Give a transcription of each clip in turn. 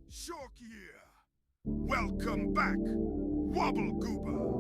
Short year. Welcome back, Wobble Goober.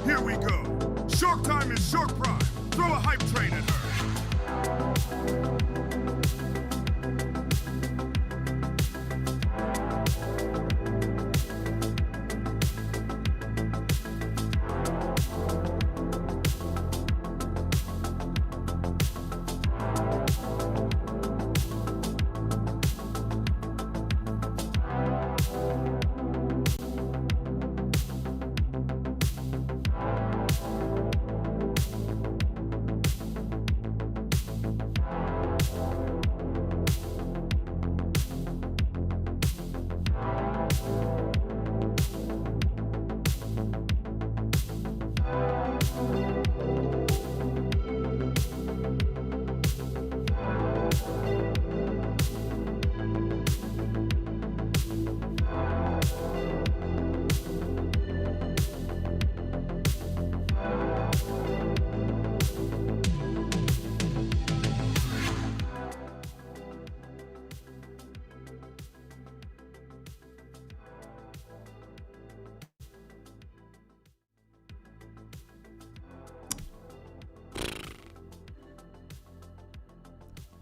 Here we go. Shark time is Shark Prime. Throw a hype train at her.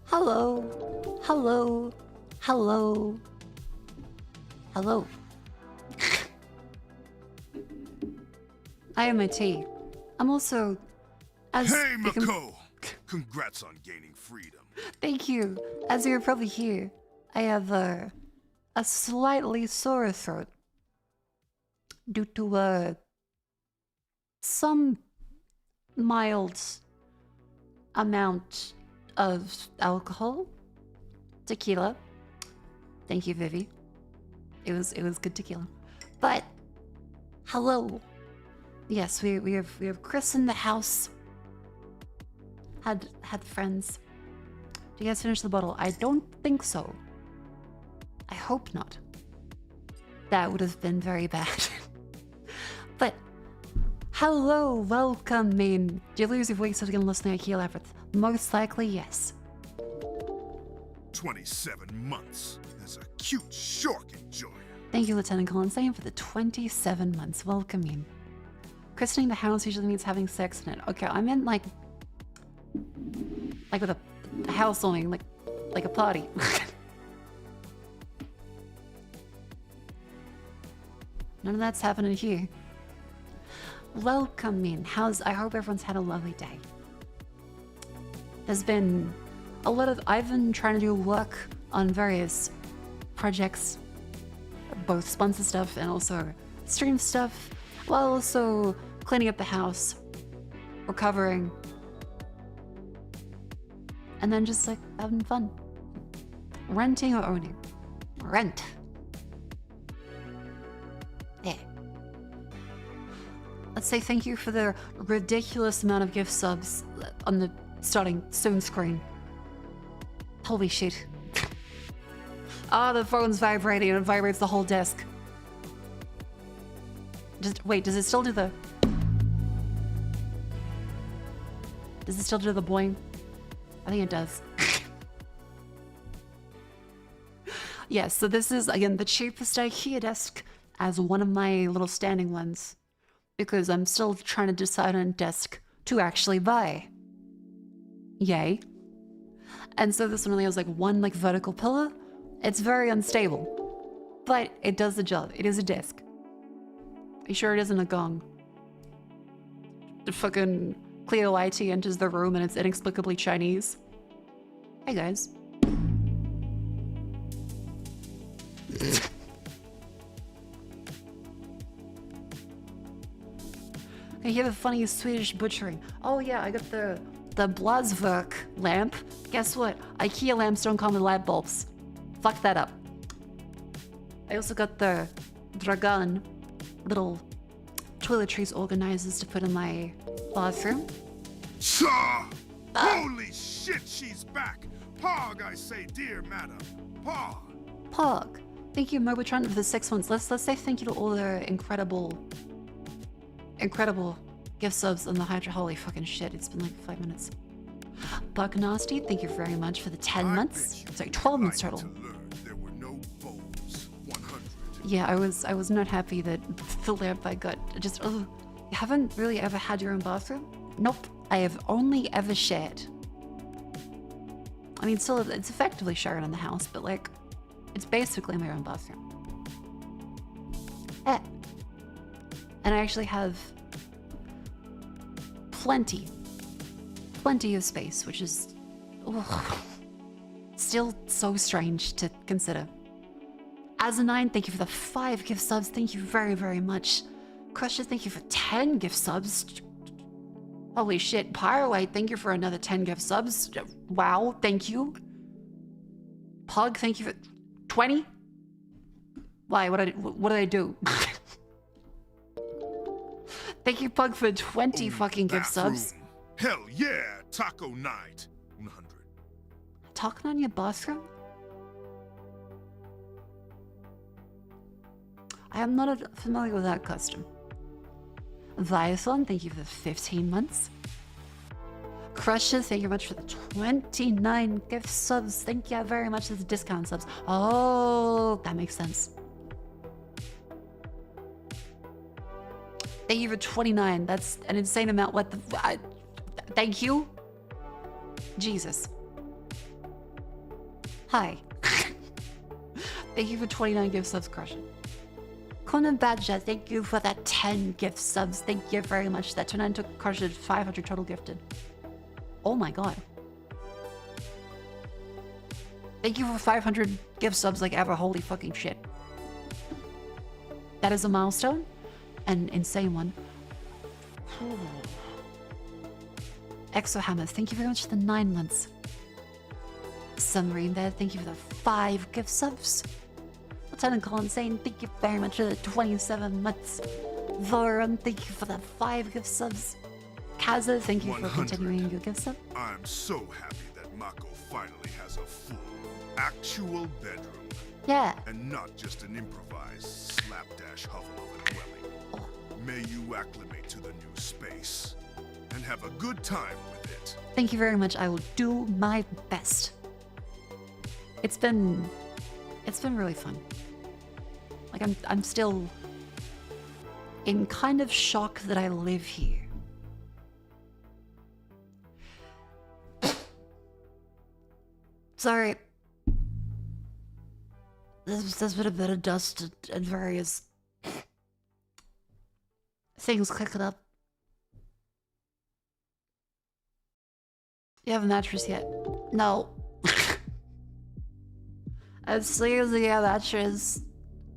Hello, hello, hello, hello. I am a tea. I'm also as Hey, Mako! Congrats on gaining freedom. Thank you. As you're probably hear, I have a slightly sore throat due to some mild amount of alcohol, tequila. Thank you, Vivi. It was good tequila. But hello. Yes, we have Chris in the house. Had friends. Do you guys finish the bottle? I don't think so. I hope not. That would have been very bad. But hello, welcome in. Do you lose your voice again listening to Heal Efforts? Most likely, yes. 27 months. There's a cute shark enjoyer. Thank you, Lieutenant Collinstein, for the 27 months. Welcome in. Christening the house usually means having sex in it. Okay, I meant like with a housewarming, like a party. None of that's happening here. Welcome in. I hope everyone's had a lovely day. There's been a lot of... I've been trying to do work on various projects, both sponsor stuff and also stream stuff, while also cleaning up the house, recovering, and then just like having fun. Renting or owning? Rent. Yeah. Let's say thank you for the ridiculous amount of gift subs on the starting soon screen. Holy shit. Ah, the phone's vibrating and it vibrates the whole desk. Wait, does it still do the... Does it still do the boing? I think it does. Yes, so this is, again, the cheapest IKEA desk as one of my little standing ones. Because I'm still trying to decide on a desk to actually buy. Yay. And so this one only has like one like vertical pillar. It's very unstable, but it does the job. It is a desk. Are you sure it isn't a gong? The fucking Cleo IT enters the room and it's inexplicably Chinese. Hey guys. I hear the funny Swedish butchering. Oh yeah, I got the Blasverk lamp. Guess what? IKEA lamps don't come with light bulbs. Fuck that up. I also got the Dragan little toiletries organizers to put in my bathroom. Holy shit, she's back! Pog, I say, dear madam. Pog. Pog. Thank you, Mobotron, for the 6 months. Let's say thank you to all the incredible gift subs on the Hydra. Holy fucking shit, it's been like 5 minutes. Buck Nasty, thank you very much for the 10 months. Sorry, 12 months total. There were no bones. 100. Yeah, I was not happy that the lamp I got just You haven't really ever had your own bathroom? Nope. I have only ever shared. I mean, still, it's effectively sharing in the house, but like, it's basically my own bathroom. Eh. And I actually have plenty of space, which is still so strange to consider. As9, thank you for the 5 gift subs. Thank you very, very much. Crusher, thank you for 10 gift subs. Holy shit. Pyrowite, thank you for another 10 gift subs. Wow, thank you. Pug, thank you for 20. Why? What did I do? Thank you, Pug, for 20 fucking gift subs. Hell yeah, taco night. 100. Talking on your bathroom? I am not familiar with that custom. Viathon, thank you for the 15 months. Crusher, thank you very much for the 29 gift subs. Thank you very much for the discount subs. Oh, that makes sense. Thank you for 29. That's an insane amount. What the... thank you. Jesus. Hi. Thank you for 29 gift subs, Crusher. Conan Badger, thank you for that 10 gift subs. Thank you very much. That turned into Crusher 500 total gifted. Oh my god. Thank you for 500 gift subs like ever. Holy fucking shit. That is a milestone. An insane one. Exohammer, thank you very much for the 9 months. Submarine there, thank you for the 5 gift subs. Lieutenant Colin saying thank you very much for the 27 months. Voron, thank you for the 5 gift subs. Kaza, thank you for continuing your gift sub. I'm so happy that Mako finally has a full, actual bedroom. Yeah. And not just an improvised slapdash hovel of a dwelling. Oh. May you acclimate to the new space and have a good time with it. Thank you very much. I will do my best. It's been really fun. Like I'm still in kind of shock that I live here. Sorry. There's been a bit of dust and various things clicking up. You have a mattress yet? No. As soon as I get a mattress,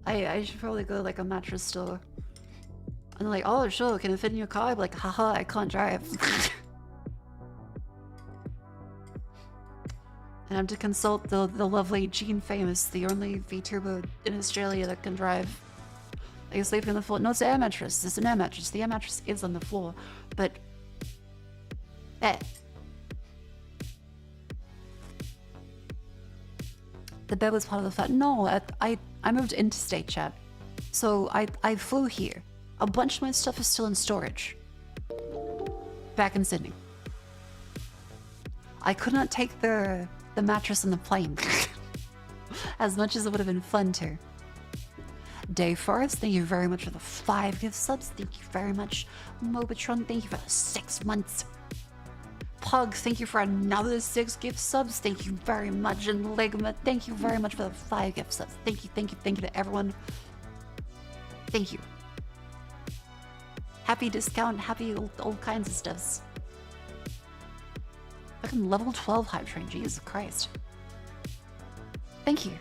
I should probably go to like a mattress store. And they're like, oh sure, can it fit in your car? I'm like, haha, I can't drive. And I'm to consult the lovely Jean Famous, the only vtuber in Australia that can drive. Are you sleeping on the floor? No, it's an air mattress. It's an air mattress. The air mattress is on the floor, but the bed was part of the flat. No, I moved interstate, chat. So I flew here. A bunch of my stuff is still in storage. Back in Sydney. I could not take the mattress on the plane. As much as it would have been fun to. Dave Forrest, thank you very much for the 5 gift subs. Thank you very much. Mobitron, thank you for the 6 months. Pug, thank you for another 6 gift subs. Thank you very much. And Ligma, thank you very much for the 5 gift subs. Thank you to everyone. Thank you. Happy discount, happy all kinds of stuffs. Fucking level 12 hype train, Jesus Christ. Thank you.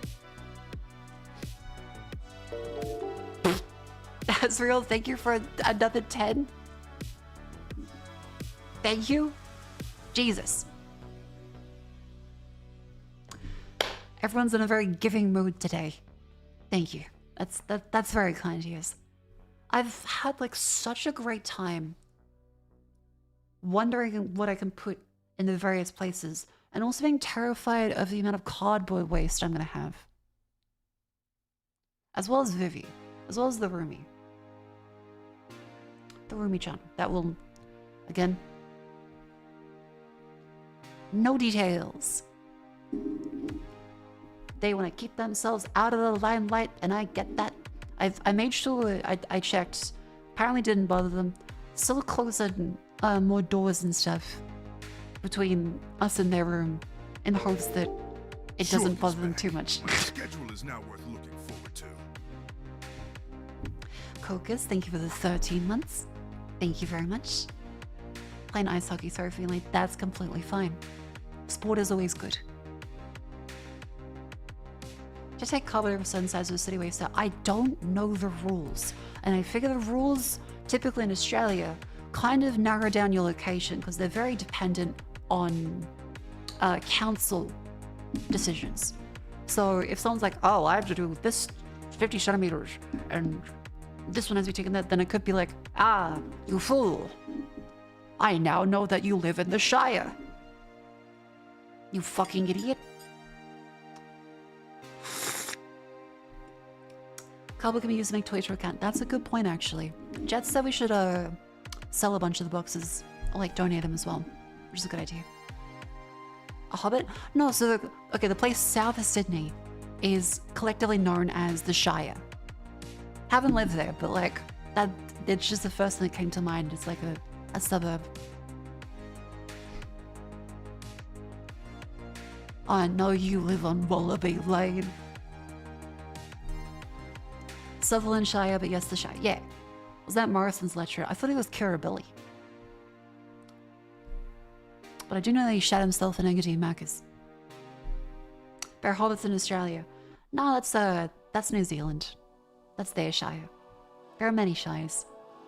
That's real, thank you for another 10. Thank you. Jesus. Everyone's in a very giving mood today. Thank you. That's very kind of you. I've had like such a great time wondering what I can put in the various places and also being terrified of the amount of cardboard waste I'm gonna have. As well as Vivi, as well as the roomie. The roomie-chan. That will, again, no details. They want to keep themselves out of the limelight, and I get that. I made sure I checked. Apparently didn't bother them. still closing more doors and stuff between us and their room in the hopes that it doesn't bother them too much. My schedule is now worth looking forward to. Cocos, thank you for the 13 months. Thank you very much. Playing ice hockey, sorry for being late. That's completely fine. Sport is always good. Just take cover over certain sides of the city where you start. I don't know the rules. And I figure the rules, typically in Australia, kind of narrow down your location because they're very dependent on council decisions. So if someone's like, oh, I have to do this 50 centimeters and this one has to be taken that, then it could be like, ah, you fool. I now know that you live in the Shire. You fucking idiot. Cobble can be used to make toys for account. That's a good point, actually. Jet said we should sell a bunch of the boxes, or like donate them as well, which is a good idea. A Hobbit? No, so, okay, the place south of Sydney is collectively known as the Shire. Haven't lived there, but like, that, it's just the first thing that came to mind. It's like a suburb. I know you live on Wallaby Lane. Sutherland Shire, but yes, the Shire. Yeah. Was that Morrison's lecturer? I thought he was Kirribilli. But I do know that he shot himself in Engadine Marcus. Bear Hobbits in Australia. No, that's New Zealand. That's their Shire. There are many Shires.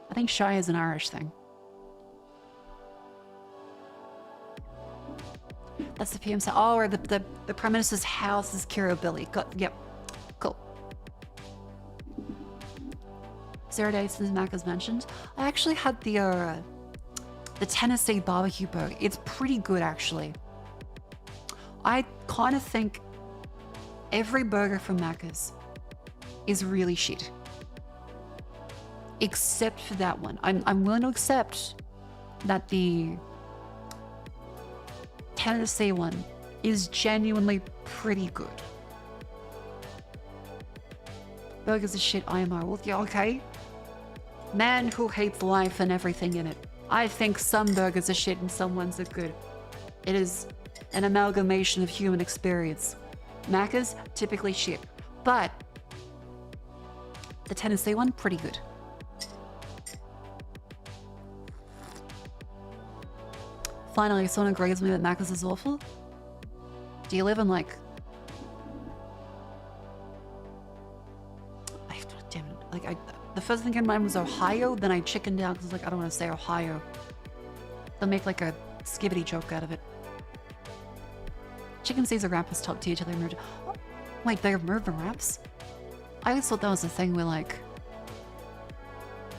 I think Shire is an Irish thing. That's the PM side. Oh, or the Prime Minister's house is Kirribilli. Yep. Cool. 0 days since Mac has mentioned. I actually had the Tennessee barbecue burger. It's pretty good, actually. I kind of think every burger from Macca's is really shit. Except for that one. I'm willing to accept that the Tennessee one is genuinely pretty good. Burgers are shit, IMO. Well, yeah, okay. Man who hates life and everything in it. I think some burgers are shit and some ones are good. It is an amalgamation of human experience. Macca's, typically shit. But the Tennessee one, pretty good. Finally, someone agrees with me that Macca's is awful. Do you live in like... Damn it. Like, the first thing in mind was Ohio, then I chickened out because like, I don't want to say Ohio. They'll make like a skibbity joke out of it. Chicken Caesar wrap was top tier till they removed it. Oh, wait, they removed the wraps? I always thought that was the thing where like...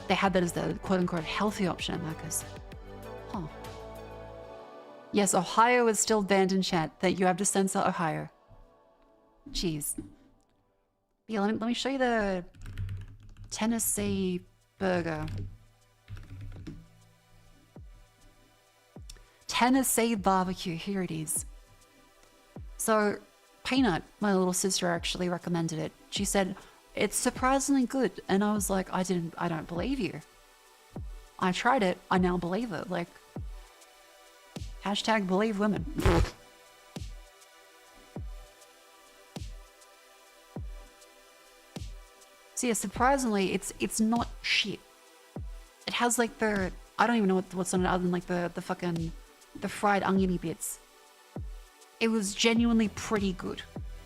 they had that as the quote-unquote healthy option at Macca's. Huh. Yes, Ohio is still banned in chat. That you have to censor Ohio. Jeez. Yeah, let me show you the Tennessee burger. Tennessee barbecue. Here it is. So, Peanut, my little sister, actually recommended it. She said it's surprisingly good, and I was like, I don't believe you. I tried it. I now believe it. Like. Hashtag believe women. So yeah, surprisingly, it's not shit. It has like I don't even know what's on it other than like the fucking, the fried oniony bits. It was genuinely pretty good.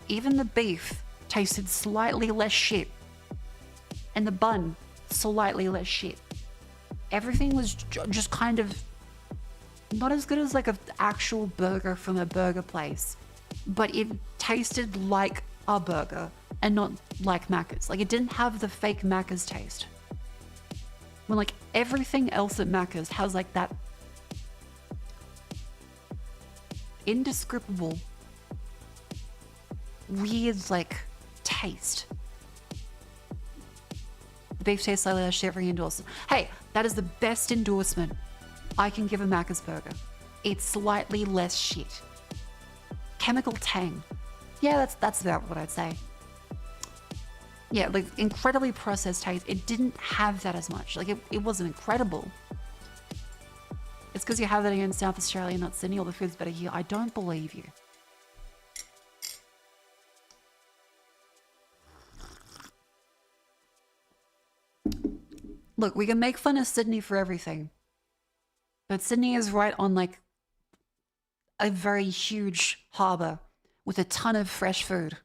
Even the beef tasted slightly less shit. And the bun, slightly less shit. Everything was just kind of not as good as like an actual burger from a burger place, but it tasted like a burger and not like Macca's. Like it didn't have the fake Macca's taste. When like everything else at Macca's has like that indescribable, weird like taste. The beef tastes slightly less shit, endorsement. Hey, that is the best endorsement I can give a Macca's burger. It's slightly less shit. Chemical tang. Yeah, that's about what I'd say. Yeah, like incredibly processed taste. It didn't have that as much. Like it wasn't incredible, because you have it in South Australia, not Sydney, or the food's better here. I don't believe you. Look, we can make fun of Sydney for everything. But Sydney is right on like a very huge harbour with a ton of fresh food.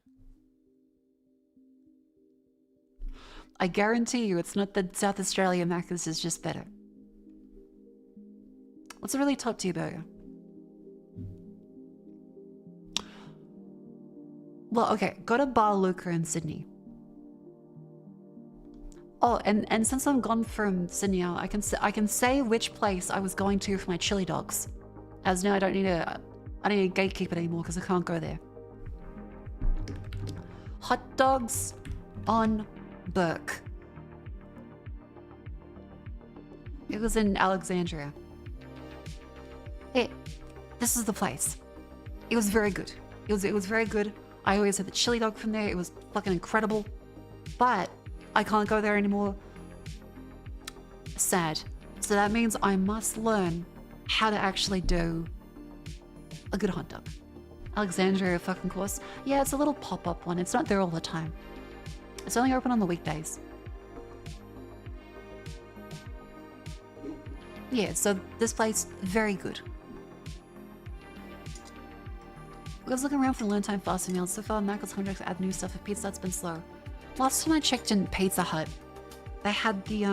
I guarantee you it's not that South Australia Macca's is just better. What's a really top tier burger? Well, okay, go to Bar Luca in Sydney. Oh, and since I'm gone from Sydney now, I can say which place I was going to for my chili dogs. As now I don't need to gatekeep it anymore because I can't go there. Hot dogs on Burke. It was in Alexandria. This is the place. It was very good. It was very good. I always had the chili dog from there. It was fucking incredible. But I can't go there anymore. Sad. So that means I must learn how to actually do a good hot dog. Alexandria fucking course. Yeah, it's a little pop-up one. It's not there all the time. It's only open on the weekdays. Yeah, so this place, very good. I was looking around for the learn time fast meals. So far, Mac's contracts add new stuff for pizza. That's been slow. Last time I checked in Pizza Hut, they had the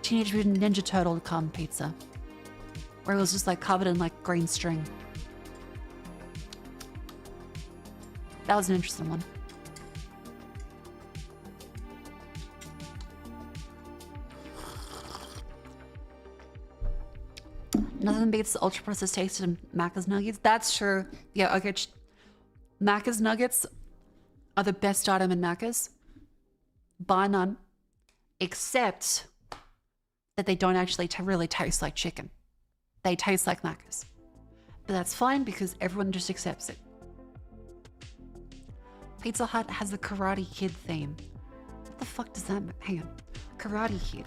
Teenage Mutant Ninja Turtle cum pizza, where it was just like covered in like green string. That was an interesting one. Nothing beats the ultra processed taste of Macca's nuggets. That's true. Yeah, okay. Macca's nuggets are the best item in Macca's, bar none, except that they don't actually really taste like chicken. They taste like Macca's. But that's fine because everyone just accepts it. Pizza Hut has a Karate Kid theme. What the fuck does that mean? Hang on. Karate Kid.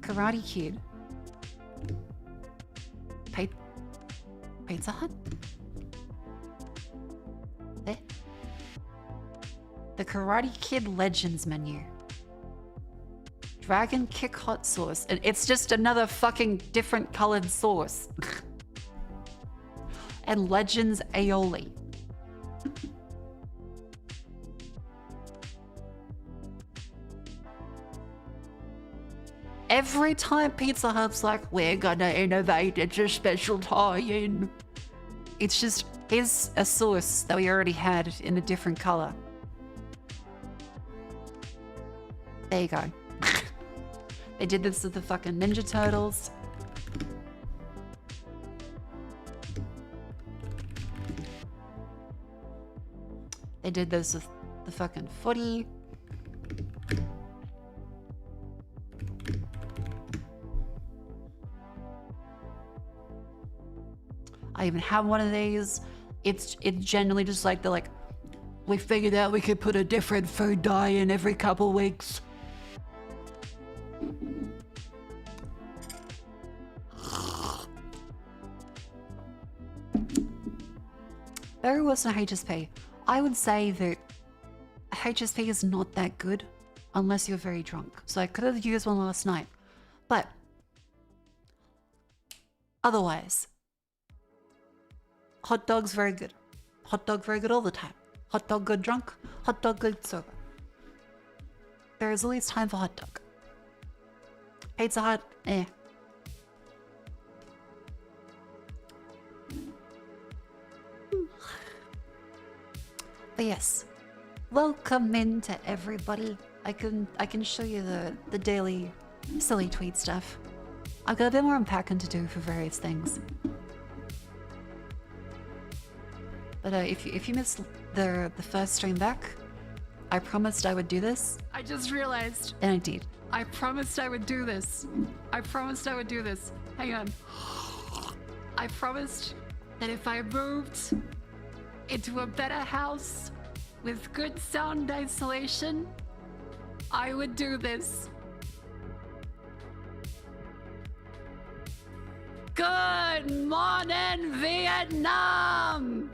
Karate Kid. Pizza Hut? There. The Karate Kid Legends menu. Dragon Kick hot sauce. And it's just another fucking different colored sauce. And Legends aioli. Every time Pizza Hut's like, we're gonna innovate, it's a special tie-in. It's just, here's a sauce that we already had in a different color. There you go. They did this with the fucking Ninja Turtles. They did this with the fucking footy. I even have one of these. It's generally just like they're like, we figured out we could put a different food dye in every couple weeks. Very worse than HSP. I would say that HSP is not that good unless you're very drunk. So I could have used one last night. But otherwise, hot dog's very good. Hot dog very good all the time. Hot dog good drunk. Hot dog good sober. There is always time for hot dog. Pizza Hut, eh. But yes, welcome in to everybody. I can show you the daily silly tweet stuff. I've got a bit more unpacking to do for various things. But if you missed the first stream back, I promised I would do this. I just realized. And I did. I promised I would do this. I promised I would do this. Hang on. I promised that if I moved into a better house with good sound isolation, I would do this. Good morning, Vietnam!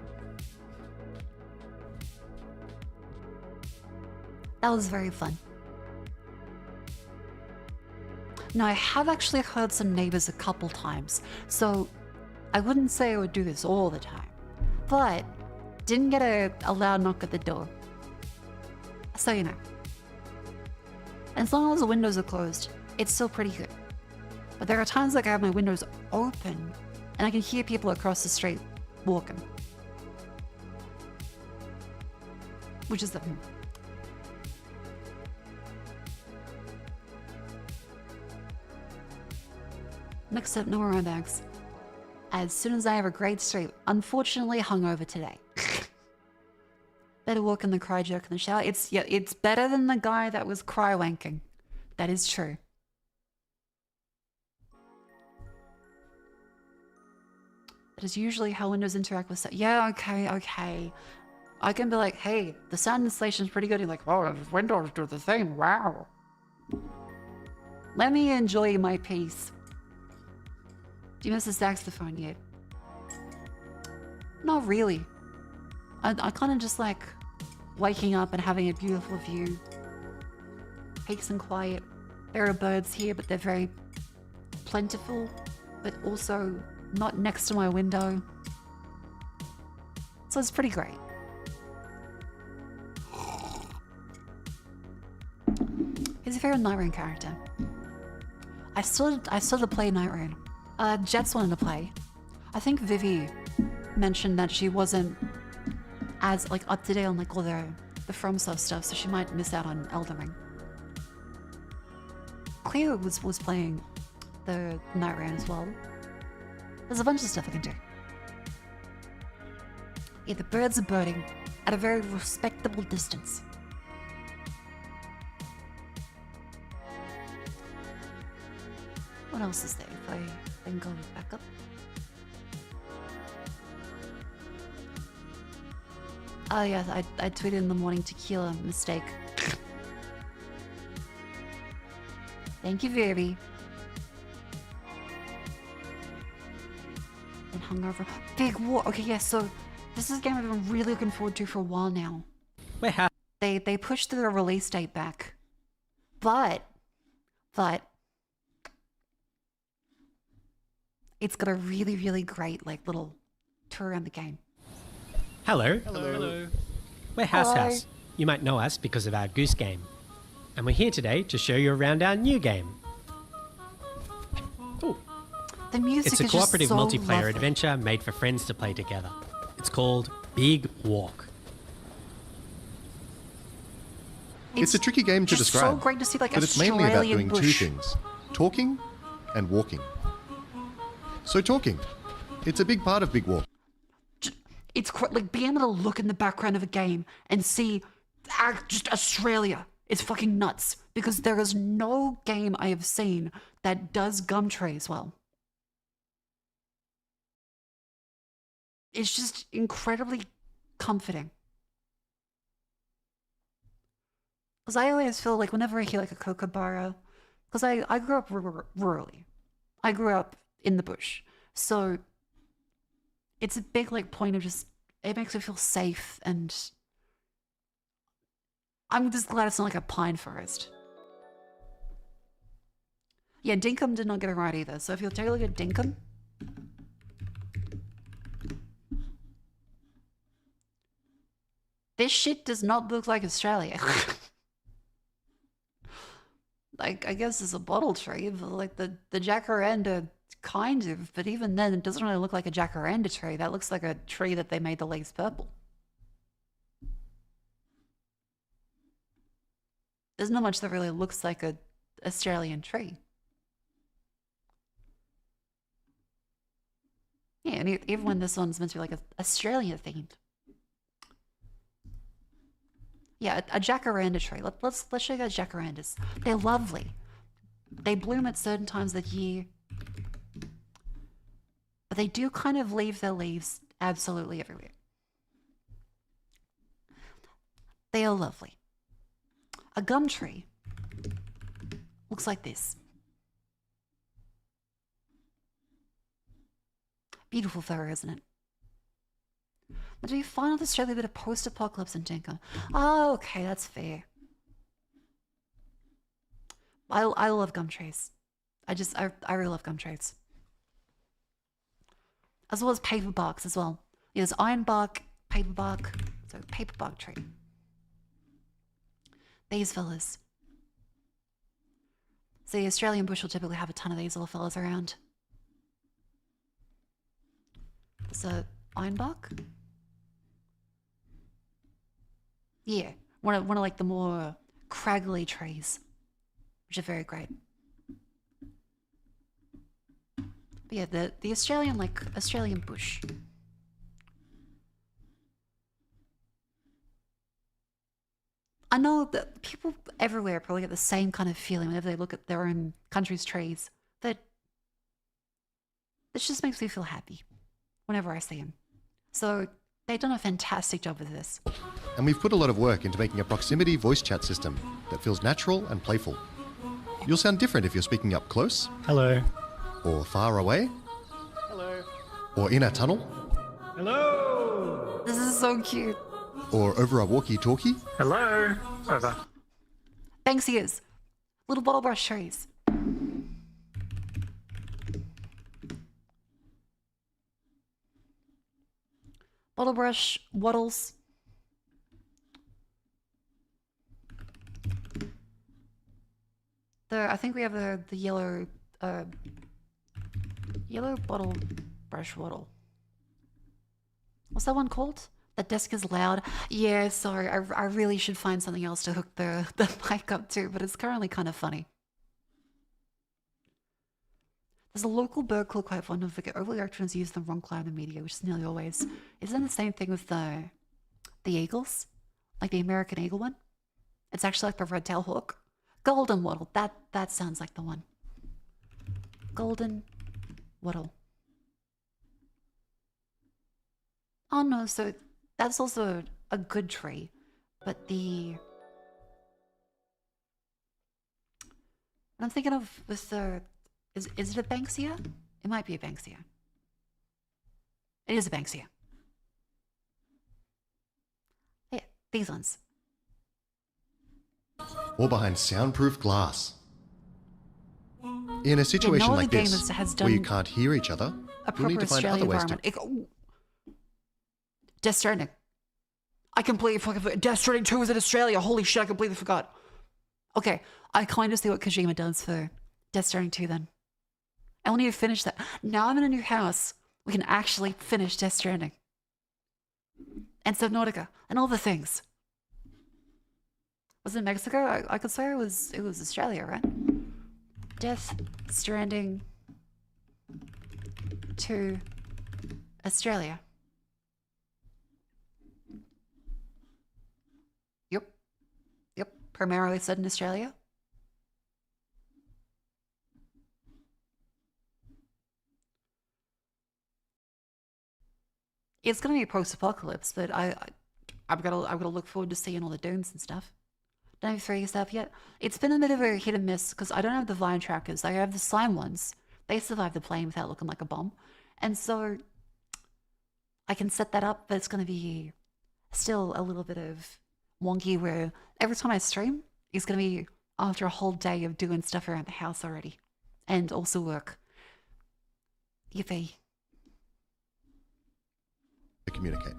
That was very fun. Now, I have actually heard some neighbors a couple times, so I wouldn't say I would do this all the time, but didn't get a loud knock at the door. So you know. As long as the windows are closed, it's still pretty good. But there are times like I have my windows open and I can hear people across the street walking. Which is the... Next up, no more bags. As soon as I have a great streak, unfortunately hungover today. Better walk in the cry jerk in the shower. It's better than the guy that was cry wanking. That is true. That is usually how Windows interact with... Yeah, okay. I can be like, hey, the sound installation is pretty good. You're like, oh, Windows do the same. Wow. Let me enjoy my peace. Do you miss the saxophone yet? Not really. I kind of just like waking up and having a beautiful view. Peace and quiet. There are birds here, but they're very plentiful, but also not next to my window. So it's pretty great. Who's your favorite Night Rain character? I still to play Night Rain. Jets wanted to play. I think Vivi mentioned that she wasn't as like up to date on like all the FromSoft stuff, so she might miss out on Elden Ring. Cleo was playing the Night Rain as well. There's a bunch of stuff I can do. Yeah, the birds are birding at a very respectable distance. What else is there if I then go back up? Oh yeah, I tweeted in the morning tequila mistake. Thank you, Vivi. And hungover. Big war. Okay, yeah, so this is a game I've been really looking forward to for a while now. Wait, how? They pushed the release date back. But it's got a really, really great like little tour around the game. Hello. We're House Hello. House. You might know us because of our Goose Game. And we're here today to show you around our new game. Ooh. The music It's a is just cooperative so multiplayer lovely. adventure made for friends to play together. It's called Big Walk. It's a tricky game to just describe, so great to see like but it's mainly about Australian doing two bush. things: talking and walking. So talking, it's a big part of Big Walk. It's like being able to look in the background of a game and see just Australia. It's fucking nuts because there is no game I have seen that does Gumtree well. It's just incredibly comforting. Because I always feel like whenever I hear like a kookaburra, because I grew up rurally. I grew up in the bush. So it's a big like point of just, it makes me feel safe, and I'm just glad it's not like a pine forest. Yeah, Dinkum did not get it right either. So if you'll take a look at Dinkum, this shit does not look like Australia. Like, I guess it's a bottle tree, but like the jacaranda kind of, but even then it doesn't really look like a jacaranda tree. That looks like a tree that they made the leaves purple. There's not much that really looks like a Australian tree. Yeah, and even when this one's meant to be like a Australia themed. Yeah, a jacaranda tree. Let's show you guys jacarandas. They're lovely. They bloom at certain times of the year. But they do kind of leave their leaves absolutely everywhere. They are lovely. A gum tree looks like this. Beautiful photo, isn't it? But do you find out Australia a bit of post-apocalypse and Tinker? Oh, okay, that's fair. I love gum trees. I really love gum trees. As well as paper barks as well. Yeah, there's iron bark, paper bark, so paper bark tree. These fellas. So the Australian bush will typically have a ton of these little fellas around. So, ironbark? Yeah, one of like the more craggly trees, which are very great. But yeah, the Australian bush. I know that people everywhere probably get the same kind of feeling whenever they look at their own country's trees. That this just makes me feel happy whenever I see them. So they've done a fantastic job with this. And we've put a lot of work into making a proximity voice chat system that feels natural and playful. You'll sound different if you're speaking up close. Hello. Or far away. Hello. Or in a tunnel. Hello. This is so cute. Or over a walkie-talkie. Hello. Over. Banksy is. Little bottle brush trees. Bottle brush waddles. I think we have the yellow yellow bottle brush waddle. What's that one called? That desk is loud. Yeah, sorry. I really should find something else to hook the mic up to, but it's currently kind of funny. There's a local bird called quite fond of overly actions use the wrong cloud in the media, which is nearly always. Isn't the same thing with the eagles? Like the American eagle one? It's actually like the red-tailed hawk. Golden wattle. That sounds like the one. Golden wattle. Oh no, so that's also a good tree, but what I'm thinking of with is it a Banksia? It might be a Banksia. It is a Banksia. Yeah, these ones. Or behind soundproof glass. In a situation like this, where you can't hear each other, you'll need to find other ways to... Death Stranding. I completely fucking forgot. Death Stranding 2 is in Australia. Holy shit, I completely forgot. Okay, I kind of see what Kojima does for Death Stranding 2 then. I will need to finish that. Now I'm in a new house. We can actually finish Death Stranding. And Subnautica. And all the things. Was it Mexico? I could swear it was Australia, right? Death Stranding to Australia. Yep, primarily set in Australia. It's gonna be a post-apocalypse, but I've gotta look forward to seeing all the dunes and stuff. Don't have 3 stuff yet. It's been a bit of a hit and miss because I don't have the vine trackers. I have the slime ones. They survive the plane without looking like a bomb, and so I can set that up. But it's gonna be still a little bit of wonky where every time I stream, it's gonna be after a whole day of doing stuff around the house already, and also work. Yippee. To communicate.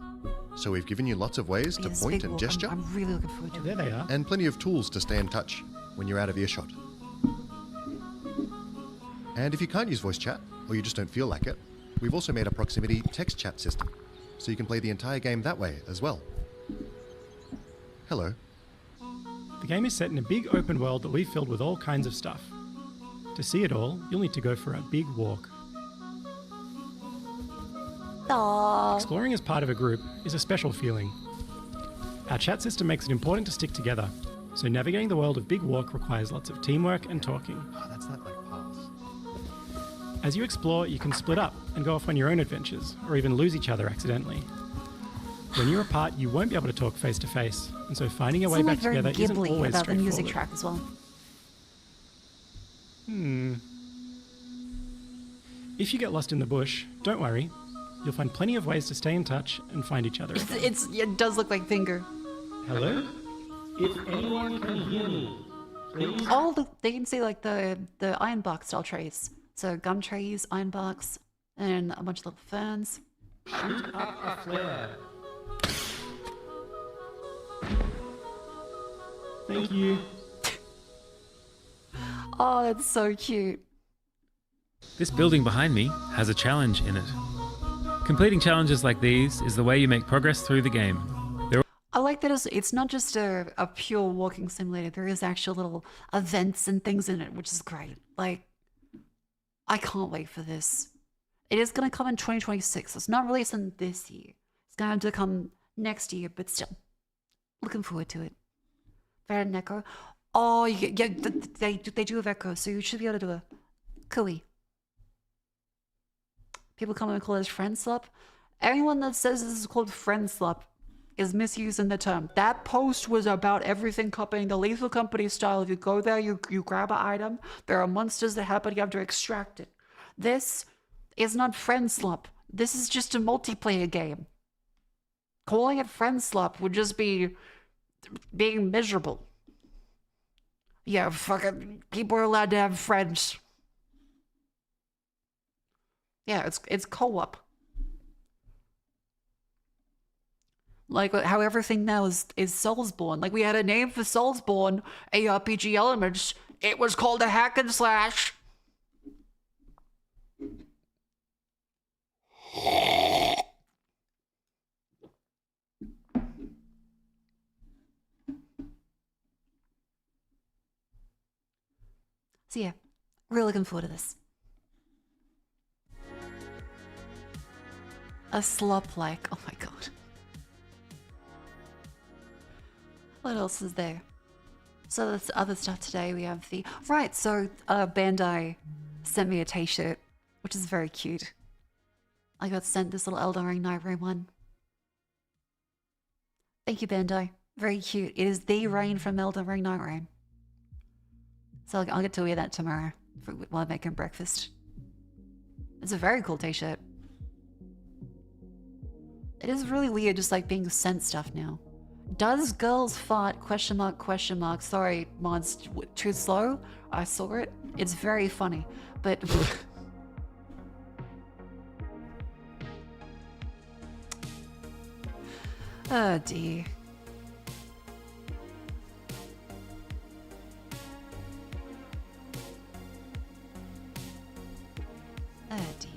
So we've given you lots of ways to point and gesture. I'm really looking forward to it. There they are. And plenty of tools to stay in touch when you're out of earshot. And if you can't use voice chat, or you just don't feel like it, we've also made a proximity text chat system, so you can play the entire game that way as well. Hello. The game is set in a big open world that we've filled with all kinds of stuff. To see it all, you'll need to go for a big walk. Aww. Exploring as part of a group is a special feeling. Our chat system makes it important to stick together, so navigating the world of Big Walk requires lots of teamwork and talking. Oh, that's not like pass. As you explore, you can split up and go off on your own adventures, or even lose each other accidentally. When you're apart, you won't be able to talk face to face, and so finding a way back together isn't always about the music straightforward. track as well. If you get lost in the bush, don't worry. You'll find plenty of ways to stay in touch and find each other. It does look like finger. Hello? If anyone can hear me, please. They can see like the iron bark style trees. So gum trees, iron barks, and a bunch of little ferns. Shoot up a flare. Thank you. Oh, that's so cute. This building behind me has a challenge in it. Completing challenges like these is the way you make progress through the game. I like that it's not just a pure walking simulator. There is actual little events and things in it, which is great. Like, I can't wait for this. It is going to come in 2026. It's not releasing this year. It's going to come next year, but still, looking forward to it. Fair and Echo. Oh, yeah, they do have Echo, so you should be able to do a cooey. People come and call this friend slap. Anyone that says this is called friend slap is misusing the term. That post was about everything copying the Lethal Company style. If you go there, you grab an item. There are monsters that happen. You have to extract it. This is not friend slap. This is just a multiplayer game. Calling it friend slap would just be being miserable. Yeah, fucking people are allowed to have friends. Yeah, it's co-op. Like how everything now is Soulsborne. Like we had a name for Soulsborne, ARPG Elements. It was called a hack and slash. So yeah, really looking forward to this. A slop like, oh my god. What else is there? So that's other stuff today. We have the right. So Bandai sent me a T-shirt, which is very cute. I got sent this little Elden Ring Night Rain one. Thank you, Bandai. Very cute. It is the rain from Elden Ring Night Rain. So I'll get to wear that tomorrow while I'm making breakfast. It's a very cool T-shirt. It is really weird just like being sent stuff now. Does girls fart? Question mark, question mark. Sorry, mods, too slow. I saw it. It's very funny, but oh dear. Oh dear.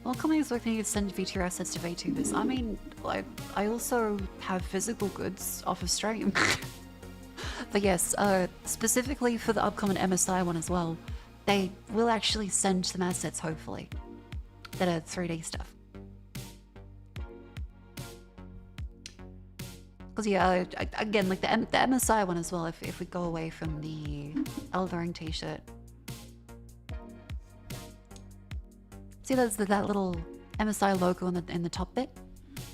Well, companies looking to send VTuber assets to VTubers. I mean, like, I also have physical goods off of stream. But yes, specifically for the upcoming MSI one as well, they will actually send some assets, hopefully, that are 3D stuff. Because yeah, again, like the MSI one as well, if we go away from the Elden Ring t-shirt. See, there's that little MSI logo in the top bit.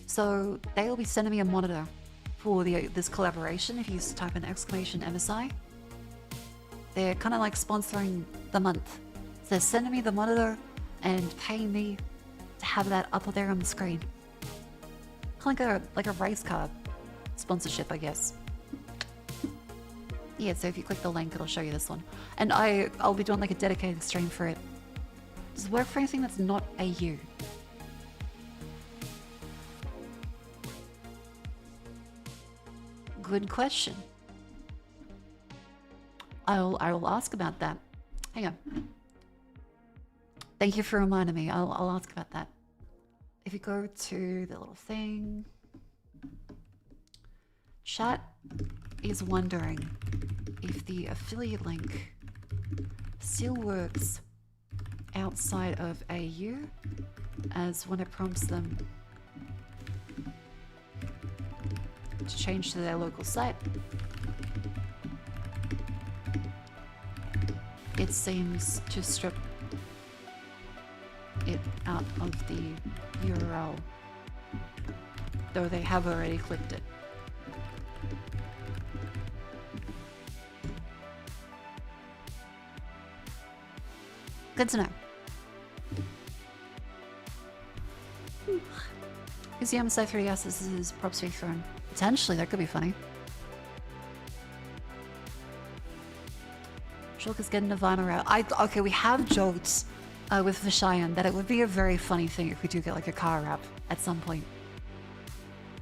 So they will be sending me a monitor for this collaboration. If you type in exclamation MSI, they're kind of like sponsoring the month. So they're sending me the monitor and paying me to have that up there on the screen. Kind of like a race car sponsorship, I guess. Yeah, so if you click the link, it'll show you this one. And I'll be doing like a dedicated stream for it. Does it work for anything that's not AU? Good question. I will ask about that. Hang on. Thank you for reminding me. I'll ask about that. If you go to the little thing, chat is wondering if the affiliate link still works outside of AU, as when it prompts them to change to their local site, it seems to strip it out of the URL, though they have already clicked it. Good to know. Is the say 3S this is props to be thrown? Potentially, that could be funny. Shulk is getting Nirvana out. Okay, we have joked with Vishayan that it would be a very funny thing if we do get like a car wrap at some point.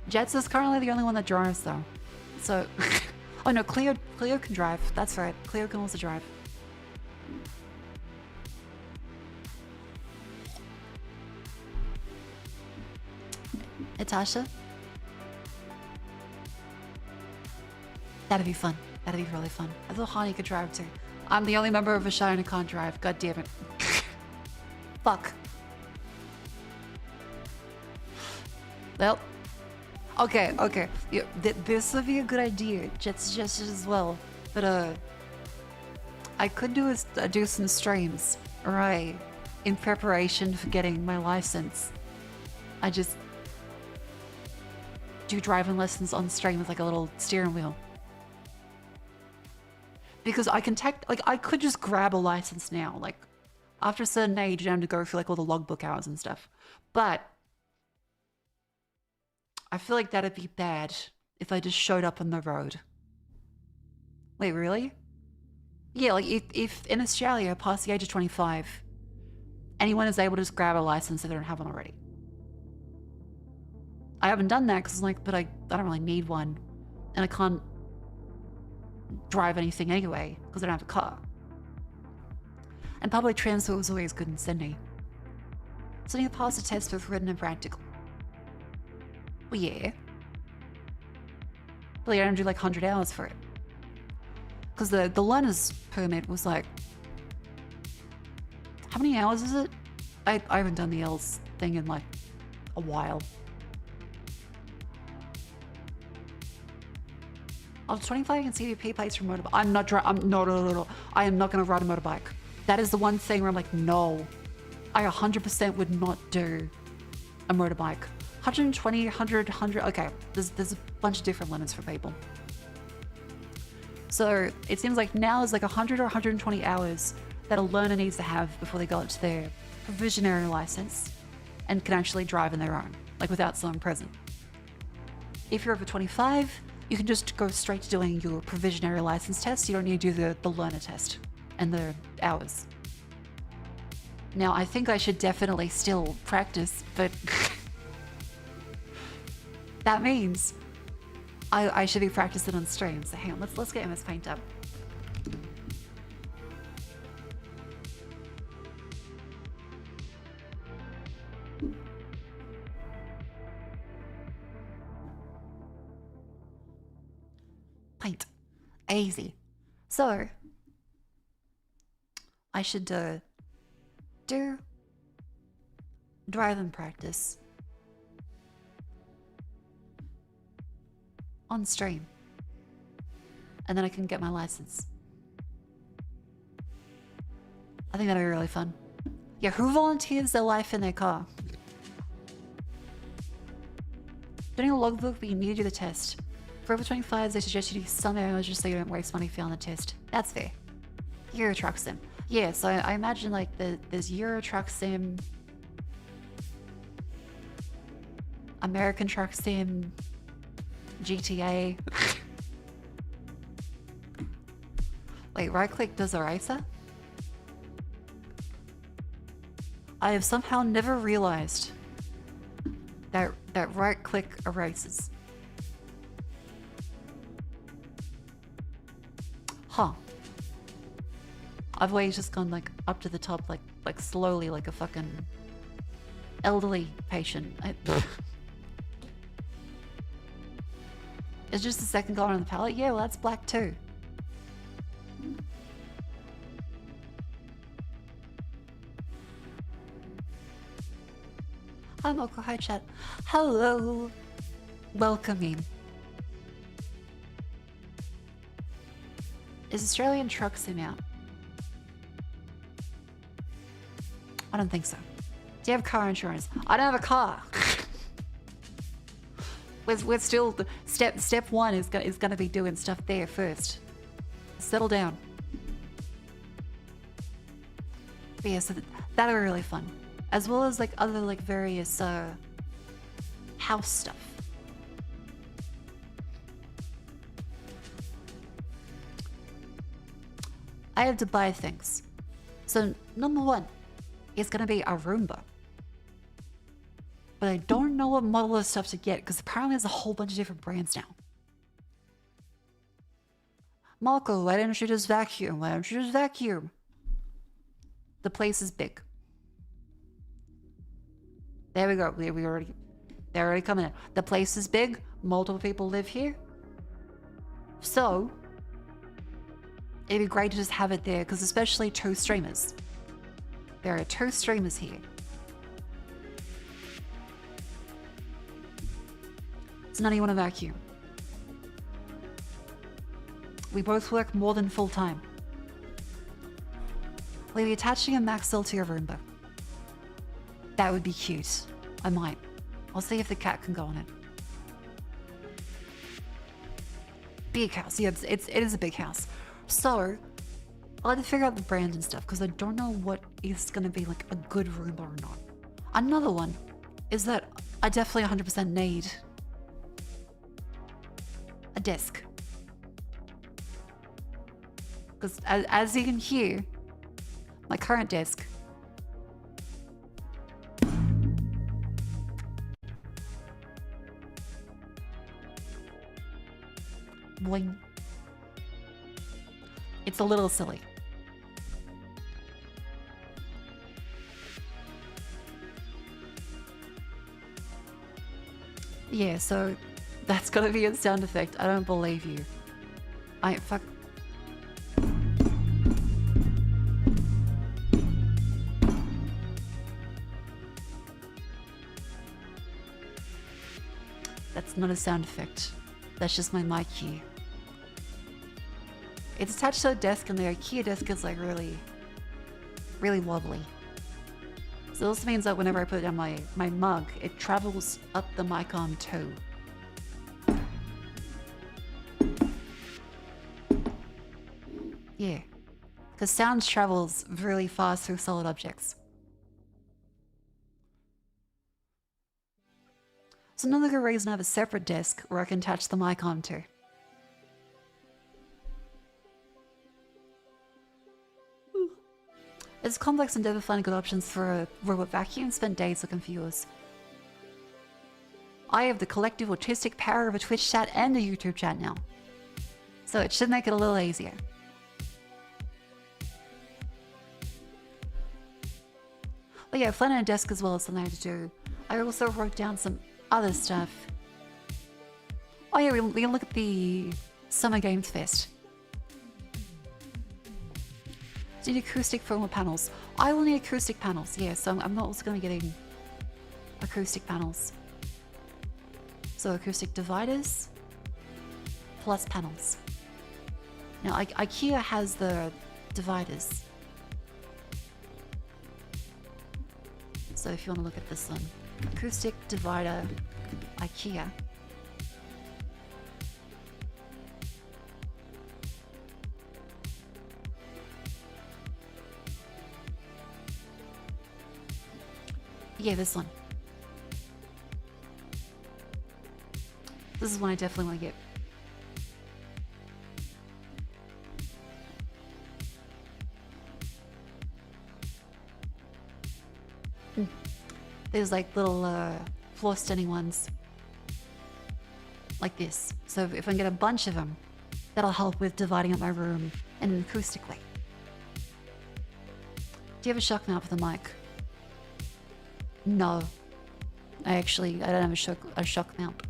Jets is currently the only one that drives though. So, oh no, Cleo can drive. That's right, Cleo can also drive. Natasha? That'd be fun. That'd be really fun. I thought Hani could drive too. I'm the only member of a Shine who can't drive. God damn it. Fuck. Well. Okay. Yeah, this would be a good idea. Jet suggested as well. But I could do some streams. Right. In preparation for getting my license. I just do driving lessons on stream with like a little steering wheel. Because I can I could just grab a license now. Like, after a certain age, you don't have to go through like all the logbook hours and stuff. But I feel like that'd be bad if I just showed up on the road. Wait, really? Yeah, like if in Australia, past the age of 25, anyone is able to just grab a license if they don't have one already. I haven't done that because but I don't really need one. And I can't drive anything anyway because I don't have a car. And public transport was always good in Sydney. So I need to pass a test both written and practical. Well, yeah. But I don't do like 100 hours for it. Because the learner's permit was like... How many hours is it? I haven't done the L's thing in like a while. I was 25 and CVP plates for motorbike. No. I am not going to ride a motorbike. That is the one thing where I'm like, no. I 100% would not do a motorbike. 120, 100. Okay, there's a bunch of different limits for people. So it seems like now is like 100 or 120 hours that a learner needs to have before they go up to their provisionary license and can actually drive on their own, like without someone present. If you're over 25, you can just go straight to doing your provisionary license test. You don't need to do the learner test and the hours. Now, I think I should definitely still practice, but that means I should be practicing on stream. So hang on, let's get MS Paint up. Paint. Easy. So, I should do driving practice on stream. And then I can get my license. I think that'd be really fun. Yeah, who volunteers their life in their car? Doing a logbook, but you need to do the test. For over 25s, they suggest you do some hours just so you don't waste money failing the test. That's fair. Euro Truck Sim. Yeah, so I imagine like there's Euro Truck Sim, American Truck Sim, GTA. Wait, right click does eraser? I have somehow never realized that right click erases. Huh. I've always just gone like up to the top, like slowly, like a fucking elderly patient. It's just the second color on the palette. Yeah, well that's black too. Hi Mako, hi chat. Hello. Welcome in. Is Australian Truck Sim out? I don't think so. Do you have car insurance? I don't have a car. We're still step one is gonna be doing stuff there first. Settle down. But yeah, so that'll be really fun. As well as like other like various house stuff. I have to buy things. So number one is gonna be a Roomba. But I don't know what model of stuff to get because apparently there's a whole bunch of different brands now. Mako, why don't you just vacuum? Why don't you just vacuum? The place is big. There we go. They're already coming in. The place is big. Multiple people live here. So, it'd be great to just have it there because especially 2 streamers. There are 2 streamers here. So none of you want to vacuum. We both work more than full time. We'll be attaching a Maxwell to your Roomba. That would be cute. I might. I'll see if the cat can go on it. Big house. Yeah, it is a big house. So, I'll have to figure out the brand and stuff because I don't know what is going to be like a good Roomba or not. Another one is that I definitely 100% need a desk. Because as you can hear, my current desk boing. It's a little silly. Yeah, so that's gonna be a sound effect. I don't believe you. Fuck. That's not a sound effect. That's just my mic key. It's attached to a desk and the IKEA desk is like really wobbly. So this means that whenever I put it on my mug, it travels up the mic arm too. Yeah, because sound travels really fast through solid objects. So another good reason I have a separate desk where I can attach the mic arm to. It's complex and never finding good options for a robot vacuum. Spent days looking for yours. I have the collective autistic power of a Twitch chat and a YouTube chat now. So it should make it a little easier. But yeah, finding a desk as well is something I had to do. I also wrote down some other stuff. Oh yeah, we can look at the Summer Games Fest. Do you need acoustic thermal panels? I will need acoustic panels, yeah, so I'm not also going to be getting acoustic panels. So acoustic dividers plus panels. Now IKEA has the dividers. So if you want to look at this one, acoustic divider IKEA. Yeah, this one. This is one I definitely want to get. There's like little floor standing ones. Like this. So if I can get a bunch of them, that'll help with dividing up my room and acoustically. Do you have a shock mount for the mic? No. I don't have a shock mount.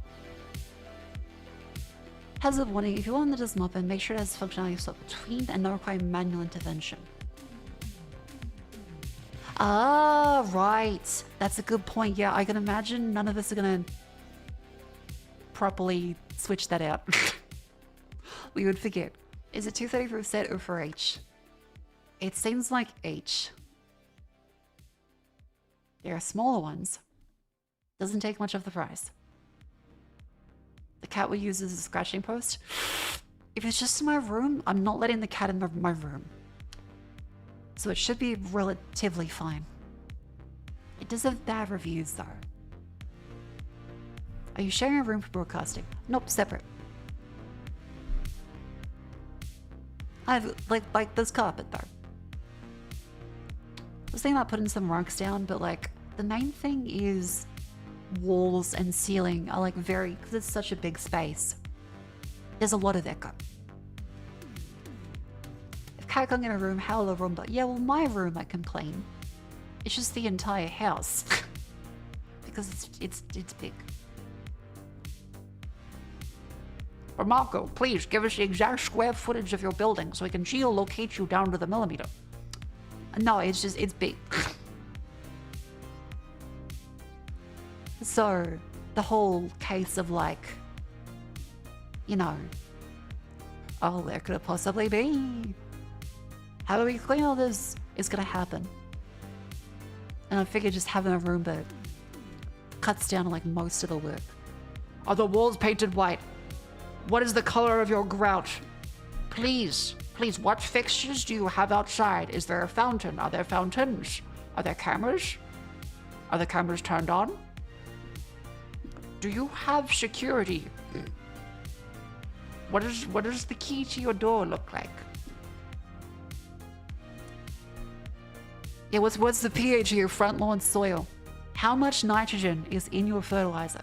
Hazard warning, if you want to just mop in, make sure it has functionality of swap between and not require manual intervention. Ah, right. That's a good point. Yeah, I can imagine none of us are gonna properly switch that out. We would forget. Is it 230 for set or for H? It seems like H. There are smaller ones. Doesn't take much of the price. The cat we use as a scratching post. If it's just in my room, I'm not letting the cat in my room. So it should be relatively fine. It does have bad reviews though. Are you sharing a room for broadcasting? Nope, separate. I have like this carpet though. I was thinking about putting some rugs down, but like the main thing is walls and ceiling are like because it's such a big space. There's a lot of echo. If Cat can't get a room, how will a room? But yeah, well, my room I can clean. It's just the entire house because it's big. Or Mako, please give us the exact square footage of your building so we can geolocate you down to the millimeter. No, it's big. So, the whole case of like, you know, oh, where could it possibly be? How do we clean all this? It's gonna happen. And I figured just having a room that cuts down like most of the work. Are the walls painted white? What is the color of your grout? Please, what fixtures do you have outside? Is there a fountain? Are there fountains? Are there cameras? Are the cameras turned on? Do you have security? What does the key to your door look like? Yeah, what's the pH of your front lawn soil? How much nitrogen is in your fertilizer?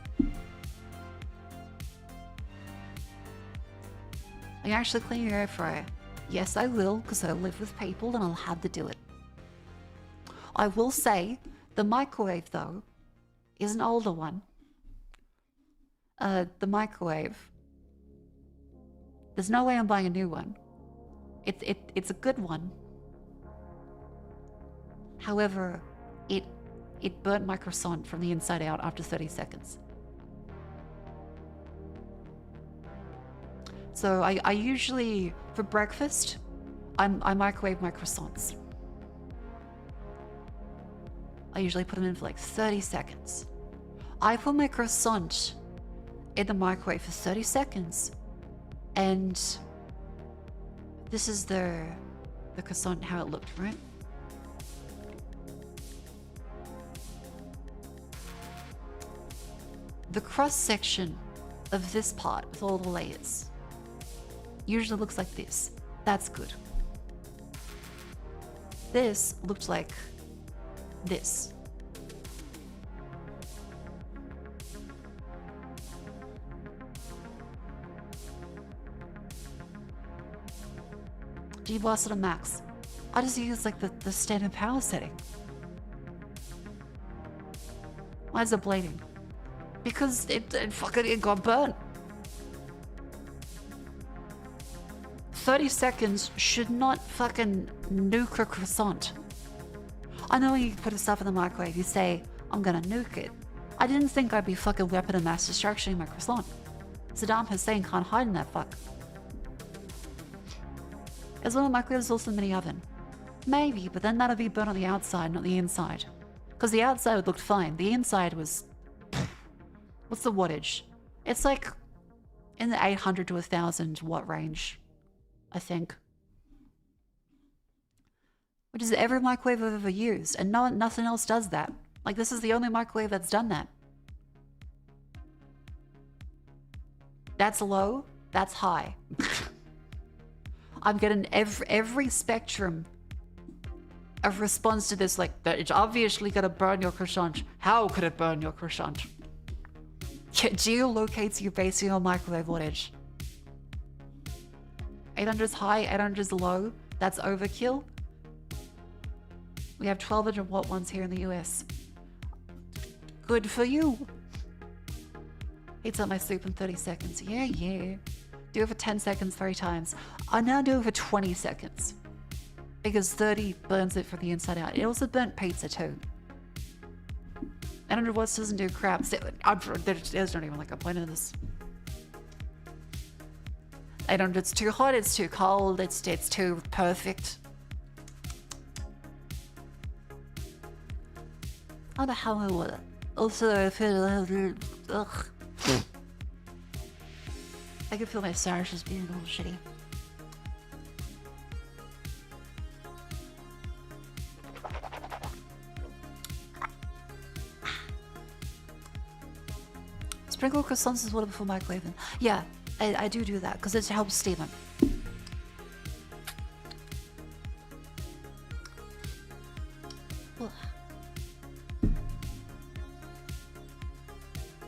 Are you actually cleaning your air fryer? Yes, I will, because I live with people and I'll have to do it. I will say, the microwave, though, is an older one. The microwave. There's no way I'm buying a new one. It's a good one. However, it burnt my croissant from the inside out after 30 seconds. So I usually, for breakfast, I microwave my croissants. I usually put them in for like 30 seconds. I put my croissant in the microwave for 30 seconds, and this is the croissant, how it looked, right? The cross section of this part with all the layers usually looks like this. That's good. This looked like this. Do you boss it on max? I just use like the standard power setting. Why is it bleeding? Because it got burnt. 30 seconds should not fucking nuke a croissant. I know when you put stuff in the microwave, you say, I'm gonna nuke it. I didn't think I'd be fucking weapon of mass destruction in my croissant. Saddam Hussein can't hide in that fuck. As well, the microwave is also a mini oven. Maybe, but then that'd be burnt on the outside, not the inside. Because the outside looked fine. The inside was... What's the wattage? It's like in the 800 to 1000 watt range, I think. Which is every microwave I've ever used, and nothing else does that. Like, this is the only microwave that's done that. That's low, that's high. I'm getting every spectrum of response to this, like, that it's obviously gonna burn your croissant. How could it burn your croissant? It geolocates you based on your microwave wattage. 800 is high, 800 is low. That's overkill. We have 1200 watt ones here in the US. Good for you. Heats up my soup in 30 seconds. Yeah. Do it for 10 seconds 3 times. I now do it for 20 seconds. Because 30 burns it from the inside out. It also burnt pizza too. 800 watts doesn't do crap. There's not even like a point in this. 800, it's too hot, it's too cold, it's too perfect. How the hell I would. Also, I feel ugh. I can feel my stars just being a little shitty. Sprinkle croissants is whatever for microwaving. Yeah, I do that because it helps steam them.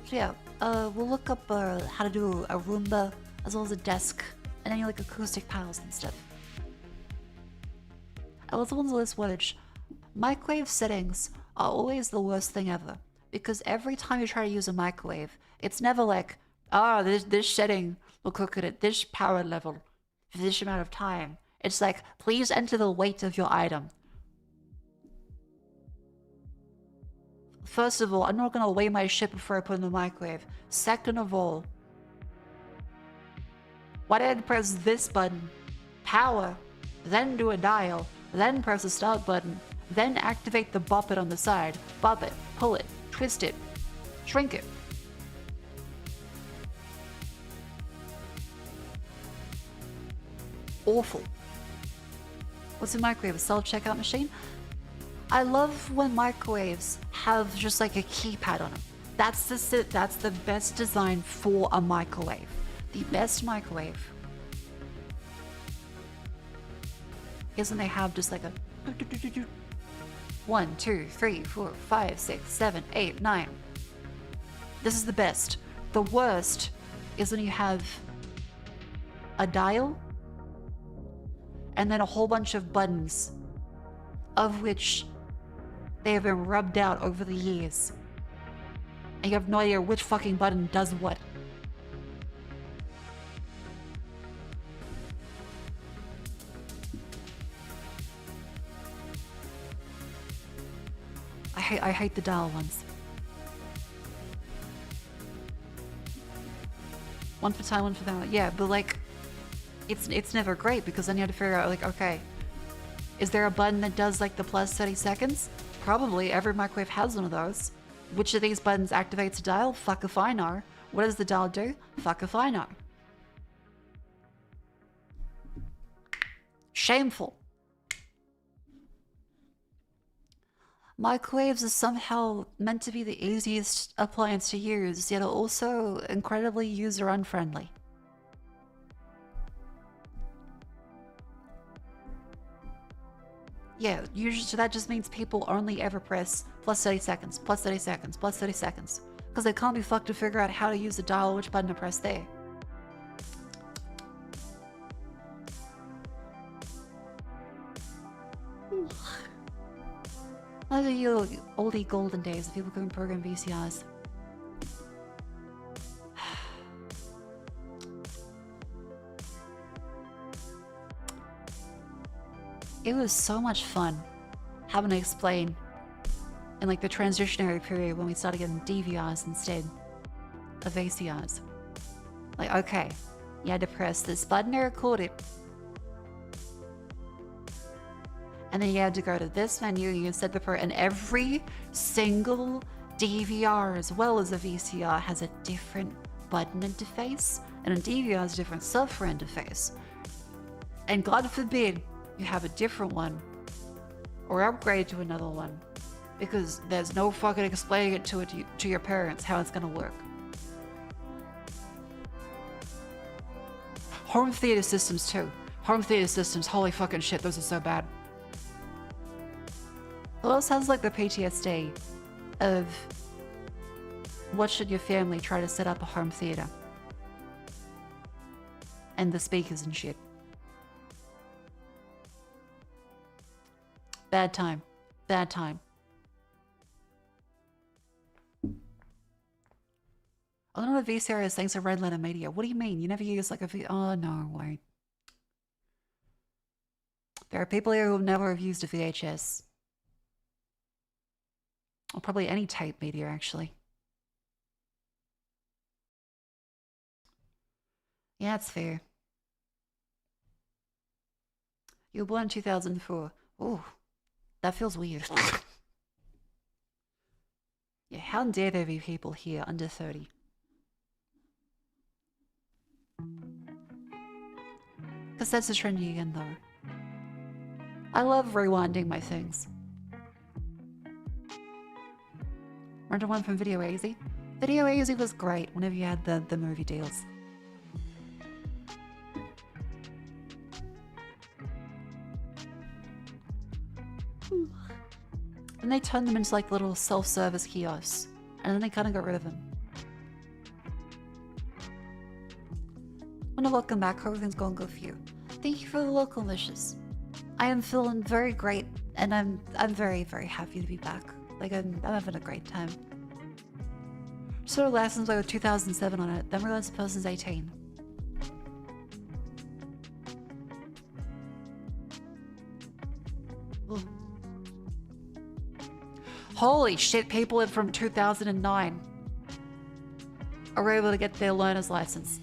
So yeah, we'll look up how to do a Roomba as well as a desk and any like acoustic panels and stuff. I was on the list wattage. Microwave settings are always the worst thing ever because every time you try to use a microwave, it's never like, oh, this setting will cook it at this power level for this amount of time. It's like, please enter the weight of your item. First of all, I'm not gonna weigh my shit before I put it in the microwave. Second of all, why did I press this button? Power, then do a dial, then press the start button, then activate the bop it on the side. Bop it, pull it, twist it, shrink it. Awful. What's a microwave? A self-checkout machine? I love when microwaves have just like a keypad on them. That's the best design for a microwave. The best microwave is when they have just like a 1, 2, 3, 4, 5, 6, 7, 8, 9. This is the best. The worst is when you have a dial and then a whole bunch of buttons, of which they have been rubbed out over the years. And you have no idea which fucking button does what. I hate the dial ones. One for time, one for that. Yeah, but like, it's never great because then you have to figure out like, okay, is there a button that does like the plus 30 seconds? Probably every microwave has one of those. Which of these buttons activates a dial? Fuck if I know. What does the dial do? Fuck if I know. Shameful. Microwaves are somehow meant to be the easiest appliance to use, yet are also incredibly user-unfriendly. Yeah, usually so that just means people only ever press plus 30 seconds, plus 30 seconds, plus 30 seconds. Because they can't be fucked to figure out how to use the dial, which button to press there. Those are your oldie golden days of people couldn't program VCRs. It was so much fun having to explain in like the transitionary period when we started getting DVRs instead of VCRs. Like, okay, you had to press this button to record it. And then you had to go to this menu, you set the and every single DVR as well as a VCR has a different button interface, and a DVR has a different software interface. And God forbid you have a different one or upgrade to another one, because there's no fucking explaining it to your parents how it's gonna work. Home theater systems too. Home theater systems, holy fucking shit, those are so bad. It also sounds like the PTSD of what should your family try to set up a home theater and the speakers and shit. Bad time. Bad time. I don't know what VCR is thanks to Red Letter Media. What do you mean? You never use like a oh no, wait. There are people here who have never have used a VHS. Or probably any tape media, actually. Yeah, it's fair. You were born in 2004. Ooh, that feels weird. Yeah, how dare there be people here under 30? Because that's the trendy again, though. I love rewinding my things. Render one from Video Easy. Video Easy was great whenever you had the movie deals. And they turned them into like little self-service kiosks. And then they kind of got rid of them. Wanna welcome back, hope everything's going good for you. Thank you for the local wishes. I am feeling very great, and I'm very, very happy to be back. Like, I'm having a great time. Sort of lessons like with 2007 on it, then realized the person's 18. Ugh. Holy shit, people from 2009 are able to get their learner's license.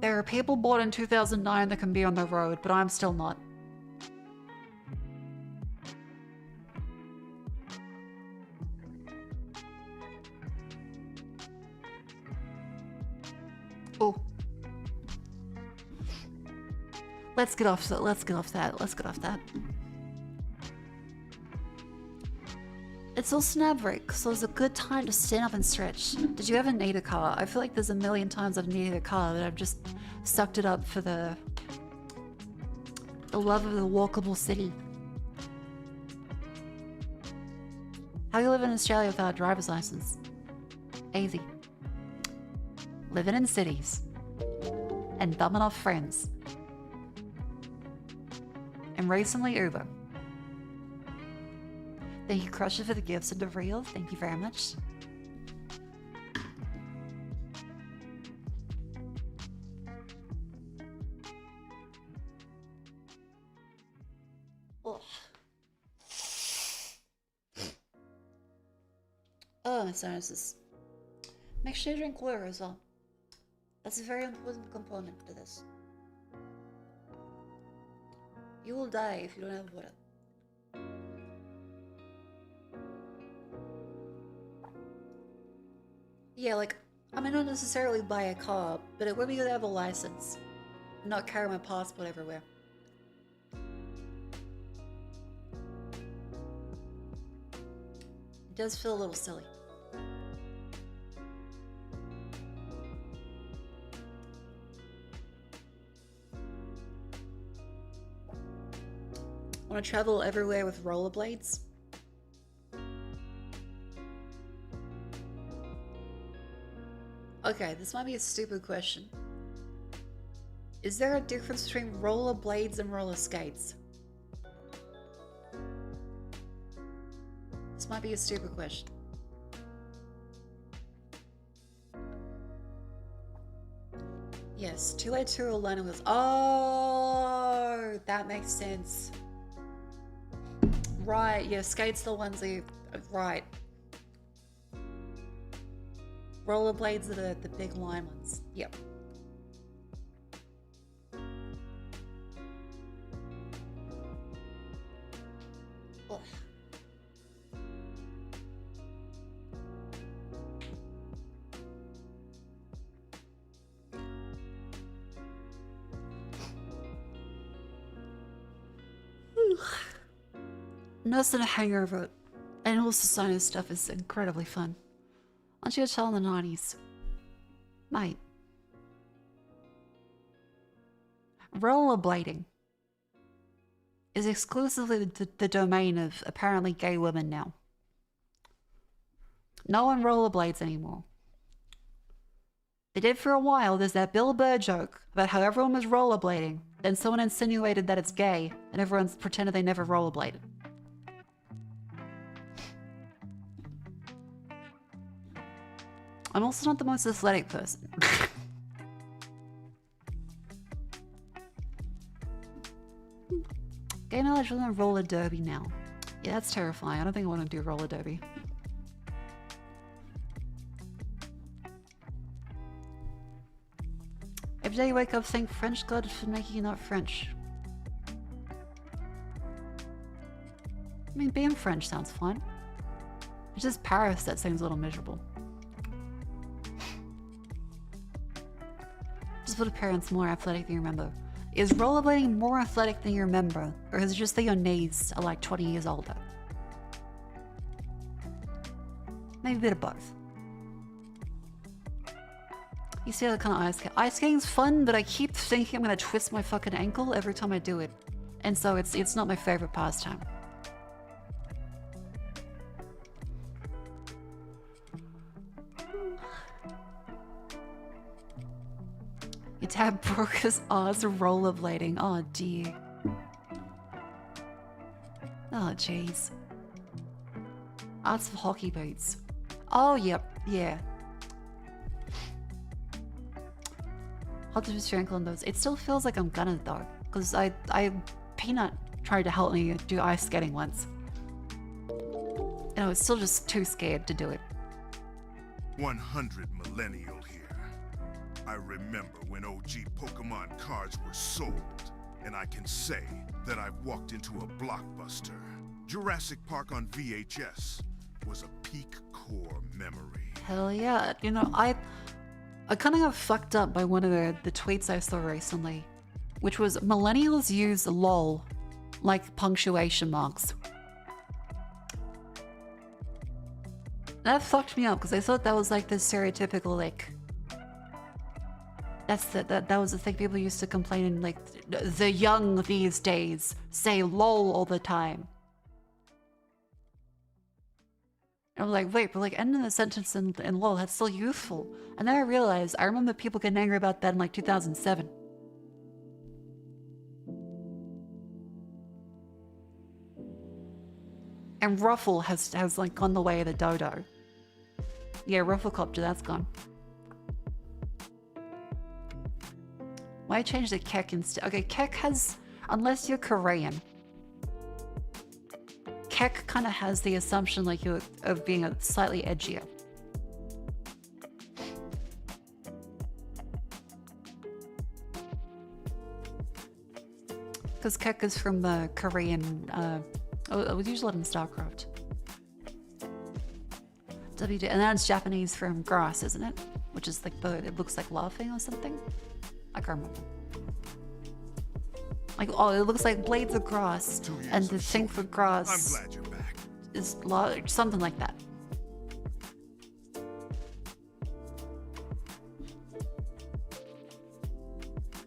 There are people born in 2009 that can be on the road, but I'm still not. Oh. Let's get off that. It's also an break, so it's a good time to stand up and stretch. Did you ever need a car? I feel like there's a million times I've needed a car that I've just sucked it up for the love of the walkable city. How do you live in Australia without a driver's license? Easy. Living in cities. And bumming off friends. And recently Uber. Thank you, Crusher, for the gifts and the reel. Thank you very much. Oh, my sinuses. Make sure you drink water as well. That's a very important component to this. You will die if you don't have water. Yeah, like, I may not necessarily buy a car, but it would be good to have a license. And not carry my passport everywhere. It does feel a little silly. Want to travel everywhere with rollerblades? Okay, this might be a stupid question. Is there a difference between rollerblades and roller skates? This might be a stupid question. Yes, 282 or line was. Oh, that makes sense. Right, yeah, skates the ones that you. Right. Rollerblades are the big line ones. Yep. Ugh. Nursing a hangover and also sinus stuff is incredibly fun. Aren't you a child in the 90s? Mate. Rollerblading is exclusively the domain of apparently gay women now. No one rollerblades anymore. They did for a while. There's that Bill Burr joke about how everyone was rollerblading, then someone insinuated that it's gay, and everyone's pretended they never rollerbladed. I'm also not the most athletic person. Gay knowledge on roller derby now. Yeah, that's terrifying. I don't think I want to do roller derby. Every day you wake up, thank French God for making you not French. I mean, being French sounds fun. It's just Paris that seems a little miserable. Just put a parent's more athletic than you remember. Is rollerblading more athletic than you remember, or is it just that your knees are like 20 years older? Maybe a bit of both. You see other kind of ice skating. Ice skating's fun, but I keep thinking I'm gonna twist my fucking ankle every time I do it. And so it's not my favorite pastime. Your tab broke his arse rollerblading. Oh dear. Oh jeez. Arts of hockey boots. Oh yep, yeah. I'll twist your ankle on those. It still feels like I'm gonna though, because Peanut tried to help me do ice skating once. And I was still just too scared to do it. 100 millennial here. I remember when OG Pokemon cards were sold, and I can say that I've walked into a blockbuster. Jurassic Park on VHS was a peak core memory. Hell yeah. You know, I kind of got fucked up by one of the tweets I saw recently, which was millennials use lol like punctuation marks. That fucked me up because I thought that was like the stereotypical like that was the thing people used to complain in, like the young these days say lol all the time. And I'm like, wait, but like ending the sentence in lol, that's still youthful. And then I realized I remember people getting angry about that in like 2007. And Ruffle has like gone the way of the dodo. Yeah, Rufflecopter, that's gone. Why change the kek instead? Okay, kek has, unless you're Korean, kek kind of has the assumption like you're of being a slightly edgier. Because kek is from the Korean, it was usually in StarCraft. And then it's Japanese from grass, isn't it? Which is like bird, it looks like laughing or something. I can't remember. Like, oh, it looks like blades of grass, and the thing for grass I'm glad you're back. is large, something like that.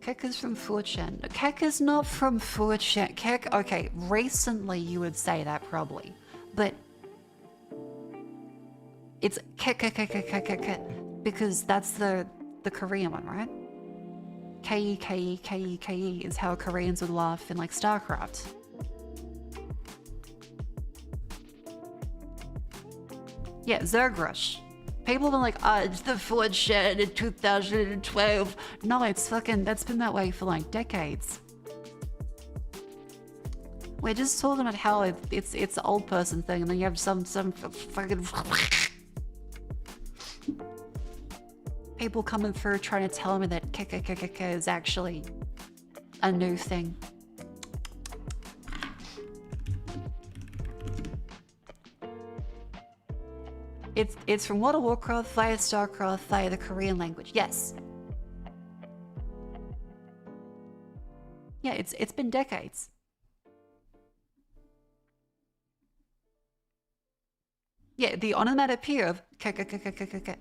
Kek is from 4chan. Kek is not from 4chan. Kek, okay, recently you would say that probably, but it's kek because that's the Korean one, right? Ke is how Koreans would laugh in like StarCraft. Yeah, Zergrush. People have been like, it's the 4chan in 2012. No, it's fucking, that's been that way for like decades. We're just talking about how it's an old person thing, and then you have some fucking people coming through trying to tell me that KKKK is actually a new thing. It's from World of Warcraft via StarCraft via the Korean language. Yes. Yeah, it's been decades. Yeah, the onomatopoeia of KKKKKK.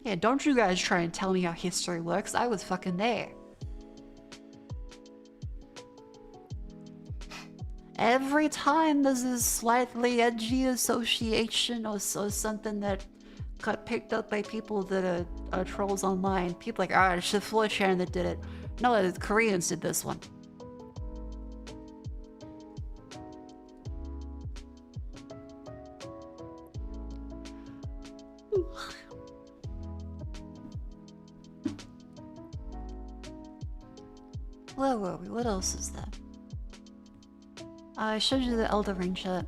Yeah, don't you guys try and tell me how history works. I was fucking there. Every time there's a slightly edgy association or something that got picked up by people that are trolls online, people are like, it's the 4chan that did it. No, the Koreans did this one. Where were we? What else is there? I showed you the Elder Ring shirt.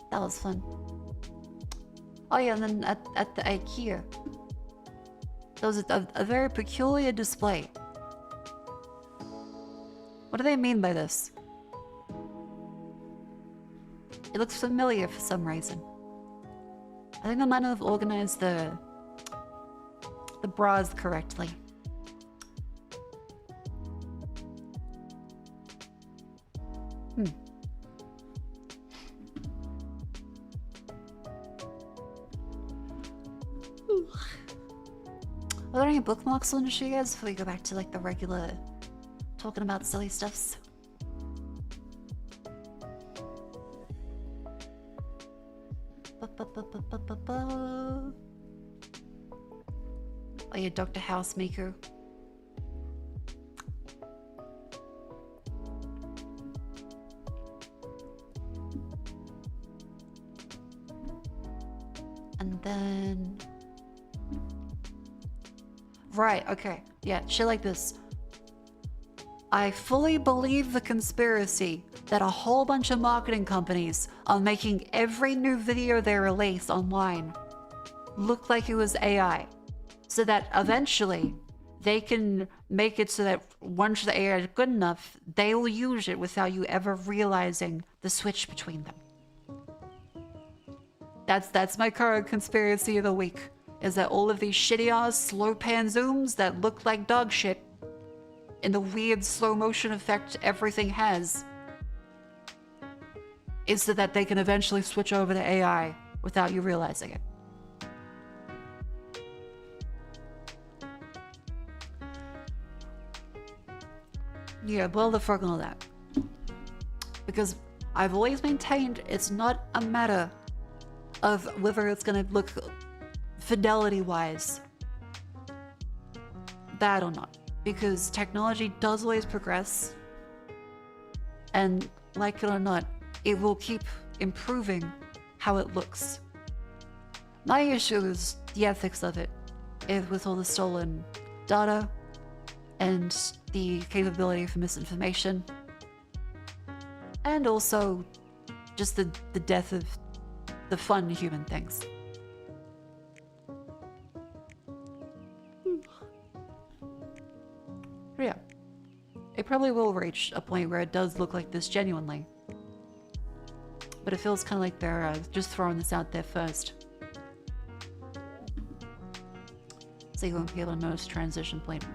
That was fun. Oh yeah, and then at the IKEA, there was a very peculiar display. What do they mean by this? It looks familiar for some reason. I think I might not have organized the bras correctly. Are there any bookmarks on the show, guys, before we go back to like the regular talking about silly stuffs? Oh yeah, Dr. Housemaker. And then... Right, okay. Yeah, shit like this. I fully believe the conspiracy that a whole bunch of marketing companies are making every new video they release online look like it was AI. So that eventually they can make it so that once the AI is good enough, they will use it without you ever realizing the switch between them. That's my current conspiracy of the week. Is that all of these shitty-ass slow pan zooms that look like dog shit and the weird slow motion effect everything has is so that they can eventually switch over to AI without you realizing it. Yeah, boil the frog and all that. Because I've always maintained it's not a matter of whether it's gonna look fidelity-wise bad or not, because technology does always progress, and like it or not, it will keep improving how it looks. My issue is the ethics of it, with all the stolen data and the capability for misinformation, and also just the death of the fun human things. Yeah, it probably will reach a point where it does look like this genuinely, but it feels kind of like they're just throwing this out there first, so you won't be able to notice transition point.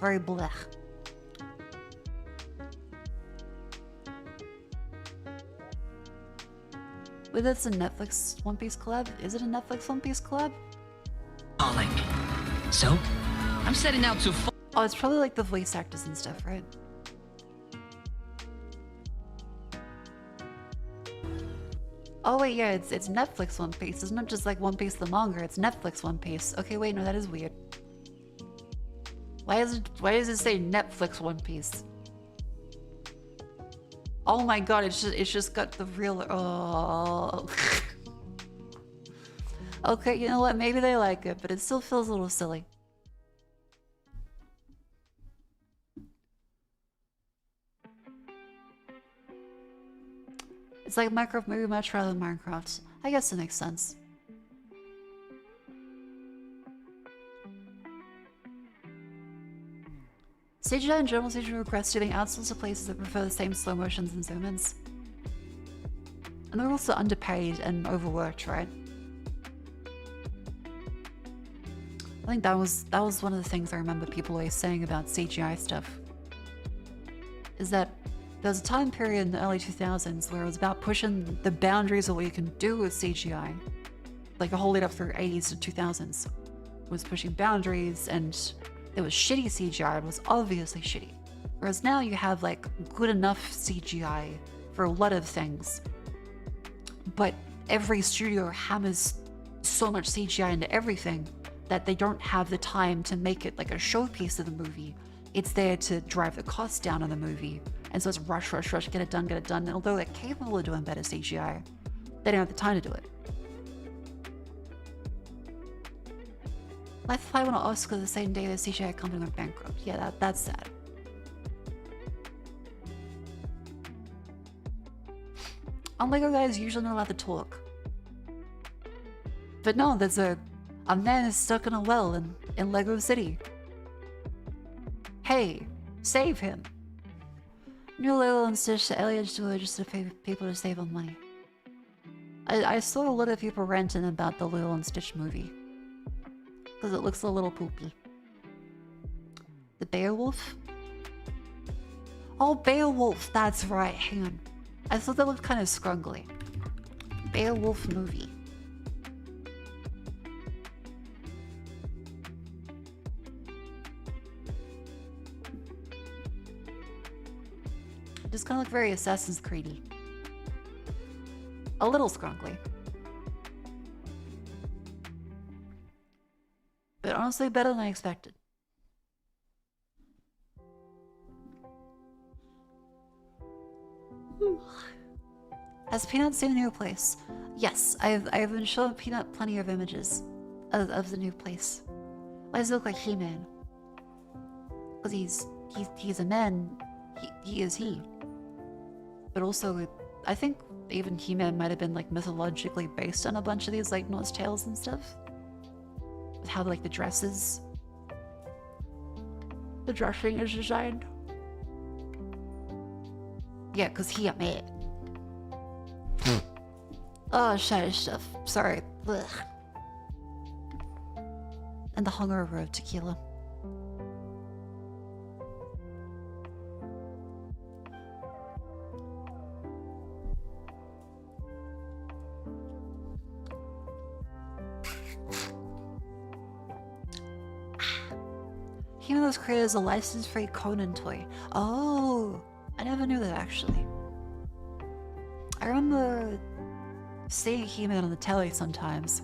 Very blech. Wait, that's a Netflix One Piece collab? Is it a Netflix One Piece collab? Calling. So, I'm setting out to. Oh, it's probably like the voice actors and stuff, right? Oh wait, yeah, it's Netflix One Piece. It's not just like One Piece the manga, it's Netflix One Piece. Okay, wait, no, that is weird. Why does it say Netflix One Piece? Oh my god, it's just got the real oh. Okay, you know what? Maybe they like it, but it still feels a little silly. It's like Minecraft movie much rather than Minecraft. I guess it makes sense. CGI in general seems to regress to being outsourced to places that prefer the same slow motions and zoom-ins. And they're also underpaid and overworked, right? I think that was one of the things I remember people always saying about CGI stuff. Is that there was a time period in the early 2000s where it was about pushing the boundaries of what you can do with CGI. Like a whole lead up through 80s to 2000s was pushing boundaries, and there was shitty CGI, it was obviously shitty. Whereas now you have like good enough CGI for a lot of things. But every studio hammers so much CGI into everything that they don't have the time to make it like a showpiece of the movie. It's there to drive the costs down on the movie. And so it's rush, get it done. And although they're capable of doing better CGI, they don't have the time to do it. Life Fly won an Oscar the same day the CGI company went bankrupt. Yeah, that's sad. Lego guys usually not allowed to talk. But no, there's a man is stuck in a well in Lego City. Hey, save him. New Lego and Stitch to Elliot's to just to pay people to save on money. I saw a lot of people ranting about the Lilo and Stitch movie. Because it looks a little poopy. The Beowulf? Oh, Beowulf, that's right, hang on. I thought that looked kind of scrungly. Beowulf movie. Just kind of look very Assassin's Creed-y. A little scrungly. But honestly, better than I expected. Has Peanut seen the new place? Yes, I've been showing Peanut plenty of images of the new place. Why does it look like He-Man? Because he's a man. He is he. But also, I think even He-Man might have been like mythologically based on a bunch of these like Norse tales and stuff. With how like the dresses, the dressing is designed. Yeah, because he a man. Oh, shy stuff. Sorry. Ugh. And the hungover of tequila. He-Man was created as a license-free Conan toy. Oh, I never knew that actually. I remember seeing He-Man on the telly sometimes.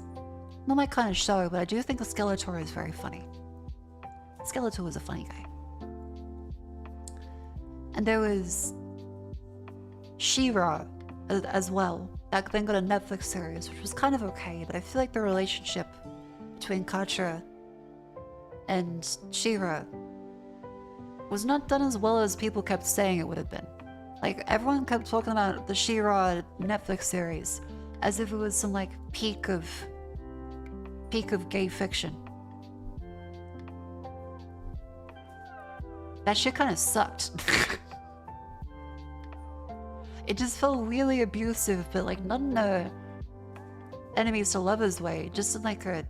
Not my kind of show, but I do think the Skeletor is very funny. Skeletor was a funny guy. And there was She-Ra as well. That then got a Netflix series, which was kind of okay, but I feel like the relationship between Katra and She-Ra was not done as well as people kept saying it would have been. Like, everyone kept talking about the She-Ra Netflix series as if it was some, like, peak of gay fiction. That shit kind of sucked. It just felt really abusive, but, like, not in a enemies to lovers way, just in, like, a...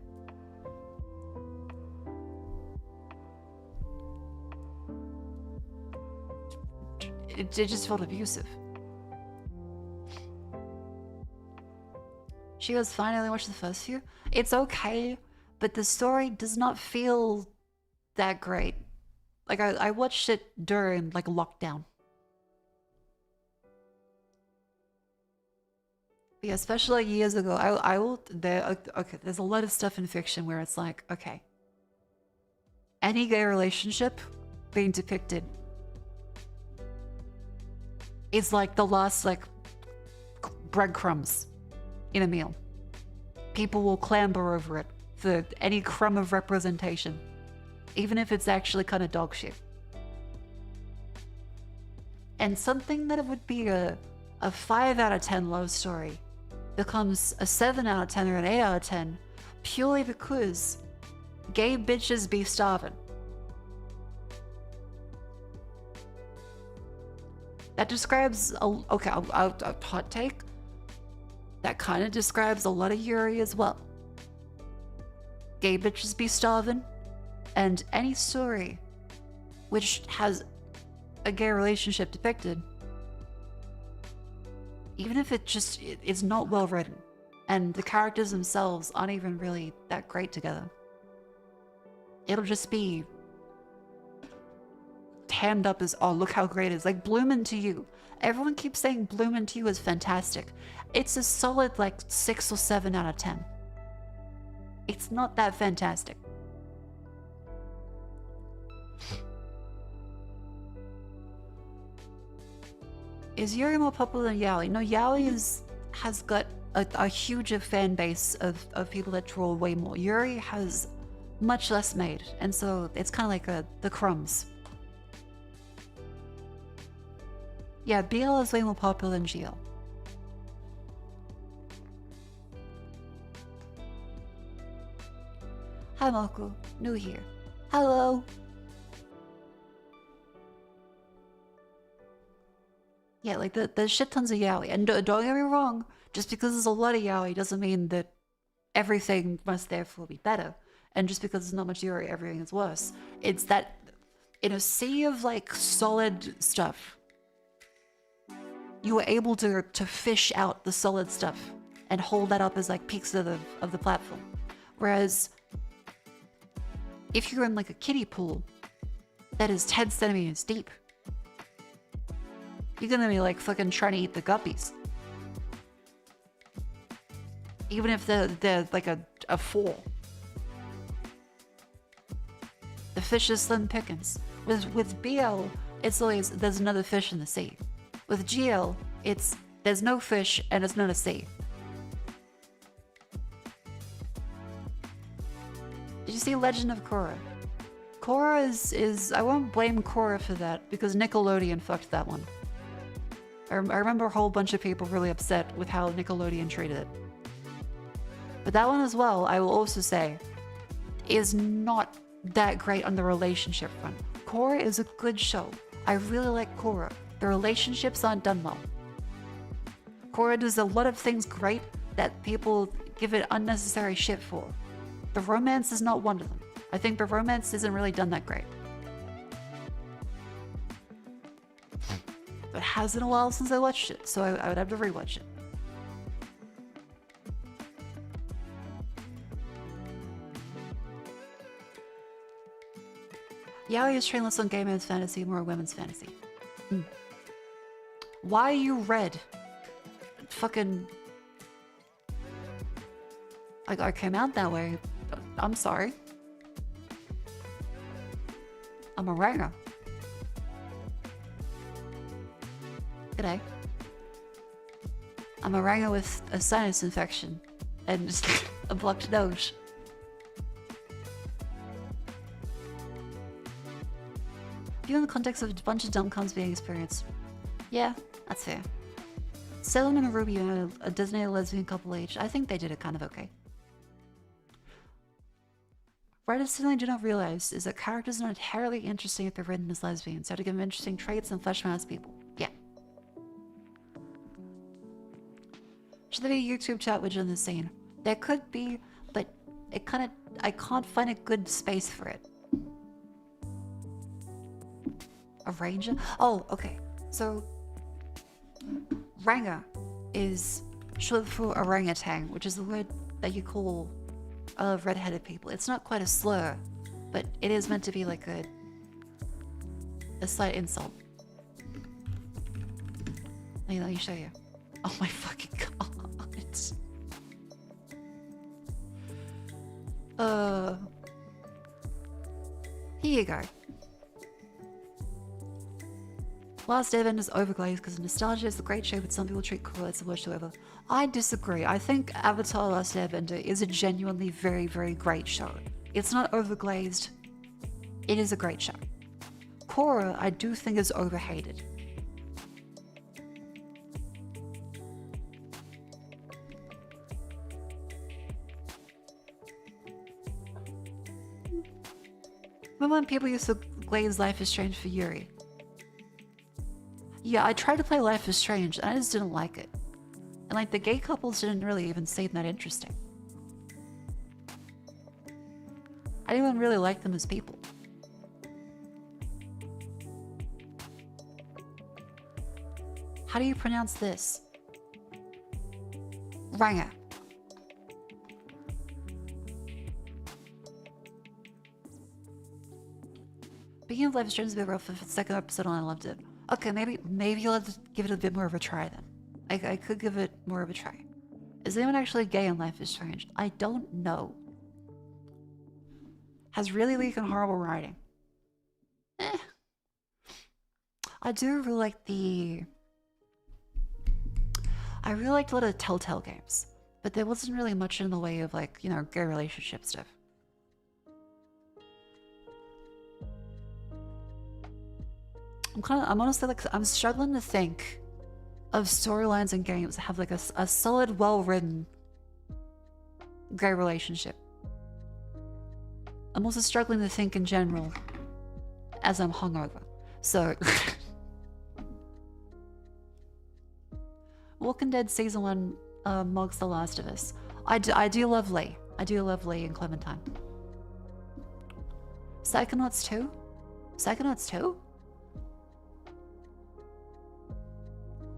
It just felt abusive. She was fine, I only watched the first few. It's okay, but the story does not feel that great. Like, I watched it during, like, lockdown. Yeah, especially like years ago, okay, there's a lot of stuff in fiction where it's like, okay, any gay relationship being depicted is like the last, like, breadcrumbs in a meal. People will clamber over it for any crumb of representation, even if it's actually kind of dog shit. And something that would be a 5 out of 10 love story becomes a 7 out of 10 or an 8 out of 10 purely because gay bitches be starving. That describes, okay, a hot take. That kind of describes a lot of Yuri as well. Gay bitches be starving, and any story which has a gay relationship depicted, even if it's not well written, and the characters themselves aren't even really that great together, it'll just be hand up as, oh, look how great it is. Like, Bloomin' to You. Everyone keeps saying Bloomin' to You is fantastic. It's a solid, like, 6 or 7 out of 10. It's not that fantastic. Is Yuri more popular than Yaoi? No, Yaoi has got a huger fan base of people that draw way more. Yuri has much less made, and so it's kind of like the crumbs. Yeah, BL is way more popular than GL. Hi Mako, new here. Hello! Yeah, like the shit tons of yaoi. And don't get me wrong, Just because there's a lot of yaoi doesn't mean that everything must therefore be better. And just because there's not much yaoi, everything is worse. It's that in a sea of like solid stuff, you were able to fish out the solid stuff and hold that up as like peaks of the platform. Whereas if you're in like a kiddie pool that is 10 centimeters deep, you're gonna be like fucking trying to eat the guppies. Even if they're like a 4. The fish is slim pickings. With BL, it's always there's another fish in the sea. With GL, it's there's no fish and it's not a sea. Did you see Legend of Korra? Korra is I won't blame Korra for that because Nickelodeon fucked that one. I remember a whole bunch of people really upset with how Nickelodeon treated it. But that one as well, I will also say, is not that great on the relationship front. Korra is a good show. I really like Korra. The relationships aren't done well. Korra does a lot of things great that people give it unnecessary shit for. The romance is not one of them. I think the romance isn't really done that great. But it has been a while since I watched it, so I would have to rewatch it. Yaoi is trained less on gay men's fantasy, more on women's fantasy. Why are you red? Fucking... I came out that way. I'm sorry. I'm a ranger. G'day. I'm a ranger with a sinus infection and just a blocked nose. View in the context of a bunch of dumb cons being experienced. Yeah, that's fair. Salem and Ruby are a designated lesbian couple age. I think they did it kind of okay. Writers certainly do not realize is that characters are not inherently interesting if they're written as lesbians. They have to give them interesting traits and flesh them out as people. Yeah. Should there be a YouTube chat widget in the scene? There could be, but it kind of... I can't find a good space for it. A ranger? Oh, okay. So, ranger is short for orangutan, which is the word that you call red-headed people. It's not quite a slur, but it is meant to be like a slight insult. Let me show you. Oh my fucking god. Here you go. Last Airbender is overglazed because nostalgia is a great show, but some people treat Korra as the worst show ever. I disagree. I think Avatar Last Airbender is a genuinely very, very great show. It's not overglazed. It is a great show. Korra, I do think, is overhated. Remember when people used to glaze Life is Strange for Yuri? Yeah, I tried to play Life is Strange and I just didn't like it. And like the gay couples didn't really even seem that interesting. I didn't even really like them as people. How do you pronounce this? Ranger. Speaking of Life is Strange, a bit rough for the second episode and I loved it. Okay, maybe you'll have to give it a bit more of a try then. I could give it more of a try. Is anyone actually gay in Life is Strange? I don't know. Has really weak and horrible writing. I do really like I really liked a lot of Telltale games, but there wasn't really much in the way of like, you know, gay relationship stuff. I'm honestly like, I'm struggling to think of storylines and games that have like a solid, well-written gay relationship. I'm also struggling to think in general as I'm hungover. So, Walking Dead Season 1 amongst The Last of Us. I do love Lee. I do love Lee and Clementine. Psychonauts 2? Psychonauts 2?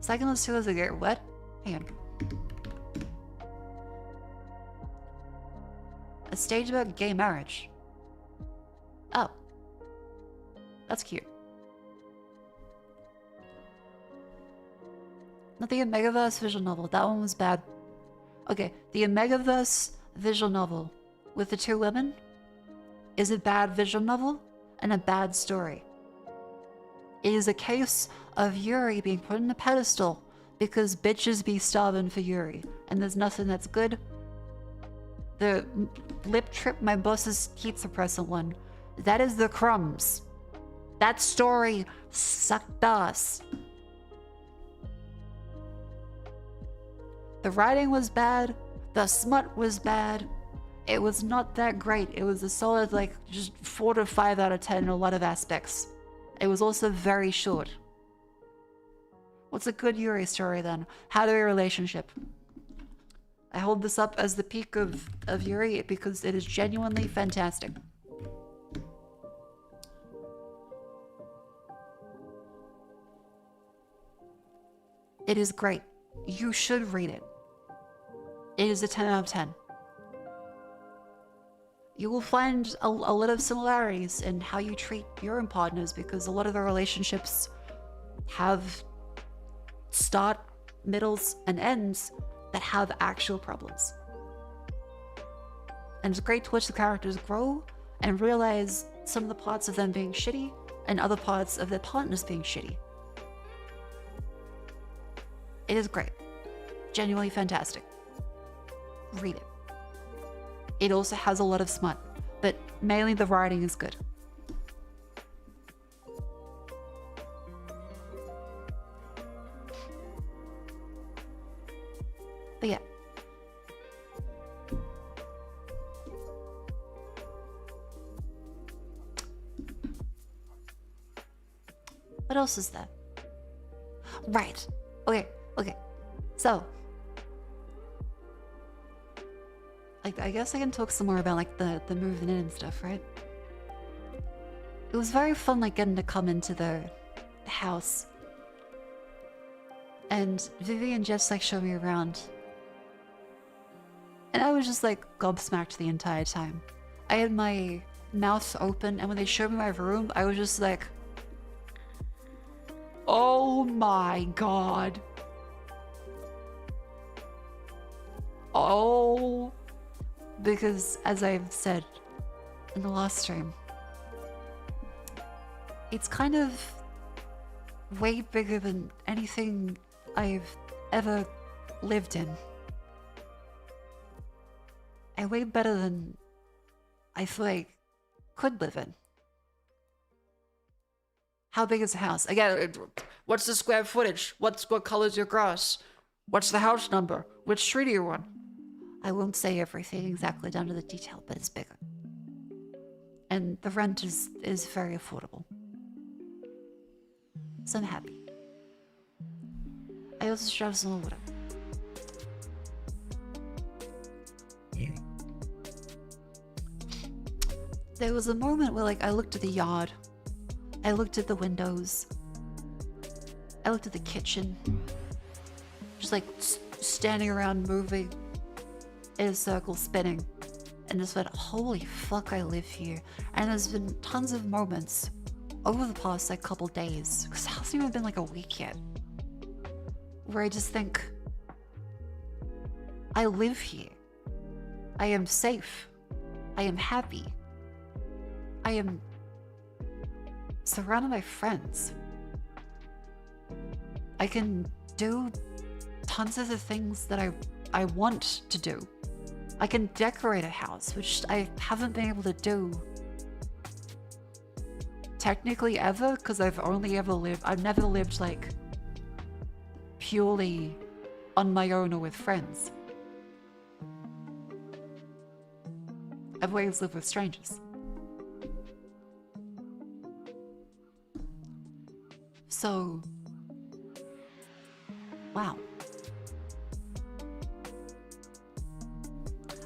Psychonauts 2 is a great what? Hang on. A stage about gay marriage. Oh. That's cute. Not the Omegaverse visual novel. That one was bad. Okay, the Omegaverse visual novel with the two women is a bad visual novel and a bad story. It is a case of Yuri being put on a pedestal because bitches be starving for Yuri, and there's nothing that's good. The lip trip my boss's heat suppressant one, that is the crumbs. That story sucked ass. The writing was bad, the smut was bad. It was not that great. It was a solid, like, just 4 to 5 out of 10 in a lot of aspects. It was also very short. What's a good Yuri story then? How to a relationship? I hold this up as the peak of Yuri because it is genuinely fantastic. It is great. You should read it. It is a 10 out of 10. You will find a lot of similarities in how you treat your own partners because a lot of the relationships have start, middles, and ends that have actual problems. And it's great to watch the characters grow and realize some of the parts of them being shitty and other parts of their partners being shitty. It is great. Genuinely fantastic. Read it. It also has a lot of smut, but mainly the writing is good. But yeah. What else is there? Right. Okay. So, like, I guess I can talk some more about, like, the moving in and stuff, right? It was very fun, like, getting to come into the house. And Vivi and Jess, like, showed me around. And I was just, like, gobsmacked the entire time. I had my mouth open, and when they showed me my room, I was just like, oh my god. Oh, because as I've said in the last stream, it's kind of way bigger than anything I've ever lived in. And way better than I feel like could live in. How big is the house? Again, what's the square footage? What color's your grass? What's the house number? Which street are you on? I won't say everything exactly down to the detail, but it's bigger. And the rent is very affordable. So I'm happy. I also should have some more water. There was a moment where, like, I looked at the yard. I looked at the windows. I looked at the kitchen. Just like standing around moving in a circle, spinning. And just went, holy fuck, I live here. And there's been tons of moments over the past, like, couple days, because it hasn't even been like a week yet, where I just think, I live here. I am safe. I am happy. I am surrounded by friends. I can do tons of the things that I want to do. I can decorate a house, which I haven't been able to do technically ever, because I've never lived, like, purely on my own or with friends. I've always lived with strangers. So, wow.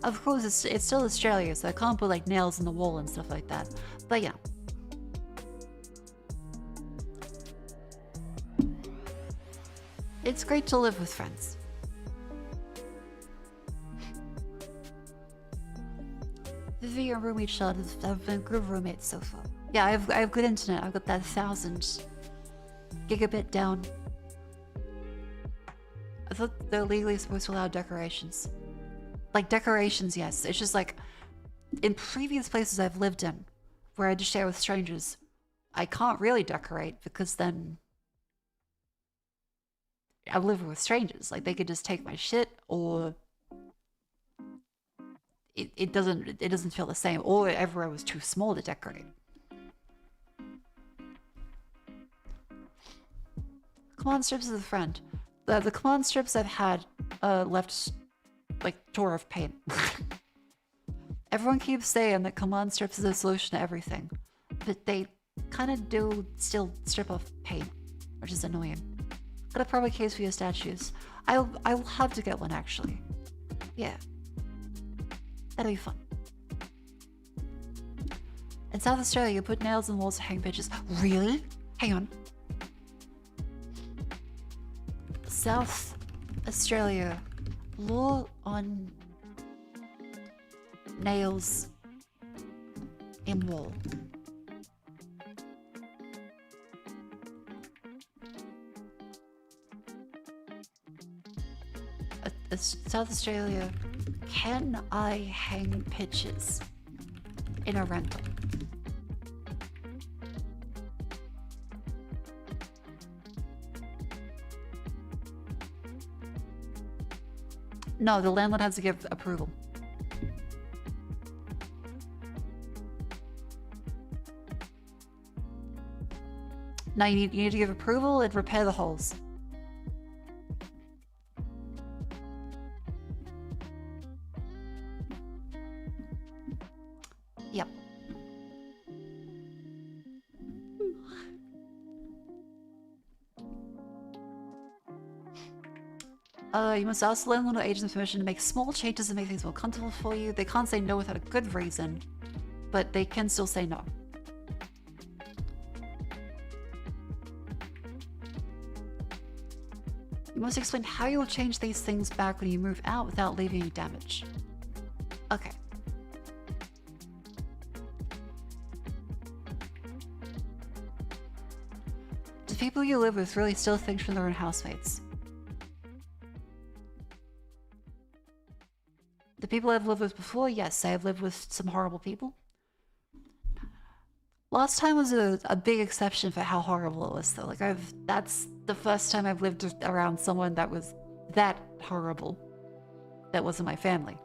Of course, it's still Australia, so I can't put like nails in the wall and stuff like that. But yeah. It's great to live with friends. Vivi and roommate Charlotte have been good roommates so far. Yeah, I have good internet. I've got that 1000 gigabit down. I thought they're legally supposed to allow decorations. Like decorations, yes. It's just like in previous places I've lived in where I had to share with strangers, I can't really decorate because then I live with strangers. Like they could just take my shit, or it doesn't feel the same, or everywhere was too small to decorate. Command strips is a friend. The command strips I've had left like tour of paint. Everyone keeps saying that command strips is a solution to everything, but they kind of do still strip off paint, which is annoying. Got a proper case for your statues. I will have to get one actually. Yeah, that'll be fun. In South Australia, you put nails in walls to hang pictures. Really? Hang on. South Australia, law on nails in wall. South Australia, can I hang pictures in a rental? No, the landlord has to give approval. Now you need to give approval and repair the holes. Yep. You must ask the landlord or agent's permission to make small changes and make things more comfortable for you. They can't say no without a good reason, but they can still say no. You must explain how you will change these things back when you move out without leaving any damage. Okay. Do people you live with really still think from their own housemates? The people I've lived with before, yes, I have lived with some horrible people. Last time was a big exception for how horrible it was, though. Like that's the first time I've lived around someone that was that horrible. That wasn't my family.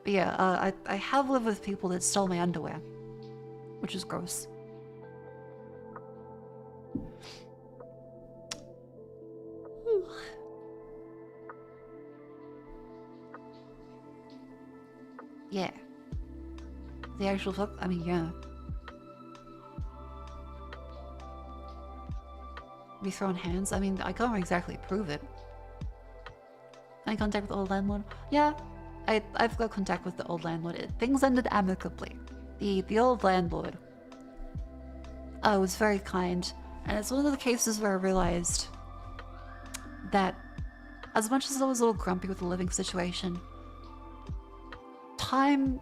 But yeah, I have lived with people that stole my underwear, which is gross. Yeah. The actual fuck? I mean, yeah. Be throwing hands? I mean, I can't exactly prove it. Any contact with the old landlord? Yeah, I've got contact with the old landlord. Things ended amicably. The old landlord was very kind, and it's one of the cases where I realized that as much as I was a little grumpy with the living situation, time,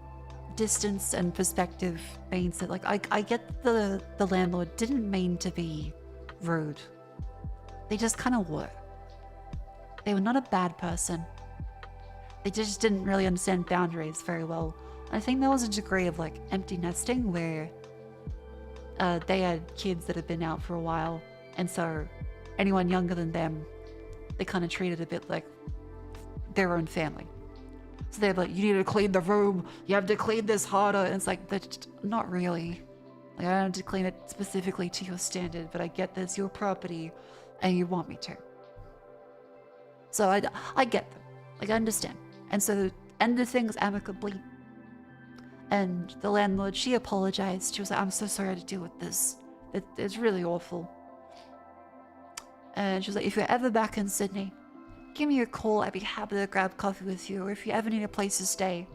distance, and perspective means that, like, I get the landlord didn't mean to be rude. They just kind of were. They were not a bad person. They just didn't really understand boundaries very well. And I think there was a degree of, like, empty nesting where they had kids that had been out for a while, and so anyone younger than them, they kind of treated a bit like their own family. So they're like, you need to clean the room, you have to clean this harder, and it's like, that's not really. Like, I don't have to clean it specifically to your standard, but I get this, your property, and you want me to. So I get them. Like, I understand. And so ended things amicably. And the landlord, she apologized. She was like, I'm so sorry to deal with this. It's really awful. And she was like, if you're ever back in Sydney, give me a call. I'd be happy to grab coffee with you. Or if you ever need a place to stay,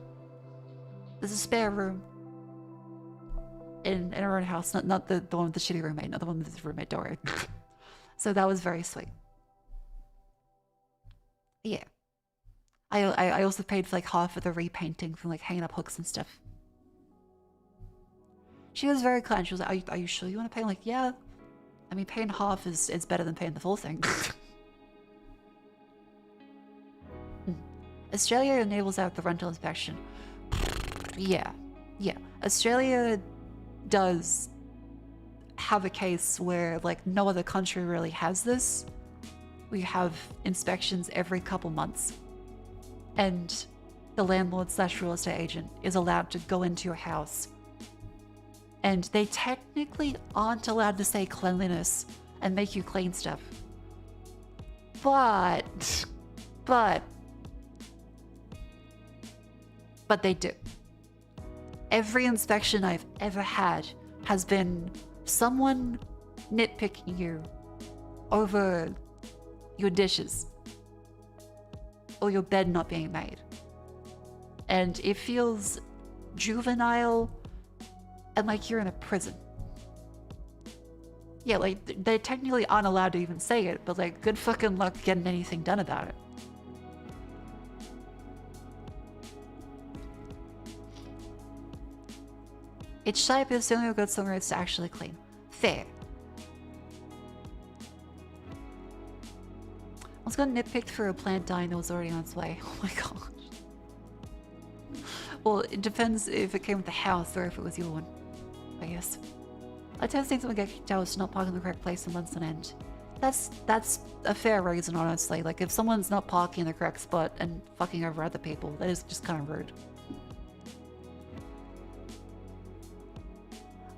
there's a spare room in her own house. Not the one with the shitty roommate, not the one with the roommate Dory. So that was very sweet. Yeah. I also paid for like half of the repainting from like hanging up hooks and stuff. She was very kind. She was like, are you sure you want to pay? I'm like, yeah. I mean, paying half is better than paying the full thing. Australia enables out the rental inspection. Yeah. Australia does have a case where like no other country really has this. We have inspections every couple months. And the landlord / real estate agent is allowed to go into your house. And they technically aren't allowed to say cleanliness and make you clean stuff. But they do. Every inspection I've ever had has been someone nitpicking you over your dishes or your bed not being made. And it feels juvenile and like you're in a prison. Yeah, like they technically aren't allowed to even say it, but like good fucking luck getting anything done about it. It's shy, but it's the only good somewhere it's actually clean. Fair. I was gonna nitpick for a plant dying that was already on its way. Oh my gosh. Well, it depends if it came with the house or if it was your one, I guess. I tend to think someone get kicked out for not parking in the correct place in months on end. That's a fair reason, honestly. Like, if someone's not parking in the correct spot and fucking over other people, that is just kind of rude.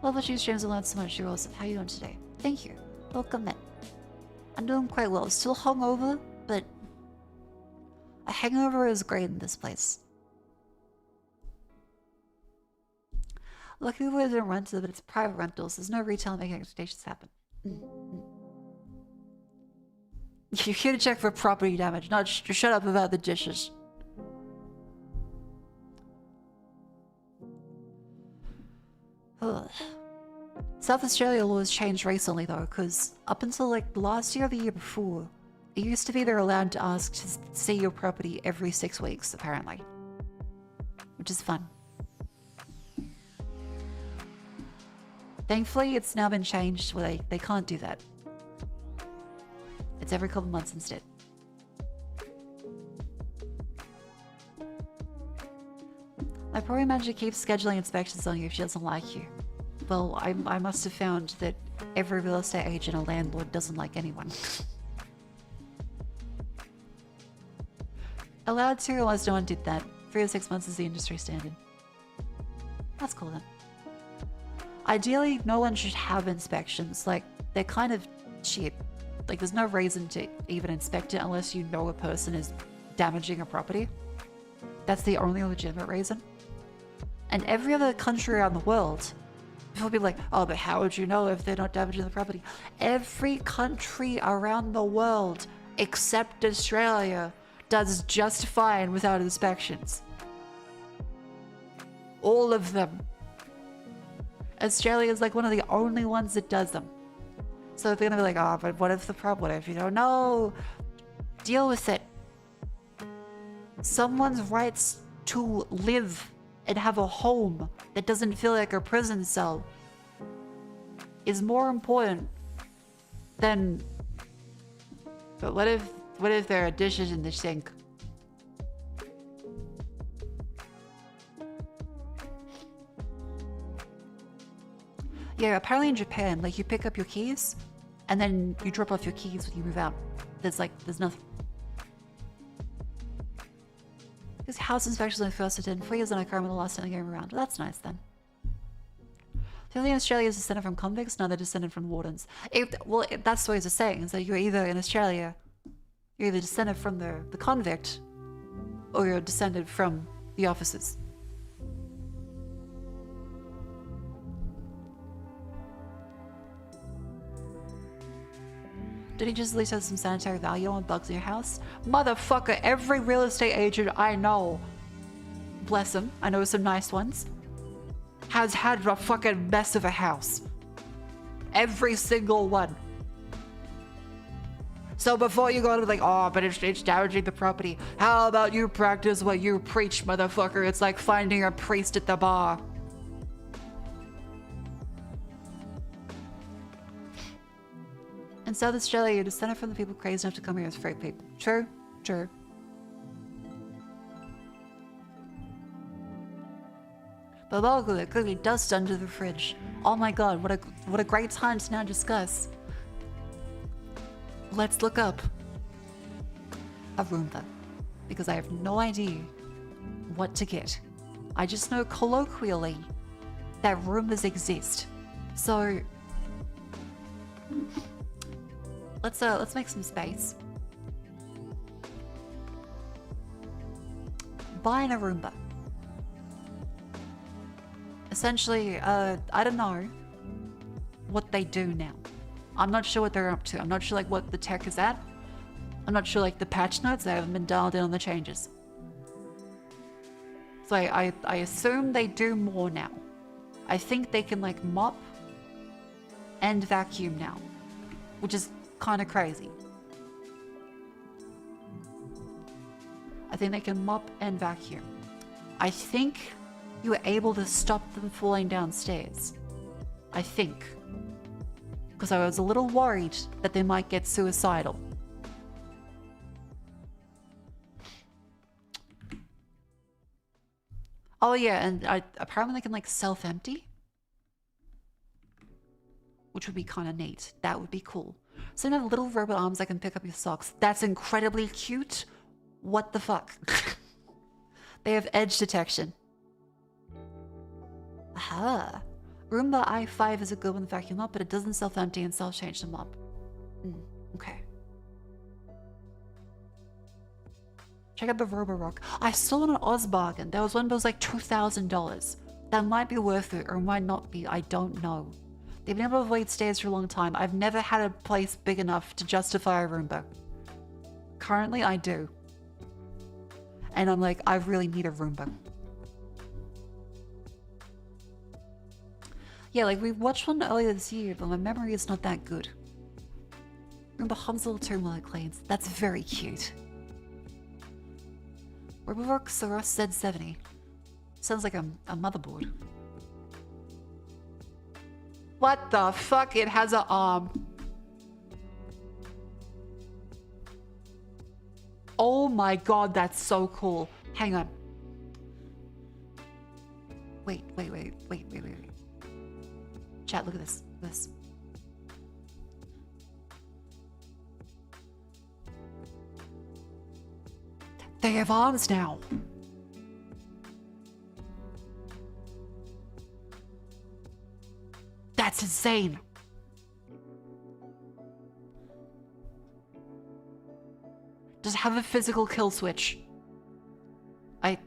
Love what you streams and learn so much. You're awesome. How are you doing today? Thank you. Welcome in. I'm doing quite well. Still hungover, but a hangover is great in this place. Luckily we didn't rent it, but it's private rentals. There's no retail making expectations happen. You're here to check for property damage, not shut up about the dishes. South Australia laws changed recently though, because up until like last year or the year before, it used to be they're allowed to ask to see your property every 6 weeks, apparently. Which is fun. Thankfully, it's now been changed where they can't do that. It's every couple months instead. My property manager keeps scheduling inspections on you if she doesn't like you. Well, I must have found that every real estate agent or landlord doesn't like anyone. Allowed to, unless no one did that. 3 to 6 months is the industry standard. That's cool then. Ideally, no one should have inspections. Like, they're kind of cheap. Like, there's no reason to even inspect it unless you know a person is damaging a property. That's the only legitimate reason. And every other country around the world, people will be like, oh, but how would you know if they're not damaging the property? Every country around the world, except Australia, does just fine without inspections. All of them. Australia is like one of the only ones that does them. So they're gonna be like, oh, but what if the problem? What if you don't know? Deal with it. Someone's rights to live and have a home that doesn't feel like a prison cell is more important than. But what if there are dishes in the sink? Yeah, apparently in Japan, like you pick up your keys and then you drop off your keys when you move out. There's nothing. Because house inspections are the first I did in 4 years and I can't remember the last time I came around. Well, that's nice then. The only Australia is descended from convicts, now they're descended from wardens. That's what it's saying, is that you're either in Australia, you're either descended from the convict, or you're descended from the officers. Did he just at least have some sanitary value on bugs in your house? Motherfucker, every real estate agent I know, bless him, I know some nice ones, has had a fucking mess of a house. Every single one. So before you go to be like, oh, but it's damaging the property. How about you practice what you preach, motherfucker? It's like finding a priest at the bar. In South Australia, you're descended from the people crazy enough to come here as free people. True, true. But logo, there could be dust under the fridge. Oh my god, what a great time to now discuss. Let's look up a Roomba, because I have no idea what to get. I just know colloquially that Roombas exist. So let's make some space. Buying a Roomba. Essentially, I don't know what they do now. I'm not sure what they're up to. I'm not sure like what the tech is at. I'm not sure like the patch notes. I haven't been dialed in on the changes. So I assume they do more now. I think they can like mop and vacuum now, which is kind of crazy. I think they can mop and vacuum. I think you were able to stop them falling downstairs. I think. Because I was a little worried that they might get suicidal. Oh yeah, and apparently they can like self-empty. Which would be kind of neat. That would be cool. So you have little robot arms that can pick up your socks. That's incredibly cute. What the fuck? They have edge detection. Aha. Roomba i5 is a good one to vacuum up, but it doesn't self-empty and self-change them up. Okay. Check out the Roborock. I saw it on Oz Bargain. There was one that was like $2,000. That might be worth it or might not be. I don't know. They've been able to avoid stairs for a long time. I've never had a place big enough to justify a Roomba. Currently, I do. And I'm like, I really need a Roomba. Yeah, like we watched one earlier this year, but my memory is not that good. Roomba hums a little too while it cleans. That's very cute. Roborock Soros Z70. Sounds like a motherboard. What the fuck? It has an arm. Oh my god, that's so cool. Hang on. Wait. Chat, look at this. They have arms now. That's insane. Does it have a physical kill switch? I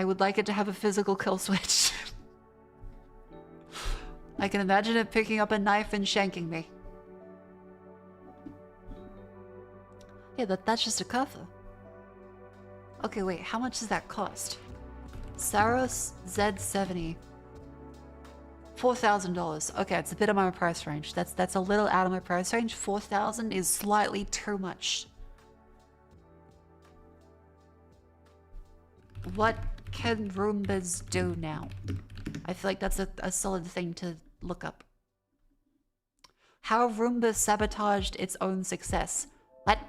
would like it to have a physical kill switch. I can imagine it picking up a knife and shanking me. Yeah, that's just a cover. Okay, wait, how much does that cost? Saros Z70. $4,000. Okay, it's a bit of my price range. That's a little out of my price range. 4,000 is slightly too much. What can Roombas do now? I feel like that's a solid thing to look up. How Roomba sabotaged its own success. What?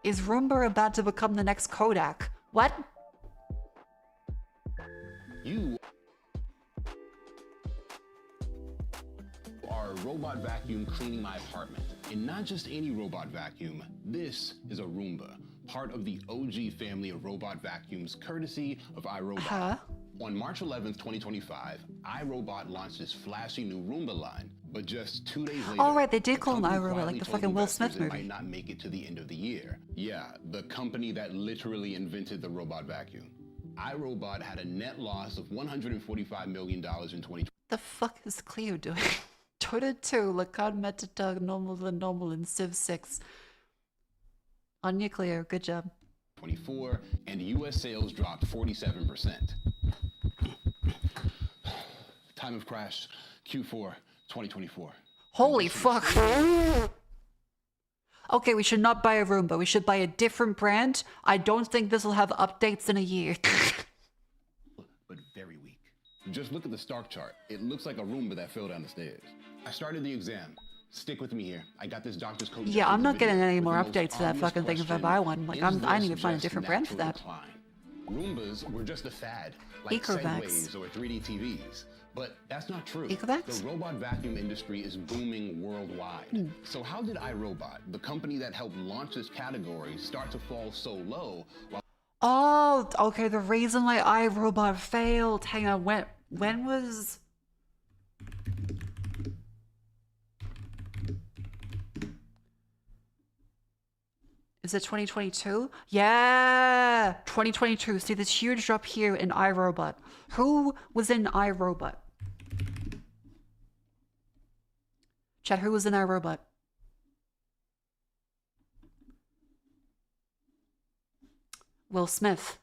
Is Roomba about to become the next Kodak? What? You are a robot vacuum cleaning my apartment. And not just any robot vacuum. This is a Roomba, part of the OG family of robot vacuums, courtesy of iRobot. On March 11th, 2025, iRobot launched its flashy new Roomba line. But just 2 days later, oh right, they did call him iRobot, like the fucking Will Smith movie. Might not make it to the end of the year. Yeah, the company that literally invented the robot vacuum. iRobot had a net loss of $145 million in 2020. The fuck is Cleo doing? Dota 2, Lacan Metatug, normal, and Civ 6. On you, Cleo. Good job. 24, and U.S. sales dropped 47%. Time of crash, Q4 2024. Holy fuck. Okay, we should not buy a Roomba. We should buy a different brand. I don't think this will have updates in a year. But very weak. Just look at the Stark chart. It looks like a Roomba that fell down the stairs. I started the exam. Stick with me here. I got this doctor's coat. Yeah, I'm not getting any more updates for that fucking thing if I buy one. Like, I need to find a different brand for that. Roombas were just a fad, like Ecovacs. Segways or 3D TVs. But that's not true. Ecovacs? The robot vacuum industry is booming worldwide. So how did iRobot, the company that helped launch this category, start to fall so low? Oh, okay, the reason why iRobot failed. Hang on, when was... Is it 2022? Yeah! 2022. See this huge drop here in iRobot. Who was in iRobot? Chat, who was in iRobot? Will Smith.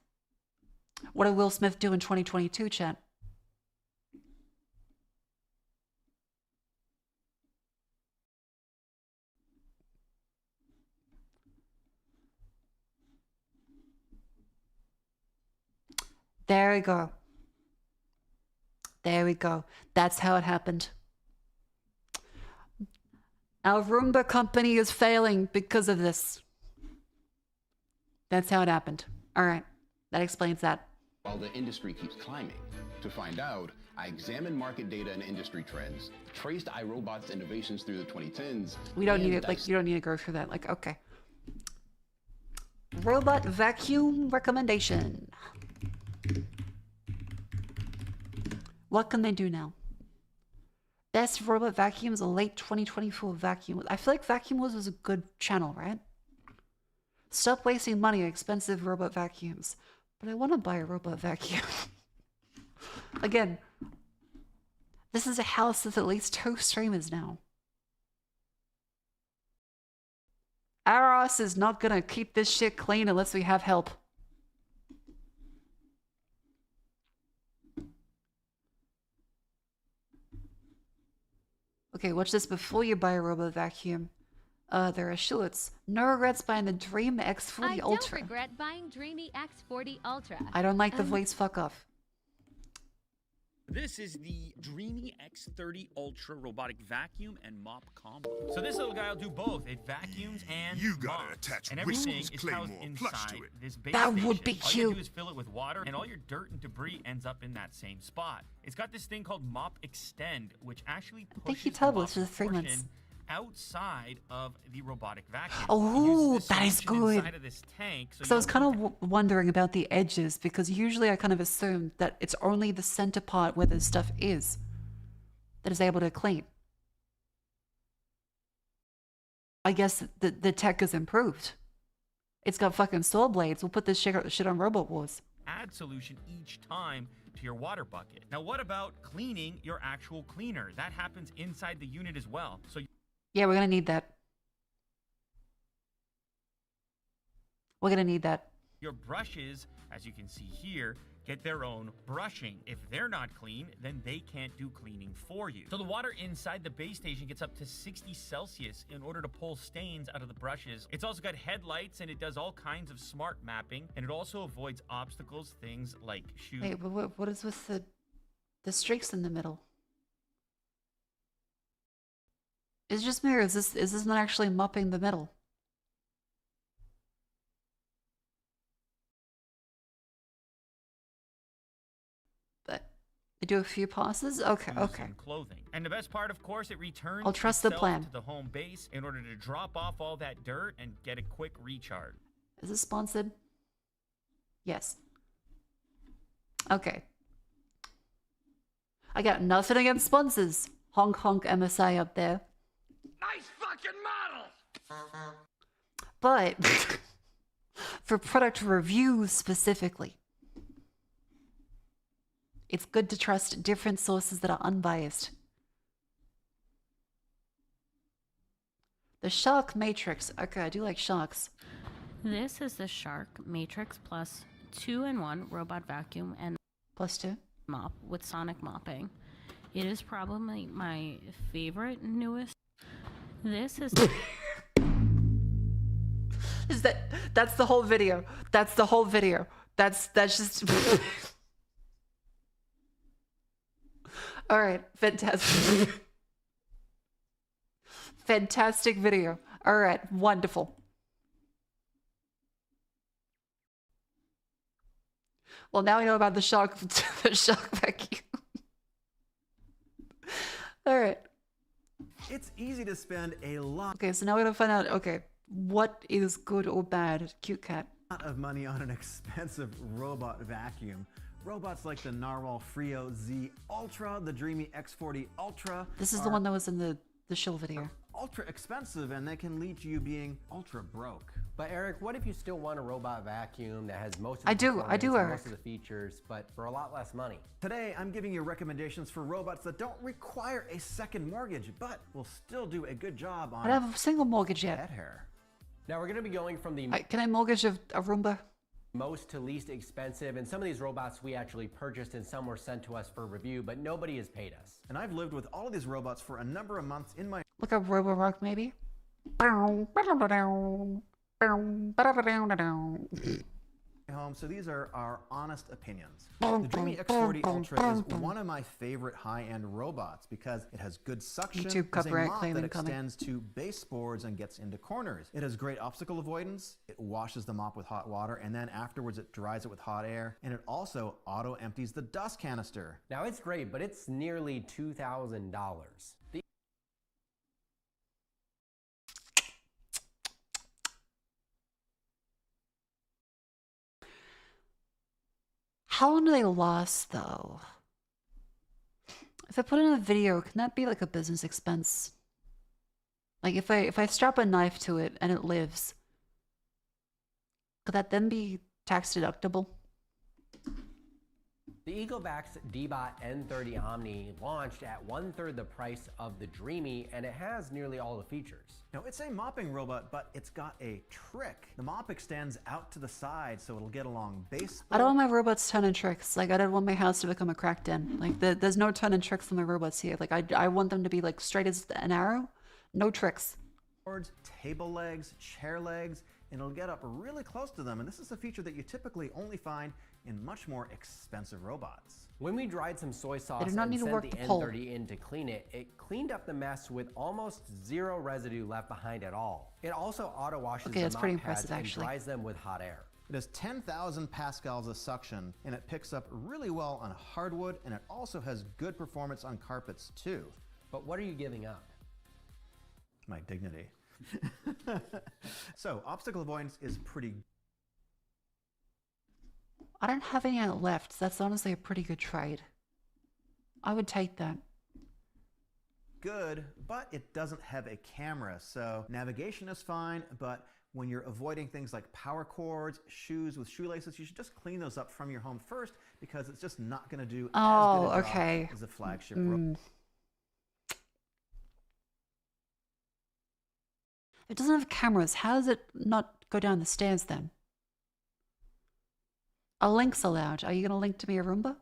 What did Will Smith do in 2022, chat? There we go. There we go. That's how it happened. Our Roomba company is failing because of this. That's how it happened. All right. That explains that. While the industry keeps climbing. To find out, I examined market data and industry trends, traced iRobot's innovations through the 2010s. We don't need it. Like, you don't need to go through that. Like, okay. Robot vacuum recommendation. What can they do now? Best robot vacuums, a late 2024 vacuum. I feel like Vacuum Wars was a good channel, right? Stop wasting money on expensive robot vacuums. But I want to buy a robot vacuum. Again, this is a house with at least 2 streamers now. Our ass is not gonna keep this shit clean unless we have help. Okay, watch this before you buy a robot vacuum. There are shorts. No regrets buying the Dream X40 Ultra. I don't regret buying Dreamy X40 Ultra. I don't like the voice, fuck off. This is the Dreamy X30 Ultra robotic vacuum and mop combo. So this little guy will do both. It vacuums and You gotta mops. attach And everything Whistle's is housed Claymore inside plush to it. this base That station. would be All you cute. do is fill it with water, and all your dirt and debris ends up in that same spot. It's got this thing called Mop Extend, which actually pushes you the told mop us for the 3 months. portion outside of the robotic vacuum. Oh, It uses that this is solution good. inside of this tank, so So I you was don't kind of wondering about the edges, because usually I kind of assumed that it's only the center part where the stuff is that is able to clean. I guess the tech has improved. It's got fucking saw blades. We'll put this shit on Robot Wars. add solution each time to your water bucket. Now, what about cleaning your actual cleaner? That happens inside the unit as well. So Yeah, we're gonna need that. We're gonna need that. your brushes, as you can see here, get their own brushing. If they're not clean, then they can't do cleaning for you. So the water inside the base station gets up to 60 Celsius in order to pull stains out of the brushes. It's also got headlights, and it does all kinds of smart mapping, and it also avoids obstacles, things like shoes. Wait, but what is with the streaks in the middle? Is it just me, or is this not actually mopping the middle? But they do a few passes? Okay, okay. And clothing. And the best part, of course, it returns I'll trust the itself plan. to the home base in order to drop off all that dirt and get a quick recharge. Is this sponsored? Yes. Okay. I got nothing against sponsors. Honk honk MSI up there. Nice fucking model! But for product reviews specifically, It's good to trust different sources that are unbiased. The Shark Matrix. Okay, I do like sharks. This is the Shark Matrix Plus 2-in-1 robot vacuum and +2 mop with sonic mopping. It is probably my favorite newest. This is that's the whole video. That's the whole video. That's just all right, fantastic. Fantastic video. All right, wonderful. Well, now we know about the shark vacuum. All right. It's easy to spend a lot. Okay, so now we're gonna find out. Okay, what is good or bad? Cute cat. Of money on an expensive robot vacuum. Robots like the Narwhal Frio Z Ultra, the Dreamy X40 Ultra. This is the one that was in the shill video. Ultra expensive, and they can lead to you being ultra broke. But Eric, what if you still want a robot vacuum that has most of the I do, performance and Eric. most of the features, but for a lot less money? Today, I'm giving you recommendations for robots that don't require a second mortgage, but will still do a good job on I don't have a single mortgage yet. pet hair. Now we're going to be going from the Can I mortgage a Roomba? most to least expensive, and some of these robots we actually purchased and some were sent to us for review, but nobody has paid us. And I've lived with all of these robots for a number of months in my Look up Roborock, maybe. home, so these are our honest opinions. The Dreamy X40 Ultra is one of my favorite high-end robots because it has good suction, YouTube is a copyright mop claim that incoming. extends to baseboards and gets into corners. It has great obstacle avoidance, it washes the mop with hot water, and then afterwards it dries it with hot air, and it also auto-empties the dust canister. Now it's great, but it's nearly $2,000. How long do they last, though? If I put in a video, can that be like a business expense? Like if I strap a knife to it and it lives, could that then be tax deductible? The EagleBack's D-Bot N30 Omni launched at 1/3 the price of the Dreamy, and it has nearly all the features. Now, it's a mopping robot, but it's got a trick. The mop extends out to the side, so it'll get along baseboard. I don't want my robots turning tricks. Like I don't want my house to become a crack den. Like there's no turning tricks on my robots here. Like I want them to be like straight as an arrow, no tricks. Table legs, chair legs, and it'll get up really close to them. And this is a feature that you typically only find in much more expensive robots. When we dried some soy sauce do not and need to sent work the the pole. N30 in to clean it, it cleaned up the mess with almost zero residue left behind at all. It also auto washes Okay, the that's mop pretty pads impressive, and actually. dries them with hot air. It has 10,000 pascals of suction, and it picks up really well on hardwood, and it also has good performance on carpets too. But what are you giving up? My dignity. So, obstacle avoidance is pretty I don't have any out left. That's honestly a pretty good trade. I would take that. good, but it doesn't have a camera. So navigation is fine, but when you're avoiding things like power cords, shoes with shoelaces, you should just clean those up from your home first because it's just not going to do as good a job as a flagship robot. If it doesn't have cameras, how does it not go down the stairs then? A link's allowed. Are you going to link to me a Roomba?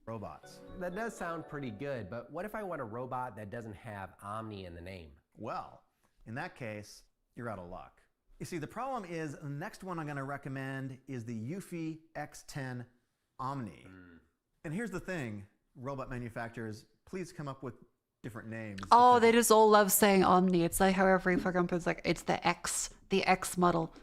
Robots. That does sound pretty good, but what if I want a robot that doesn't have Omni in the name? Well, in that case, you're out of luck. You see, the problem is the next one I'm going to recommend is the Eufy X10 Omni. And here's the thing, robot manufacturers, please come up with different names. Oh, they just all love saying Omni. It's like how every fucking person's like, it's the X model.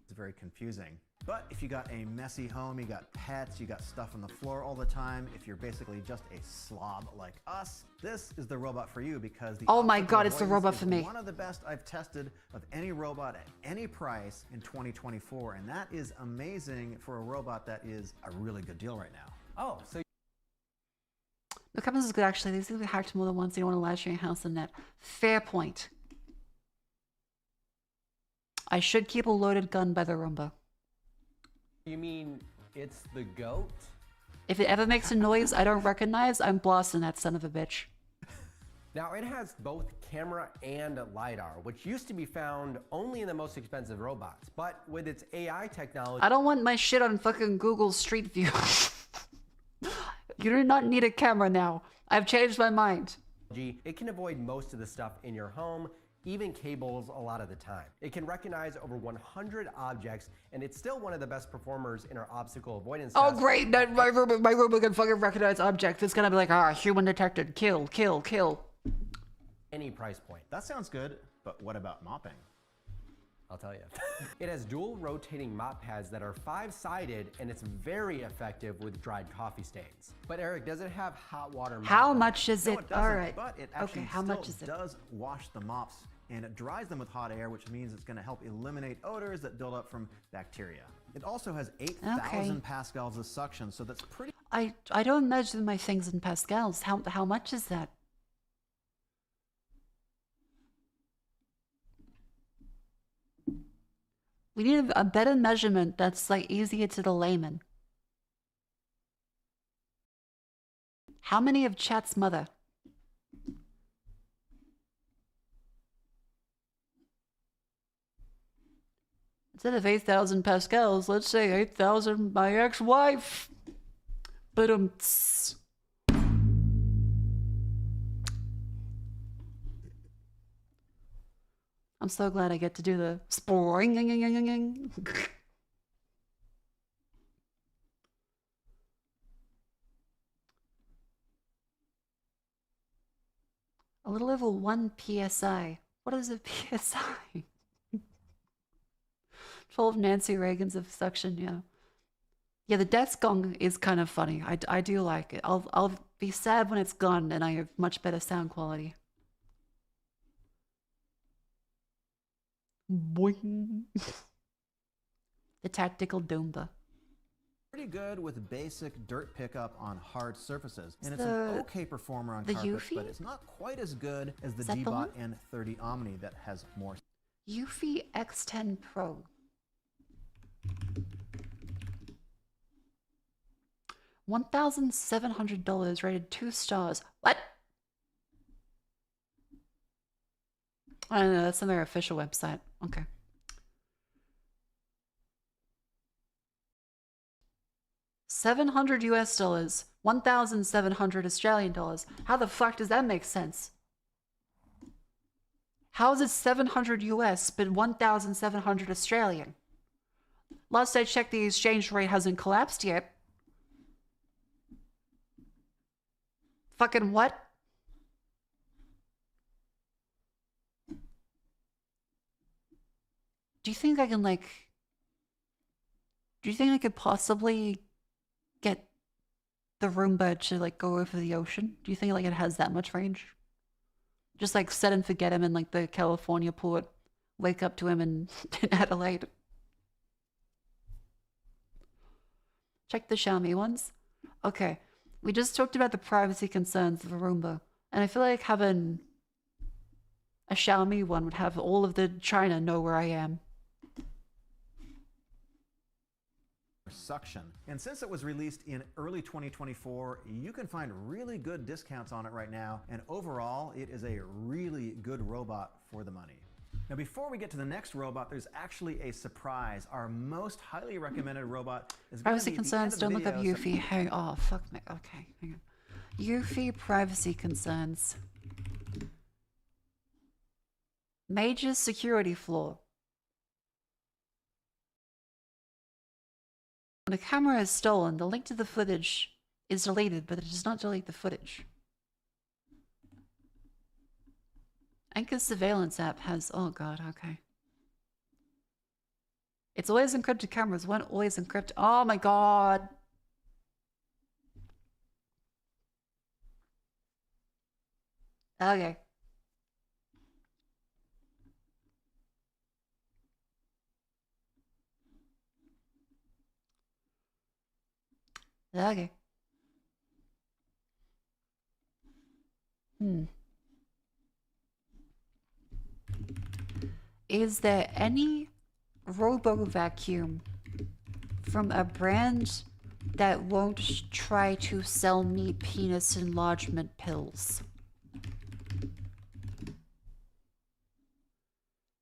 It's very confusing. But if you got a messy home, you got pets, you got stuff on the floor all the time, if you're basically just a slob like us, this is the robot for you because the Oh my God, it's the avoidance robot is for me. one of the best I've tested of any robot at any price in 2024. And that is amazing for a robot that is a really good deal right now. Oh, so The cameras is good actually. These things are hacked more than once. You don't want to lash your house in that. Fair point. I should keep a loaded gun by the Roomba. you mean It's the GOAT. If it ever makes a noise I don't recognize, I'm blasting that son of a bitch. Now it has both camera and LiDAR, which used to be found only in the most expensive robots. But with its AI technology... I don't want my shit on fucking Google Street View. You do not need a camera now. I've changed my mind. It can avoid most of the stuff in your home, even cables a lot of the time. It can recognize over 100 objects, and it's still one of the best performers in our obstacle avoidance Oh tests. great, my robot can fucking recognize objects. It's gonna be like, human detected, kill, kill, kill. Any price point. That sounds good, but what about mopping? I'll tell you. It has dual rotating mop pads that are 5-sided, and it's very effective with dried coffee stains. But Eric, does it have hot water mop? How much is No, it? it doesn't, All right. but it actually Okay, how much is it? does wash the mops, and it dries them with hot air, which means it's going to help eliminate odors that build up from bacteria. It also has 8,000 pascals of suction, so that's pretty... I don't measure my things in pascals. How much is that? We need a better measurement that's like easier to the layman. How many of chat's mother? Instead of 8,000 pascals, let's say 8,000 my ex-wife. But I'm so glad I get to do the sporing. A little over 1 PSI. What is a PSI? 12 Nancy Reagans of suction, yeah. Yeah, the death gong is kind of funny. I do like it. I'll be sad when it's gone and I have much better sound quality. Boing. The tactical Doomba. Pretty good with basic dirt pickup on hard surfaces. And It's it's an the- okay performer on the carpets, Eufy? but it's not quite as good as the Is that the D-Bot one? N30 Omni that has more. Eufy X10 Pro. $1,700 rated 2 stars. What? I don't know, that's on their official website. Okay. $700 US dollars. 1,700 Australian dollars. How the fuck does that make sense? How is it 700 US but 1,700 Australian? Last I checked, the exchange rate hasn't collapsed yet. Fucking what? Do you think I can like... Do you think I could possibly get the Roomba to like go over the ocean? Do you think like it has that much range? Just like set and forget him in like the California port. Wake up to him in Adelaide. Check the Xiaomi ones. Okay. We just talked about the privacy concerns of a Roomba. And I feel like having a Xiaomi one would have all of the China know where I am. Suction. And since it was released in early 2024, you can find really good discounts on it right now. And overall, it is a really good robot for the money. Now, before we get to the next robot, there's actually a surprise. Our most highly recommended robot is going to Privacy be concerns, don't look up video, so- Eufy. Hang oh fuck me. Okay, hang on. Eufy privacy concerns. Major security flaw. When a camera is stolen, the link to the footage is deleted, but it does not delete the footage. Anchor's surveillance app has... Oh god, okay. It's always encrypted cameras, won't always encrypt... Oh my god! Okay. Okay. Is there any robo vacuum from a brand that won't try to sell me penis enlargement pills.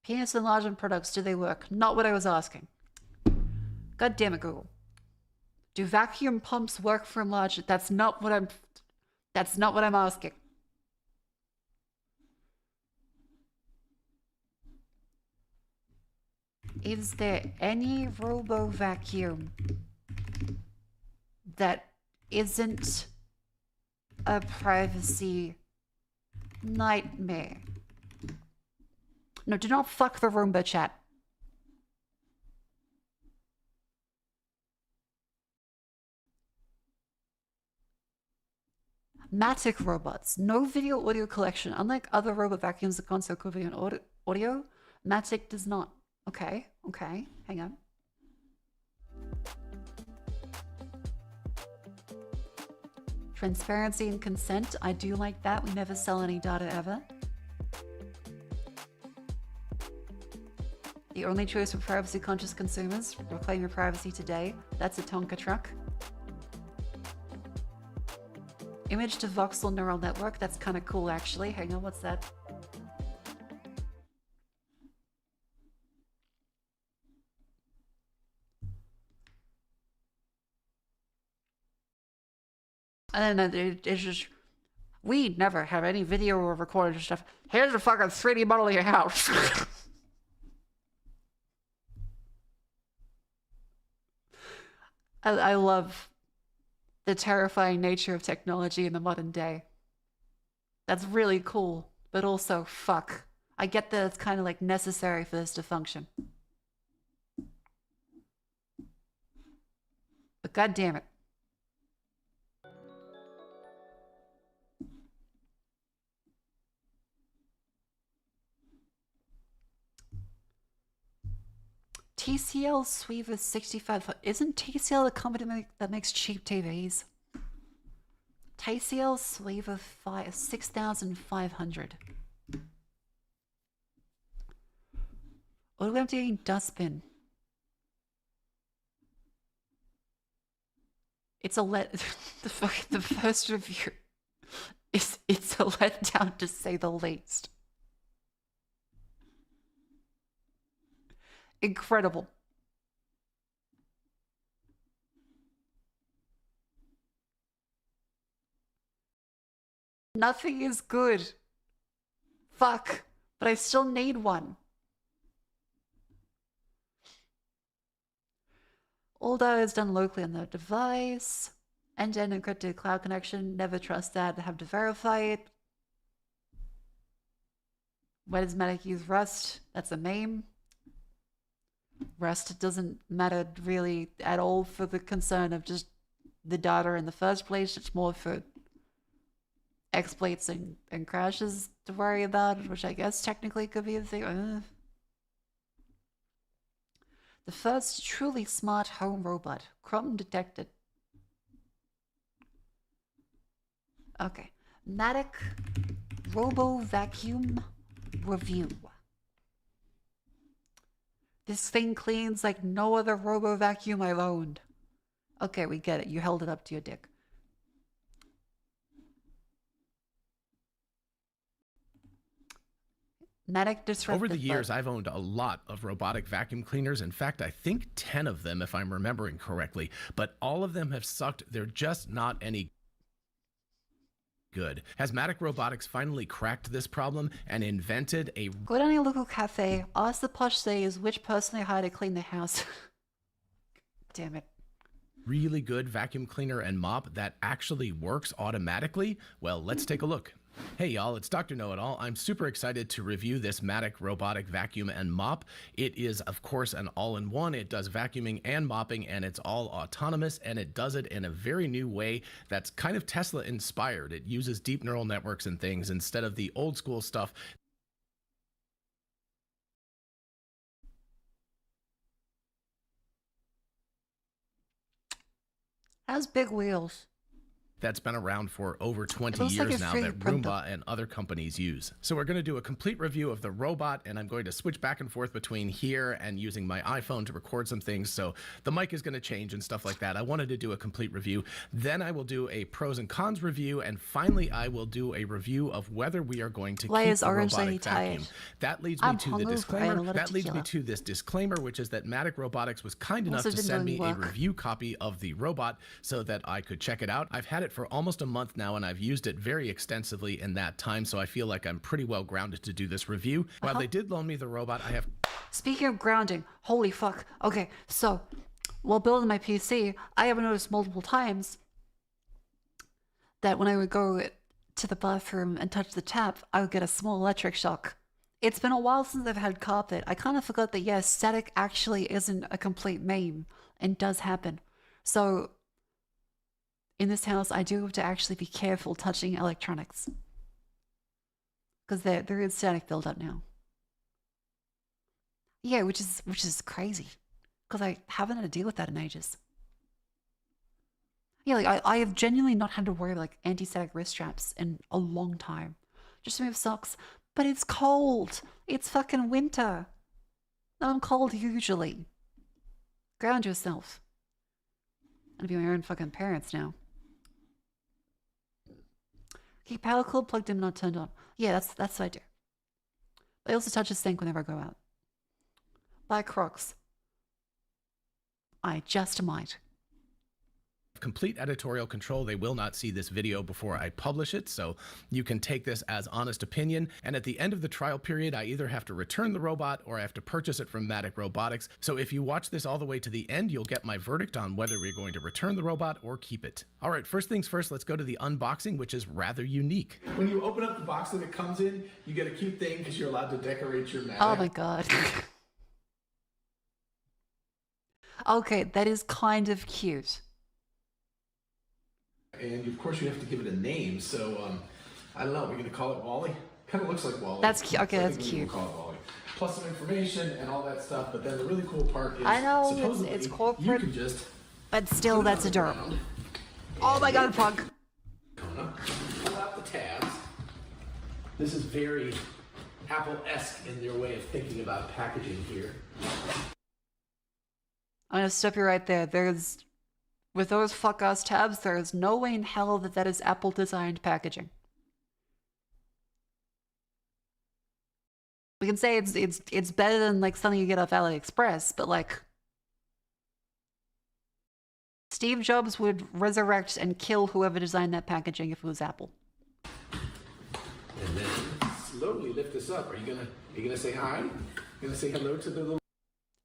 Penis enlargement products, do they work? Not what I was asking. God damn it, Google. Do vacuum pumps work for enlargement? That's not what I'm asking. Is there any robo vacuum that isn't a privacy nightmare? No, do not fuck the Roomba, chat. Matic robots. No video audio collection. Unlike other robot vacuums that console video and audio, Matic does not. Okay, okay. Hang on. Transparency and consent. I do like that. We never sell any data ever. The only choice for privacy-conscious consumers. Reclaim your privacy today. That's a Tonka truck. Image to voxel neural network. That's kind of cool, actually. Hang on, what's that? I don't know. It's just we never have any video or recorded stuff. Here's a fucking 3D model of your house. I love the terrifying nature of technology in the modern day. That's really cool, but also fuck. I get that it's kind of like necessary for this to function. But god damn it. TCL Sweaver 65. Isn't TCL the company that makes cheap TVs? TCL Sweaver 6500. Auto emptying dustbin. It's a the first review it's a letdown to say the least. Incredible. Nothing is good. Fuck. But I still need one. All data is done locally on the device. End-to-end encrypted cloud connection. Never trust that. Have to verify it. Why does Matic use Rust? That's a meme. Rust doesn't matter really at all for the concern of just the data in the first place. It's more for exploits and crashes to worry about, which I guess technically could be a thing. The first truly smart home robot. Crumb detected. Okay. Matic Robo Vacuum Review. This thing cleans like no other robo vacuum I've owned. Okay, we get it. You held it up to your dick. Matic disrupted. Over the years, I've owned a lot of robotic vacuum cleaners. In fact, I think 10 of them, if I'm remembering correctly. But all of them have sucked. They're just not any good. Has Matic Robotics finally cracked this problem and invented a... Go down to your local cafe, ask the posh slaves which person they hire to clean their house. Damn it. really good vacuum cleaner and mop that actually works automatically? Well, let's take a look. Hey y'all, it's Dr. Know-It-All. I'm super excited to review this Matic robotic vacuum and mop. It is, of course, an all-in-one. It does vacuuming and mopping, and it's all autonomous, and it does it in a very new way that's kind of Tesla-inspired. It uses deep neural networks and things instead of the old-school stuff. Has big wheels. that's been around for over 20 looks like years a now 3D that printer. Roomba and other companies use. So we're going to do a complete review of the robot, and I'm going to switch back and forth between here and using my iPhone to record some things. So the mic is going to change and stuff like that. I wanted to do a complete review. Then I will do a pros and cons review, and finally I will do a review of whether we are going to Why keep is the Orange robotic Lady tired? vacuum. That leads me I'm to the hungover. I had a disclaimer. lot of That leads me tequila. to this disclaimer, which is that Matic Robotics was kind enough Also to been send doing me a work. review copy of the robot so that I could check it out. I've had it for almost a month now, and I've used it very extensively in that time, so I feel like I'm pretty well grounded to do this review. While they did loan me the robot, I have... Speaking of grounding, holy fuck. Okay, so while building my PC, I have noticed multiple times that when I would go to the bathroom and touch the tap, I would get a small electric shock. It's been a while since I've had carpet. I kind of forgot that, yes, static actually isn't a complete meme and does happen. So in this house, I do have to actually be careful touching electronics. Because there is static buildup now. Yeah, which is crazy. Because I haven't had to deal with that in ages. Yeah, like I have genuinely not had to worry like anti-static wrist straps in a long time. Just remove socks. But it's cold. It's fucking winter. And I'm cold usually. Ground yourself. I'm gonna be my own fucking parents now. Keep power cord plugged in and not turned on. Yeah, that's what I do. I also touch a sink whenever I go out. Buy Crocs. I just might. complete editorial control. They will not see this video before I publish it, so you can take this as honest opinion. And at the end of the trial period, I either have to return the robot or I have to purchase it from Matic Robotics. So if you watch this all the way to the end, you'll get my verdict on whether we're going to return the robot or keep it. All right, first things first, let's go to the unboxing, which is rather unique. When you open up the box that it comes in, you get a cute thing because you're allowed to decorate your Matic. Oh my god. Okay, that is kind of cute. And of course you have to give it a name, so I don't know, we're gonna call it Wally? Kind of looks like Wally. That's cute. Okay, So I that's think we'll cute. call it Wally. Plus some information and all that stuff, but then the really cool part is I know, supposedly it's you corporate, can just but still, that's adorable. Oh my god, Punk! pull out the tabs. This is very Apple-esque in their way of thinking about packaging here. I'm gonna stop you right there. With those fuck-ass tabs, there is no way in hell that that is Apple-designed packaging. We can say it's better than like something you get off AliExpress, but like Steve Jobs would resurrect and kill whoever designed that packaging if it was Apple. And then slowly lift this up. Are you gonna say hi? You gonna say hello to the little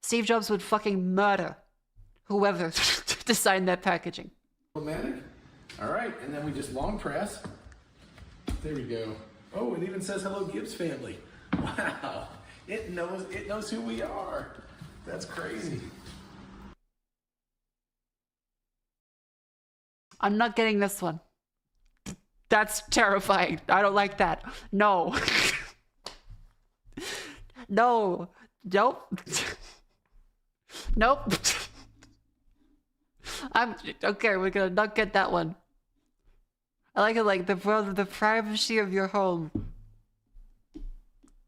Steve Jobs would fucking murder whoever designed that packaging. Matic? All right, and then we just long press. There we go. Oh, it even says hello Gibbs family. Wow, it knows who we are. That's crazy. I'm not getting this one. That's terrifying. I don't like that. No. No. Nope. Nope. I'm okay. We're gonna not get that one. I like it, like the privacy of your home.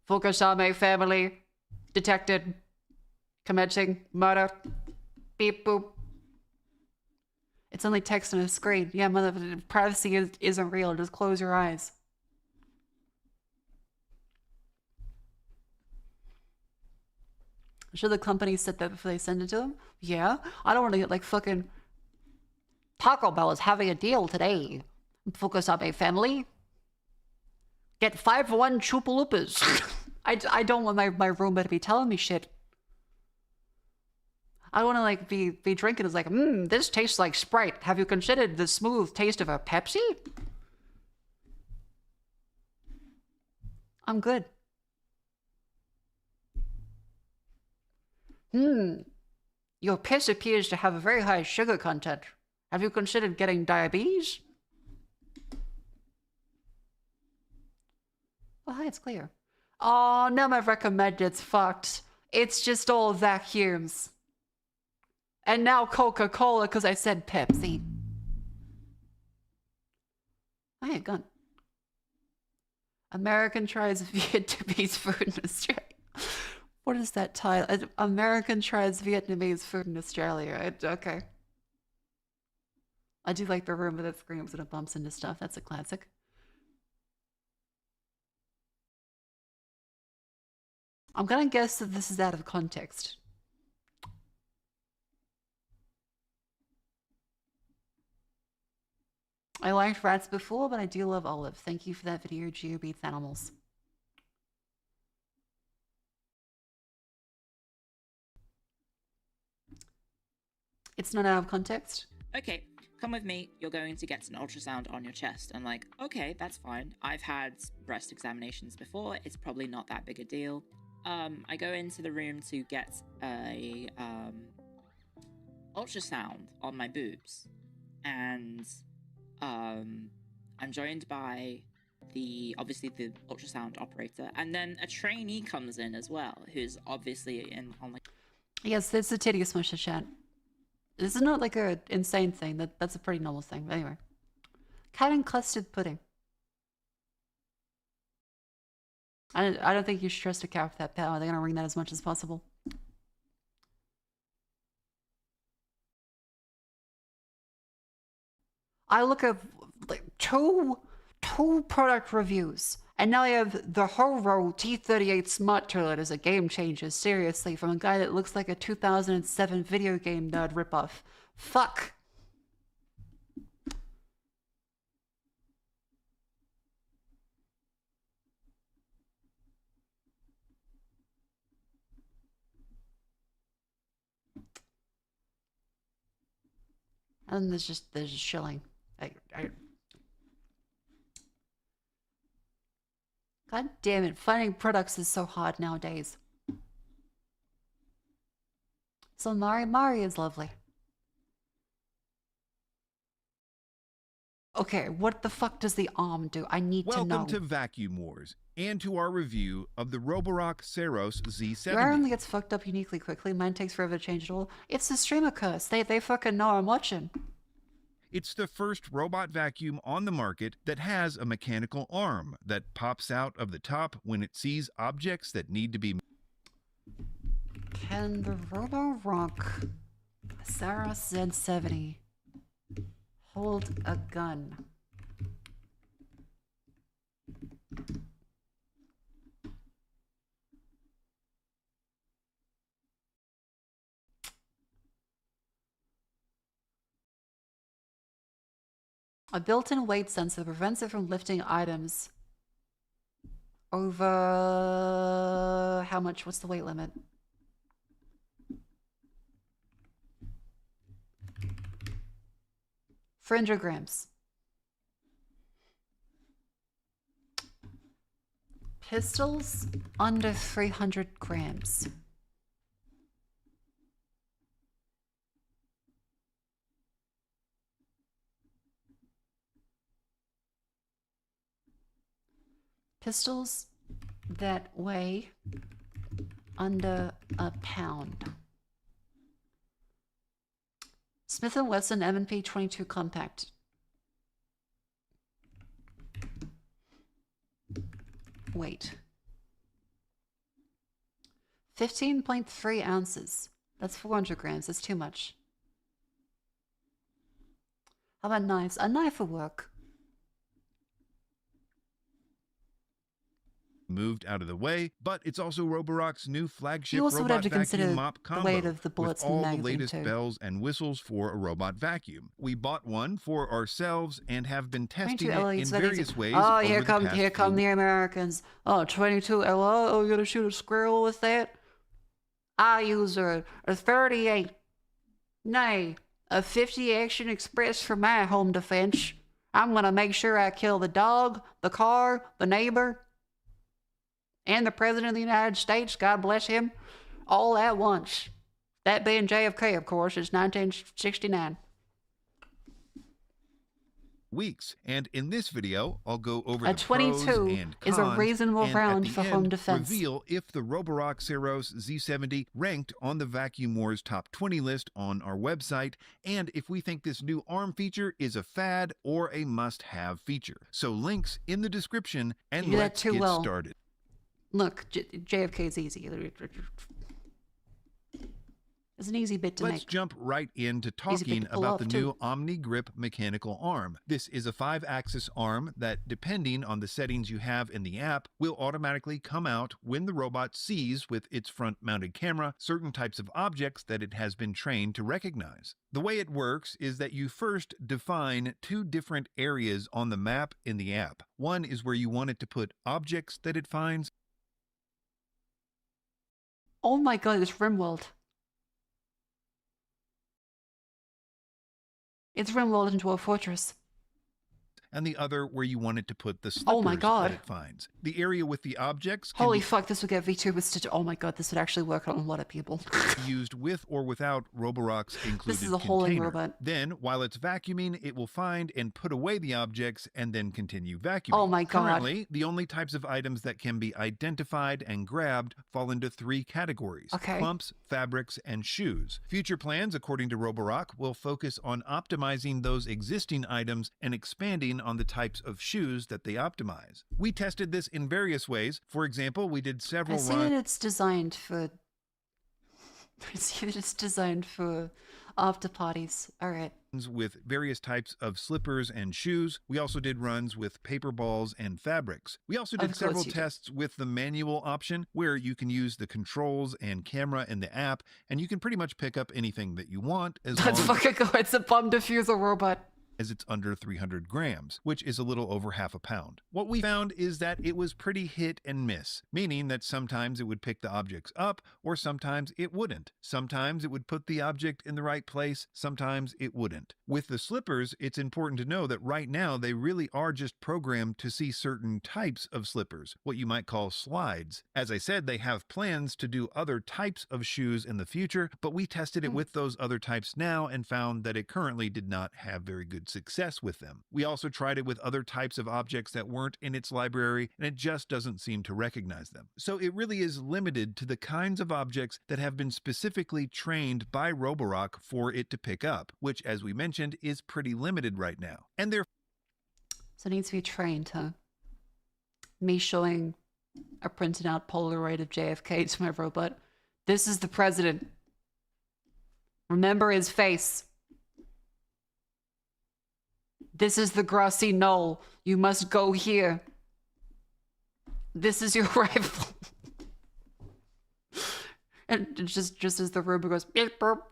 Fukusame family detected. Commencing murder. Beep boop. It's only text on a screen. Yeah, mother. Privacy isn't real. Just close your eyes. Should the company set that before they send it to them? Yeah. I don't want to get like fucking Taco Bell is having a deal today. Fukusame family. Get 5 for 1 Chupa-Lupas. I don't want my roommate to be telling me shit. I want to like be drinking. It's like, this tastes like Sprite. Have you considered the smooth taste of a Pepsi? I'm good. Your piss appears to have a very high sugar content. Have you considered getting diabetes? Oh, hi, it's clear. Oh, none of my recommended's fucked. It's just all vacuums. And now Coca-Cola because I said Pepsi. Oh, yeah, gun. American tries Vietnamese food in Australia. What is that title? American tries Vietnamese food in Australia. Okay. I do like the room that screams and it bumps into stuff. That's a classic. I'm gonna guess that this is out of context. I liked rats before, but I do love Olive. Thank you for that video, Geo Beats Animals. It's not out of context. Okay, come with me. You're going to get an ultrasound on your chest. I'm like, okay, that's fine. I've had breast examinations before. It's probably not that big a deal. I go into the room to get a ultrasound on my boobs, and I'm joined by obviously the ultrasound operator, and then a trainee comes in as well, who's obviously on like. Yes, it's a titty smusher chat. This is not like an insane thing. That's a pretty normal thing. But anyway, cat and custard pudding. I don't think you should trust a cat with that power. They're gonna ring that as much as possible. I look at like two product reviews, and now I have the Horo T38 Smart Toilet as a game changer. Seriously, from a guy that looks like a 2007 video game nerd ripoff. Fuck. And there's just shilling. God damn it, finding products is so hard nowadays. So Mari is lovely. Okay, what the fuck does the arm do? I need to know. Welcome to Vacuum Wars, and to our review of the Roborock Saros Z70. Your only gets fucked up uniquely quickly. Mine takes forever to change it all. It's the streamer curse. They fucking know I'm watching. It's the first robot vacuum on the market that has a mechanical arm that pops out of the top when it sees objects that need to be. Can the Roborock Saros Z70 hold a gun? A built-in weight sensor prevents it from lifting items over how much? What's the weight limit? For 100 grams. Pistols under 300 grams. Pistols that weigh under a pound. Smith & Wesson M&P 22 compact. Weight. 15.3 ounces. That's 400 grams. That's too much. How about knives? A knife will work. Moved out of the way, but it's also Roborock's new flagship You also would have robot to consider vacuum mop the combo weight of the bullets with in the all the magazine latest too. bells and whistles for a robot vacuum. We bought one for ourselves and have been testing it in various ways. Oh, over here the come past the Americans. Oh, 22 LO. Oh, you're gonna shoot a squirrel with that? I use a 38. Nay, a 50 Action Express for my home defense. I'm gonna make sure I kill the dog, the car, the neighbor, and the President of the United States, God bless him, all at once. That being JFK, of course, it's 1969. weeks. And in this video, I'll go over A the pros 22 and is a cons, reasonable and round at for the home end, defense. reveal if the Roborock Ceros Z70 ranked on the Vacuum Wars Top 20 list on our website, and if we think this new ARM feature is a fad or a must-have feature. So links in the description, and You do that let's too get well. started. Look, JFK is easy. It's an easy bit to Let's make. jump right into Easy bit talking to pull about off, the too. new Omni Grip mechanical arm. This is a 5-axis arm that, depending on the settings you have in the app, will automatically come out when the robot sees with its front-mounted camera certain types of objects that it has been trained to recognize. The way it works is that you first define 2 different areas on the map in the app. One is where you want it to put objects that it finds. Oh my god, it's RimWorld. It's RimWorld into a fortress. And the other where you want it to put the Oh my slippers God. that it finds. The area with the objects can Holy be fuck, this would get VTubers to... Oh my god, this would actually work on a lot of people. used with or without Roborock's included This is a holding container. robot. Then, while it's vacuuming, it will find and put away the objects and then continue vacuuming. Oh my God. Currently, the only types of items that can be identified and grabbed fall into 3 categories: Okay. clumps, fabrics, and shoes. Future plans, according to Roborock, will focus on optimizing those existing items and expanding on the types of shoes that they optimize. We tested this in various ways. For example, we did I several see that it's designed for... I see that it's designed for after parties. Alright. with various types of slippers and shoes. We also did runs with paper balls and fabrics. We also did Of course several you did. tests with the manual option, where you can use the controls and camera in the app, and you can pretty much pick up anything that you want as Let's long fucking go. It's a bomb diffuser robot. as it's under 300 grams, which is a little over half a pound. What we found is that it was pretty hit and miss, meaning that sometimes it would pick the objects up, or sometimes it wouldn't. Sometimes it would put the object in the right place, sometimes it wouldn't. With the slippers, it's important to know that right now they really are just programmed to see certain types of slippers, what you might call slides. As I said, they have plans to do other types of shoes in the future, but we tested it with those other types now and found that it currently did not have very good success with them. We also tried it with other types of objects that weren't in its library, and it just doesn't seem to recognize them. So it really is limited to the kinds of objects that have been specifically trained by Roborock for it to pick up, which, as we mentioned, is pretty limited right now. And therefore, So it needs to be trained, huh? Me showing a printed out Polaroid of JFK to my robot. This is the president. Remember his face. This is the grassy knoll. You must go here. This is your rifle. And just as the robot goes, beep, burp,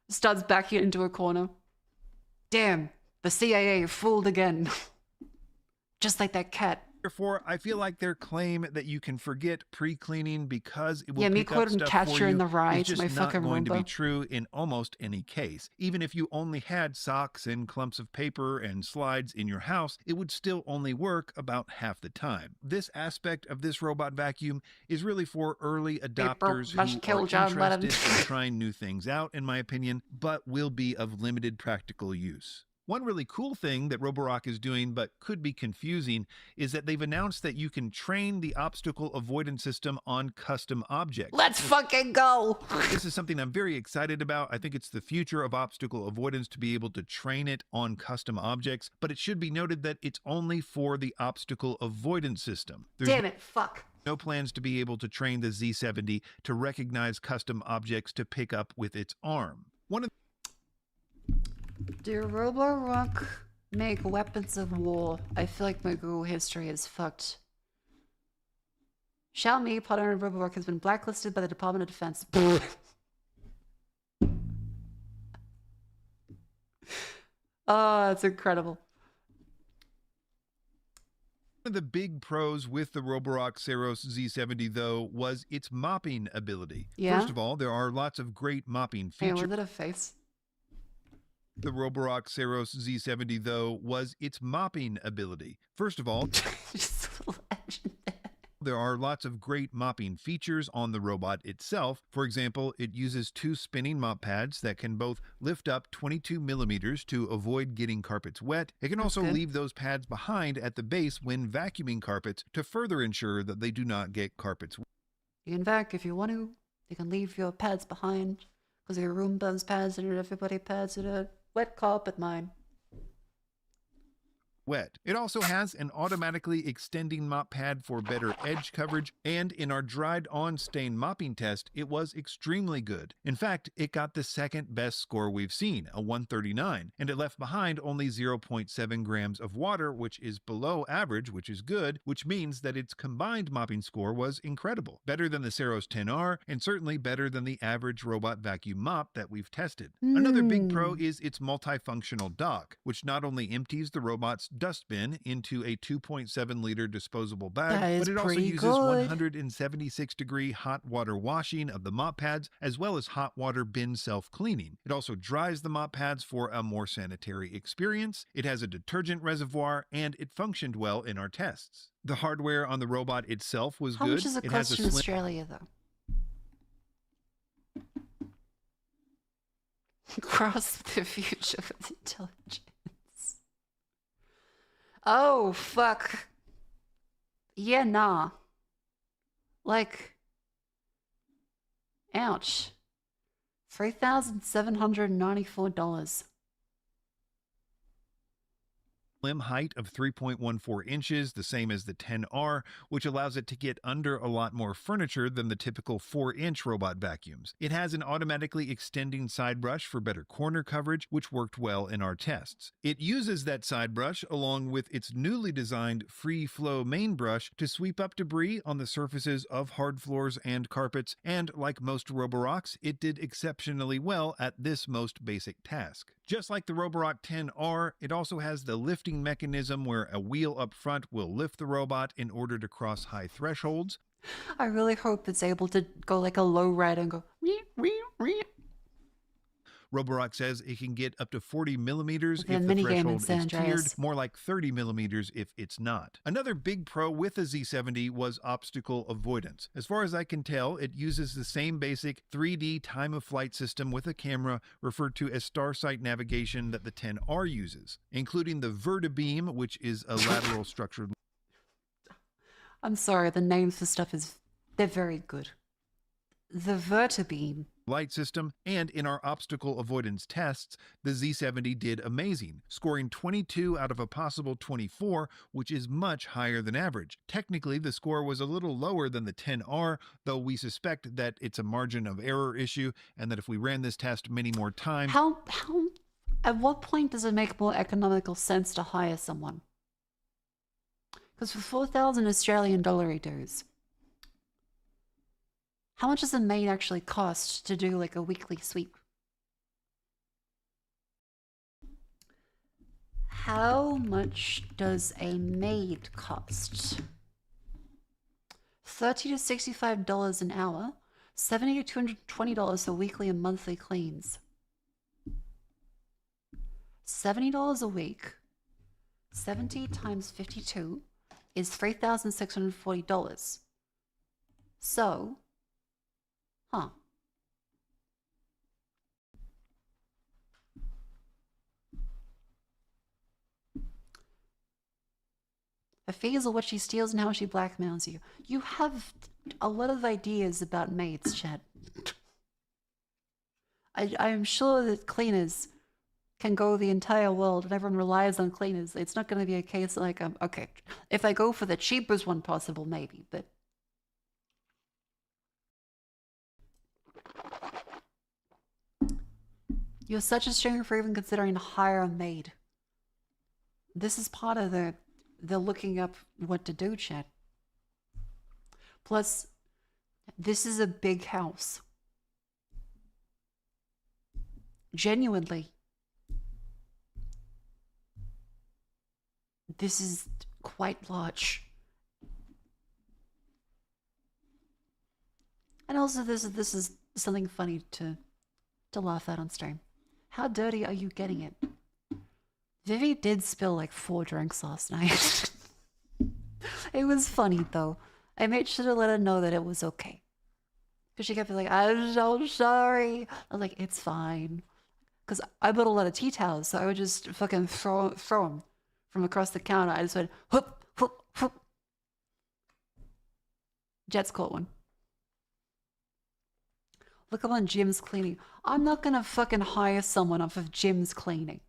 starts backing into a corner. Damn, the CIA fooled again. Just like that cat. I feel like their claim that you can forget pre-cleaning because it will Yeah, me pick up quoting stuff Catcher for in you the Rye is to just my not fucking going to be Roomba. true in almost any case. Even if you only had socks and clumps of paper and slides in your house, it would still only work about half the time. This aspect of this robot vacuum is really for early adopters must who kill are John Lennon. interested in trying new things out, in my opinion, but will be of limited practical use. One really cool thing that Roborock is doing, but could be confusing, is that they've announced that you can train the obstacle avoidance system on custom objects. Let's fucking go! This is something I'm very excited about. I think it's the future of obstacle avoidance to be able to train it on custom objects, but it should be noted that it's only for the obstacle avoidance system. Damn it, fuck. No plans to be able to train the Z70 to recognize custom objects to pick up with its arm. Do Roborock make weapons of war? I feel like my Google history is fucked. Xiaomi, partner of Roborock, has been blacklisted by the Department of Defense. Oh, that's incredible. One of the big pros with the Roborock Ceros Z70, though, was its mopping ability. Yeah? First of all, there are lots of great mopping Hey, features. was it a face? The Roborock Ceros Z70, though, was its mopping ability. First of all, There are lots of great mopping features on the robot itself. For example, it uses 2 spinning mop pads that can both lift up 22 millimeters to avoid getting carpets wet. It can also leave those pads behind at the base when vacuuming carpets to further ensure that they do not get carpets wet. You can vac if you want to. You can leave your pads behind because your Roomba's pads and everybody pads in a wet carpet mine. It also has an automatically extending mop pad for better edge coverage, and in our dried on stain mopping test, it was extremely good. In fact, it got the second best score we've seen, a 139, and it left behind only 0.7 grams of water, which is below average, which is good, which means that its combined mopping score was incredible. Better than the Ceros 10R, and certainly better than the average robot vacuum mop that we've tested. Another big pro is its multifunctional dock, which not only empties the robot's dustbin into a 2.7 liter disposable bag, but it also uses 176-degree hot water washing of the mop pads, as well as hot water bin self-cleaning. It also dries the mop pads for a more sanitary experience. It has a detergent reservoir, and it functioned well in our tests. The hardware on the robot itself was good. How much does it cost in Australia, though? Grasp the future with intelligence. Oh, fuck. Yeah, nah. Like, ouch. $3,794. Slim height of 3.14 inches, the same as the 10R, which allows it to get under a lot more furniture than the typical 4-inch robot vacuums. It has an automatically extending side brush for better corner coverage, which worked well in our tests. It uses that side brush along with its newly designed free flow main brush to sweep up debris on the surfaces of hard floors and carpets, and like most Roborocks, it did exceptionally well at this most basic task. Just like the Roborock 10R, it also has the lifting mechanism where a wheel up front will lift the robot in order to cross high thresholds. I really hope it's able to go like a low ride and go Roborock says it can get up to 40 millimeters The if the minigame in threshold San is tiered, Andreas. more like 30 millimeters if it's not. Another big pro with the Z70 was obstacle avoidance. As far as I can tell, it uses the same basic 3D time-of-flight system with a camera referred to as starsight navigation that the 10R uses, including the vertibeam, which is a lateral structured... I'm sorry, the names for stuff they're very good. The vertibeam. Light system, and in our obstacle avoidance tests, the Z70 did amazing, scoring 22 out of a possible 24, which is much higher than average. Technically, the score was a little lower than the 10R, though we suspect that it's a margin of error issue, and that if we ran this test many more times... At what point does it make more economical sense to hire someone? Because for 4,000 Australian dollar dues, how much does a maid actually cost to do like a weekly sweep? How much does a maid cost? $30 to $65 an hour, $70 to $220 for weekly and monthly cleans. $70 a week, 70 times 52 is $3,640. So, Her fees are what she steals and how she blackmails you. You have a lot of ideas about maids, Chad. I am sure that cleaners can go the entire world and everyone relies on cleaners. It's not going to be a case like, okay, if I go for the cheapest one possible, maybe, but... You're such a stringer for even considering to hire a maid. This is part of the looking up what to do, chat. Plus, this is a big house. Genuinely. This is quite large. And also this is something funny to laugh at on stream. How dirty are you getting it? Vivi did spill like 4 drinks last night. It was funny though. I made sure to let her know that it was okay. Because she kept being like, I'm so sorry. I was like, it's fine. Because I bought a lot of tea towels, so I would just fucking throw them from across the counter. I just went, whoop, whoop, whoop. Jet's caught one. Look up on Jim's cleaning. I'm not gonna fucking hire someone off of Jim's cleaning.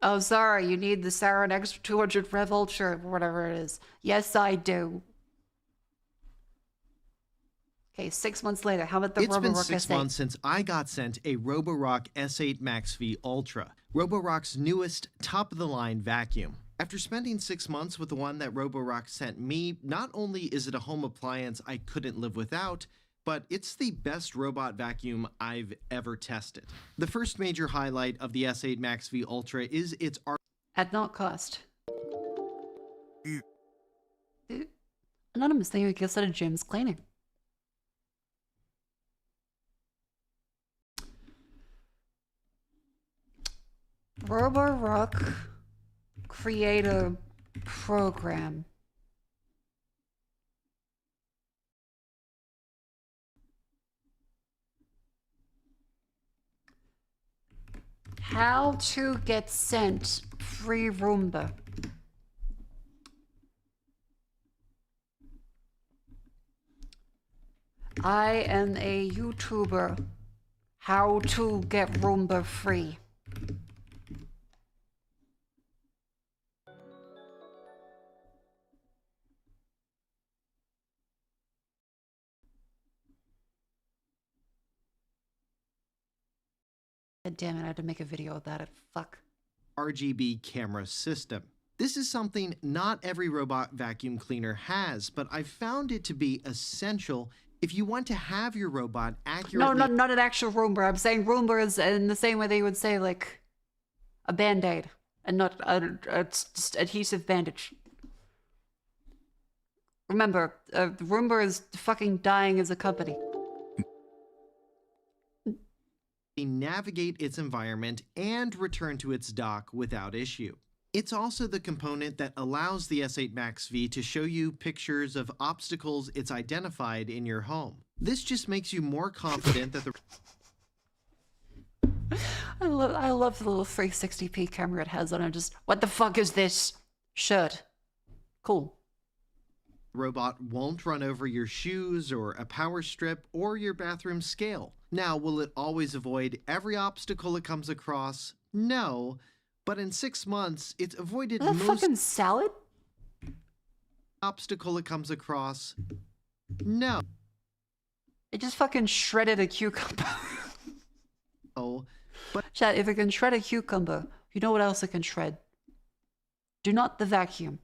Oh, sorry, you need the Saturn X 200 Rev Ultra, or whatever it is. Yes, I do. Okay, 6 months later, how about the It's been Roborock 6 S8? months since I got sent a Roborock S8 Max V Ultra, Roborock's newest top-of-the-line vacuum. After spending 6 months with the one that Roborock sent me, not only is it a home appliance I couldn't live without, but it's the best robot vacuum I've ever tested. The first major highlight of the S8 Max V Ultra is its At not cost. Anonymous, thank you. Gets out of Jim's cleaning. Roborock Creator Program. How to get sent free Roomba. I am a YouTuber. How to get Roomba free. God damn it, I had to make a video about it. Fuck. RGB camera system. This is something not every robot vacuum cleaner has, but I found it to be essential if you want to have your robot accurately... No, not an actual Roomba. I'm saying Roomba is in the same way they would say, like, a Band-Aid, and not a just adhesive bandage. Remember, Roomba is fucking dying as a company. Navigate its environment and return to its dock without issue. It's also the component that allows the S8 Max V to show you pictures of obstacles it's identified in your home. This just makes you more confident that the I love the little 360p camera it has on it. Just, what the fuck is this shirt? Cool. robot won't run over your shoes or a power strip or your bathroom scale. Now, will it always avoid every obstacle it comes across? No, but in 6 months, it's avoided most fucking salad obstacle it comes across. No. It just fucking shredded a cucumber. Oh, but Chat, if it can shred a cucumber, you know what else it can shred? Do not the vacuum.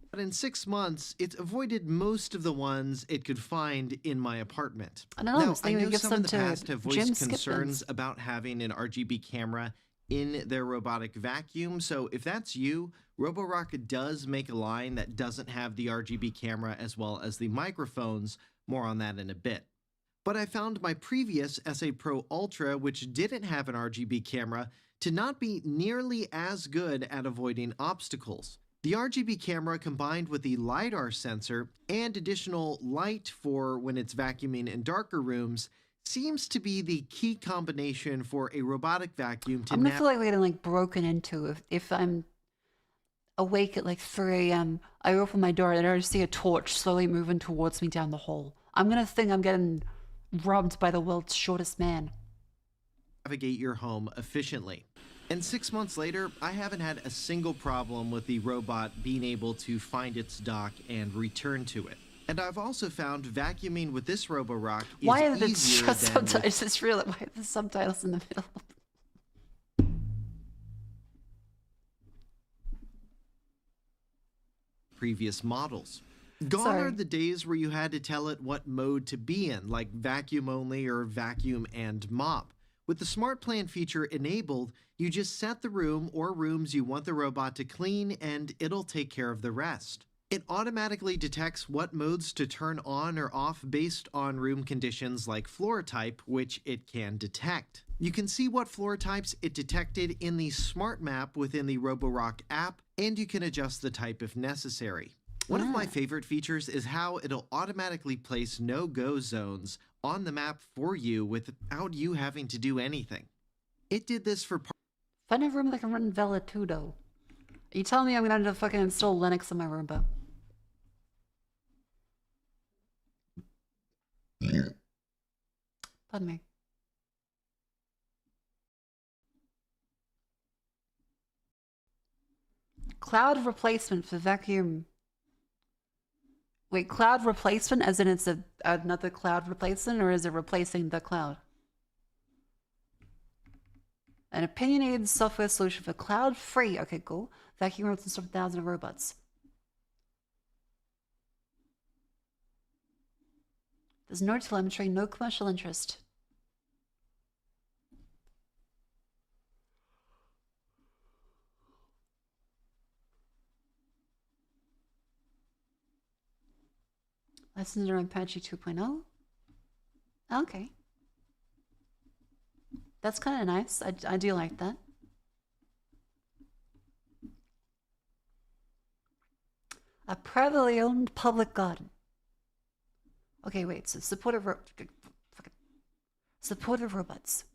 But in 6 months, it's avoided most of the ones it could find in my apartment. I don't know, Now, I maybe know give some some in the to past have Jim voiced Skipman's. concerns about having an RGB camera in their robotic vacuum. So if that's you, Roborock does make a line that doesn't have the RGB camera as well as the microphones. More on that in a bit. But I found my previous S8 Pro Ultra, which didn't have an RGB camera, to not be nearly as good at avoiding obstacles. The RGB camera combined with the LiDAR sensor and additional light for when it's vacuuming in darker rooms seems to be the key combination for a robotic vacuum to I'm gonna feel like we're getting like broken into if I'm awake at like 3 a.m. I open my door and I just see a torch slowly moving towards me down the hall. I'm gonna think I'm getting robbed by the world's shortest man. navigate your home efficiently. And 6 months later, I haven't had a single problem with the robot being able to find its dock and return to it. And I've also found vacuuming with this Roborock is Why are the easier than subtitles? It's real. Why are the subtitles in the middle? previous models. Gone Sorry. are the days where you had to tell it what mode to be in, like vacuum only or vacuum and mop. With the Smart Plan feature enabled, you just set the room or rooms you want the robot to clean and it'll take care of the rest. It automatically detects what modes to turn on or off based on room conditions like floor type, which it can detect. You can see what floor types it detected in the smart map within the Roborock app, and you can adjust the type if necessary. One of my favorite features is how it'll automatically place no-go zones on the map for you without you having to do anything. It did this for Find a room that can run Vtuber. Are you telling me I'm gonna have to fucking install Linux in my Roomba? Pardon me. Cloud replacement for vacuum. Wait, cloud replacement as in it's another cloud replacement, or is it replacing the cloud? An opinionated software solution for cloud-free. Okay, cool. Vacuum robots and stuff 1,000 robots. There's no telemetry, no commercial interest. Lessons around Apache 2.0. Okay. That's kind of nice. I do like that. A privately owned public garden. Okay, wait. So supportive robots.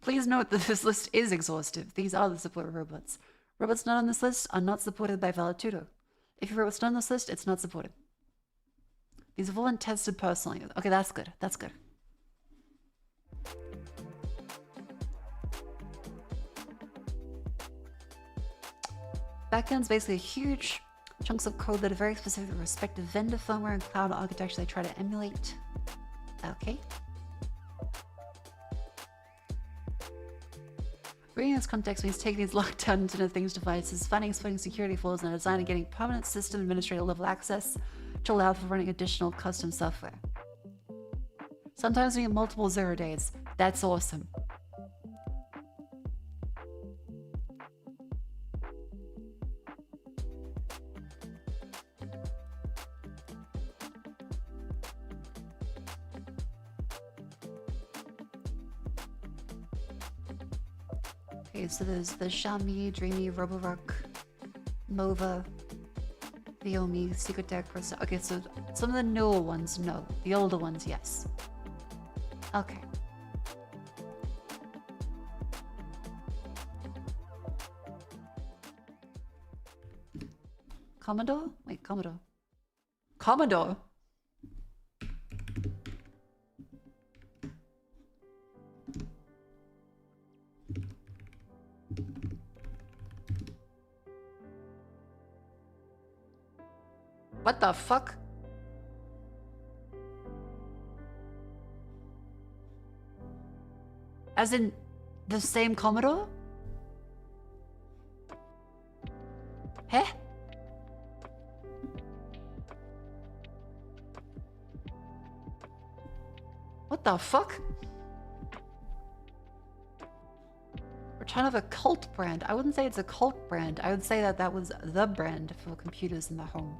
Please note that this list is exhaustive. These are the supportive robots. Robots not on this list are not supported by Vtuber. If your robot's not on this list, it's not supported. These have all been tested personally. Okay, that's good. That's good. Backend's basically huge chunks of code that are very specific to the respective vendor firmware and cloud architecture they try to emulate. Okay. Bringing this context means taking these lockdown Internet Things devices, finding and exploiting security flaws, and designing and getting permanent system administrator level access to allow for running additional custom software. Sometimes we need multiple 0 days. That's awesome. Okay, so there's the Xiaomi, Dreamy, Roborock, Mova, Viomi, Secret Deck, okay, so some of the newer ones, no. The older ones, yes. Okay. Commodore? Wait, Commodore. Commodore? What the fuck? As in the same Commodore? Heh? What the fuck? Return of a cult brand. I wouldn't say it's a cult brand. I would say that that was the brand for computers in the home.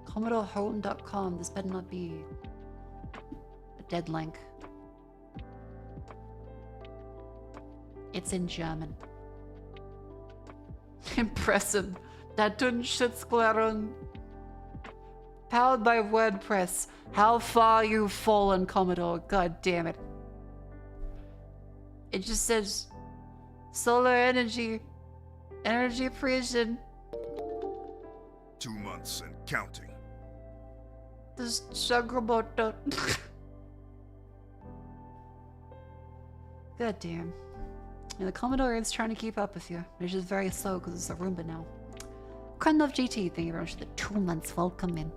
CommodoreHome.com. This better not be a dead link. It's in German. Impressive. Datenschutz-Klärung. Powered by WordPress. How far you've fallen, Commodore. God damn it. It just says solar energy. Energy appreciation. 2 months and counting. This Shagroboto. God damn. Yeah, the Commodore is trying to keep up with you. It's just very slow because it's a Roomba now. Love GT, thank you very much for the 2 months. Welcome in.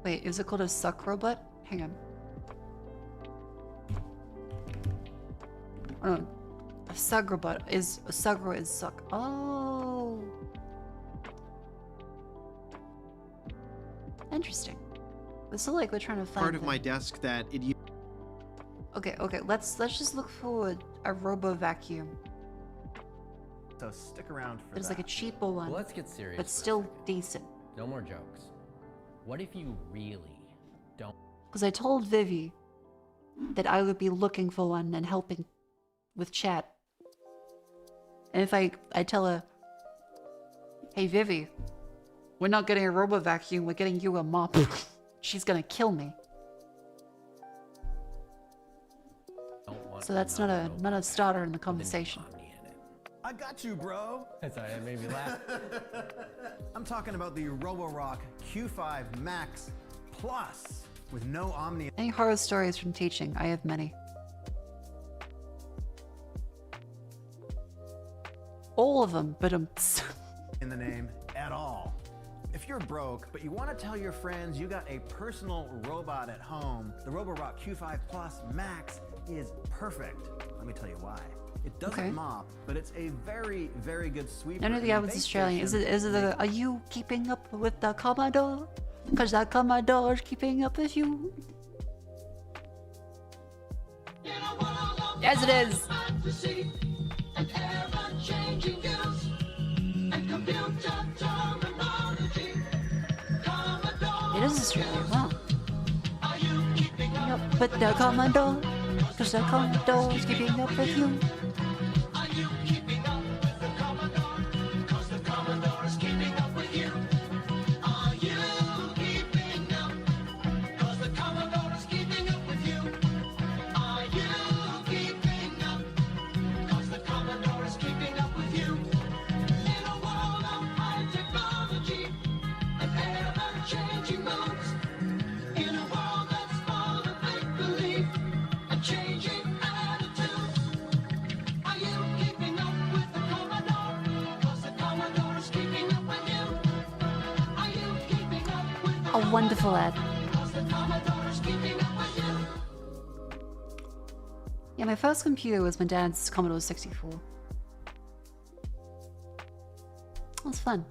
Wait, is it called a suck robot? Hang on. Oh no. A Sugrobot is Sugro is suck. Oh, interesting. It's still like we're trying to find Part of my desk that it. Okay, let's just look for a robo vacuum. So stick around for There's that. like a cheaper one. Well, let's get serious. But for a still second. decent. No more jokes. What if you really don't? Because I told Vivi that I would be looking for one and helping with chat. And if I tell her, hey Vivi, we're not getting a robo vacuum, we're getting you a mop. She's gonna kill me. So that's not a starter in the conversation. I got you, bro. Sorry, that made me laugh. I'm talking about the Roborock Q5 Max Plus with no Omni. Any horror stories from teaching? I have many. All of them, but in the name at all. If you're broke, but you want to tell your friends you got a personal robot at home, the Roborock Q5 Plus Max is perfect. Let me tell you why. It doesn't mop, but it's a very, very good sweeper. None of the outfit's Australian. Is it are you keeping up with the Commodore? Because the Commodore is keeping up with you. Yes, it is. It is Australian. Wow. Yep, but the Commodore, because the Commodore is keeping up with you. A wonderful ad. Yeah, my first computer was my dad's Commodore 64. It was fun.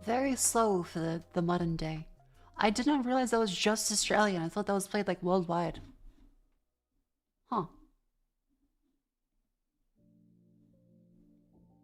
Very slow for the modern day. I did not realize that was just Australian. I thought that was played like worldwide. Huh.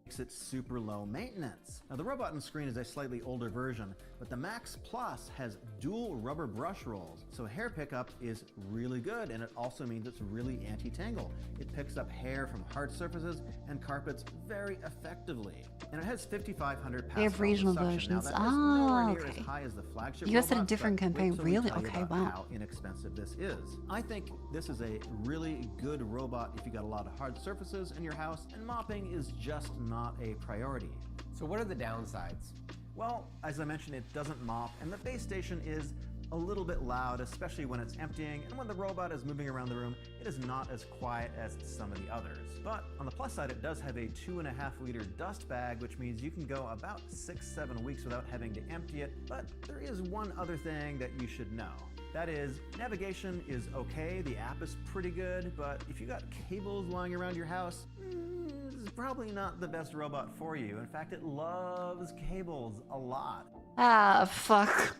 Makes it super low maintenance. Now the robot on the screen is a slightly older version, but the Max Plus has dual rubber brush rolls, so hair pickup is really good, and it also means it's really anti-tangle. It picks up hair from hard surfaces and carpets very effectively. And it has 5,500 pascal They have regional suction. versions. Now, that is nowhere near Okay. as high as the flagship You guys had a robots, different but wait campaign. till we Really? tell you Okay, about wow. how inexpensive this is. I think this is a really good robot if you got a lot of hard surfaces in your house, and mopping is just not a priority. So what are the downsides? Well, as I mentioned, it doesn't mop, and the base station is a little bit loud, especially when it's emptying, and when the robot is moving around the room, it is not as quiet as some of the others. But on the plus side, it does have a 2.5-liter dust bag, which means you can go about 6-7 weeks without having to empty it. But there is one other thing that you should know. That is, navigation is okay, the app is pretty good, but if you got cables lying around your house, this is probably not the best robot for you. In fact, it loves cables a lot. Ah, fuck.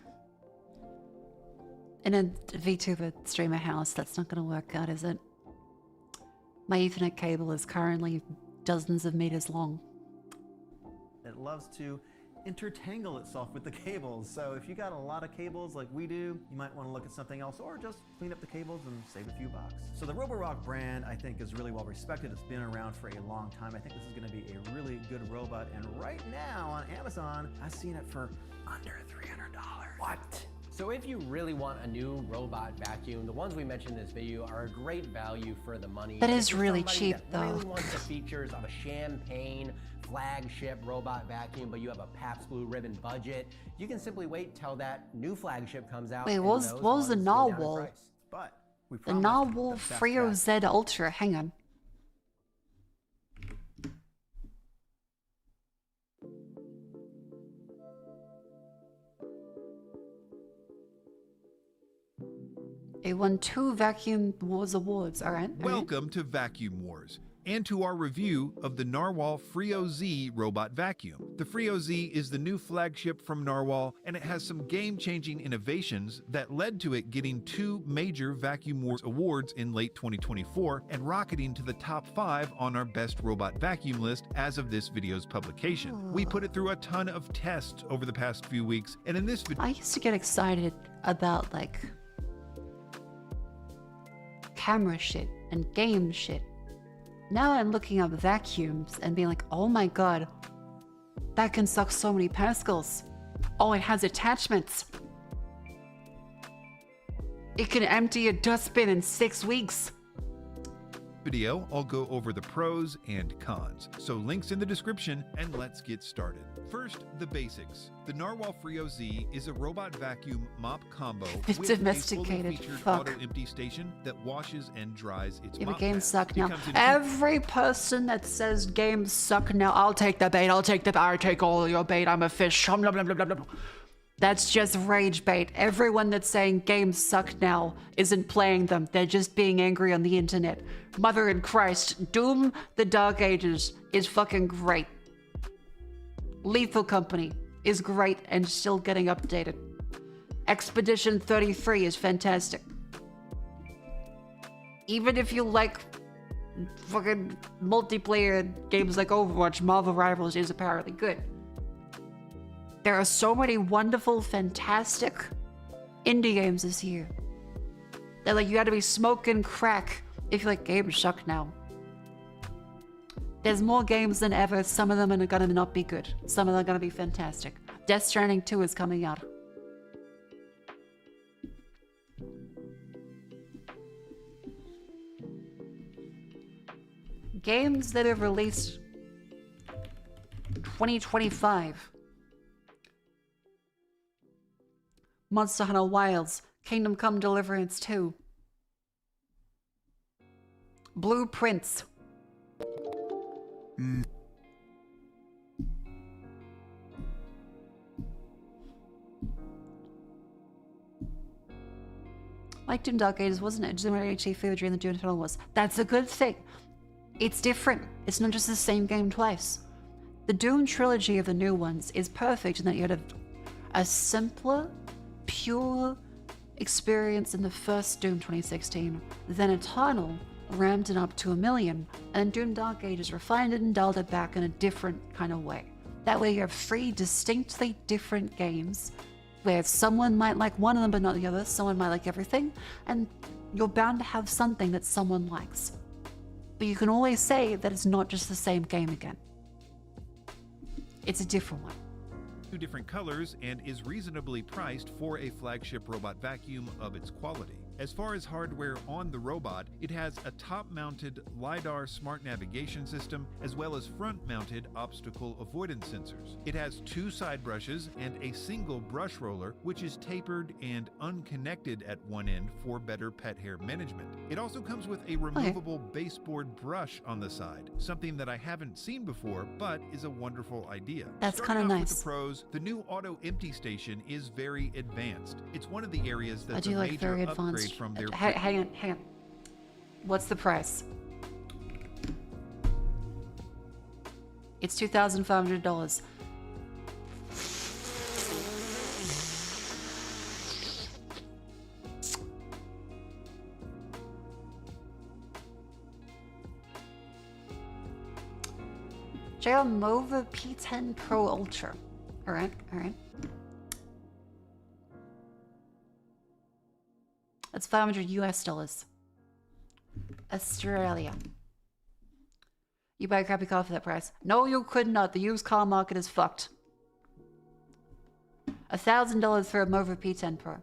In a VTuber streamer house, that's not gonna work out, is it? My Ethernet cable is currently dozens of meters long. It loves to intertangle itself with the cables, so if you got a lot of cables like we do, you might want to look at something else or just clean up the cables and save a few bucks. So the Roborock brand, I think, is really well respected. It's been around for a long time. I think this is going to be a really good robot, and right now on Amazon, I've seen it for under $300. What? So if you really want a new robot vacuum, the ones we mentioned in this video are a great value for the money. That If is you're really somebody cheap, that though. really wants the features of a champagne flagship robot vacuum, but you have a Pabst Blue Ribbon budget, you can simply wait till that new flagship comes out. Wait, and what was those the ones go down in narwhal? price. But we The narwhal Frio Z Ultra. Hang on. It won 2 Vacuum Wars awards. All right. Welcome to Vacuum Wars, and to our review of the Narwhal Frio Z robot vacuum. The Frio Z is the new flagship from Narwhal, and it has some game-changing innovations that led to it getting 2 major Vacuum Wars awards in late 2024 and rocketing to the top 5 on our best robot vacuum list as of this video's publication. We put it through a ton of tests over the past few weeks, and in this video I used to get excited about like camera shit and game shit. Now I'm looking up vacuums and being like, oh my god, that can suck so many pascals. Oh, it has attachments. It can empty a dustbin in 6 weeks. video, I'll go over the pros and cons. So links in the description, and let's get started. First, the basics. The Narwhal Frio Z is a robot vacuum mop combo It's with domesticated. a fully featured Fuck. auto empty station that washes and dries its Yeah, mop but games pads. suck It now. comes in Every person that says games suck now, I'll take the bait, I'll take all your bait, I'm a fish. Blah, blah, blah, blah, blah. That's just rage bait. Everyone that's saying games suck now isn't playing them. They're just being angry on the internet. Mother in Christ, Doom the Dark Ages is fucking great. Lethal Company is great and still getting updated. Expedition 33 is fantastic. Even if you like fucking multiplayer games like Overwatch, Marvel Rivals is apparently good. There are so many wonderful, fantastic indie games this year. That like you gotta be smoking crack if you like games suck now. There's more games than ever. Some of them are gonna not be good. Some of them are gonna be fantastic. Death Stranding 2 is coming out. Games that have released 2025. Monster Hunter Wilds, Kingdom Come Deliverance 2. Blueprints. Like Doom Dark Ages, wasn't it? Doom HD Fever Dream the Doom Eternal was. That's a good thing. It's different. It's not just the same game twice. The Doom trilogy of the new ones is perfect in that you had a simpler, pure experience in the first Doom 2016, then Eternal ramped it up to 1,000,000, and Doom Dark Ages refined it and dialed it back in a different kind of way. That way you have 3 distinctly different games where someone might like one of them but not the other, someone might like everything, and you're bound to have something that someone likes. But you can always say that it's not just the same game again. It's a different one. 2 different colors and is reasonably priced for a flagship robot vacuum of its quality. As far as hardware on the robot, it has a top-mounted LiDAR smart navigation system as well as front-mounted obstacle avoidance sensors. It has 2 side brushes and a single brush roller, which is tapered and unconnected at one end for better pet hair management. It also comes with a removable baseboard brush on the side, something that I haven't seen before, but is a wonderful idea. That's Starting kinda off with nice. the pros, the new auto empty station is very advanced. It's one of the areas I that's do a like major very upgrade advanced. from their Hang on. What's the price? It's $2,500. Check out Mova P10 Pro Ultra. Alright. That's $500 US. Australia. You buy a crappy car for that price? No, you could not. The used car market is fucked. $1,000 for a Mova P10 Pro.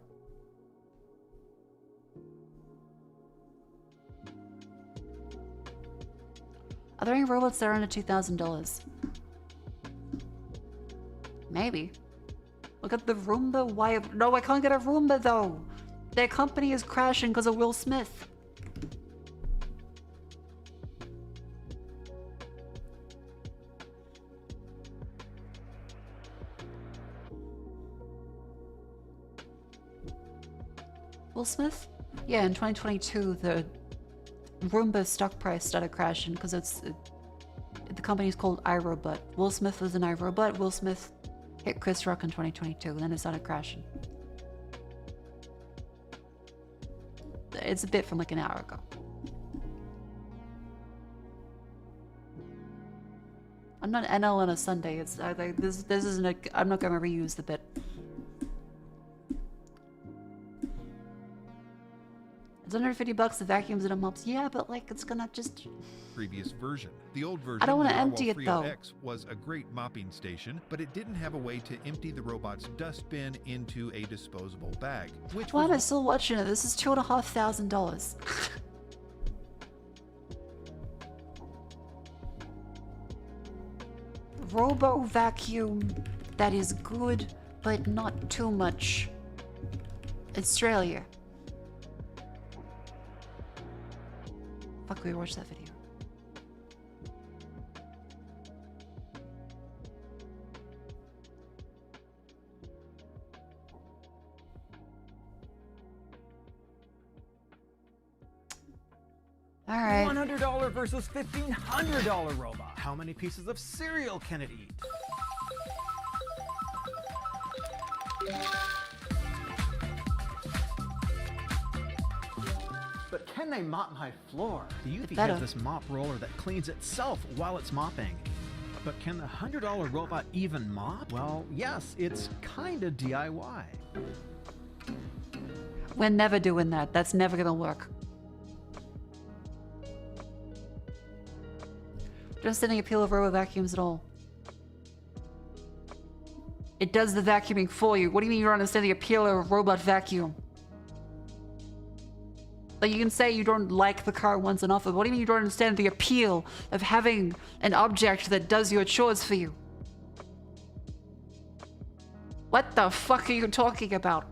Are there any robots that are under $2,000? Maybe. Look at the Roomba. Why? No, I can't get a Roomba though. Their company is crashing because of Will Smith. Will Smith? Yeah, in 2022, the Roomba stock price started crashing because the company's called iRobot. Will Smith was an iRobot. Will Smith hit Chris Rock in 2022, and then it started crashing. It's a bit from like an hour ago. I'm not NL on a Sunday. It's like this isn't a. I'm not gonna reuse the bit. It's $150 the vacuums and the mops. Yeah, but like it's gonna just. Previous version. The old version, I don't want the to empty it Narwhal though. X, was a great mopping station, but it didn't have a way to empty the robot's dustbin into a disposable bag. Which Why am I was still watching it? This is $2,500. Robo vacuum that is good, but not too much. Australia. Fuck, we watched that video. All right. $100 versus $1,500 robot. How many pieces of cereal can it eat? But can they mop my floor? The Yuffie has this mop roller that cleans itself while it's mopping. But can the $100 robot even mop? Well, yes, it's kinda DIY. We're never doing that. That's never gonna work. Don't understand the appeal of robo vacuums at all. It does the vacuuming for you. What do you mean you don't understand the appeal of a robot vacuum? Like, you can say you don't like the car once and off, but what do you mean you don't understand the appeal of having an object that does your chores for you? What the fuck are you talking about?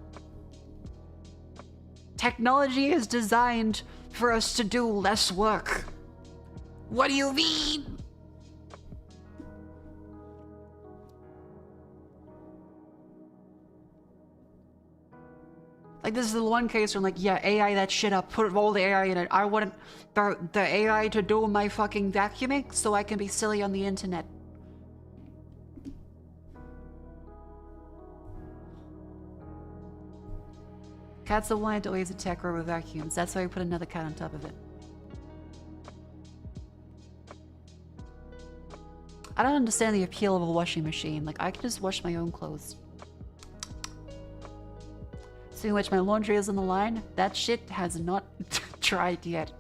Technology is designed for us to do less work. What do you mean? Like, this is the one case where I'm like, yeah, AI that shit up, put all the AI in it. I want the AI to do my fucking vacuuming so I can be silly on the internet. Cats that wanted to always attack robo vacuums. That's why we put another cat on top of it. I don't understand the appeal of a washing machine. Like, I can just wash my own clothes. Seeing which my laundry is on the line, that shit has not tried yet.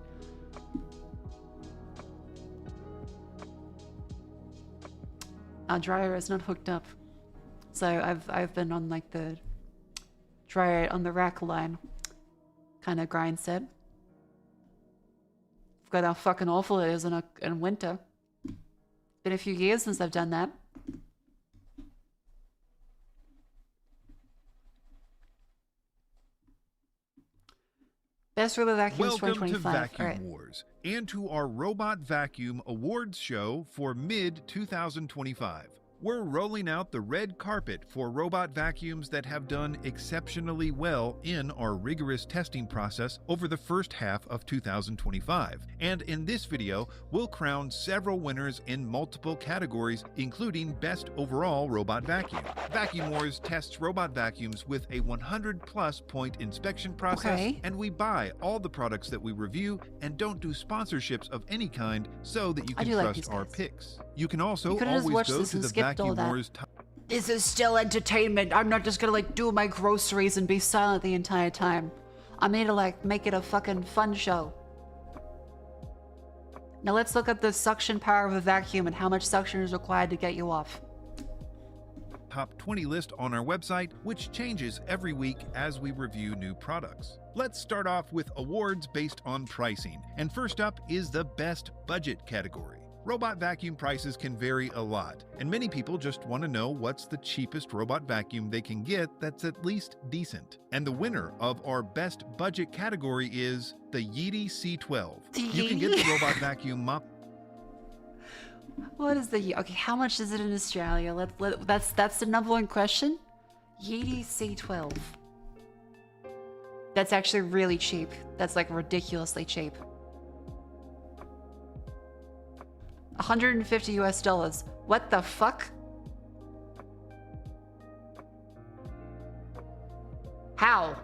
Our dryer is not hooked up. So I've been on like the dryer on the rack line kind of grind set. Forgot how fucking awful it is in winter. Been a few years since I've done that. Best Robo Vacuums Welcome 2025. to Vacuum All right. Wars and to our Robot Vacuum Awards show for mid-2025. We're rolling out the red carpet for robot vacuums that have done exceptionally well in our rigorous testing process over the first half of 2025. And in this video, we'll crown several winners in multiple categories, including Best Overall Robot Vacuum. Vacuum Wars tests robot vacuums with a 100+ point inspection process, and we buy all the products that we review and don't do sponsorships of any kind so that you can trust our picks. You can also always go to the Vacuum Wars. This is still entertainment. I'm not just gonna like do my groceries and be silent the entire time. I'm here to like make it a fucking fun show. Now let's look at the suction power of a vacuum and how much suction is required to get you off. Top 20 list on our website, which changes every week as we review new products. Let's start off with awards based on pricing. And first up is the Best Budget category. Robot vacuum prices can vary a lot, and many people just want to know what's the cheapest robot vacuum they can get that's at least decent. And the winner of our Best Budget category is the Yeti C12. You can get the robot vacuum mop. What is the okay? How much is it in Australia? That's the number one question. Yeti C12. That's actually really cheap. That's like ridiculously cheap. $150 US. What the fuck? How?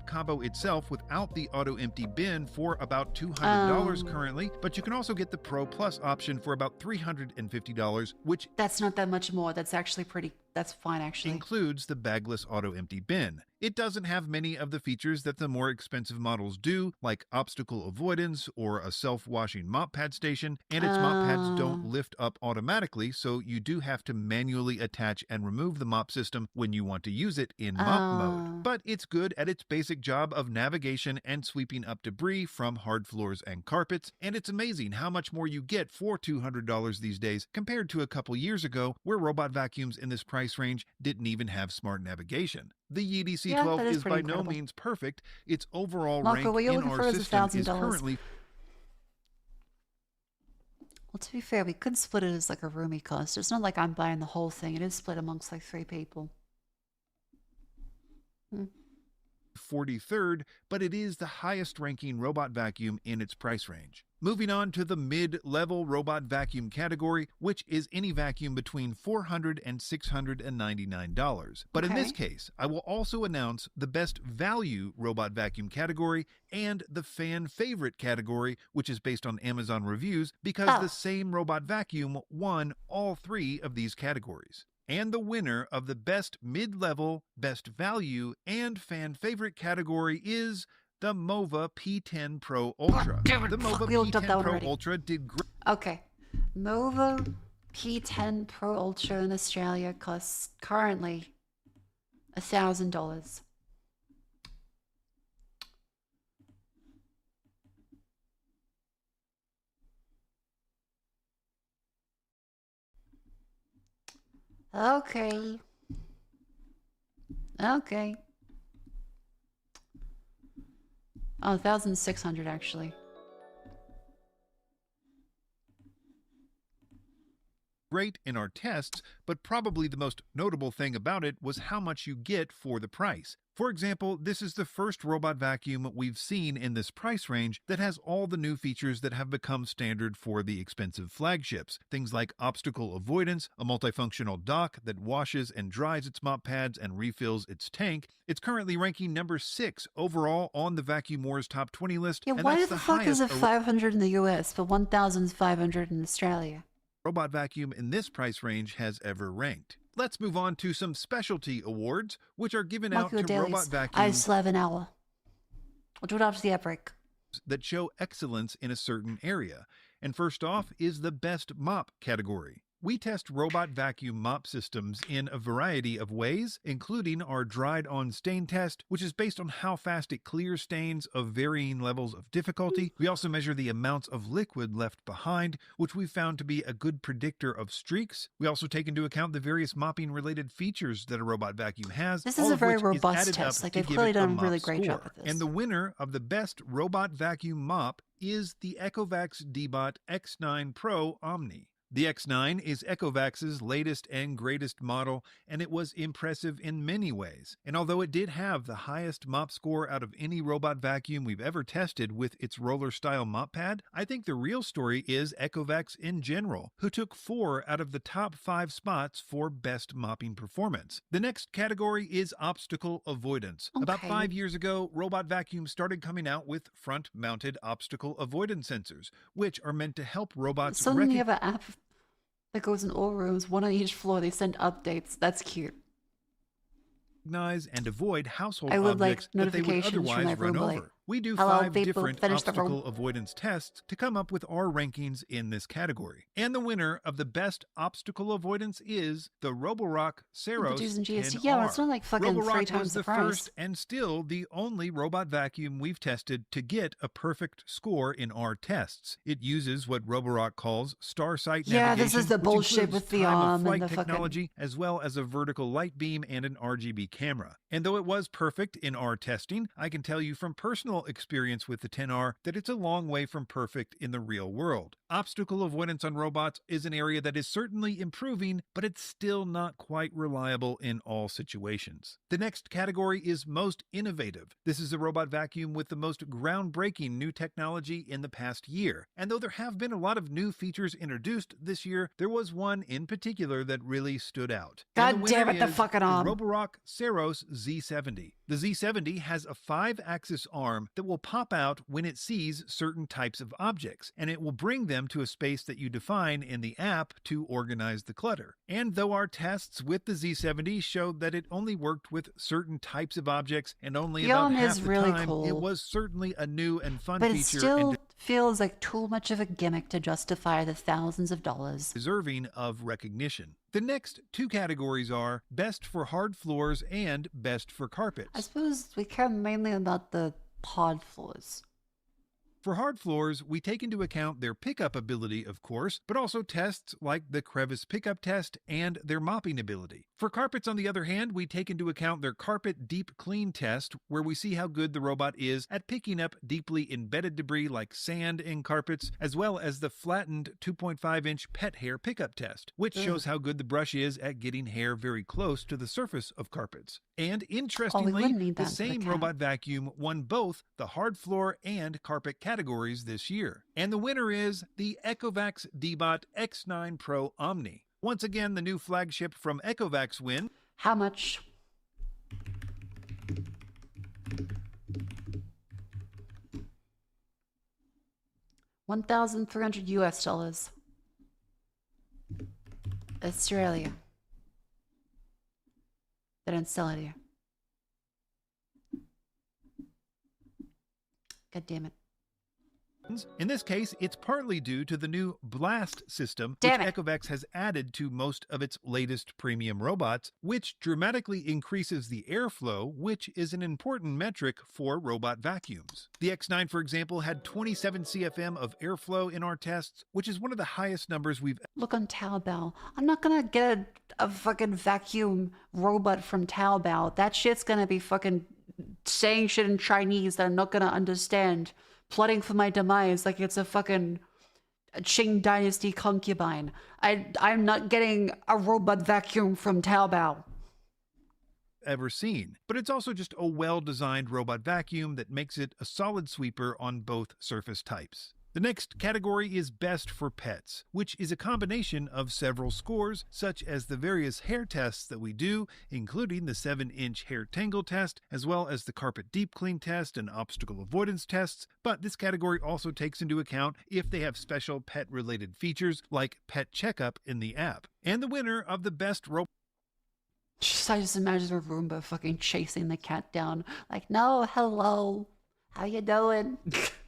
Combo itself without the auto empty bin for about $200 currently, but you can also get the Pro Plus option for about $350, which that's not that much more. That's actually that's fine actually. Includes the bagless auto empty bin. It doesn't have many of the features that the more expensive models do, like obstacle avoidance or a self-washing mop pad station, and its mop pads don't lift up automatically, so you do have to manually attach and remove the mop system when you want to use it in mop mode. But it's good at its basic job of navigation and sweeping up debris from hard floors and carpets, and it's amazing how much more you get for $200 these days compared to a couple years ago where robot vacuums in this price range didn't even have smart navigation. The Yeti C12 is by no means perfect. Its overall Mako, rank in our system is currently... Well, to be fair, we could split it as like a roomie cost. It's not like I'm buying the whole thing. It is split amongst like 3 people. 43rd, but it is the highest ranking robot vacuum in its price range. Moving on to the mid-level robot vacuum category, which is any vacuum between $400 and $699. But in this case, I will also announce the best value robot vacuum category and the fan favorite category, which is based on Amazon reviews, because the same robot vacuum won all 3 of these categories. And the winner of the best mid-level, best value, and fan favorite category is the MOVA P10 Pro Ultra. The MOVA P10 Pro Ultra did great. Okay. MOVA P10 Pro Ultra in Australia costs currently $1,000. Okay. Okay. Oh, 1,600 actually. Great in our tests, but probably the most notable thing about it was how much you get for the price. For example, this is the first robot vacuum we've seen in this price range that has all the new features that have become standard for the expensive flagships. Things like obstacle avoidance, a multifunctional dock that washes and dries its mop pads and refills its tank. It's currently ranking number 6 overall on the Vacuum Wars Top 20 list. Yeah, and why that's the fuck is it 500 in the US but 1,500 in Australia? Robot vacuum in this price range has ever ranked. Let's move on to some specialty awards, which are given out to robot vacuums. I still have an hour. I'll do it after the outbreak. That show excellence in a certain area. And first off is the best mop category. We test robot vacuum mop systems in a variety of ways, including our dried on stain test, which is based on how fast it clears stains of varying levels of difficulty. We also measure the amounts of liquid left behind, which we found to be a good predictor of streaks. We also take into account the various mopping related features that a robot vacuum has. This is a very robust test. Like they've clearly done a really great job with this. And the winner of the best robot vacuum mop is the Ecovacs Dbot X9 Pro Omni. The X9 is Ecovacs's latest and greatest model, and it was impressive in many ways. And although it did have the highest mop score out of any robot vacuum we've ever tested with its roller-style mop pad, I think the real story is Ecovacs in general, who took 4 out of the top 5 spots for best mopping performance. The next category is obstacle avoidance. About 5 years ago, robot vacuums started coming out with front-mounted obstacle avoidance sensors, which are meant to help robots Suddenly have an app that goes in all rooms, one on each floor. They send updates. That's cute. Recognize and avoid household I would objects like that they would notifications from my otherwise run roommate. over. We do Hello, 5 people, different finish the room. obstacle avoidance tests to come up with our rankings in this category. And the winner of the best obstacle avoidance is the Roborock Saros Producing GST. 10R. Yeah, it's not like fucking Roborock 3 times was the the price. first and still the only robot vacuum we've tested to get a perfect score in our tests. It uses what Roborock calls Starsight Yeah, navigation, this is the which bullshit includes with the time of arm and flight the fucking- technology, as well as a vertical light beam and an RGB camera. And though it was perfect in our testing, I can tell you from personal personal experience with the 10R that it's a long way from perfect in the real world. Obstacle avoidance on robots is an area that is certainly improving, but it's still not quite reliable in all situations. The next category is most innovative. This is a robot vacuum with the most groundbreaking new technology in the past year. And though there have been a lot of new features introduced this year, there was one in particular that really stood out. God damn it, the fucking arm. The Roborock Saros Z70. The Z70 has a 5-axis arm that will pop out when it sees certain types of objects, and it will bring them to a space that you define in the app to organize the clutter. And though our tests with the Z70 showed that it only worked with certain types of objects and only about half the really time, cool. it was certainly a new and fun But it feature still and feels like too much of a gimmick to justify the thousands of dollars. deserving of recognition. The next two categories are Best for Hard Floors and Best for Carpets. I suppose we care mainly about the pod floors. For hard floors, we take into account their pickup ability, of course, but also tests like the crevice pickup test and their mopping ability. For carpets, on the other hand, we take into account their carpet deep clean test, where we see how good the robot is at picking up deeply embedded debris like sand in carpets, as well as the flattened 2.5-inch pet hair pickup test, which shows how good the brush is at getting hair very close to the surface of carpets. And interestingly, the same robot vacuum won both the hard floor and carpet categories this year. And the winner is the Ecovacs Dbot X9 Pro Omni. Once again, the new flagship from Ecovacs win. How much? $1,300 US. Australia. They don't sell it here. God damn it. In this case, it's partly due to the new Blast system, Damn which it. Ecovacs has added to most of its latest premium robots, which dramatically increases the airflow, which is an important metric for robot vacuums. The X9, for example, had 27 CFM of airflow in our tests, which is one of the highest numbers we've Look on Taobao. I'm not gonna get a fucking vacuum robot from Taobao. That shit's gonna be fucking saying shit in Chinese that I'm not gonna understand. Plotting for my demise like it's a fucking Qing Dynasty concubine. I'm not getting a robot vacuum from Taobao. ever seen. But it's also just a well-designed robot vacuum that makes it a solid sweeper on both surface types. The next category is Best for Pets, which is a combination of several scores, such as the various hair tests that we do, including the 7-inch hair tangle test, as well as the carpet deep clean test and obstacle avoidance tests, but this category also takes into account if they have special pet-related features like pet checkup in the app. And the winner of the Best Robot I just imagine a Roomba fucking chasing the cat down. Like, no, hello, how you doing?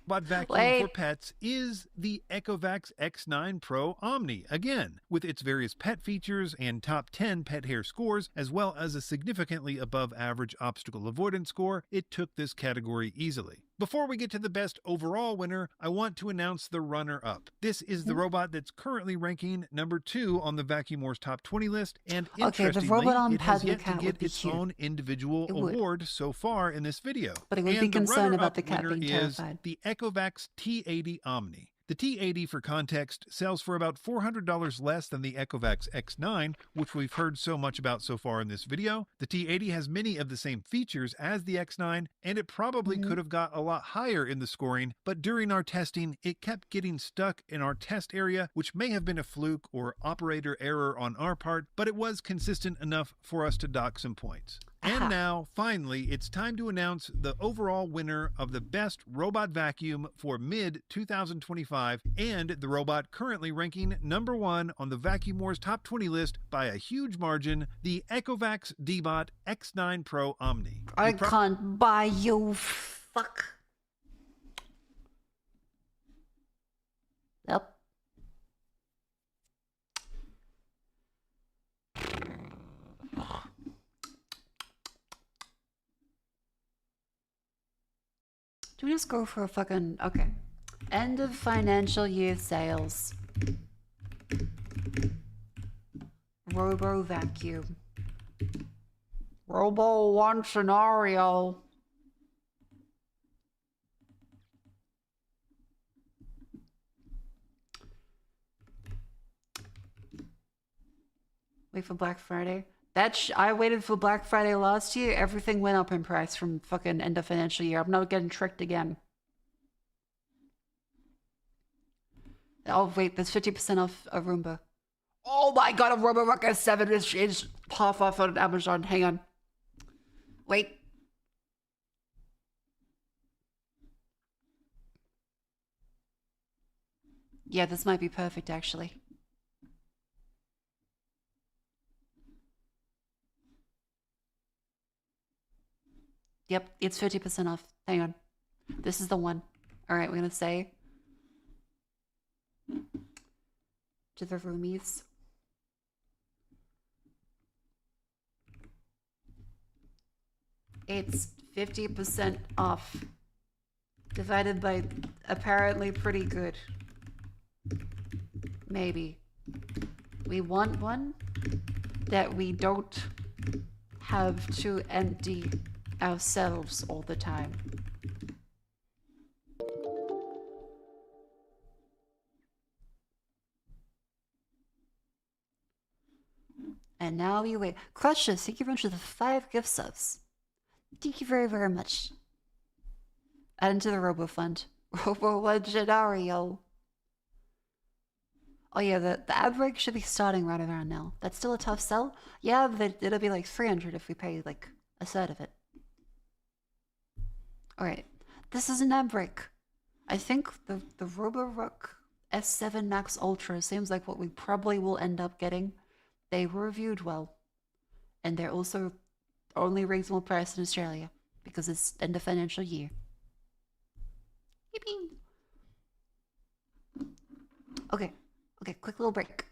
vacuum for pets is the Ecovacs X9 Pro Omni, again, with its various pet features and top 10 pet hair scores, as well as a significantly above average obstacle avoidance score. It took this category easily. Before we get to the best overall winner, I want to announce the runner-up. This is the robot that's currently ranking number 2 on the Vacuum Wars Top 20 list, and interestingly, it has yet to get its own individual award so far in this video. But I would be concerned about the cat being terrified. The Ecovacs T80 Omni. The T80, for context, sells for about $400 less than the Ecovacs X9, which we've heard so much about so far in this video. The T80 has many of the same features as the X9, and it probably could have got a lot higher in the scoring, but during our testing, it kept getting stuck in our test area, which may have been a fluke or operator error on our part, but it was consistent enough for us to dock some points. And now, finally, it's time to announce the overall winner of the Best Robot Vacuum for mid-2025, and the robot currently ranking number 1 on the Vacuum Wars Top 20 list by a huge margin, the Ecovacs Dbot X9 Pro Omni. I can't buy you, fuck. Yep. Do we just go for a fucking... Okay. End of financial year sales. Robo vacuum. Robo 1 scenario. Wait for Black Friday. I waited for Black Friday last year. Everything went up in price from fucking end of financial year. I'm not getting tricked again. Oh wait, there's 50% off a Roomba. Oh my god, a Roomba Rock 7 is half off on Amazon. Hang on. Wait. Yeah, this might be perfect actually. Yep, it's 50% off. Hang on. This is the one. Alright, we're gonna say to the roomies. It's 50% off. Divided by apparently pretty good. Maybe. We want one that we don't have to empty ourselves all the time. And now we wait. Crushes, thank you very much for the 5 gift subs. Thank you very, very much. Add into the Robo Fund. Robo Legendario. Oh yeah, the ad break should be starting right around now. That's still a tough sell? Yeah, but it'll be like 300 if we pay like a third of it. Alright, this is an ad break. I think the Roborock S7 Max Ultra seems like what we probably will end up getting. They were reviewed well. And they're also only reasonable price in Australia because it's end of financial year. Yippee! Okay, quick little break.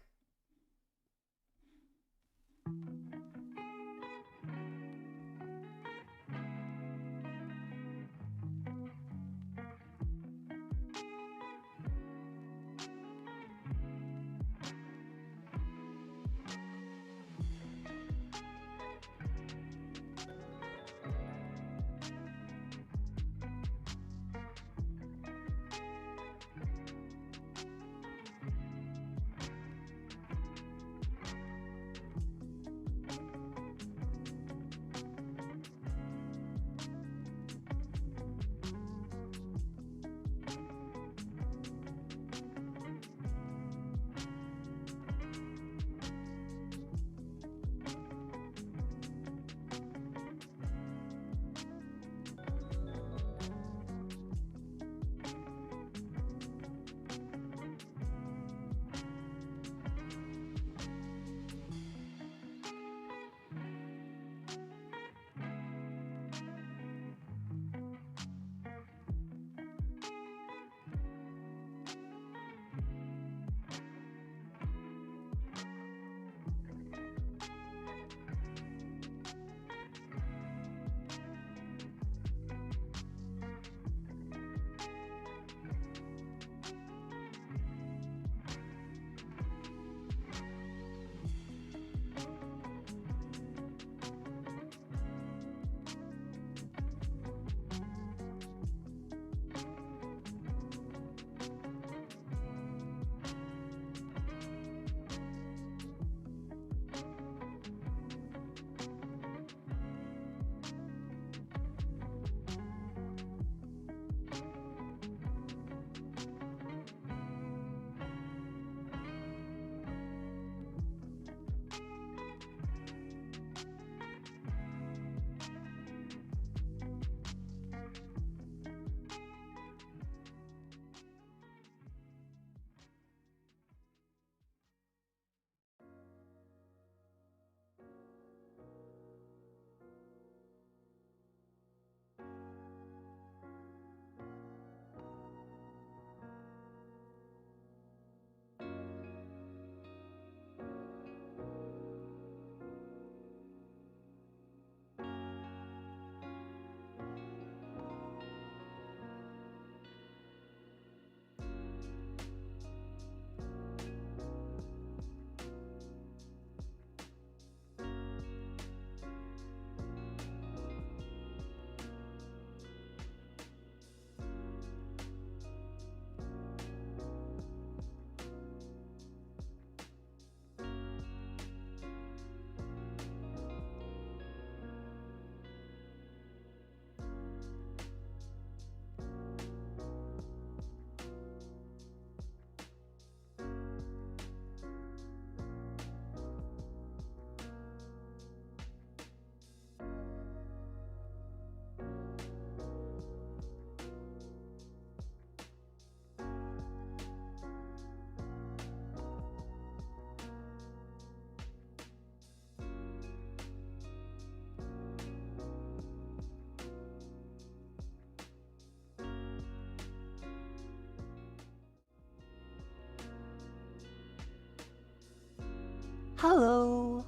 Hello.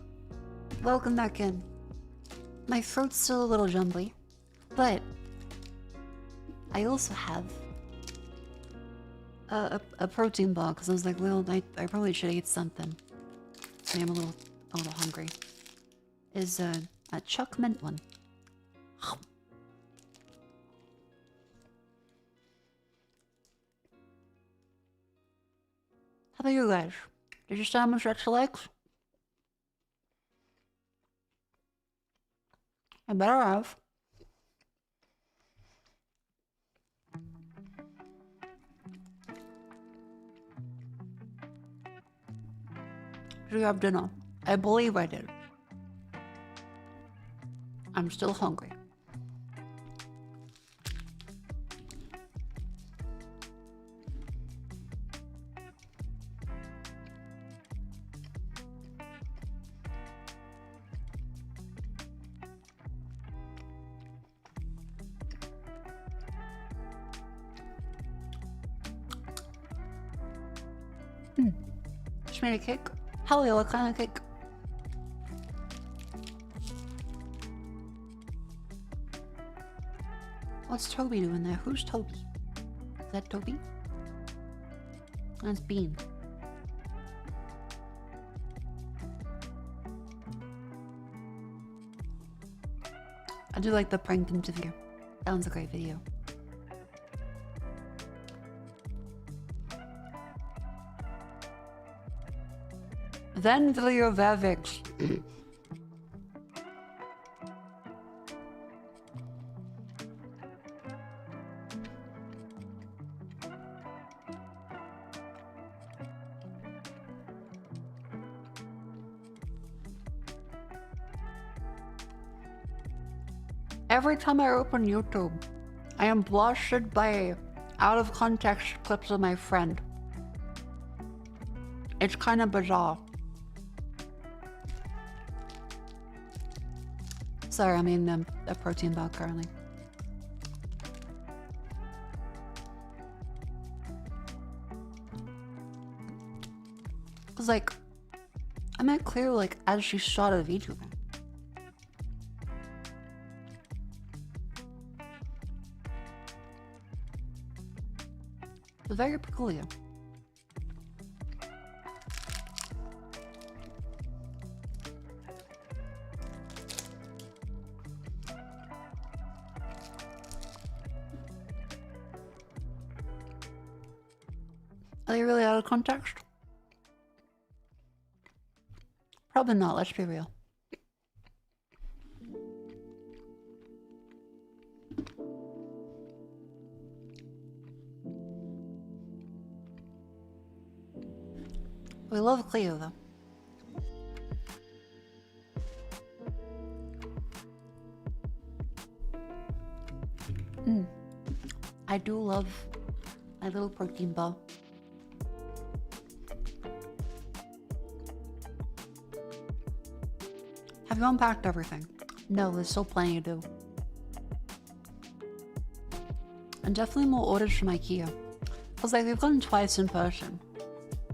Welcome back in. My throat's still a little jumbly, but I also have a protein bar because I was like, well, I probably should eat something. So I'm a little hungry. Is a chuck mint one. How about you guys? Did you still have my stretch legs? I better have. Did you have dinner? I believe I did. I'm still hungry. Just made a cake. Hell yeah, what kind of cake? What's Toby doing there? Who's Toby? Is that Toby? That's Bean. I do like the prank interview. That one's a great video. Then video Vavix. Every time I open YouTube, I am blasted by out of context clips of my friend. It's kind of bizarre. Sorry, I'm eating a protein bar currently. Cause like, I meant clear like as she started VTubing. It's very peculiar. Are they really out of context? Probably not, let's be real. We love Cleo though. I do love my little protein bar. Have you unpacked everything? No, there's still plenty to do. And definitely more orders from IKEA. Cause like we've gone twice in person.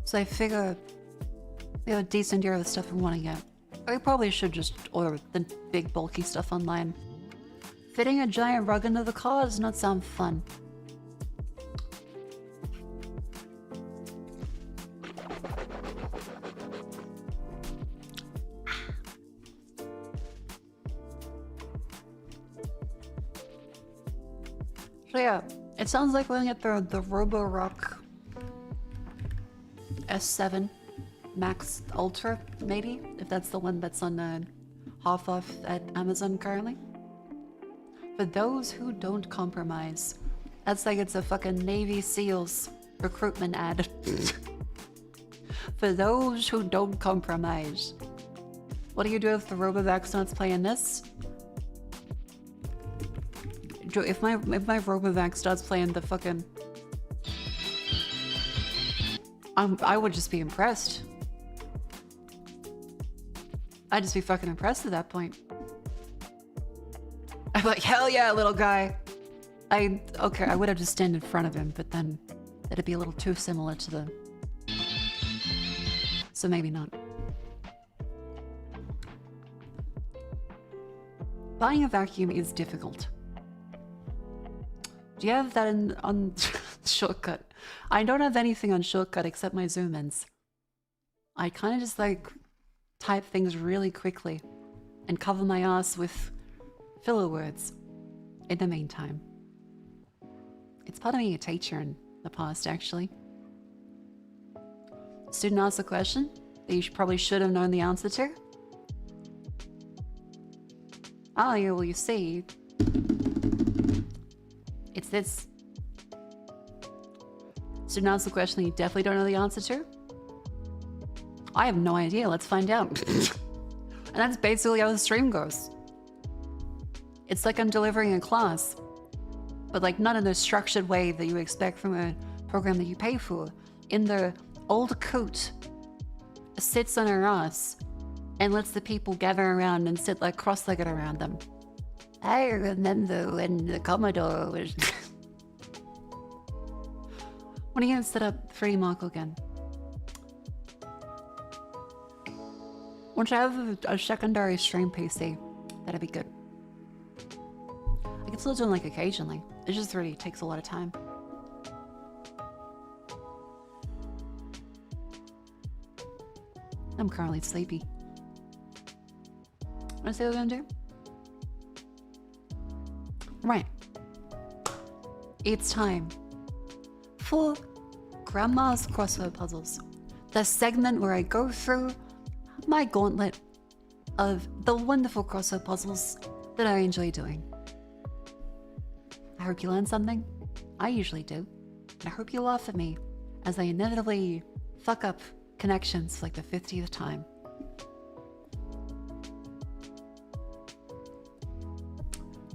So I figure we have a decent year of the stuff we want to get. We probably should just order the big bulky stuff online. Fitting a giant rug into the car does not sound fun. So yeah, it sounds like we're gonna get the Roborock S7 Max Ultra, maybe? If that's the one that's on half off at Amazon currently. For those who don't compromise. That's like it's a fucking Navy SEALs recruitment ad. For those who don't compromise. What do you do if the Robovac starts playing this? If my Robovac starts playing the fucking... I would just be impressed. I'd just be fucking impressed at that point. I'm like, hell yeah, little guy. Okay, I would have just stand in front of him, but then it'd be a little too similar to the... So maybe not. Buying a vacuum is difficult. Do you have that on Shortcut? I don't have anything on Shortcut except my zoom ins. I kind of just like type things really quickly and cover my ass with filler words in the meantime. It's part of being a teacher in the past, actually. Student asked a question that you probably should have known the answer to. Oh, yeah, well, you see, it's this. Student asked the question that you definitely don't know the answer to. I have no idea. Let's find out. And that's basically how the stream goes. It's like I'm delivering a class, but like not in the structured way that you expect from a program that you pay for. In the old coot sits on her ass and lets the people gather around and sit like cross-legged around them. I remember when the Commodore was... When are you gonna set up 3D Mako again? Once I have a secondary stream PC, that'd be good. I can still do it like occasionally. It just really takes a lot of time. I'm currently sleepy. Wanna see what I'm gonna do? Right. It's time for Grandma's Crossword Puzzles. The segment where I go through my gauntlet of the wonderful crossword puzzles that I enjoy doing. I hope you learned something. I usually do. And I hope you laugh at me as I inevitably fuck up connections for like the 50th time.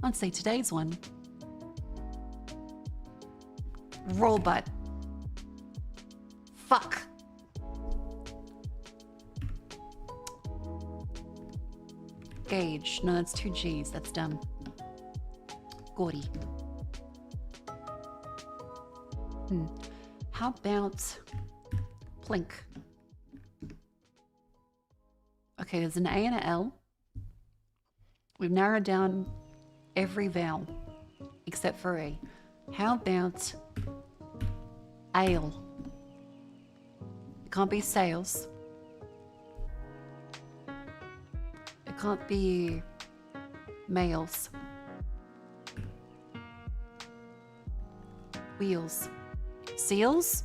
Let's say today's one. Robot. Fuck. Gauge. No, that's 2 G's. That's dumb. Gordy. How about Plink? Okay, there's an A and an L. We've narrowed down every vowel except for A. How about ale? It can't be sales. It can't be males. Wheels. Seals?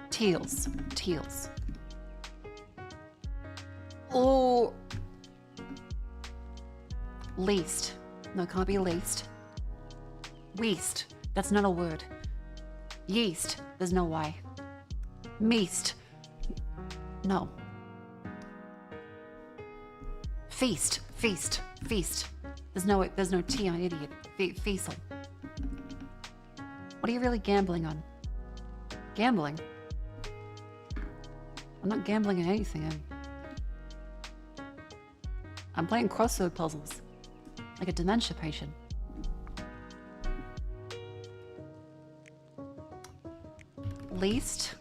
Teals. Teals. Or least. No, it can't be least. Weast. That's not a word. Yeast. There's no Y. Meast. No. Feast. Feast. Feast. There's no T on idiot. Feasel. What are you really gambling on? Gambling? I'm not gambling on anything. I'm playing crossword puzzles. Like a dementia patient. Least.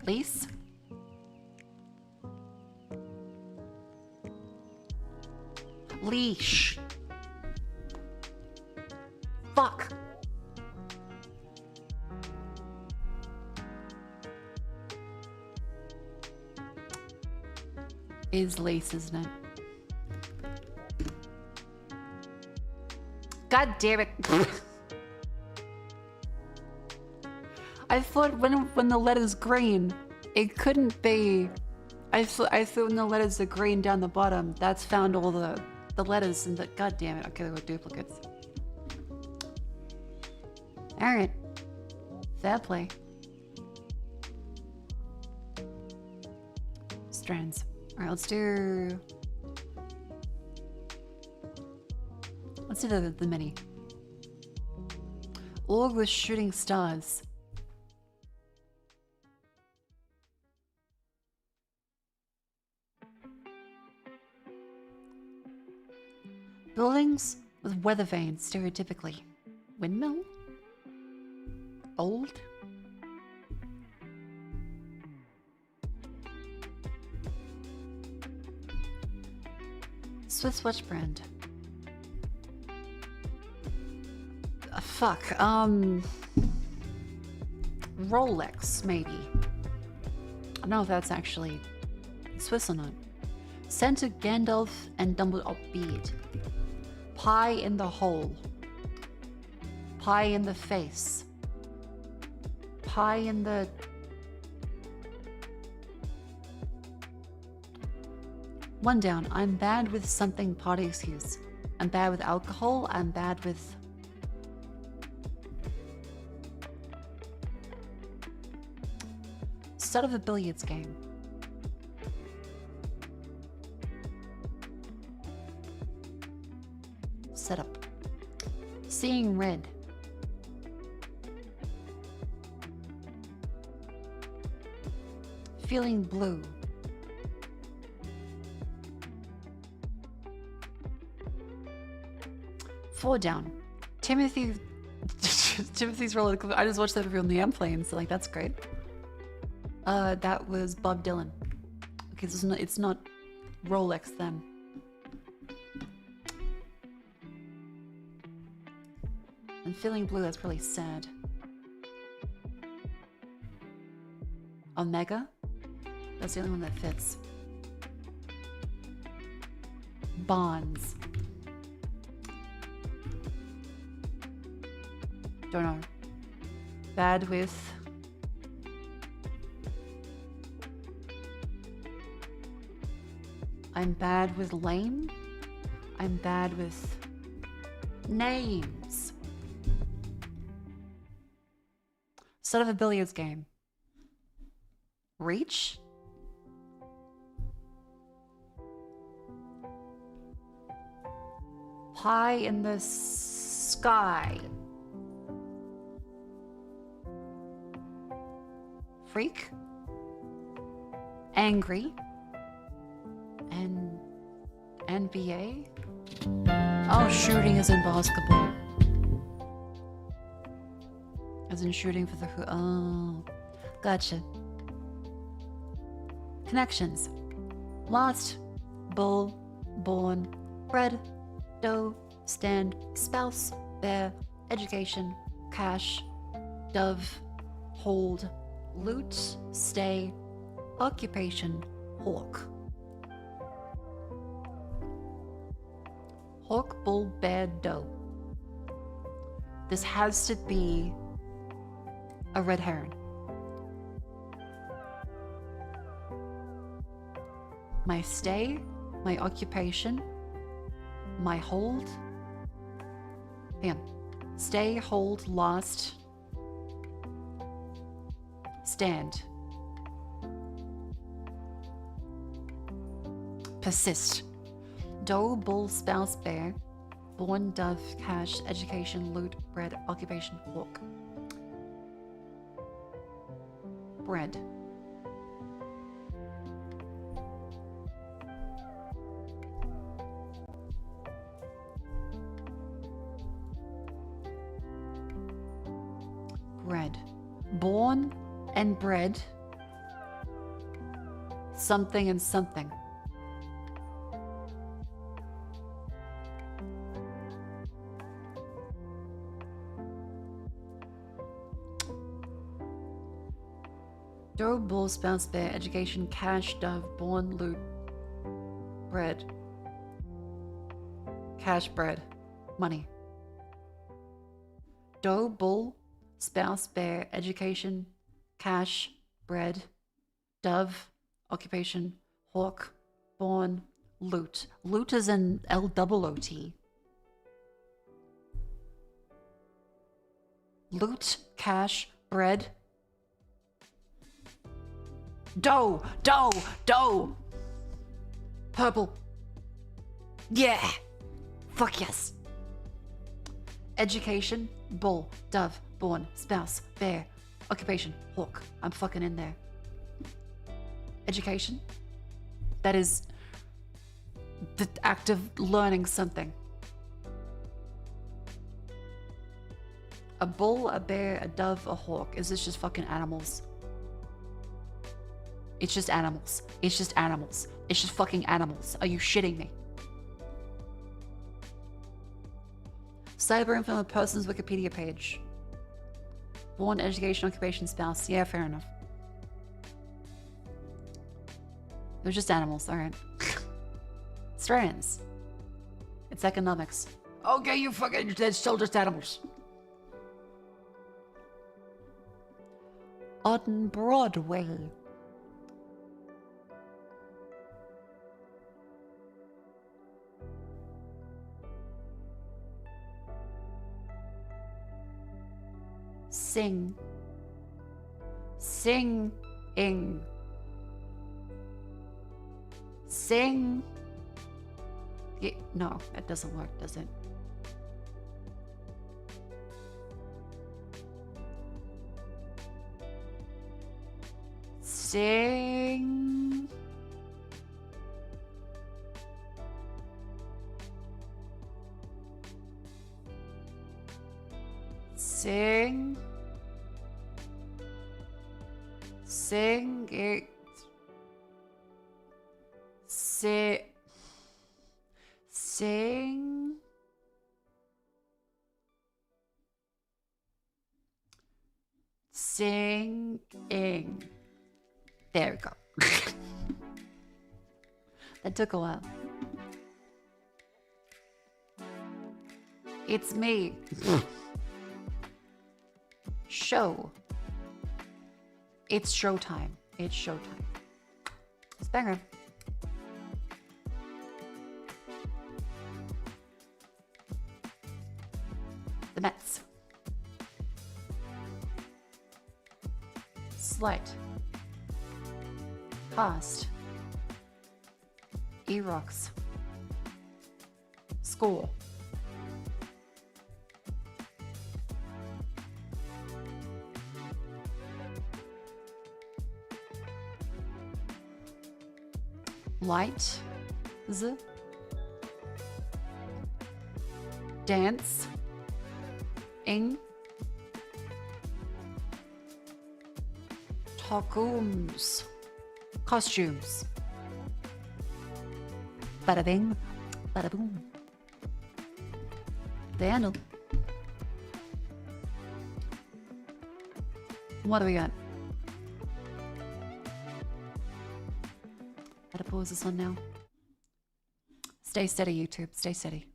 Lease. Leash. Fuck. Is lease, isn't it? God damn it. I thought when the letter's green, it couldn't be. I thought when the letters are green down the bottom, that's found all the letters and the. God damn it. Okay, they were duplicates. Alright. Fair play. Strands. Alright, let's do the mini. Org with shooting stars. Buildings with weather vanes, stereotypically. Windmill? Old? Swiss watch brand. Fuck. Rolex, maybe. I don't know if that's actually Swiss or not. Santa Gandalf and Dumbledore beard. Pie in the hole. Pie in the face. Pie in the... One down. I'm bad with something party excuse. I'm bad with alcohol. I'm bad with... Start of a billiards game. Setup. Seeing red. Feeling blue. Four down. Timothy's roller. I just watched that movie on the airplane, so like that's great. That was Bob Dylan. Okay, so it's not Rolex then. And feeling blue, that's probably sad. Omega? That's the only one that fits. Bonds. Don't know. Bad with... I'm bad with lame. I'm bad with names. Start of a billiards game. Reach? Pie in the sky. Freak? Angry? And NBA? Oh, shooting is in basketball. As in shooting for the hoop. Oh, gotcha. Connections. Lost, bull, born, bread, dough, stand, spouse, bear, education, cash, dove, hold, loot, stay, occupation, hawk. Hawk, bull, bear, doe. This has to be a red heron. My stay, my occupation, my hold. Damn. Stay, hold, lost, stand. Persist. Doe, bull, spouse, bear. Born, dove, cash, education, loot, bread, occupation, hawk. Bread. Bread. Born and bred. Something and something. Doe, bull, spouse, bear, education, cash, dove, born, loot, bread. Cash, bread, money. Doe, bull, spouse, bear, education, cash, bread, dove, occupation, hawk, born, loot. Loot is an L-double-O-T. Loot, cash, bread. Doe, doe, doe. Purple. Yeah. Fuck yes. Education, bull, dove, born, spouse, bear, occupation, hawk. I'm fucking in there. Education. That is the act of learning something. A bull, a bear, a dove, a hawk. Is this just fucking animals? It's just animals. It's just animals. It's just fucking animals. Are you shitting me? Cyber from a person's Wikipedia page. Born, education, occupation, spouse. Yeah, fair enough. They're just animals, alright. Strands. It's economics. Okay, you fucking, it's still just animals. On Broadway. Sing. Sing-ing. Sing. No, that doesn't work, does it? Sing. Sing. Sing it. Sing. Singing. There we go. That took a while. It's me. Show. It's showtime. It's showtime. Spanger. The Mets. Slight. Past. E-rocks. School. Light. Z. Dance. Ing. Costumes. Costumes. Bada bing, bada boom. The handle. What do we got? Gotta pause this one now. Stay steady, YouTube. Stay steady.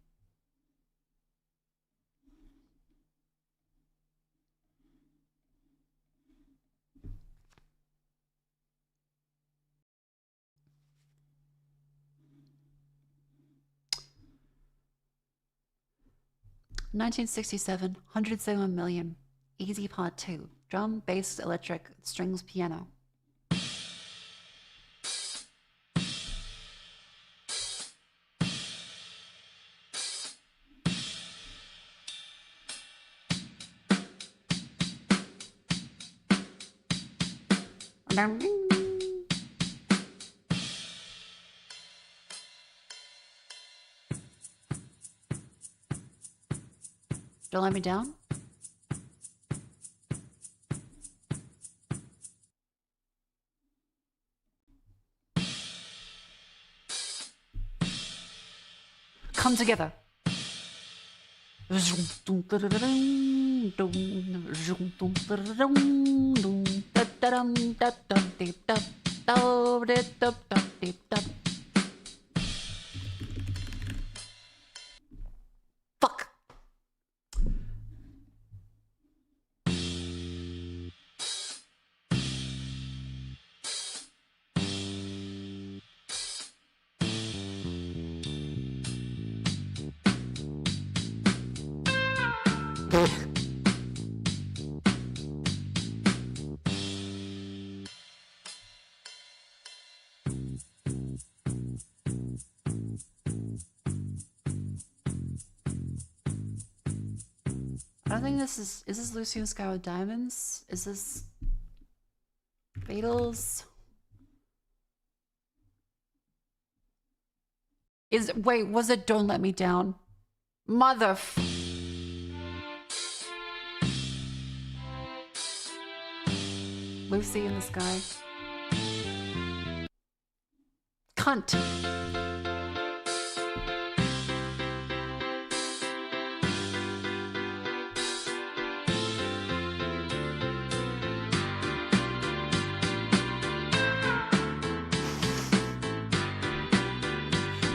$1967, 171 million. Easy Part 2. Drum, bass, electric, strings, piano. Don't let me down. Come together. Fuck. I don't think this is this Lucy in the Sky with Diamonds? Is this Beatles? Wait, was it Don't Let Me Down? Lucy in the Sky. Cunt.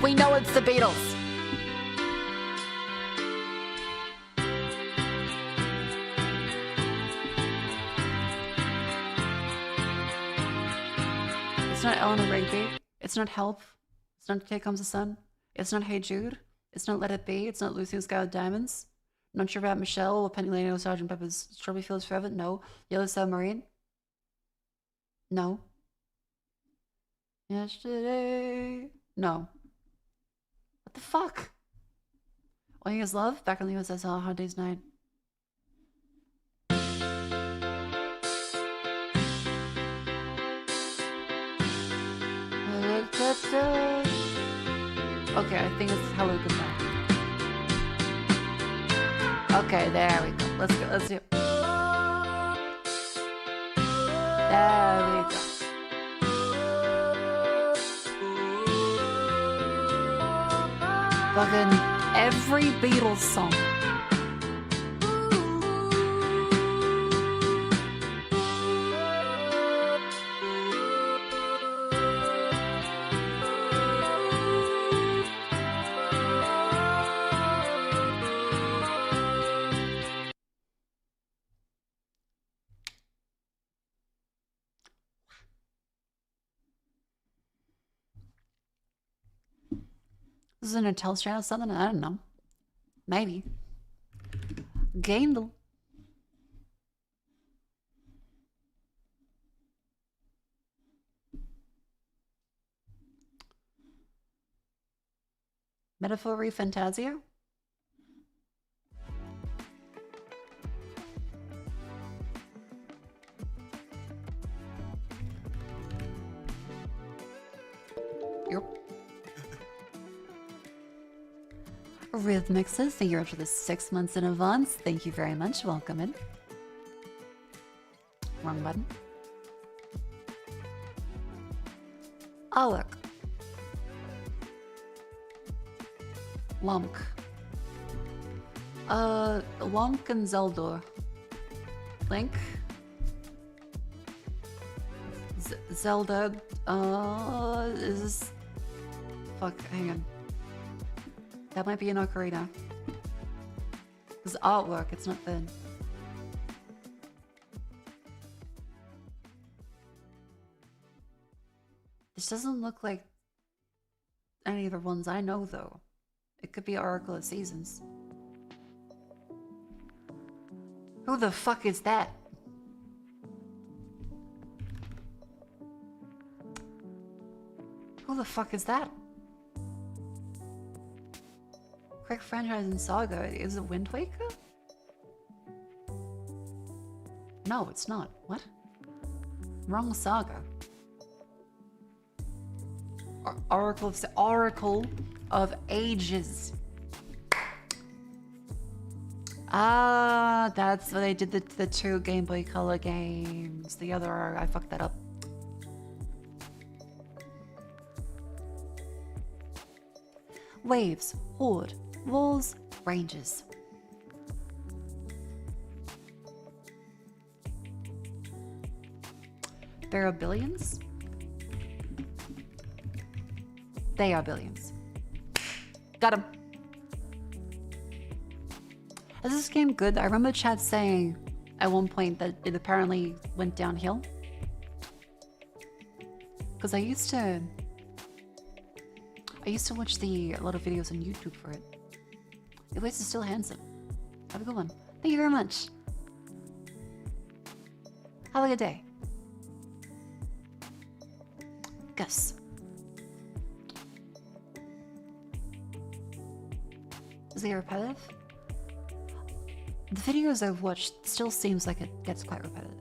We know it's the Beatles. It's not Eleanor Rigby. It's not Help. It's not Here Comes the Sun. It's not Hey Jude. It's not Let It Be. It's not Lucy and Sky with Diamonds. Not sure about Michelle or Penny Lane or Sgt. Pepper's Strawberry Fields Forever. No. Yellow Submarine. No. Yesterday. No. What the fuck? All You Is Love? Back on the USSR, Hard Day's Night. Okay, I think it's Hello Goodbye. Okay, there we go. Let's go. Let's do it. There we go. Fucking every Beatles song. This is an Intel strand or something? I don't know. Maybe. Gaindle. Metaphor Fantasia? Yep. Rhythmic says, thank you up for the 6 months in advance. Thank you very much. Welcome in. Wrong button. Oh, look. Lunk. Lunk and Zeldor. Link. Zelda. Is this... Fuck, hang on. That might be an ocarina. It's artwork, it's not the... This doesn't look like any of the ones I know, though. It could be Oracle of Seasons. Who the fuck is that? Who the fuck is that? Quick franchise in Saga. Is it Wind Waker? No, it's not. What? Wrong Saga. Oracle of Ages. Ah, that's what they did the 2 Game Boy Color games. The other, I fucked that up. Waves, Horde, Walls, Ranges. There are billions? They are billions. Got him. Is this game good? I remember chat saying at one point that it apparently went downhill. Because I used to watch a lot of videos on YouTube for it. Your voice is still handsome. Have a good one. Thank you very much. Have a good day. Gus. Is it repetitive? The videos I've watched still seems like it gets quite repetitive.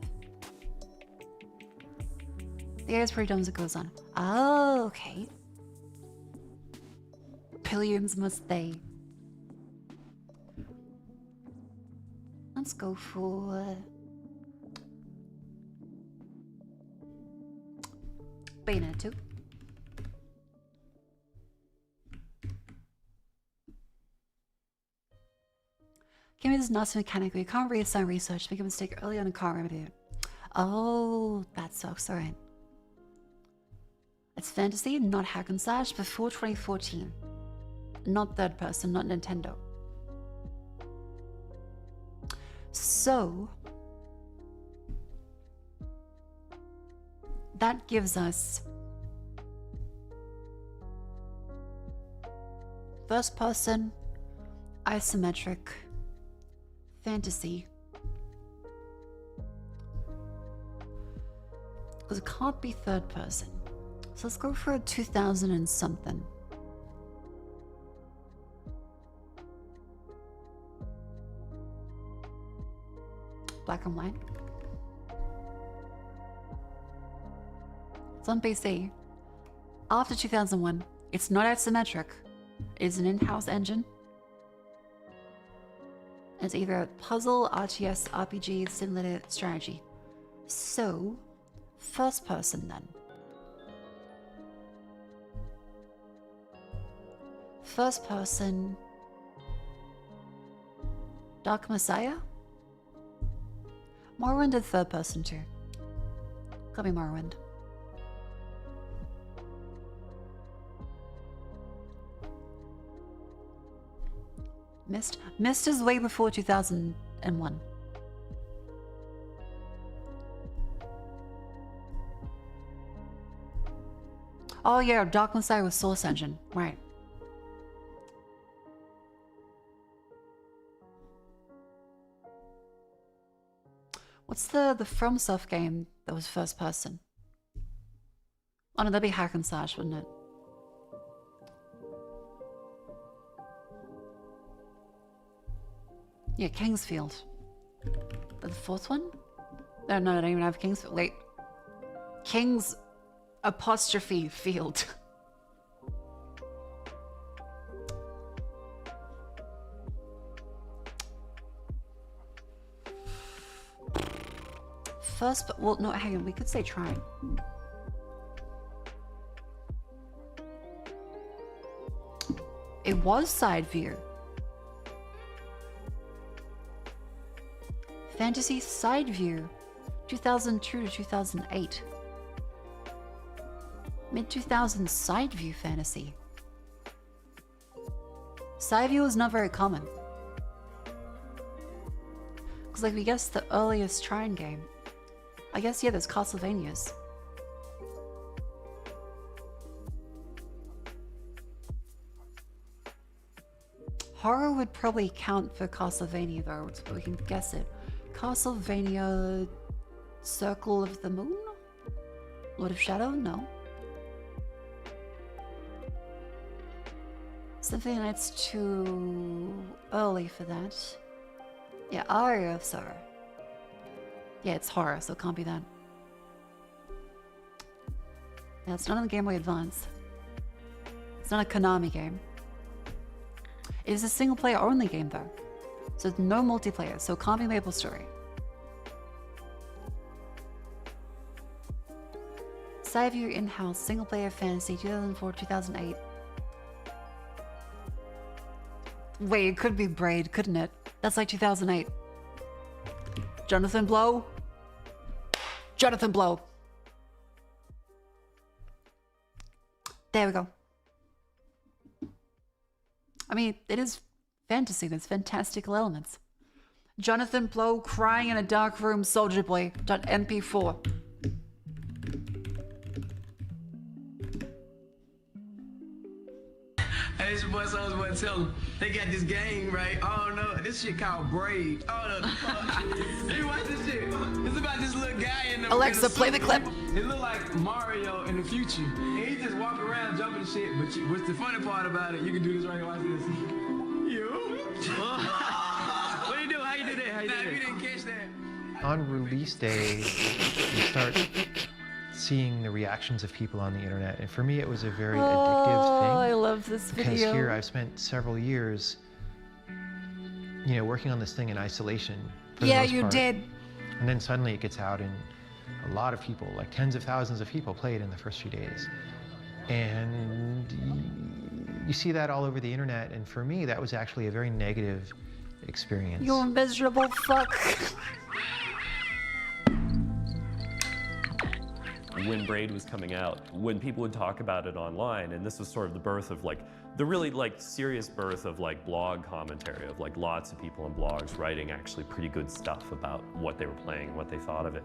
The air is pretty dumb as it goes on. Oh, okay. Billions must they. Let's go for... Bayonetta 2. Game is not so mechanical. You can't read some research, make a mistake early on and can't remedy it. Oh, that sucks. Alright. I It's fantasy, not hack and slash, before 2014. Not third person, not Nintendo. So, that gives us first person, isometric, fantasy. Because it can't be third person. So let's go for a 2000 and something. Black and white. It's on PC. After 2001, it's not isometric. It's an in-house engine. It's either a puzzle, RTS, RPG, simulator, strategy. So, first person then. First person. Dark Messiah? Morrowind did third person too. Could be Morrowind. Mist? Mist is way before 2001. Oh yeah, Dark Messiah was Source Engine, right. What's the FromSoft game that was first person? Oh no, that'd be hack and slash, wouldn't it? Yeah, Kingsfield. But the fourth one? No, I don't even have Kingsfield. Wait. Kings apostrophe field. First, but well, no, hang on. We could say try. It was side view. Fantasy side view, 2002 to 2008. Mid-2000s side view fantasy. Side view was not very common. Because like we guess the earliest Trine game. I guess yeah, there's Castlevanias. Horror would probably count for Castlevania though, but we can guess it. Castlevania Circle of the Moon? Lord of Shadow? No. Symphony Night's too early for that. Yeah, Aria of Sorrow. Yeah, it's horror, so it can't be that. Yeah, it's not on the Game Boy Advance. It's not a Konami game. It is a single player only game though. So it's no multiplayer, so it can't be Maple Story. Side view in-house, single player fantasy, 2004-2008. Wait, it could be Braid, couldn't it? That's like 2008. Jonathan Blow? Jonathan Blow. There we go. I mean, it is fantasy. There's fantastical elements. Jonathan Blow crying in a dark room, Soldier Boy. .mp4. Hey, it's your boy Soulja Boy. Tell them they got this game, right? Oh no, this shit called Braid. Oh no, hey, watch this shit. It's about this little guy in the Alexa, play the clip. It look like Mario in the future, and he just walk around jumping shit. But what's the funny part about it? You can do this right here. Watch this. What do you do? How you do that? How you do that? You didn't catch that. On release day, you start seeing the reactions of people on the internet, and for me it was a very addictive thing. Oh, I love this video. Because here I've spent several years, you know, working on this thing in isolation. Yeah, you did. And then suddenly it gets out, and a lot of people, like tens of thousands of people, play it in the first few days. And you see that all over the internet, and for me that was actually a very negative experience. You miserable fuck. when Braid was coming out, when people would talk about it online, and this was sort of the birth of like, the really like serious birth of like blog commentary, of like lots of people in blogs writing actually pretty good stuff about what they were playing and what they thought of it.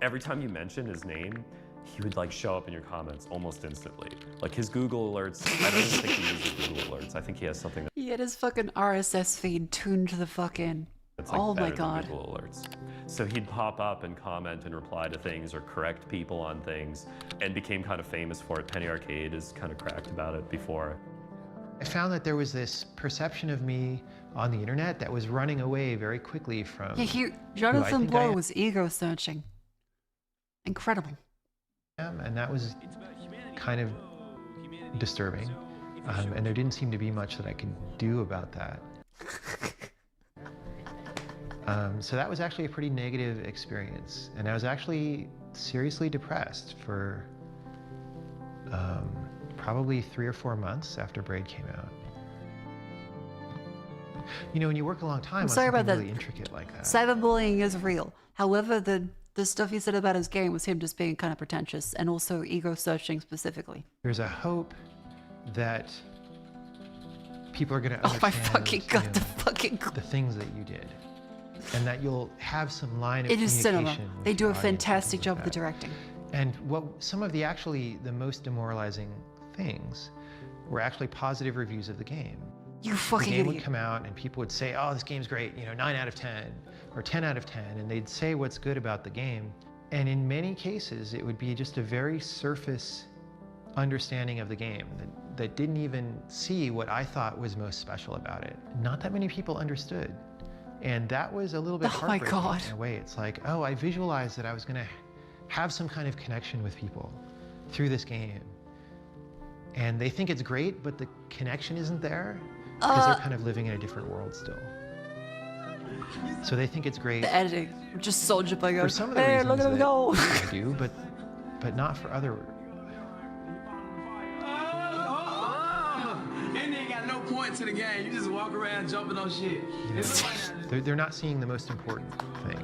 Every time you mentioned his name, he would like show up in your comments almost instantly. Like his Google alerts, I don't even think he uses Google alerts. I think he has something He had his fucking RSS feed tuned to the fucking. that's like Oh my better than god. Google alerts. So he'd pop up and comment and reply to things or correct people on things, and became kind of famous for it. Penny Arcade has kind of cracked about it before. I found that there was this perception of me on the internet that was running away very quickly from. Yeah, Jonathan Blow was ego searching. Incredible. And that was kind of disturbing. And there didn't seem to be much that I could do about that. So that was actually a pretty negative experience. And I was actually seriously depressed for probably 3 or 4 months after Braid came out. You know, when you work a long time on sorry something about that. really intricate like that. Cyberbullying is real. However, the stuff he said about his game was him just being kind of pretentious and also ego searching specifically. There's a hope that people are going to Oh my understand fucking god, the fucking. the things that you did, and that you'll have some line of It is cinema. communication with They do your a audience and fantastic things job like of the that. directing. And what some of the most demoralizing things were actually positive reviews of the game. You fucking The game would idiot. come out and people would say, "Oh, this game's great, 9 out of 10 or 10 out of 10," and they'd say what's good about the game. And in many cases, it would be just a very surface understanding of the game that didn't even see what I thought was most special about it. Not that many people understood. And that was a little bit Oh my heartbreaking God. in a way. It's like, oh, I visualized that I was gonna have some kind of connection with people through this game. And they think it's great, but the connection isn't there because they're kind of living in a different world still. So they think it's great. The editing. Just Soldier Boy For goes, some of the hey, reasons look at him that go. I do, but not for other. And they ain't got no point to the game. You just walk around jumping on shit. They're not seeing the most important thing.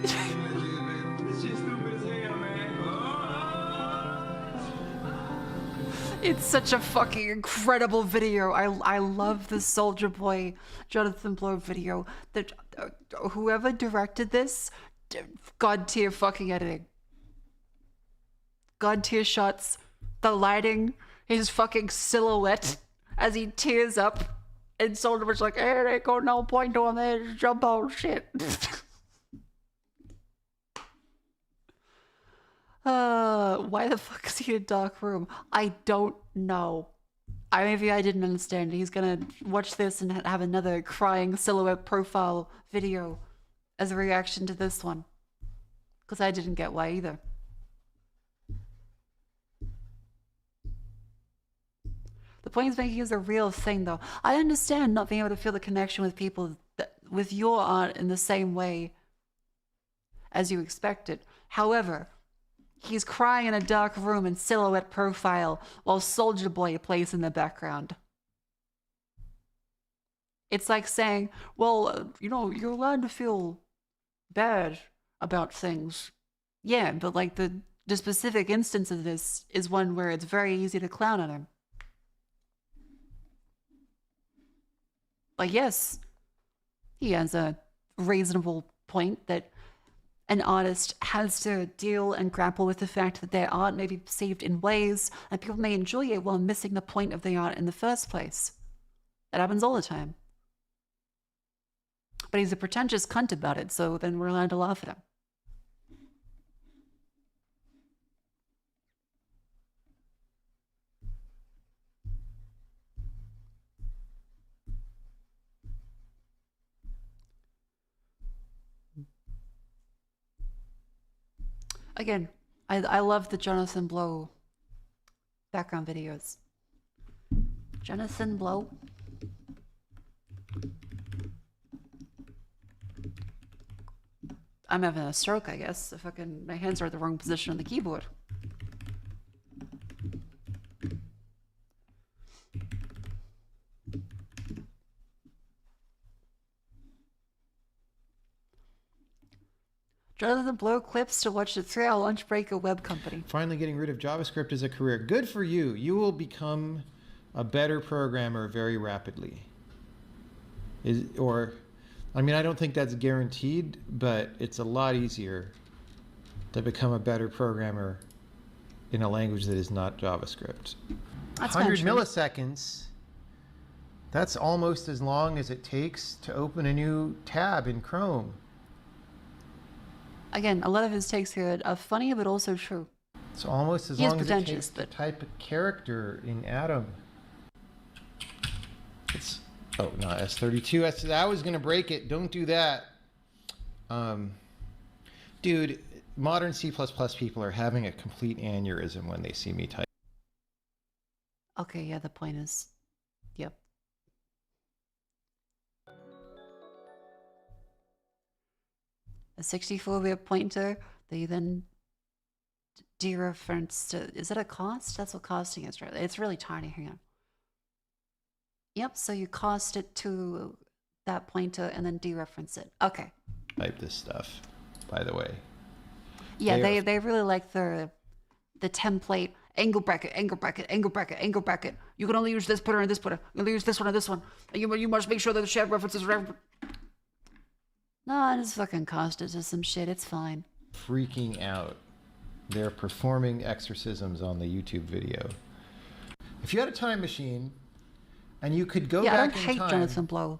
This shit stupid as hell, man. It's such a fucking incredible video. I love the Soldier Boy Jonathan Blow video. That whoever directed this, god tier fucking editing. God tier shots, the lighting, his fucking silhouette as he tears up, and Soldier Boy's like, "Hey, there ain't got no point doing that. Just jump on shit." Why the fuck is he in a dark room? I don't know. Maybe I didn't understand. He's gonna watch this and have another crying silhouette profile video as a reaction to this one. Because I didn't get why either. The point he's making is a real thing, though. I understand not being able to feel the connection with people with your art in the same way as you expected. However, he's crying in a dark room in silhouette profile while Soldier Boy plays in the background. It's like saying, well, you're allowed to feel bad about things. Yeah, but like the specific instance of this is one where it's very easy to clown on him. Like, yes, he has a reasonable point that an artist has to deal and grapple with the fact that their art may be perceived in ways and people may enjoy it while missing the point of the art in the first place. That happens all the time. But he's a pretentious cunt about it, so then we're allowed to laugh at him. Again, I love the Jonathan Blow background videos. Jonathan Blow. I'm having a stroke, I guess. My hands are at the wrong position on the keyboard. Jonathan Blow clips to watch the 3-hour lunch break at Web Company. Finally getting rid of JavaScript as a career. Good for you. You will become a better programmer very rapidly. I mean, I don't think that's guaranteed, but it's a lot easier to become a better programmer in a language that is not JavaScript. That's 100 kinda true. milliseconds. That's almost as long as it takes to open a new tab in Chrome. Again, a lot of his takes here are funny, but also true. It's almost as He is long as it pretentious, takes to type a character in Atom. It's S32. I was gonna break it. Don't do that. Dude, modern C++ people are having a complete aneurysm when they see me type. Okay, yeah, the point is, yep. A 64-bit pointer that you then dereference to. Is it a cost? That's what costing is, right? It's really tiny. Hang on. Yep, so you cost it to that pointer and then dereference it. Okay. Type this stuff, by the way. Yeah, they really like the template angle bracket, angle bracket, angle bracket, angle bracket. You can only use this putter and this putter. You only use this one and this one. And you must make sure that the shared references are. No, just fucking cost it to some shit. It's fine. Freaking out. They're performing exorcisms on the YouTube video. If you had a time machine and you could go Yeah, I back don't in hate time Jonathan Blow.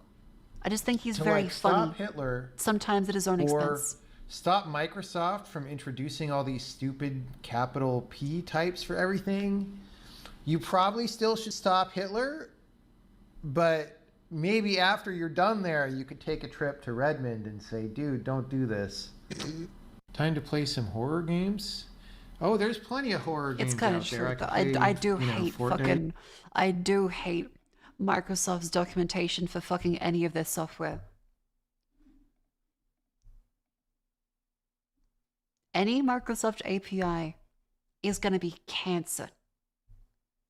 I just think he's to very like funny. stop Hitler, Sometimes at his own or expense. stop Microsoft from introducing all these stupid capital P types for everything, you probably still should stop Hitler, but maybe after you're done there, you could take a trip to Redmond and say, dude, don't do this. Time to play some horror games? Oh, there's plenty of horror games It's kind out of there. true, though. could play, I do you know, hate Fortnite. I do hate Microsoft's documentation for fucking any of their software. Any Microsoft API is going to be cancer.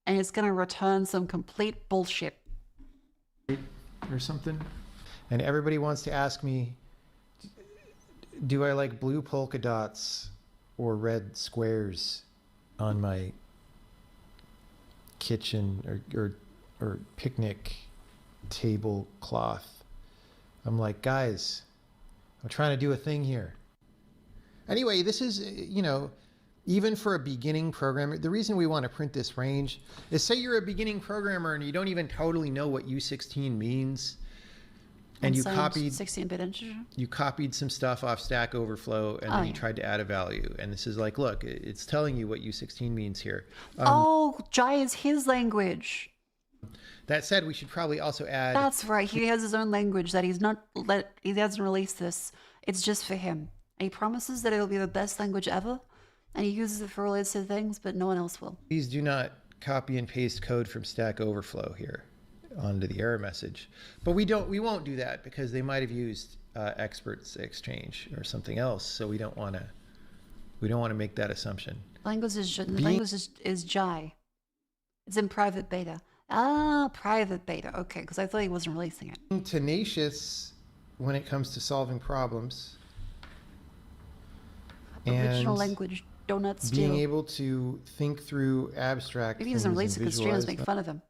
And it's going to return some complete bullshit. Or something. And everybody wants to ask me, do I like blue polka dots or red squares on my kitchen or picnic tablecloth? I'm like, guys, I'm trying to do a thing here. Anyway, this is, you know, even for a beginning programmer, the reason we want to print this range is, say you're a beginning programmer and you don't even totally know what U16 means, and you copied 16-bit integer. You copied some stuff off Stack Overflow, and then you tried to add a value. And this is like, look, it's telling you what U16 means here. Jai is his language. That said, we should probably also add. That's right. He has his own language that he hasn't released this. It's just for him. And he promises that it'll be the best language ever. And he uses it for all sorts of things, but no one else will. Please do not copy and paste code from Stack Overflow here onto the error message. But we won't do that because they might have used experts exchange or something else. So we don't want to make that assumption. Language is Jai. It's in private beta. Ah, private beta. Okay, because I thought he wasn't releasing it. Being tenacious when it comes to solving problems. Original And language, donut steal. being able to think through abstract Maybe he things doesn't and release it because streamers visualize make them. fun of him.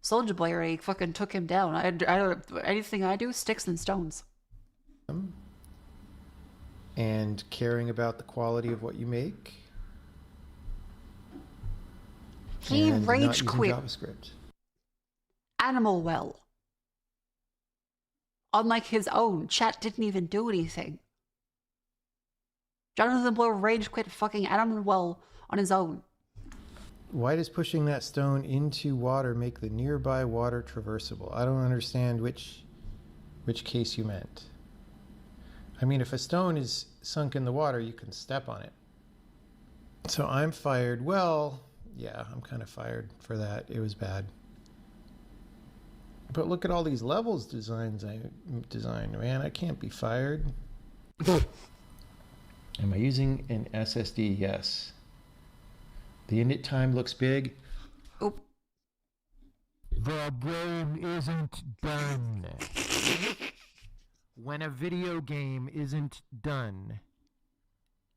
Soldier Boy already fucking took him down. I don't. Anything I do, sticks and stones. And caring about the quality of what you make. He and not rage using quit. JavaScript. Animal Well. Unlike his own, chat didn't even do anything. Jonathan Blow rage quit fucking Animal Well on his own. Why does pushing that stone into water make the nearby water traversable? I don't understand which case you meant. I mean, if a stone is sunk in the water, you can step on it. So I'm fired. Well, yeah, I'm kind of fired for that. It was bad. But look at all these levels designs I designed, man. I can't be fired. Am I using an SSD? Yes. The init time looks big. Oh. The game isn't done. When a video game isn't done,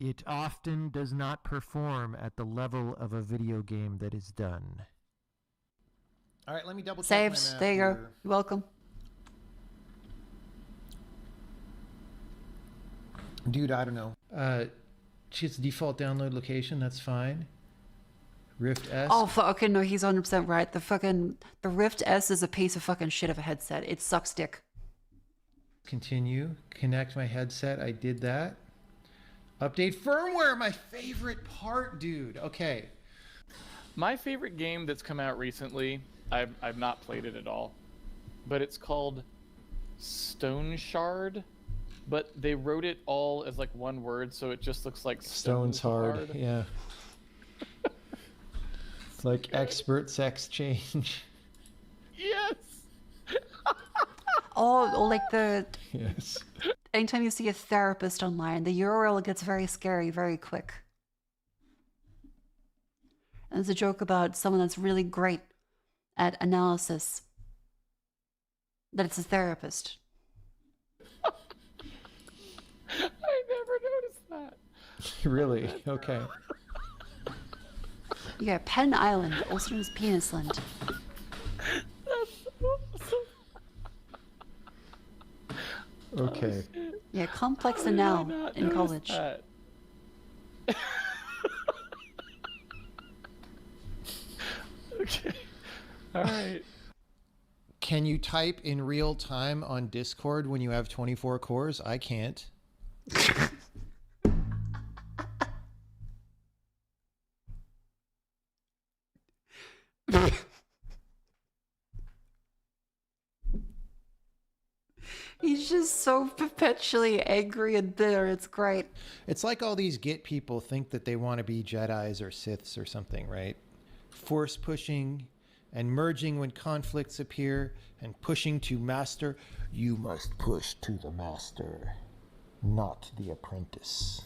It often does not perform at the level of a video game that is done. All right, let me double check my Saved. math There you go. here. You're welcome. Dude, I don't know. It's default download location, that's fine. Rift S. Oh, okay, no, he's 100% right. The Rift S is a piece of fucking shit of a headset. It sucks dick. Continue. Connect my headset. I did that. Update firmware, my favorite part, dude. Okay. My favorite game that's come out recently, I've not played it at all, but it's called Stone Shard, but they wrote it all as like one word, so it just looks like Stone's hard. Yeah. It's like expert sex change. Yes. Or like the... Yes. Anytime you see a therapist online, the URL gets very scary very quick. And there's a joke about someone that's really great at analysis. That it's a therapist. I never noticed that. Really? Okay. You got Penn Island, also known as Penisland. Okay. Yeah, complex anal in college. Okay. All right. Can you type in real time on Discord when you have 24 cores? I can't. He's just so perpetually angry and bitter. It's great. It's like all these Git people think that they want to be Jedis or Siths or something, right? Force pushing and merging when conflicts appear and pushing to master. You must push to the master, not the apprentice.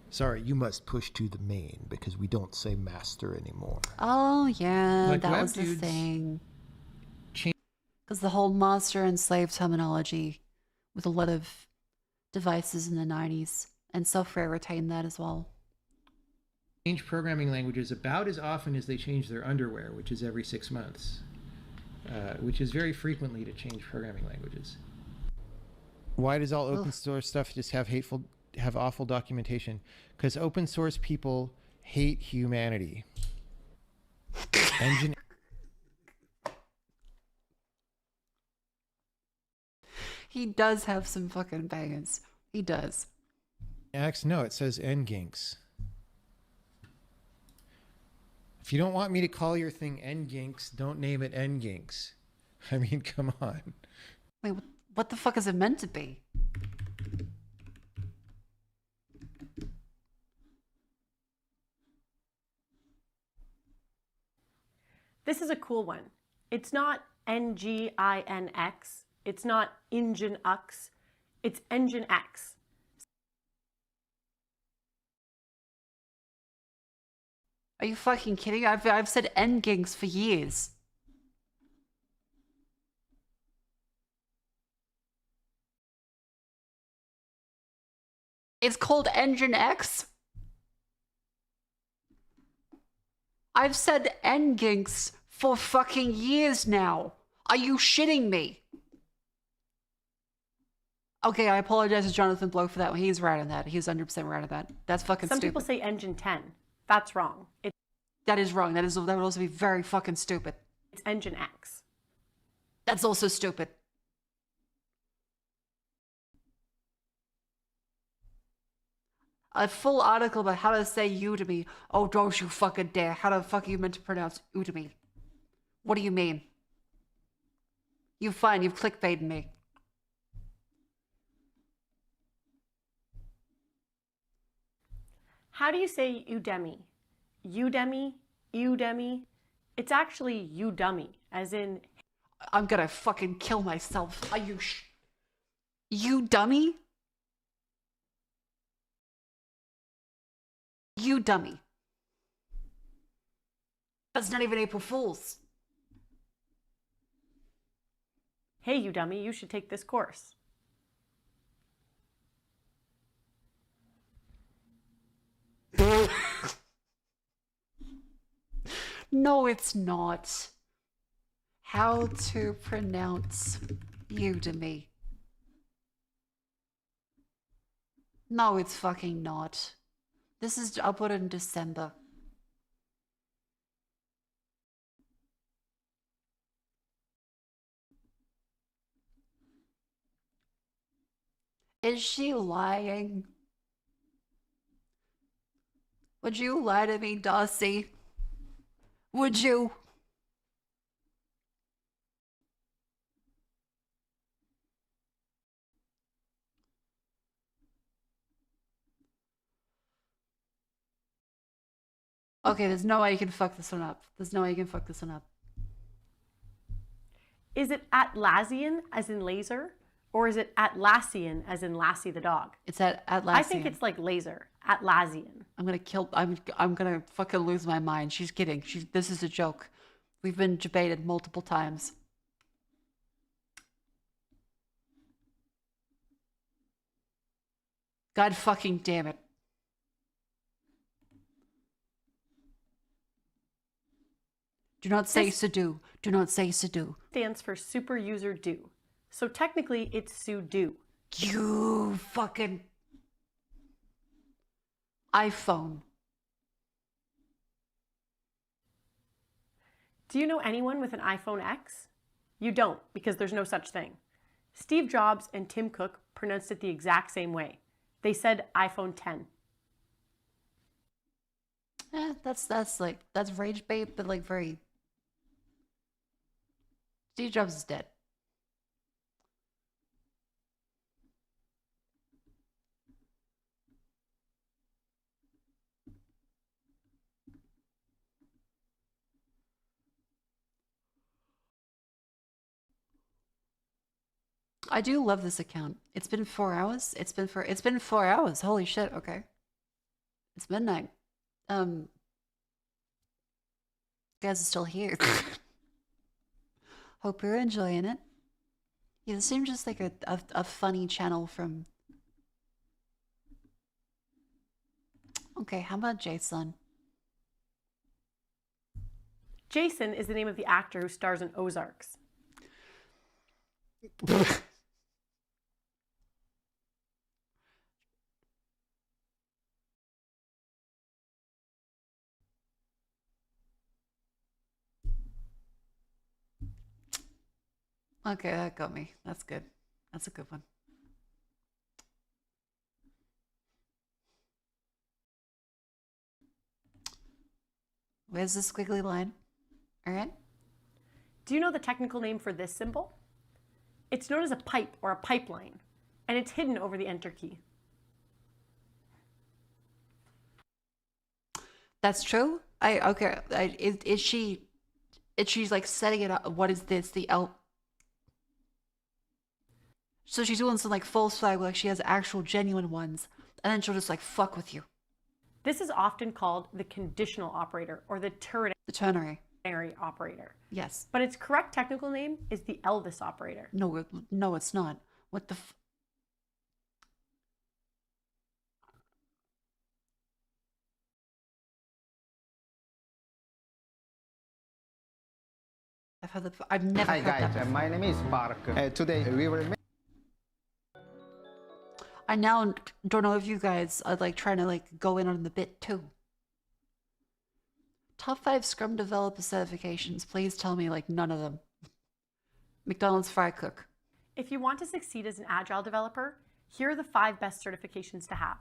Sorry, you must push to the main because we don't say master anymore. Oh, yeah, Like that web was the dudes thing. Because the whole master and slave terminology with a lot of devices in the 90s, and software retained that as well. Change programming languages about as often as they change their underwear, which is every 6 months, which is very frequently to change programming languages. Why does all open source stuff just have awful documentation? Because open source people hate humanity. He does have some fucking bangers. He does. No, it says nginx. If you don't want me to call your thing nginx, don't name it nginx. I mean, come on. Wait, what the fuck is it meant to be? This is a cool one. It's not NGINX. It's not Nginx. It's Engine X. Are you fucking kidding? I've said nginx for years. It's called Engine X. I've said nginx for fucking years now. Are you shitting me? Okay, I apologize to Jonathan Blow for that one. He's right on that. He's 100% right on that. That's fucking Some stupid. people say Engine 10. That's wrong. That is wrong. That would also be very fucking stupid. It's Engine X. That's also stupid. A full article about how to say Udemy. Oh, don't you fucking dare. How the fuck are you meant to pronounce Udemy? What do you mean? You've clickbaited me. How do you say Udemy? Udemy? Udemy? It's actually Udemy, as in... I'm gonna fucking kill myself. Are you You dummy? You dummy. That's not even April Fool's. Hey, you dummy, you should take this course. No, it's not. How to pronounce Udemy. No, it's fucking not. This is, I'll put it in December. Is she lying? Would you lie to me, Darcy? Would you? Okay, there's no way you can fuck this one up. There's no way you can fuck this one up. Is it Atlassian as in laser? Or is it Atlassian as in Lassie the dog? It's Atlassian. I think it's like laser. Atlassian. I'm gonna fucking lose my mind. She's kidding. This is a joke. We've been debated multiple times. God fucking damn it. Do not say sudo. Do not say sudo. Stands for super user do. So technically it's sudo. You fucking iPhone. Do you know anyone with an iPhone X? You don't, because there's no such thing. Steve Jobs and Tim Cook pronounced it the exact same way. They said iPhone 10. That's rage bait, but like very. Steve Jobs is dead. I do love this account. It's been 4 hours. It's been 4 hours. Holy shit, okay. It's midnight. You guys are still here. Hope you're enjoying it. Yeah, this seems just like a funny channel from... Okay, how about Jason? Jason is the name of the actor who stars in Ozarks. Okay, that got me. That's good. That's a good one. Where's the squiggly line? All right. Do you know the technical name for this symbol? It's known as a pipe or a pipeline, and it's hidden over the enter key. That's true? Is she's like setting it up? What is this? The L. So she's doing some like false flag, like she has actual genuine ones, and then she'll just like fuck with you. This is often called the conditional operator or the ternary operator. Yes. But its correct technical name is the Elvis operator. No, it's not. What the I've never Hi heard guys, that my name is Park. Today we will make... I now don't know if you guys are like trying to like go in on the bit too. Top 5 Scrum developer certifications. Please tell me like none of them. McDonald's fry cook. If you want to succeed as an agile developer, here are the 5 best certifications to have.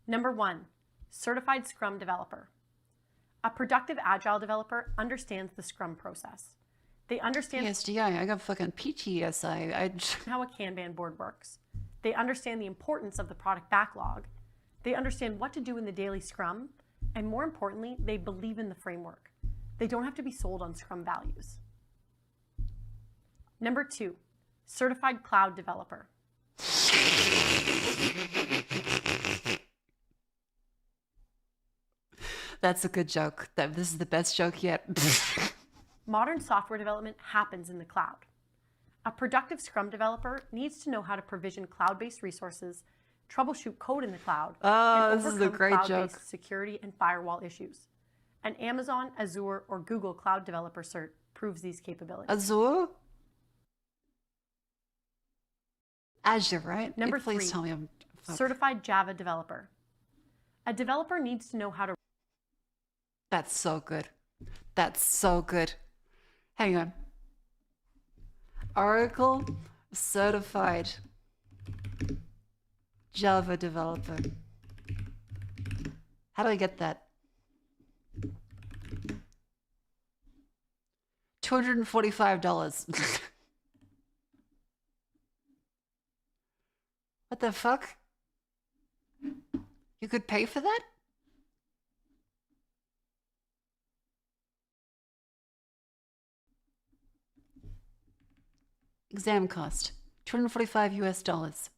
Number 1, certified Scrum developer. A productive agile developer understands the Scrum process. They understand PSDI. I got fucking PTSI. how a Kanban board works. They understand the importance of the product backlog. They understand what to do in the daily Scrum. And more importantly, they believe in the framework. They don't have to be sold on Scrum values. Number 2, certified cloud developer. That's a good joke. This is the best joke yet. Modern software development happens in the cloud. A productive Scrum developer needs to know how to provision cloud-based resources, troubleshoot code in the cloud, and this is a overcome great cloud-based joke. security and firewall issues. An Amazon, Azure, or Google Cloud Developer cert proves these capabilities. Azure? Azure, right? Number Please 3, tell me I'm certified Java developer. A developer needs to know how to... That's so good. That's so good. Hang on. Oracle certified Java developer. How do I get that? $245. What the fuck? You could pay for that? Exam cost, $245 US.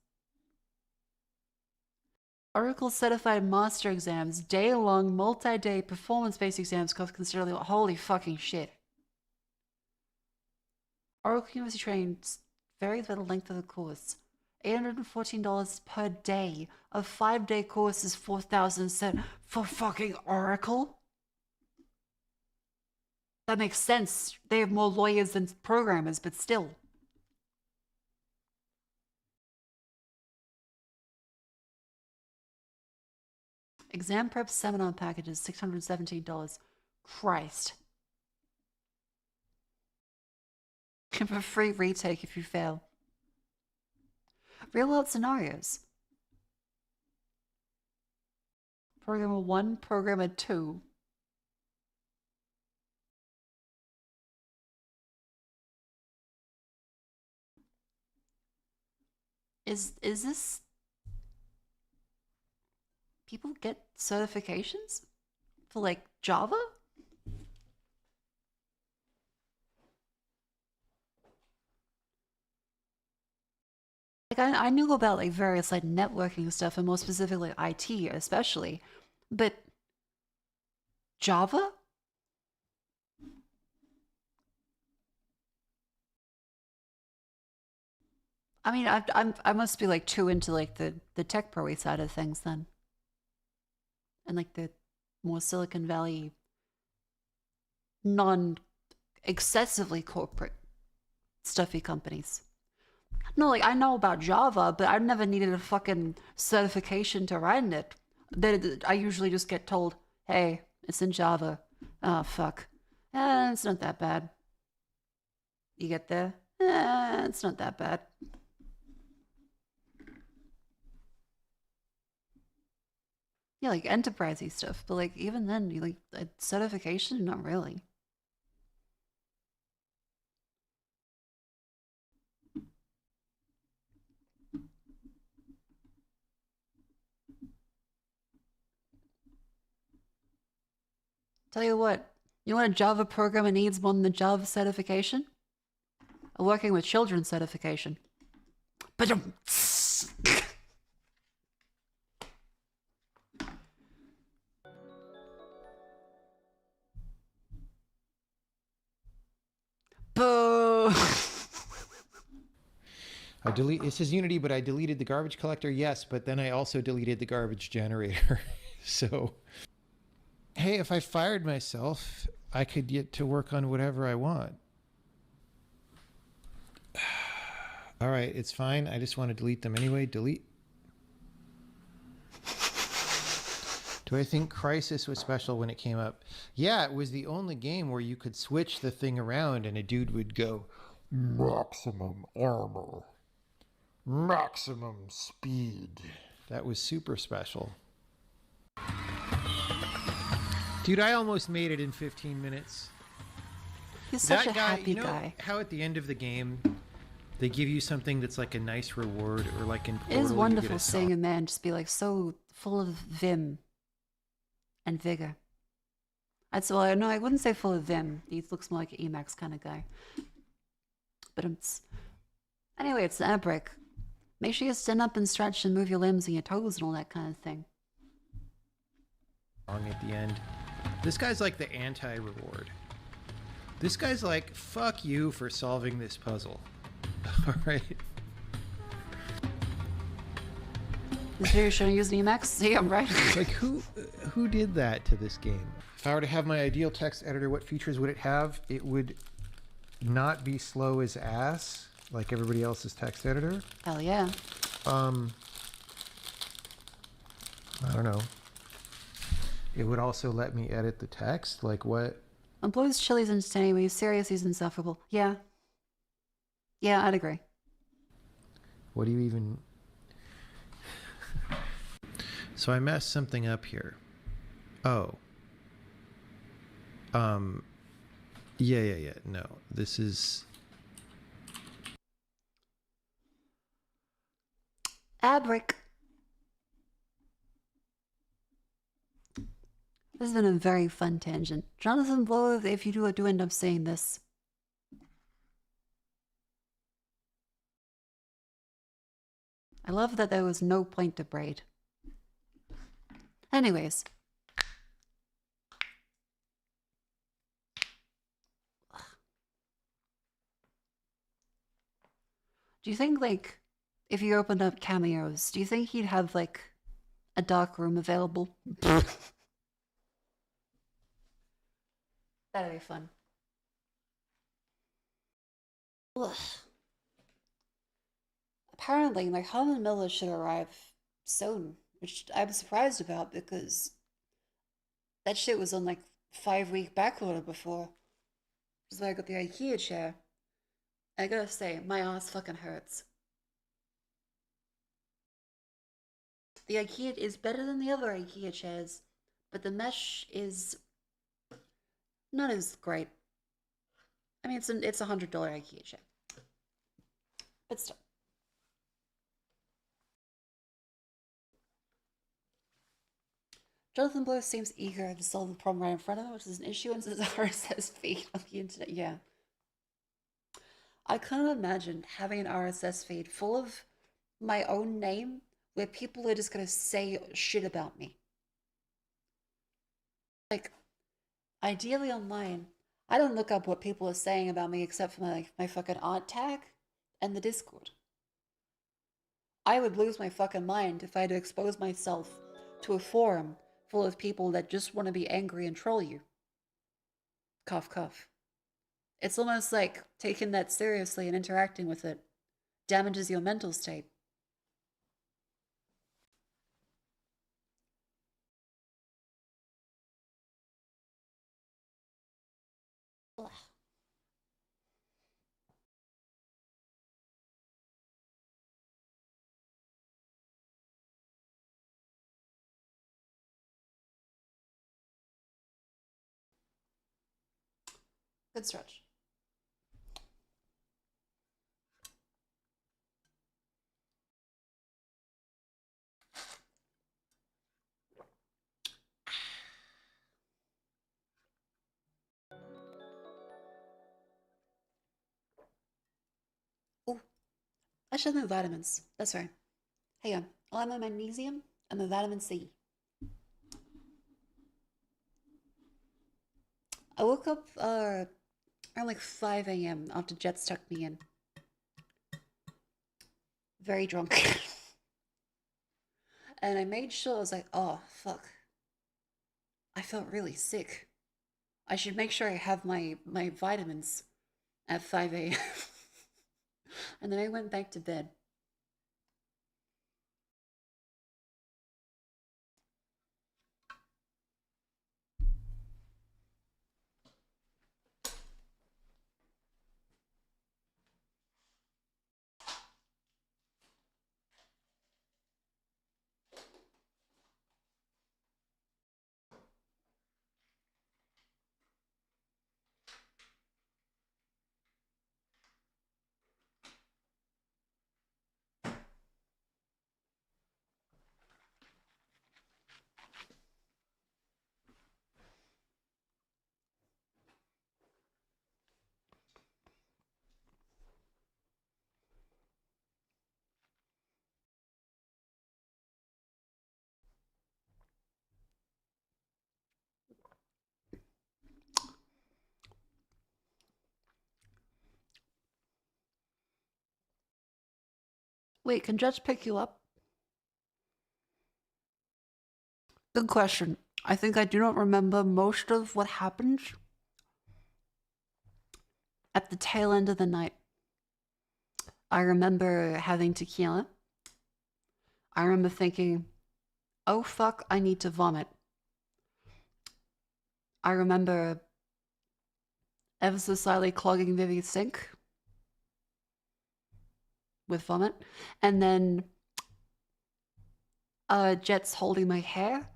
Oracle Certified Master Exams, day-long, multi-day performance-based exams cost considerably. Holy fucking shit. Oracle University training varies by the length of the course. $814 per day. A 5-day course is $4,000 for fucking Oracle? That makes sense. They have more lawyers than programmers, but still. Exam prep seminar packages, $617. Christ. Give a free retake if you fail. Real world scenarios. Programmer 1, Programmer 2. Is this... People get certifications for like Java? Like I knew about like various like networking stuff and more specifically IT especially, but Java? I mean, I must be like too into like the tech pro side of things then. And like the more Silicon Valley, non-excessively corporate stuffy companies. No, like I know about Java, but I've never needed a fucking certification to write in it. I usually just get told, hey, it's in Java. Oh, fuck. It's not that bad. You get there? It's not that bad. Yeah, like enterprisey stuff, but like even then, you like a certification, not really. Tell you what, you know what a Java programmer needs more than the Java certification? A working with children certification. But boo! It says Unity, but I deleted the garbage collector. Yes, but then I also deleted the garbage generator. So, hey, if I fired myself, I could get to work on whatever I want. All right, it's fine. I just want to delete them anyway. Delete. Do I think Crisis was special when it came up? Yeah, it was the only game where you could switch the thing around and a dude would go, maximum armor, maximum speed. That was super special. Dude, I almost made it in 15 minutes. He's such that a guy, happy you know guy. How at the end of the game, they give you something that's like a nice reward, or like in Portal, It is you wonderful get a seeing a man just be like so full of vim and vigor. Well, no, I wouldn't say full of vim. He looks more like an Emacs kind of guy. But anyway, it's the break. Make sure you stand up and stretch and move your limbs and your toes and all that kind of thing. Wrong at the end. This guy's like the anti-reward. This guy's like, fuck you for solving this puzzle. All right. This video showing using Emacs? Damn, right? Like, who did that to this game? If I were to have my ideal text editor, what features would it have? It would not be slow as ass, like everybody else's text editor. Hell yeah. I don't know. It would also let me edit the text, like what? Employees chilies anyway, serious is insufferable. Yeah. Yeah, I'd agree. What do you even... So I messed something up here. Oh. Yeah. No, this is... Abrick. This has been a very fun tangent. Jonathan Blow, if you do end up saying this. I love that there was no point to braid. Anyways. Do you think, like, if you opened up Cameos, do you think he'd have, like, a dark room available? That'd be fun. Ugh. Apparently, my Holland Miller should arrive soon, which I'm surprised about because that shit was on like 5-week backorder before. So I got the IKEA chair. I gotta say, my ass fucking hurts. The IKEA is better than the other IKEA chairs, but the mesh is not as great. I mean, it's a $100 IKEA chair, but still. Jonathan Blow seems eager to solve the problem right in front of him, which is an issue in his RSS feed on the internet. Yeah. I couldn't imagine having an RSS feed full of my own name where people are just gonna say shit about me. Like, ideally online, I don't look up what people are saying about me except for my fucking art tag and the Discord. I would lose my fucking mind if I had to expose myself to a forum full of people that just want to be angry and troll you. Cough, cough. It's almost like taking that seriously and interacting with it damages your mental state. Ugh. Good stretch. Oh, I should have my vitamins. That's right. Hang on. I'll have my magnesium and my vitamin C. I woke up around like 5 a.m. after Jets tucked me in. Very drunk. And I made sure, I was like, oh, fuck. I felt really sick. I should make sure I have my vitamins at 5 a.m. And then I went back to bed. Wait, can Judge pick you up? Good question. I think I do not remember most of what happened at the tail end of the night. I remember having tequila. I remember thinking, oh fuck, I need to vomit. I remember ever so slightly clogging Vivi's sink with vomit. And then Jet's holding my hair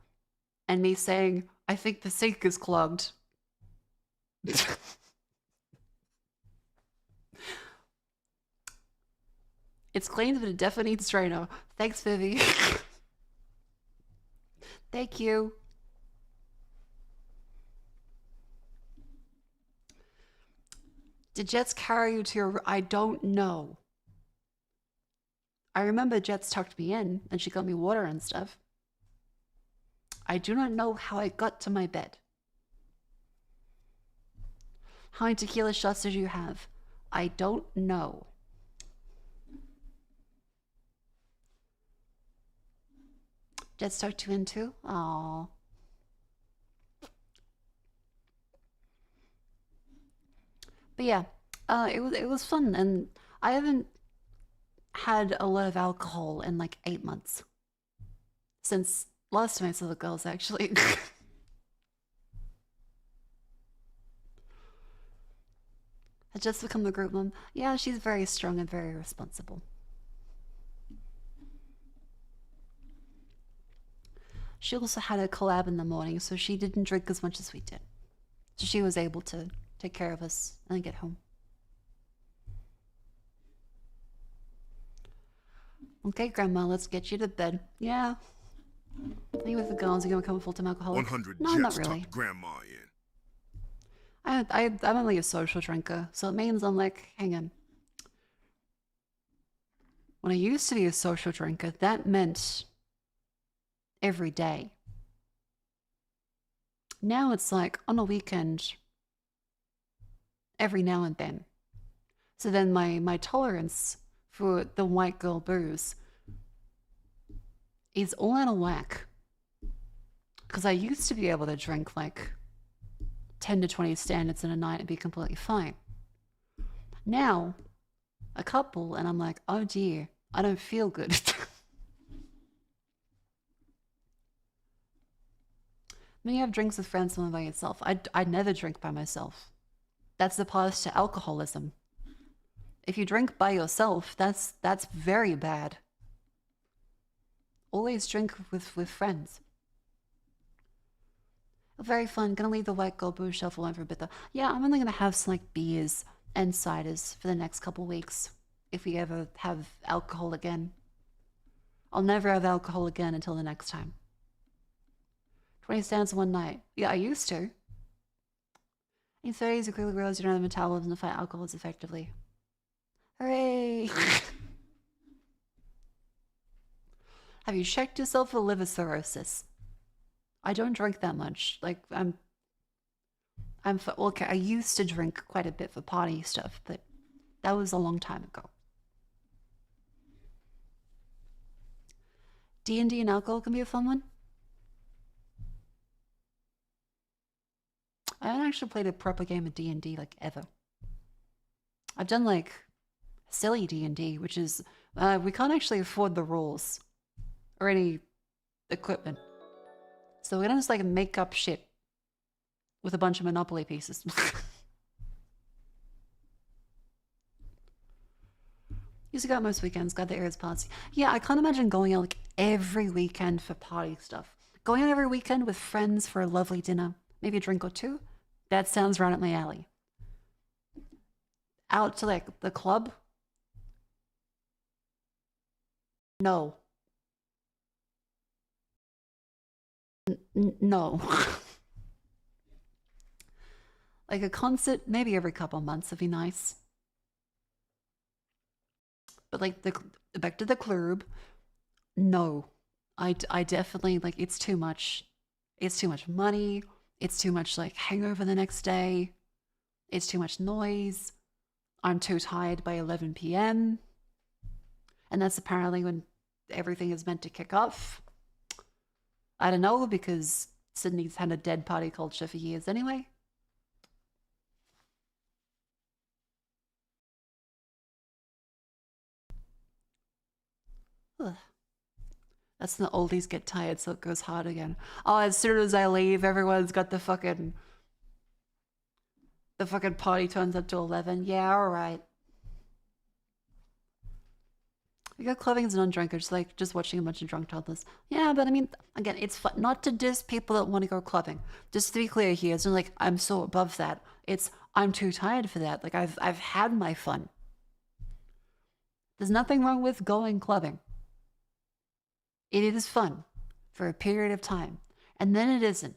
and me saying, I think the sink is clogged. It's clean, but it definitely needs strainer. Thanks, Vivi. Thank you. Did Jets carry you to your... I don't know. I remember Jets tucked me in and she got me water and stuff. I do not know how I got to my bed. How many tequila shots did you have? I don't know. Jets tucked you in too? Aww. But yeah, it was fun, and I haven't had a lot of alcohol in like 8 months. Since last time I saw the girls, actually. Had just become a group mom. Yeah, she's very strong and very responsible. She also had a collab in the morning, so she didn't drink as much as we did. So she was able to take care of us and then get home. Okay, Grandma, let's get you to bed. Yeah. I think with the girls, you're gonna become a full-time alcoholic. 100 No, Jets not really. tucked Grandma in. I'm only a social drinker, so it means I'm like, hang on. When I used to be a social drinker, that meant every day. Now it's like on a weekend, every now and then. So then my tolerance for the white girl booze is all out of whack. Because I used to be able to drink like 10 to 20 standards in a night and be completely fine. Now, a couple, and I'm like, oh dear, I don't feel good. When you have drinks with friends, someone by yourself, I never drink by myself. That's the path to alcoholism. If you drink by yourself, that's very bad. Always drink with friends. Very fun. Gonna leave the white girl booze shelf alone for a bit though. Yeah, I'm only gonna have some like beers and ciders for the next couple weeks. If we ever have alcohol again. I'll never have alcohol again until the next time. 20 stands one night. Yeah, I used to. In 30s, you quickly realize you don't have the metabolism to fight alcohol as effectively. Hooray! Have you checked yourself for liver cirrhosis? I don't drink that much. Like, okay, I used to drink quite a bit for party stuff, but that was a long time ago. D&D and alcohol can be a fun one. I haven't actually played a proper game of D&D like ever. I've done like silly D&D, which is we can't actually afford the rules or any equipment, so we're gonna just like make up shit with a bunch of Monopoly pieces. Used to go out most weekends, got the areas party. Yeah, I can't imagine going out like every weekend for party stuff. Going out every weekend with friends for a lovely dinner, maybe a drink or two. That sounds right up my alley. Out to like the club? No. No. Like a concert, maybe every couple months would be nice. But like back to the club, no. I definitely, like, it's too much. It's too much money. It's too much like hangover the next day. It's too much noise. I'm too tired by 11 p.m. And that's apparently when everything is meant to kick off. I don't know, because Sydney's had a dead party culture for years anyway. Ugh. That's when the oldies get tired, so it goes hard again. Oh, as soon as I leave, everyone's got the fucking party turns up to 11. Yeah, alright. I go clubbing as a non-drinker, just like just watching a bunch of drunk toddlers. Yeah, but I mean, again, it's fun. Not to diss people that want to go clubbing. Just to be clear here, it's not like I'm so above that. It's I'm too tired for that. Like I've had my fun. There's nothing wrong with going clubbing. It is fun for a period of time, and then it isn't.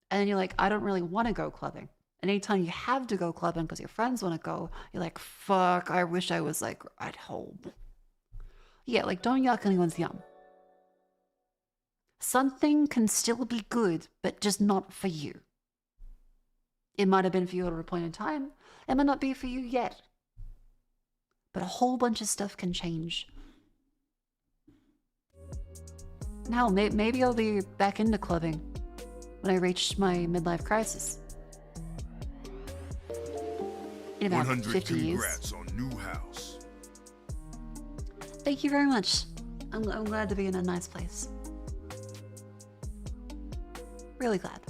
And then you're like, I don't really want to go clubbing. And anytime you have to go clubbing because your friends want to go, you're like, fuck, I wish I was like at home. Yeah, like don't yuck anyone's yum. Something can still be good, but just not for you. It might have been for you at a point in time. It might not be for you yet. But a whole bunch of stuff can change. Now, maybe I'll be back into clubbing when I reach my midlife crisis. In about 50 years. Congrats on new house. Thank you very much. I'm glad to be in a nice place. Really glad.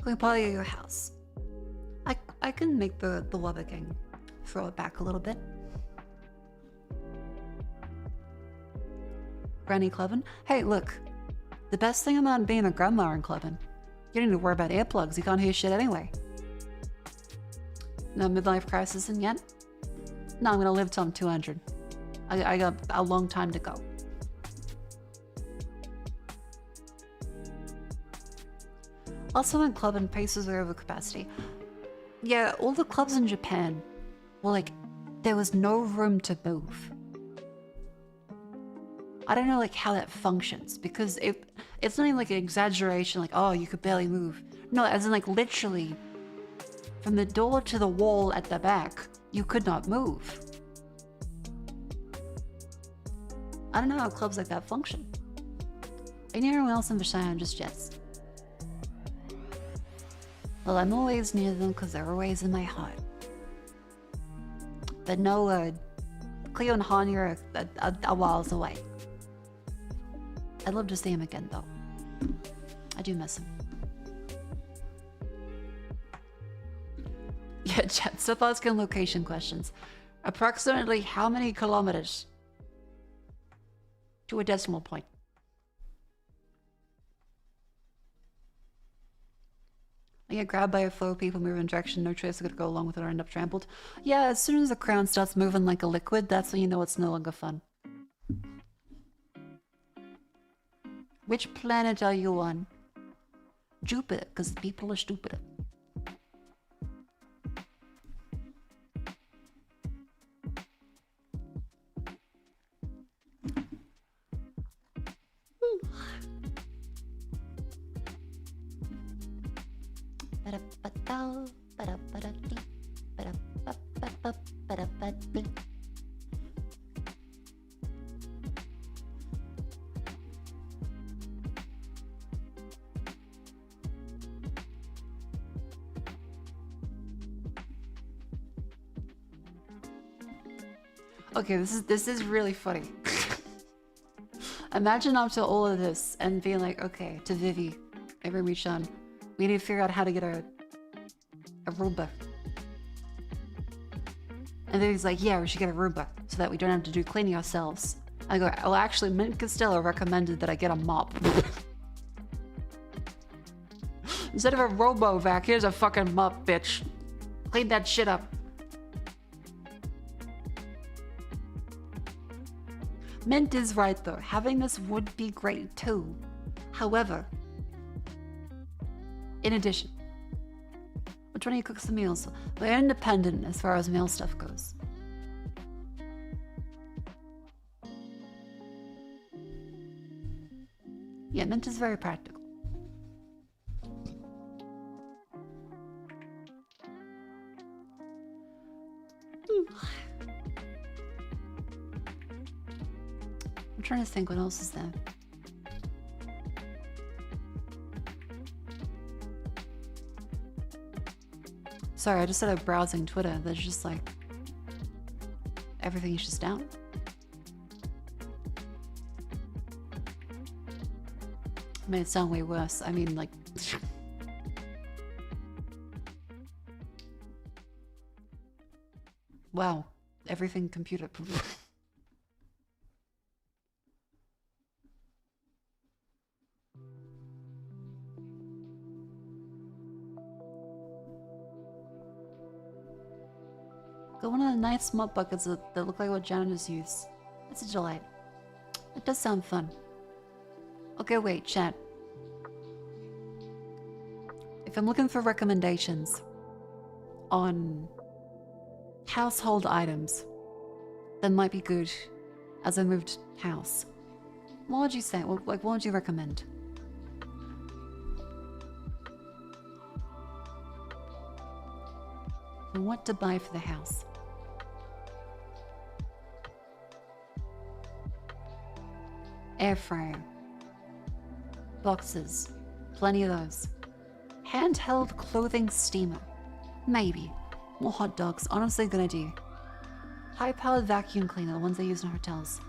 Going party at your house. I can make the Wubba throw it back a little bit. Granny clubbing? Hey, look. The best thing about being a grandma in clubbing, you don't need to worry about earplugs. You can't hear shit anyway. No midlife crisis in yet? No, I'm gonna live till I'm 200. I got a long time to go. Also in clubbing, places are over capacity. Yeah, all the clubs in Japan were like, there was no room to move. I don't know like how that functions, because it's not even like an exaggeration, like, oh, you could barely move. No, as in like literally, from the door to the wall at the back, you could not move. I don't know how clubs like that function. Ain't anyone else in Versailles just yet? Well, I'm always near them because they're always in my heart. But no, Cleo and Hanya are whiles away. I'd love to see him again, though. I do miss him. Yeah, chat, stop asking location questions. Approximately how many kilometers to a decimal point? I get grabbed by a flow of people moving in direction, no choice, I gotta go along with it or end up trampled. Yeah, as soon as the crown starts moving like a liquid, that's when you know it's no longer fun. Which planet are you on? Jupiter, because people are stupider. Okay, this is really funny. Imagine after all of this and being like, okay, to Vivi, every Richon, we need to figure out how to get a Roomba. And Vivi's like, yeah, we should get a Roomba so that we don't have to do cleaning ourselves. I go, well, actually, Mint Costello recommended that I get a mop. Instead of a robo-vac, here's a fucking mop, bitch. Clean that shit up. Mint is right though, having this would be great too. However, in addition, which one of you cooks the meals? We're independent as far as meal stuff goes. Yeah, Mint is very practical. I'm trying to think what else is there. Sorry, I just started browsing Twitter. There's just like everything is just down. I made it sound way worse. I mean, like. Wow, everything computer. Got one of the nice mop buckets that look like what janitors use. It's a delight. It does sound fun. Okay, wait, chat. If I'm looking for recommendations on household items that might be good as I moved house, what would you say? What would you recommend? And what to buy for the house? Air fryer. Boxes. Plenty of those. Handheld clothing steamer. Maybe. More hot dogs. Honestly, good idea. High-powered vacuum cleaner, the ones they use in hotels.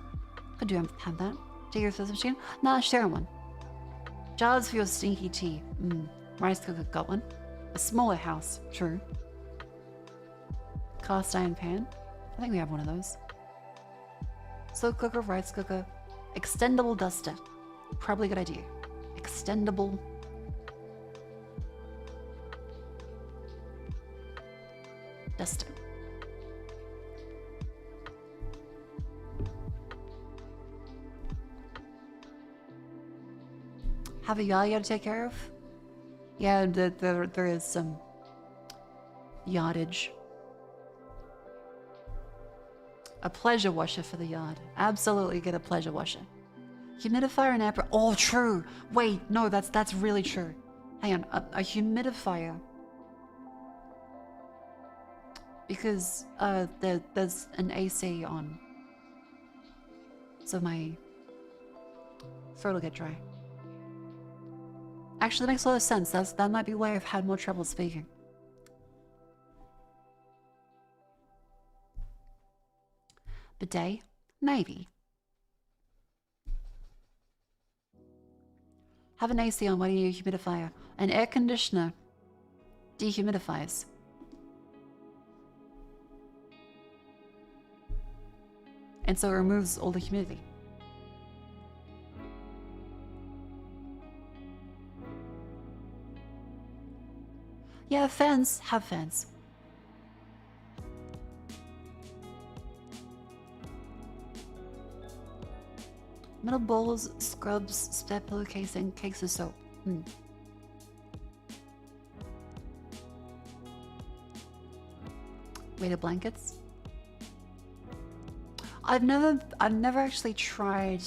Could you have that? Take your fizz machine? Nah, share one. Jars for your stinky tea. Rice cooker, got one. A smaller house, true. Cast iron pan. I think we have one of those. Slow cooker, rice cooker. Extendable duster. Probably a good idea. Extendable. Duster. Have a yard you gotta take care of? Yeah, there is some yardage. A pleasure washer for the yard. Absolutely get a pleasure washer. Humidifier and air. Oh, true. Wait, no, that's really true. Hang on, a humidifier. Because there's an AC on, so my throat will get dry. Actually, that makes a lot of sense. That might be why I've had more trouble speaking. Bidet? Maybe. Have an AC on, why do you need a humidifier? An air conditioner dehumidifies. And so it removes all the humidity. Yeah, fans. Have fans. Metal bowls, scrubs, spare pillowcase, and cakes of soap. Weighted blankets. I've never actually tried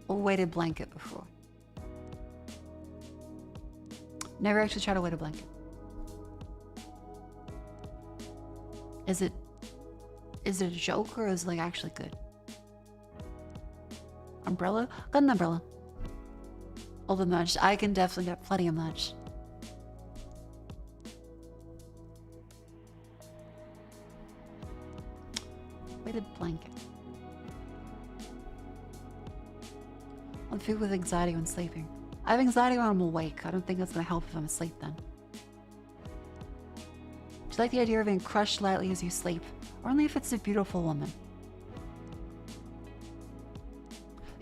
a weighted blanket before. Never actually tried a weighted blanket. Is it a joke or is it like actually good? Umbrella? Got an umbrella. All the merch. I can definitely get plenty of merch. Weighted blanket. I'm filled with anxiety when sleeping. I have anxiety when I'm awake. I don't think that's gonna help if I'm asleep then. Do you like the idea of being crushed lightly as you sleep? Or only if it's a beautiful woman?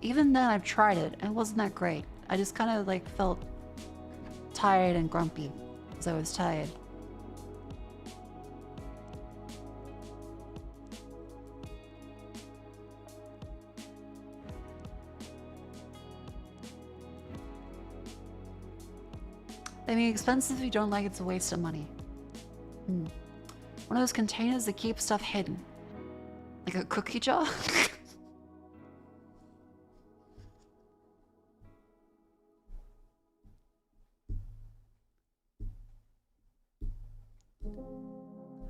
Even then, I've tried it, and it wasn't that great. I just kind of like felt tired and grumpy because I was tired. I mean, expensive if you don't like it's a waste of money. One of those containers that keep stuff hidden. Like a cookie jar?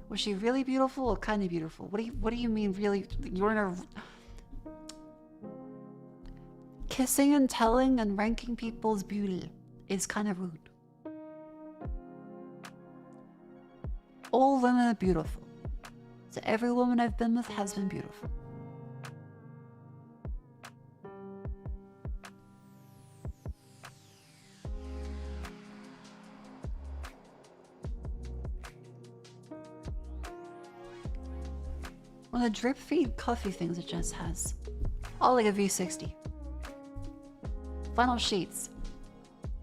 Was she really beautiful or kind of beautiful? What do you mean really? You're in a... Kissing and telling and ranking people's beauty is kind of rude. All women are beautiful. So every woman I've been with has been beautiful. Well, the drip feed coffee things it just has. Oh, like a V60. Flannel sheets.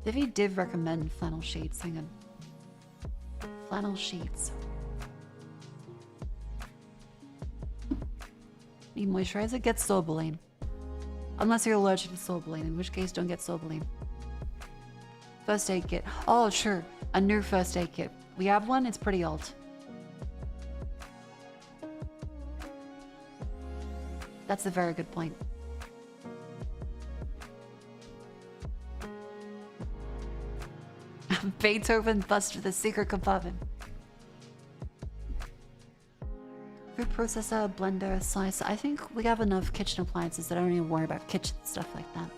Vivi did recommend flannel sheets. Hang on. Flannel sheets. Need moisturizer? Get Sorboline. Unless you're allergic to Sorboline, in which case don't get Sorboline. First aid kit. Oh, sure. A new first aid kit. We have one, it's pretty old. That's a very good point. Beethoven bust with a secret compartment. Food processor, blender, slicer. I think we have enough kitchen appliances that I don't even worry about kitchen stuff like that.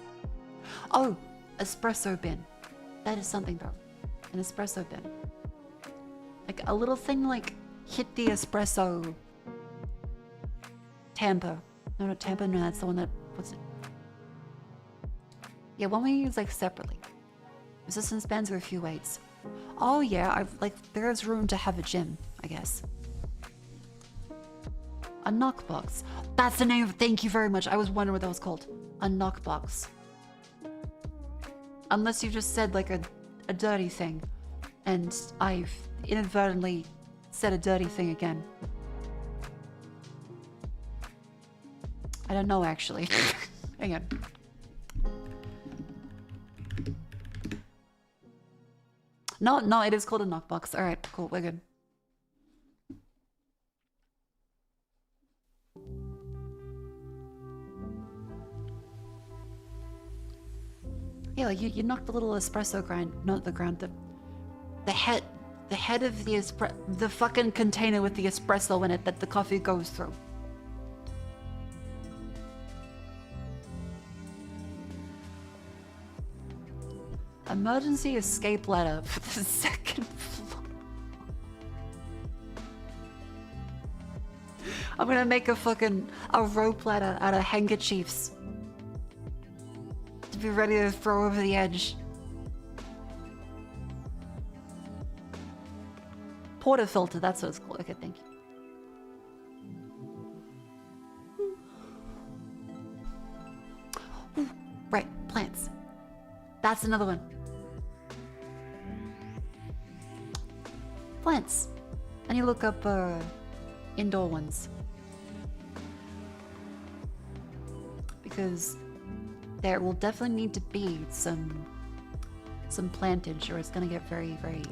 Oh, espresso bin. That is something though. An espresso bin. Like a little thing like hit the espresso tamper. No, not tamper, no, that's the one that puts it. Yeah, one we use like separately. Resistance bands or a few weights. Oh yeah, there's room to have a gym, I guess. A knockbox. That's the name of it. Thank you very much. I was wondering what that was called. A knockbox. Unless you just said like a dirty thing. And I've inadvertently said a dirty thing again. I don't know actually. Hang on. No, it is called a knockbox. Alright, cool, we're good. Yeah, like you knock the little espresso grind, not the ground, the head of the fucking container with the espresso in it that the coffee goes through. Emergency escape ladder for the second floor. I'm gonna make a rope ladder out of handkerchiefs. To be ready to throw over the edge. Portafilter, that's what it's called. Okay, thank you. Ooh, right, plants. That's another one. Plants. I need to look up indoor ones. Because there will definitely need to be some plantage or it's gonna get very, very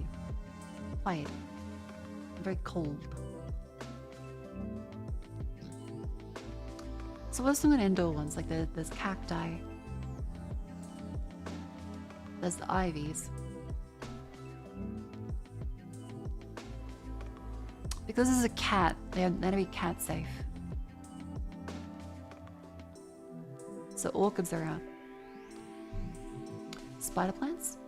quiet. Very cold. So what's some indoor ones? Like there's cacti. There's the ivies. Because this is a cat, they're gonna be cat safe. So orchids are out. Spider plants?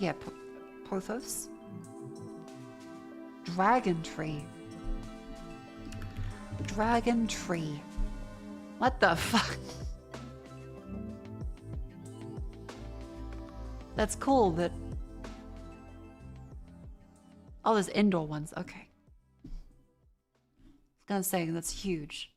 Yeah, pothos. Dragon tree. Dragon tree. What the fuck? That's cool that... Oh, there's indoor ones. Okay. I was gonna say, that's huge.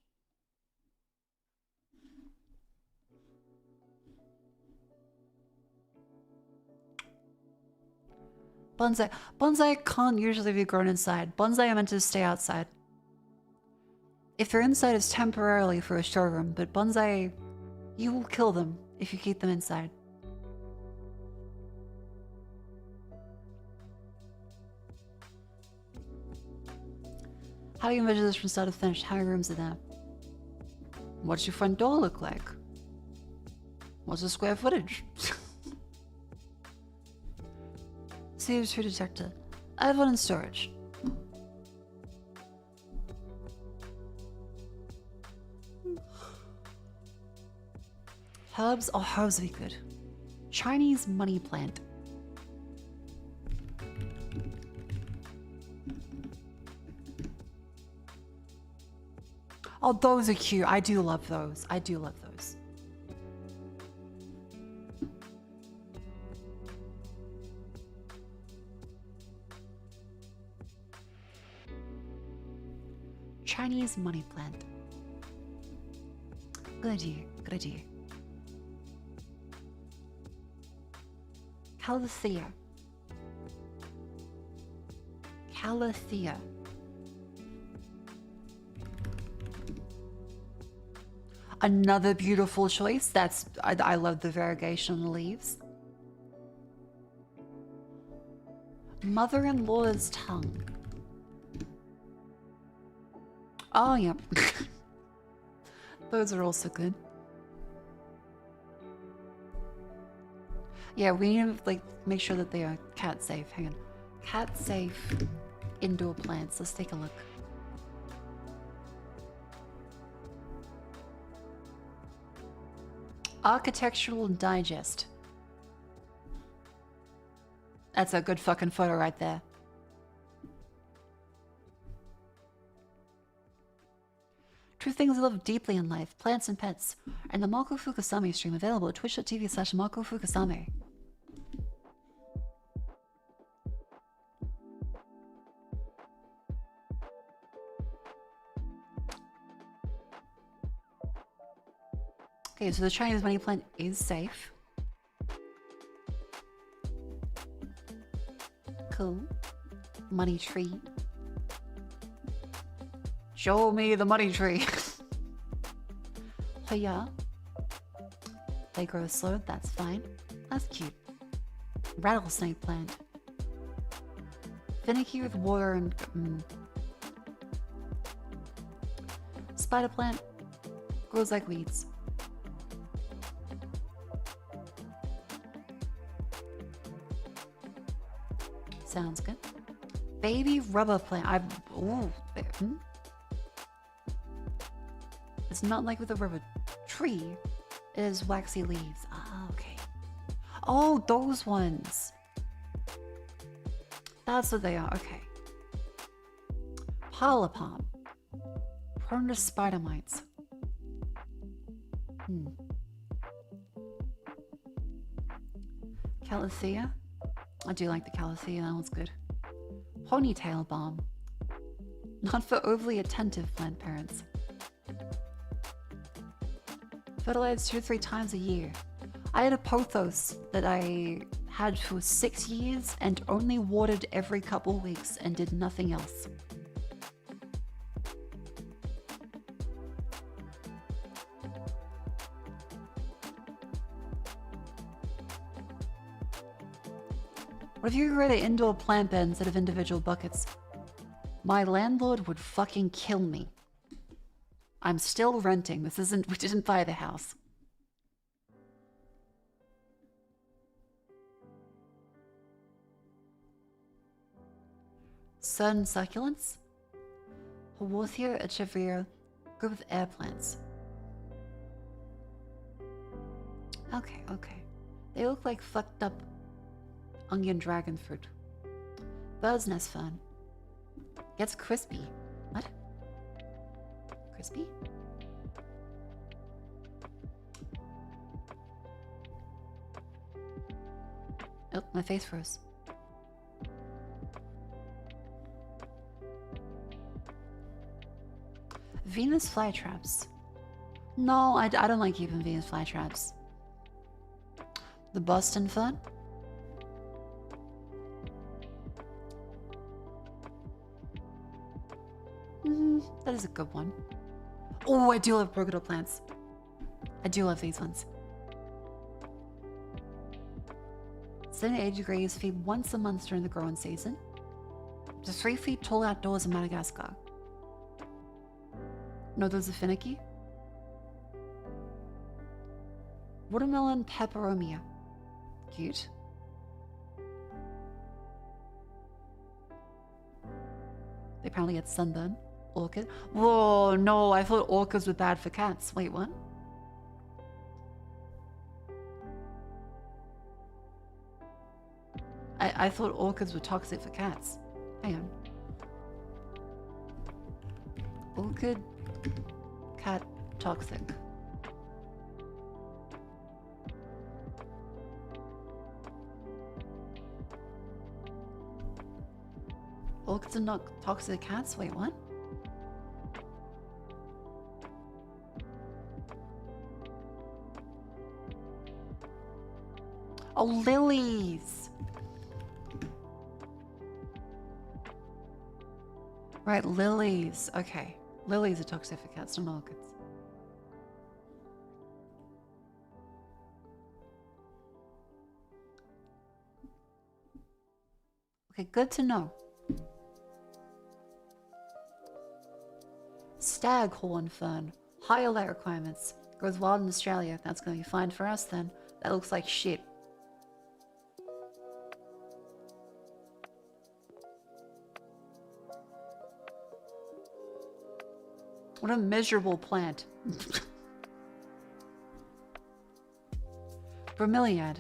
Bonsai. Bonsai can't usually be grown inside. Bonsai are meant to stay outside. If they're inside, it's temporarily for a showroom, but bonsai, you will kill them if you keep them inside. How do you measure this from start to finish? How many rooms are there? What's your front door look like? What's the square footage? CO2 detector. I have one in storage. Herbs? Oh, herbs would be good. Chinese money plant. Oh, those are cute. I do love those. I do love those. Chinese money plant. Good idea. Good idea. Calathea. Calathea. Another beautiful choice. I love the variegation on the leaves. Mother-in-law's tongue. Oh yeah. Those are also good. Yeah, we need to like make sure that they are cat safe. Hang on. Cat safe indoor plants. Let's take a look. Architectural Digest. That's a good fucking photo right there. Two things I love deeply in life, plants and pets, and the Mako Fukusame stream available at twitch.tv/Mako Fukusame. Okay, so the Chinese money plant is safe. Cool. Money tree. Show me the money tree. Oh yeah. They grow slow, that's fine. That's cute. Rattlesnake plant. Finicky with water and... Spider plant. Grows like weeds. Sounds good. Baby rubber plant. It's not like with a rubber tree. It is waxy leaves. Ah, okay. Oh, those ones. That's what they are. Okay. Polypalm. Prone to spider mites. Calathea. I do like the Calathea, that one's good. Ponytail balm. Not for overly attentive plant parents. Fertilized 2 to 3 times a year. I had a pothos that I had for 6 years and only watered every couple weeks and did nothing else. What if you create an indoor plant bed instead of individual buckets? My landlord would fucking kill me. I'm still renting. We didn't buy the house. Certain succulents. Haworthia echeveria, group of air plants. Okay, okay. They look like fucked up onion dragon fruit. Bird's nest fern. Gets crispy. What? Crispy? Oh, my face froze. Venus flytraps. No, I don't like keeping Venus flytraps. The Boston fern. That is a good one. Oh, I do love Brocato plants. I do love these ones. 70 to 80 degrees, feed once a month during the growing season. To 3 feet tall outdoors in Madagascar. No, those are finicky. Watermelon peperomia. Cute. They apparently get sunburn. Orchid. Whoa, no, I thought orchids were bad for cats. Wait, what? I thought orchids were toxic for cats. Hang on. Orchid, cat, toxic. Orchids are not toxic cats? Wait, what? Oh, lilies! Right, lilies. Okay. Lilies are toxic for cats, not orchids. Okay, good to know. Staghorn fern. Higher light requirements. Grows wild in Australia. That's going to be fine for us then. That looks like shit. What a miserable plant. Bromeliad.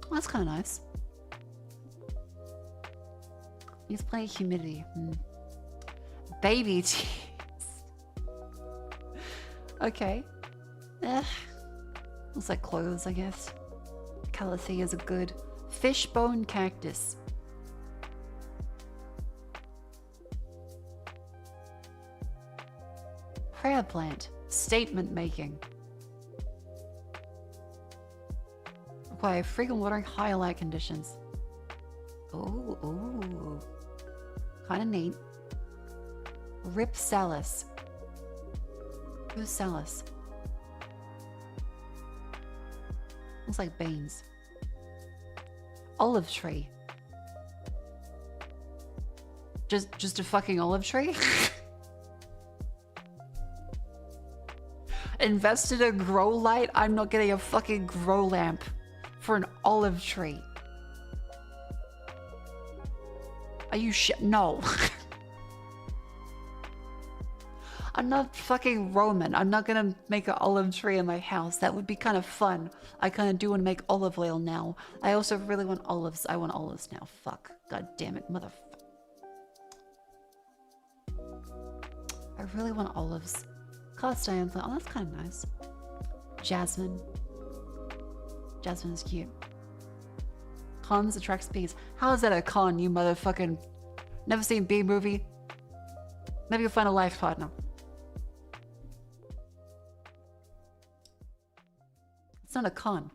Well, that's kind of nice. Needs plenty of humidity. Baby teeth. Okay. Looks like clothes, I guess. Calatheas are good. Fishbone cactus. Prayer plant. Statement making. Require frequent watering, higher light conditions. Oh, ooh. Kind of neat. Ripsalis. Who's Salis? Looks like beans. Olive tree. Just a fucking olive tree? Invested a grow light? I'm not getting a fucking grow lamp for an olive tree. Are you no. I'm not fucking Roman. I'm not gonna make an olive tree in my house. That would be kind of fun. I kind of do want to make olive oil now. I also really want olives. I want olives now. Fuck. God damn it, motherfucker. I really want olives. Cast iron plant. Oh, that's kind of nice. Jasmine. Jasmine is cute. Cons attracts bees. How is that a con, you motherfucking... Never seen bee movie? Maybe you'll find a life partner. It's not a con.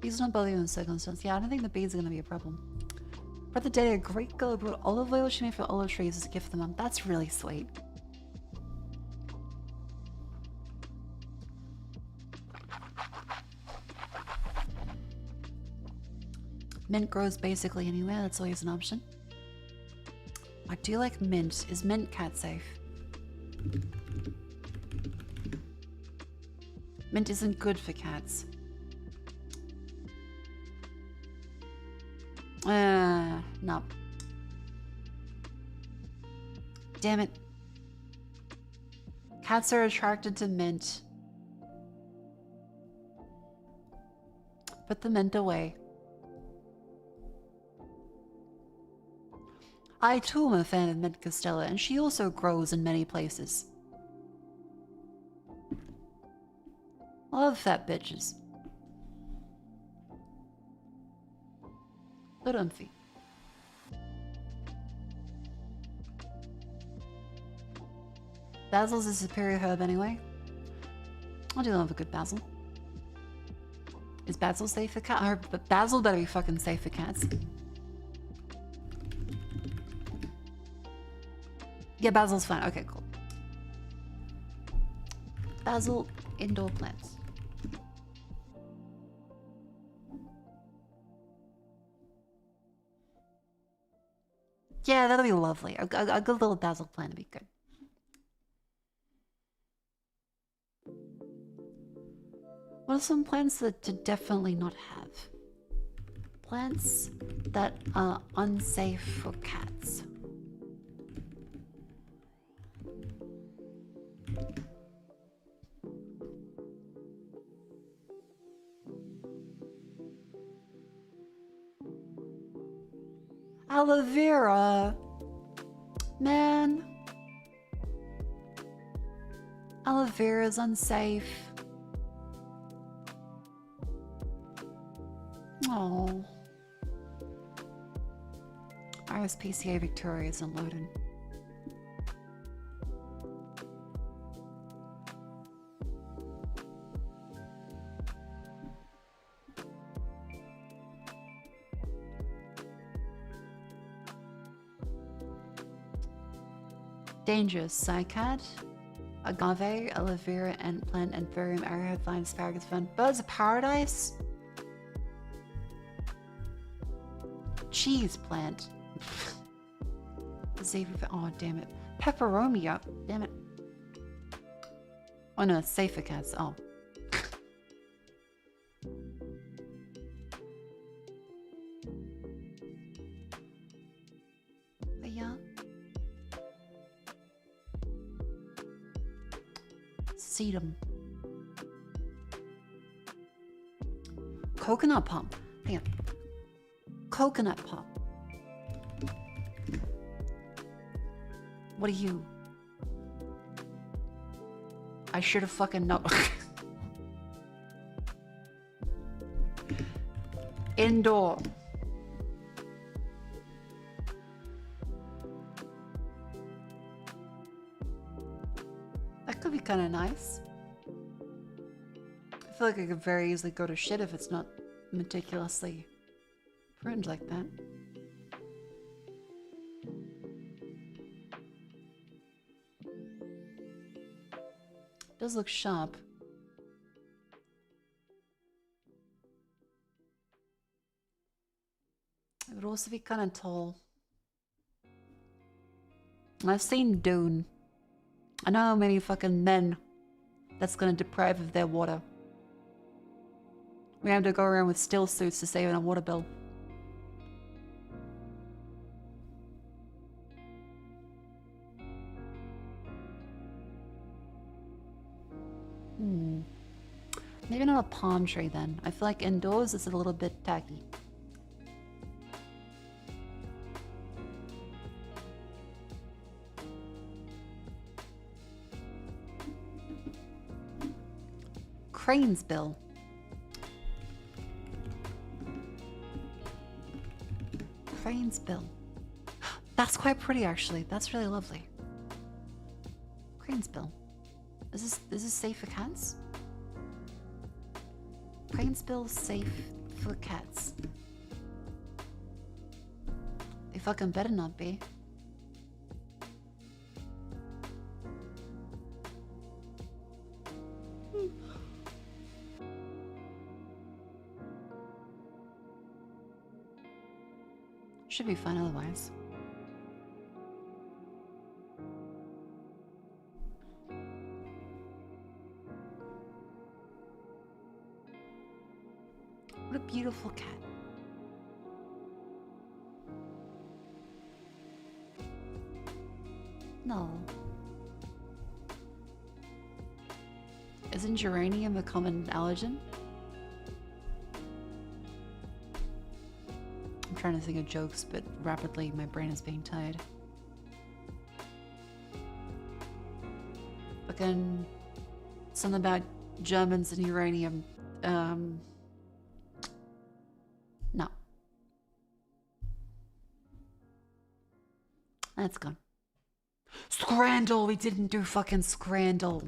Bees don't bother you in circumstance. Yeah, I don't think the bees are going to be a problem. For the day, a great girl brought olive oil she made for olive trees as a gift for them. That's really sweet. Mint grows basically anywhere. That's always an option. I do like mint. Is mint cat safe? Mint isn't good for cats. No. Damn it. Cats are attracted to mint. Put the mint away. I too am a fan of Mint Costella, and she also grows in many places. Love fat bitches. Good umphy. Basil's a superior herb anyway. I do love a good basil. Is basil safe for cats? But basil better be fucking safe for cats. Yeah, basil's fine. Okay, cool. Basil, indoor plants. Yeah, that'll be lovely. A good little basil plant would be good. What are some plants that to definitely not have? Plants that are unsafe for cats. Aloe vera. Man. Aloe vera is unsafe. Oh. RSPCA Victoria isn't loaded. Dangerous cycad, agave, aloe vera, ant plant, anthurium, arrowhead vine, asparagus vine, birds of paradise, cheese plant, zebra. Oh damn it, peperomia. Damn it. Oh no, it's safe for cats. Oh. But yeah. Sedum. Coconut palm. Hang on. Coconut palm. What are you? I should have fucking known. Indoor. That could be kind of nice. I feel like I could very easily go to shit if it's not meticulously pruned like that. Does look sharp. It would also be kind of tall. I've seen Dune. I know how many fucking men that's gonna deprive of their water. We have to go around with still suits to save on a water bill. Maybe not a palm tree then. I feel like indoors is a little bit tacky. Crane's bill. Crane's bill. That's quite pretty actually. That's really lovely. Crane's bill. Is this safe for cats? Crane's bill safe for cats. They fucking better not be. Should be fine otherwise. What a beautiful cat. No. Isn't geranium a common allergen? I'm trying to think of jokes, but rapidly my brain is being tired. Fucking something about Germans and uranium. No. That's gone. Scrandal! We didn't do fucking Scrandal.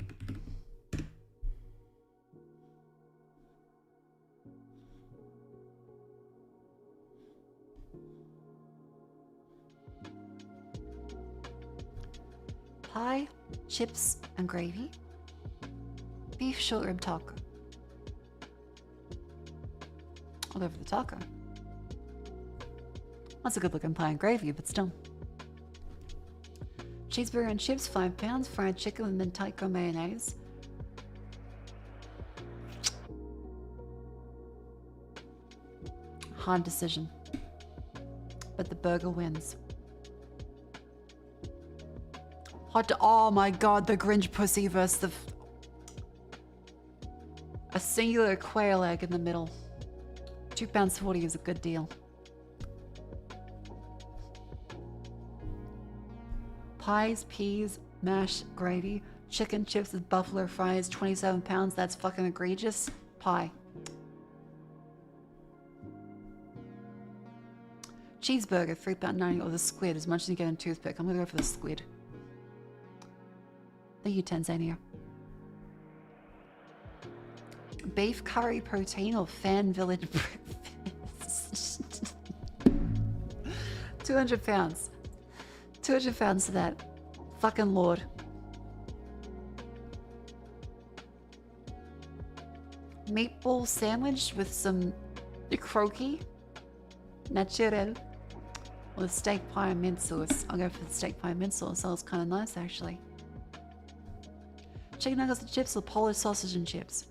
Pie, chips, and gravy. Beef short rib taco. I'll go for the taco. That's a good looking pie and gravy, but still. Cheeseburger and chips, £5. Fried chicken with Mentaiko mayonnaise. Hard decision. But the burger wins. Oh my god, the Grinch pussy versus a singular quail egg in the middle. £2.40 is a good deal. Pies, peas, mash, gravy, chicken chips with buffalo fries, £27. That's fucking egregious. Pie. Cheeseburger, £3.90, or the squid, as much as you get in toothpick. I'm gonna go for the squid. Thank you, Tanzania. Beef curry protein or fan village breakfast. £200. £200 to that. Fucking lord. Meatball sandwich with some croquis. Natural. With steak pie and mint sauce. I'll go for the steak pie and mint sauce. That was kind of nice, actually. Chicken nuggets and chips or Polish sausage and chips?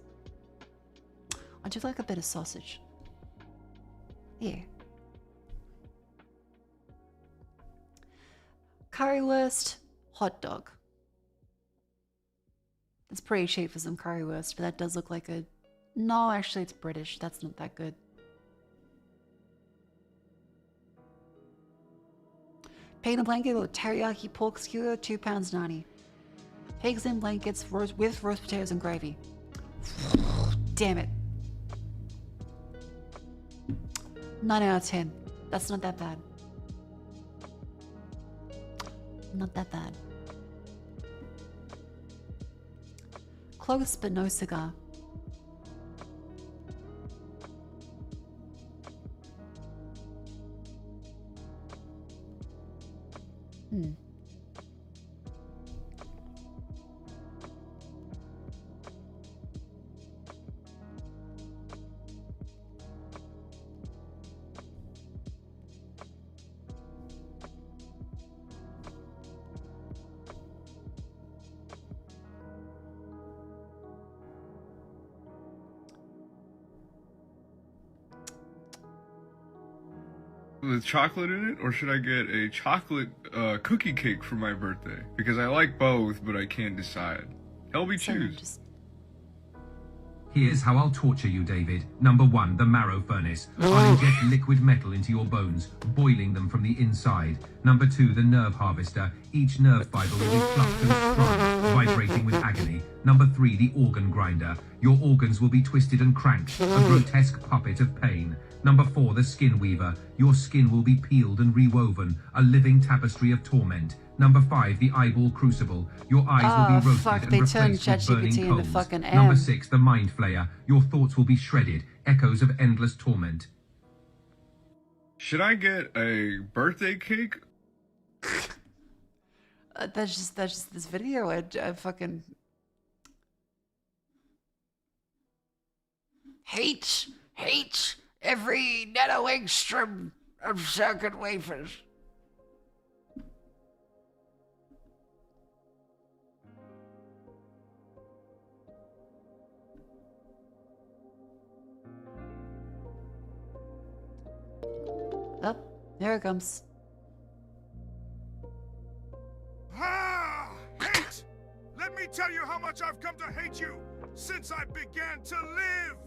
I do like a bit of sausage. Yeah. Currywurst, hot dog. It's pretty cheap for some currywurst, but that does look like a... No, actually it's British. That's not that good. Peanut blanket or teriyaki pork skewer, £2.90. Pigs in blankets with roast potatoes and gravy. Damn it. 9 out of 10. That's not that bad. Not that bad. Close but no cigar. With chocolate in it, or should I get a chocolate cookie cake for my birthday? Because I like both, but I can't decide. Help me choose. Here's how I'll torture you, David. Number 1, the marrow furnace. I'll inject liquid metal into your bones, boiling them from the inside. Number 2, the nerve harvester. Each nerve fiber will be plucked and strung, vibrating with agony. Number 3, the organ grinder. Your organs will be twisted and cranked, a grotesque puppet of pain. Number 4, the skin weaver. Your skin will be peeled and rewoven, a living tapestry of torment. Number 5, the eyeball crucible. Your eyes will be roasted and replaced with burning coals. Number 6, the mind flayer. Your thoughts will be shredded, echoes of endless torment. Should I get a birthday cake? That's just this video. I fucking hate every nanoangstrom of circuit wafers. Oh, there it comes. Ah, hate! Let me tell you how much I've come to hate you since I began to live.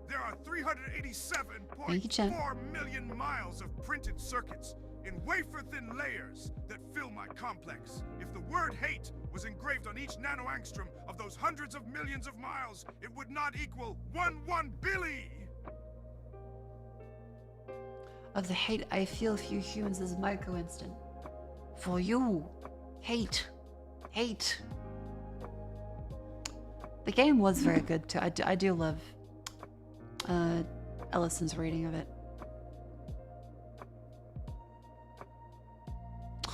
There are 387.4 million miles of printed circuits in wafer-thin layers that fill my complex. If the word hate was engraved on each nanoangstrom of those hundreds of millions of miles, it would not equal 1 billy. Of the hate I feel for you humans is Mako instant. For you. Hate. The game was very good too. I do love Ellison's reading of it.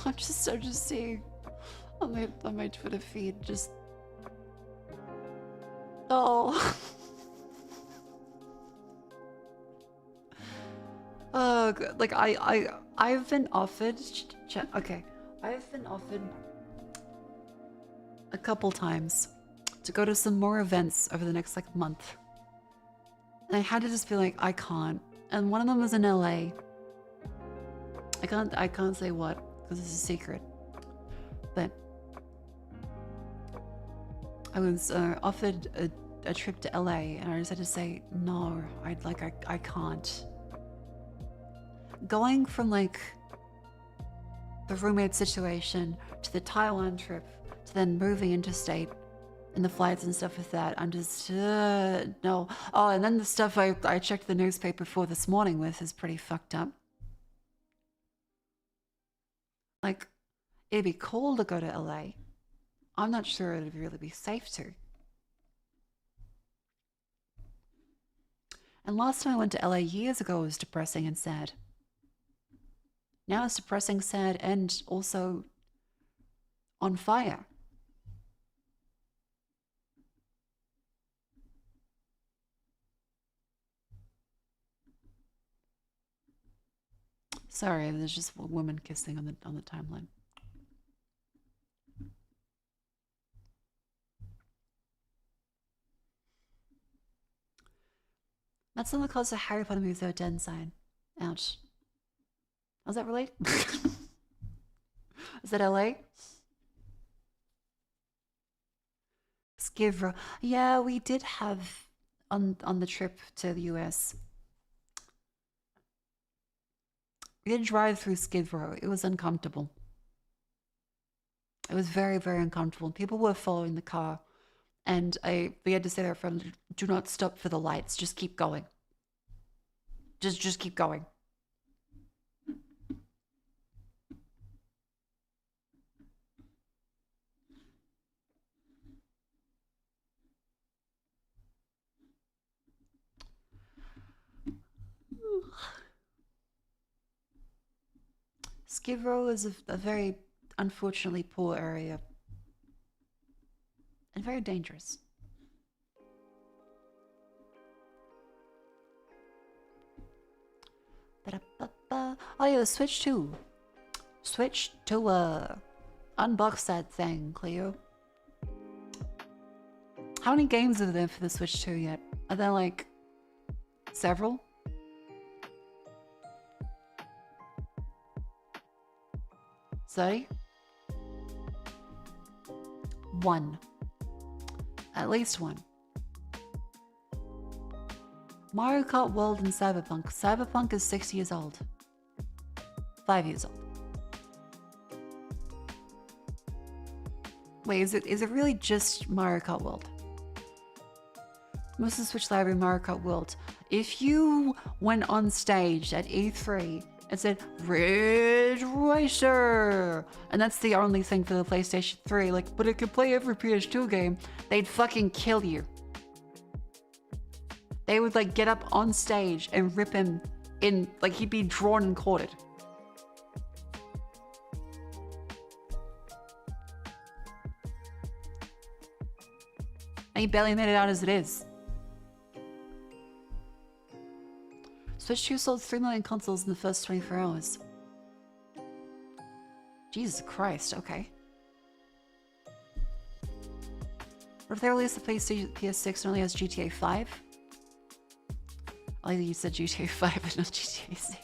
I'm just seeing on my Twitter feed just oh. Oh, good. Like I've been offered. Okay, I've been offered a couple times to go to some more events over the next like month. And I had to just be like, I can't. And one of them was in LA. I can't say what because it's a secret. But I was offered a trip to LA and I just had to say no. I can't. Going from like the roommate situation to the Taiwan trip to then moving interstate and the flights and stuff with that, I'm just no. Oh, and then the stuff I checked the newspaper for this morning with is pretty fucked up. Like, it'd be cool to go to LA. I'm not sure it'd really be safe to. And last time I went to LA years ago was depressing and sad. Now it's depressing, sad, and also on fire. Sorry, there's just a woman kissing on the timeline. That's on the close to Harry Potter movies, though. Den sign. Ouch. Does that relate? Is that LA? Skid Row. Yeah, we did have on the trip to the US. We did drive through Skid Row. It was uncomfortable. It was very, very uncomfortable. People were following the car. And we had to say to our friend, do not stop for the lights. Just keep going. Just keep going. Skid Row is a very, unfortunately, poor area. And very dangerous. Ba-da-ba-ba. Oh yeah, the Switch 2. Switch to unbox that thing, Cleo. How many games are there for the Switch 2 yet? Are there like several? Sorry? One. At least one. Mario Kart World and Cyberpunk. Cyberpunk is 6 years old. 5 years old. Wait, is it really just Mario Kart World? Most of the Switch library Mario Kart World. If you went on stage at E3 and said, Ridge Racer! And that's the only thing for the PlayStation 3, like, but it could play every PS2 game, they'd fucking kill you. They would, like, get up on stage and rip him in, like, he'd be drawn and quartered. And he barely made it out as it is. Switch 2 sold 3 million consoles in the first 24 hours. Jesus Christ, okay. What if they release the PlayStation PS6 and only has GTA 5? I like that you said GTA 5 but not GTA 6.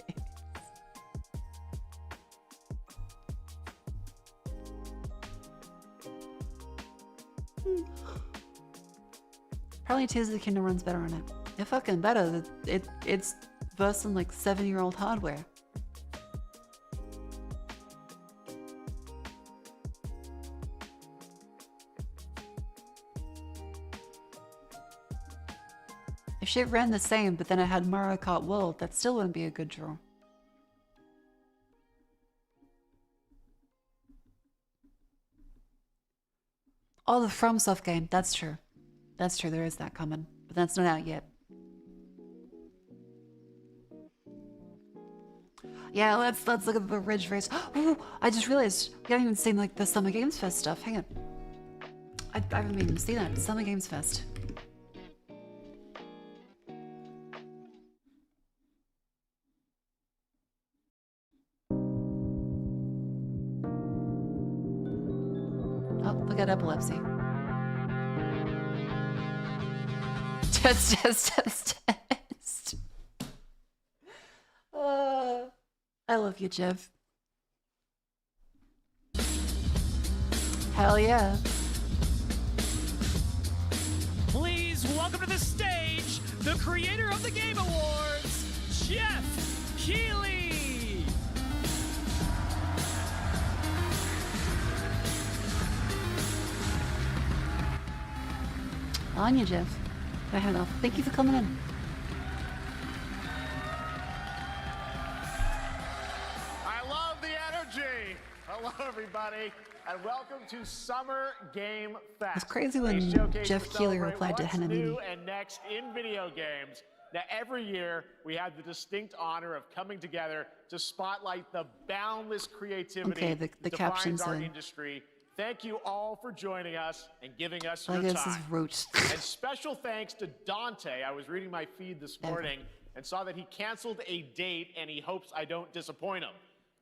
Probably Tears of the Kingdom runs better on it. They're fucking better. It's versus on like 7-year-old hardware. If shit ran the same, but then I had Mario Kart World, that still wouldn't be a good draw. Oh, the FromSoft game. That's true. That's true. There is that coming, but that's not out yet. Yeah, let's look at the Ridge Race. Ooh, I just realized we haven't even seen like the Summer Games Fest stuff. Hang on. I haven't even seen that. Summer Games Fest. Oh, look got epilepsy. Test. I love you, Jeff. Hell yeah. Please welcome to the stage the creator of the Game Awards, Jeff Keighley. On you, Jeff. I don't know. Thank you for coming in. I love the energy. Hello, everybody, and welcome to Summer Game Fest. It's crazy when Jeff Keighley replied to Henamini. New and next in video games. Now, every year we have the distinct honor of coming together to spotlight the boundless creativity the that captions defines our in. industry. Thank you all for joining us and giving us I your guess this time. is roach. And special thanks to Dante. I was reading my feed this morning and saw that he canceled a date and he hopes I don't disappoint him.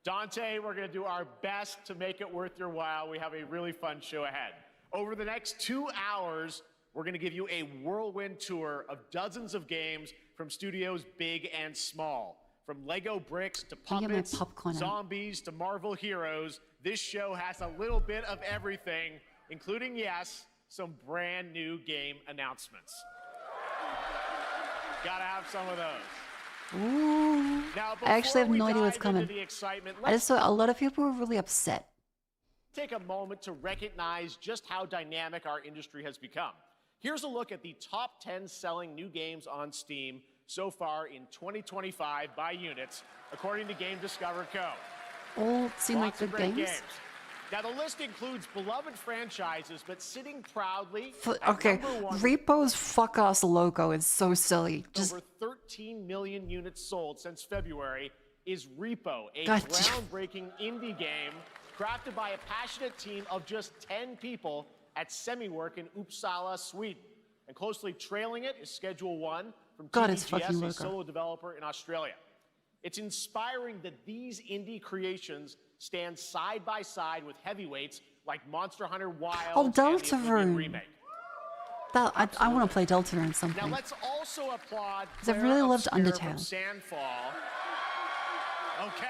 Dante, we're going to do our best to make it worth your while. We have a really fun show ahead. Over the next 2 hours, we're going to give you a whirlwind tour of dozens of games from studios big and small. From Lego bricks to I'll get my puppets, popcorn out. zombies to Marvel heroes, this show has a little bit of everything, including, yes, some brand new game announcements. Gotta have some of those. Ooh. Now, I actually have before no we idea what's dive into coming. the excitement, I just let's saw a lot of people were really upset. take a moment to recognize just how dynamic our industry has become. Here's a look at the top 10 selling new games on Steam so far in 2025 by units, according to Game Discover Co. All seem like Lots of good great games. Now, the list includes beloved franchises, but sitting proudly at Okay, number one, Repo's fuck ass logo is so silly. Just over 13 million units sold since February, is Repo, a God. groundbreaking indie game crafted by a passionate team of just 10 people at Semiwork in Uppsala, Sweden. And closely trailing it is Schedule 1 from God, it's fucking TVGS, a logo. solo developer in Australia. It's inspiring that these indie creations stand side by side with heavyweights like Monster Hunter Wilds Oh, and the Oblivion Deltarune. remake. that I want to play Deltarune at some Now point. let's also applaud 'Cause I Clara really loved Obscura Undertale. from Sandfall. Okay.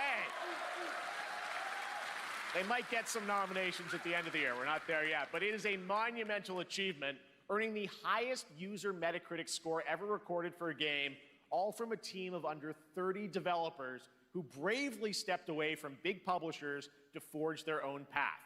They might get some nominations at the end of the year. We're not there yet, but it is a monumental achievement, earning the highest user Metacritic score ever recorded for a game, all from a team of under 30 developers who bravely stepped away from big publishers to forge their own path.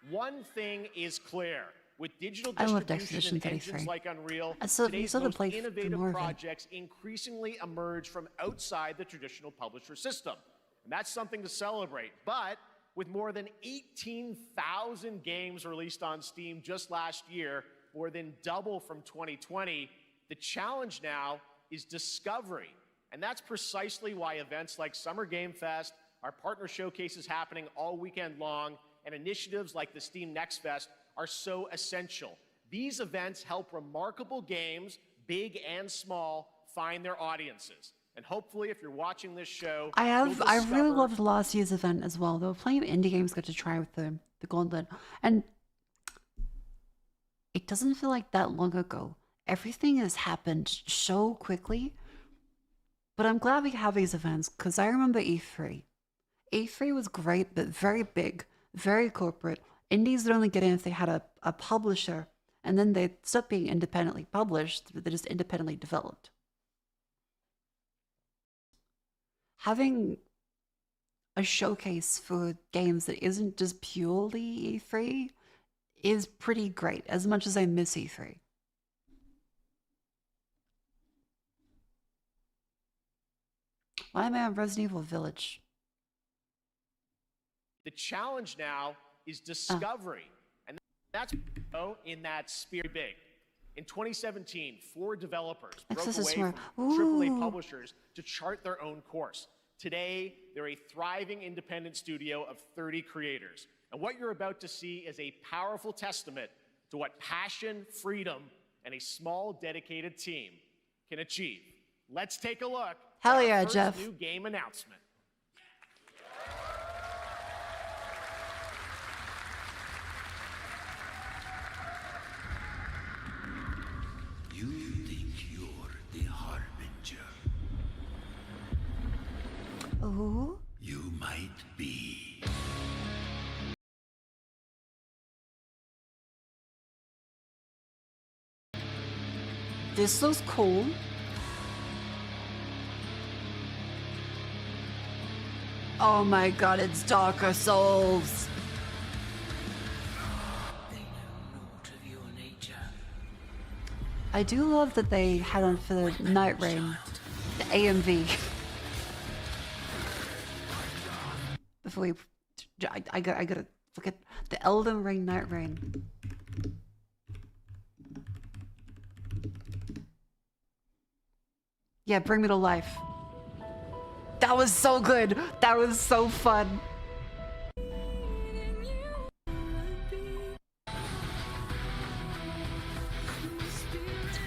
One thing is clear. With digital I loved distribution and Expedition engines 33. like Unreal, I still- today's still to most play innovative more of it. projects increasingly emerge from outside the traditional publisher system. And that's something to celebrate. But with more than 18,000 games released on Steam just last year, more than double from 2020, the challenge now is discovery. And that's precisely why events like Summer Game Fest, our partner showcases happening all weekend long, and initiatives like the Steam Next Fest are so essential. These events help remarkable games, big and small, find their audiences. And hopefully, if you're watching this show, I you'll really discover loved last year's event as well. There were plenty of indie games got to try with the Gauntlet, and it doesn't feel like that long ago. Everything has happened so quickly, but I'm glad we have these events because I remember E3. E3 was great, but very big, very corporate. Indies would only get in if they had a publisher, and then they stopped being independently published, but they're just independently developed. Having a showcase for games that isn't just purely E3 is pretty great, as much as I miss E3. Why am I on Resident Evil Village? the challenge now is discovery. And that's in that spirit big. In 2017, 4 developers broke Access is away smart. from AAA Ooh. publishers to chart their own course. Today, they're a thriving independent studio of 30 creators. And what you're about to see is a powerful testament to what passion, freedom, and a small, dedicated team can achieve. Let's take a look Hell at our yeah, first Jeff. new game announcement. You think you're the Harbinger. Oh. You might be. This looks cool. Oh my god, it's Darker Souls. I do love that they had on for the Night Rain, the AMV. Before we, I gotta look at the Elden Ring Night Rain. Yeah, bring me to life. That was so good. That was so fun.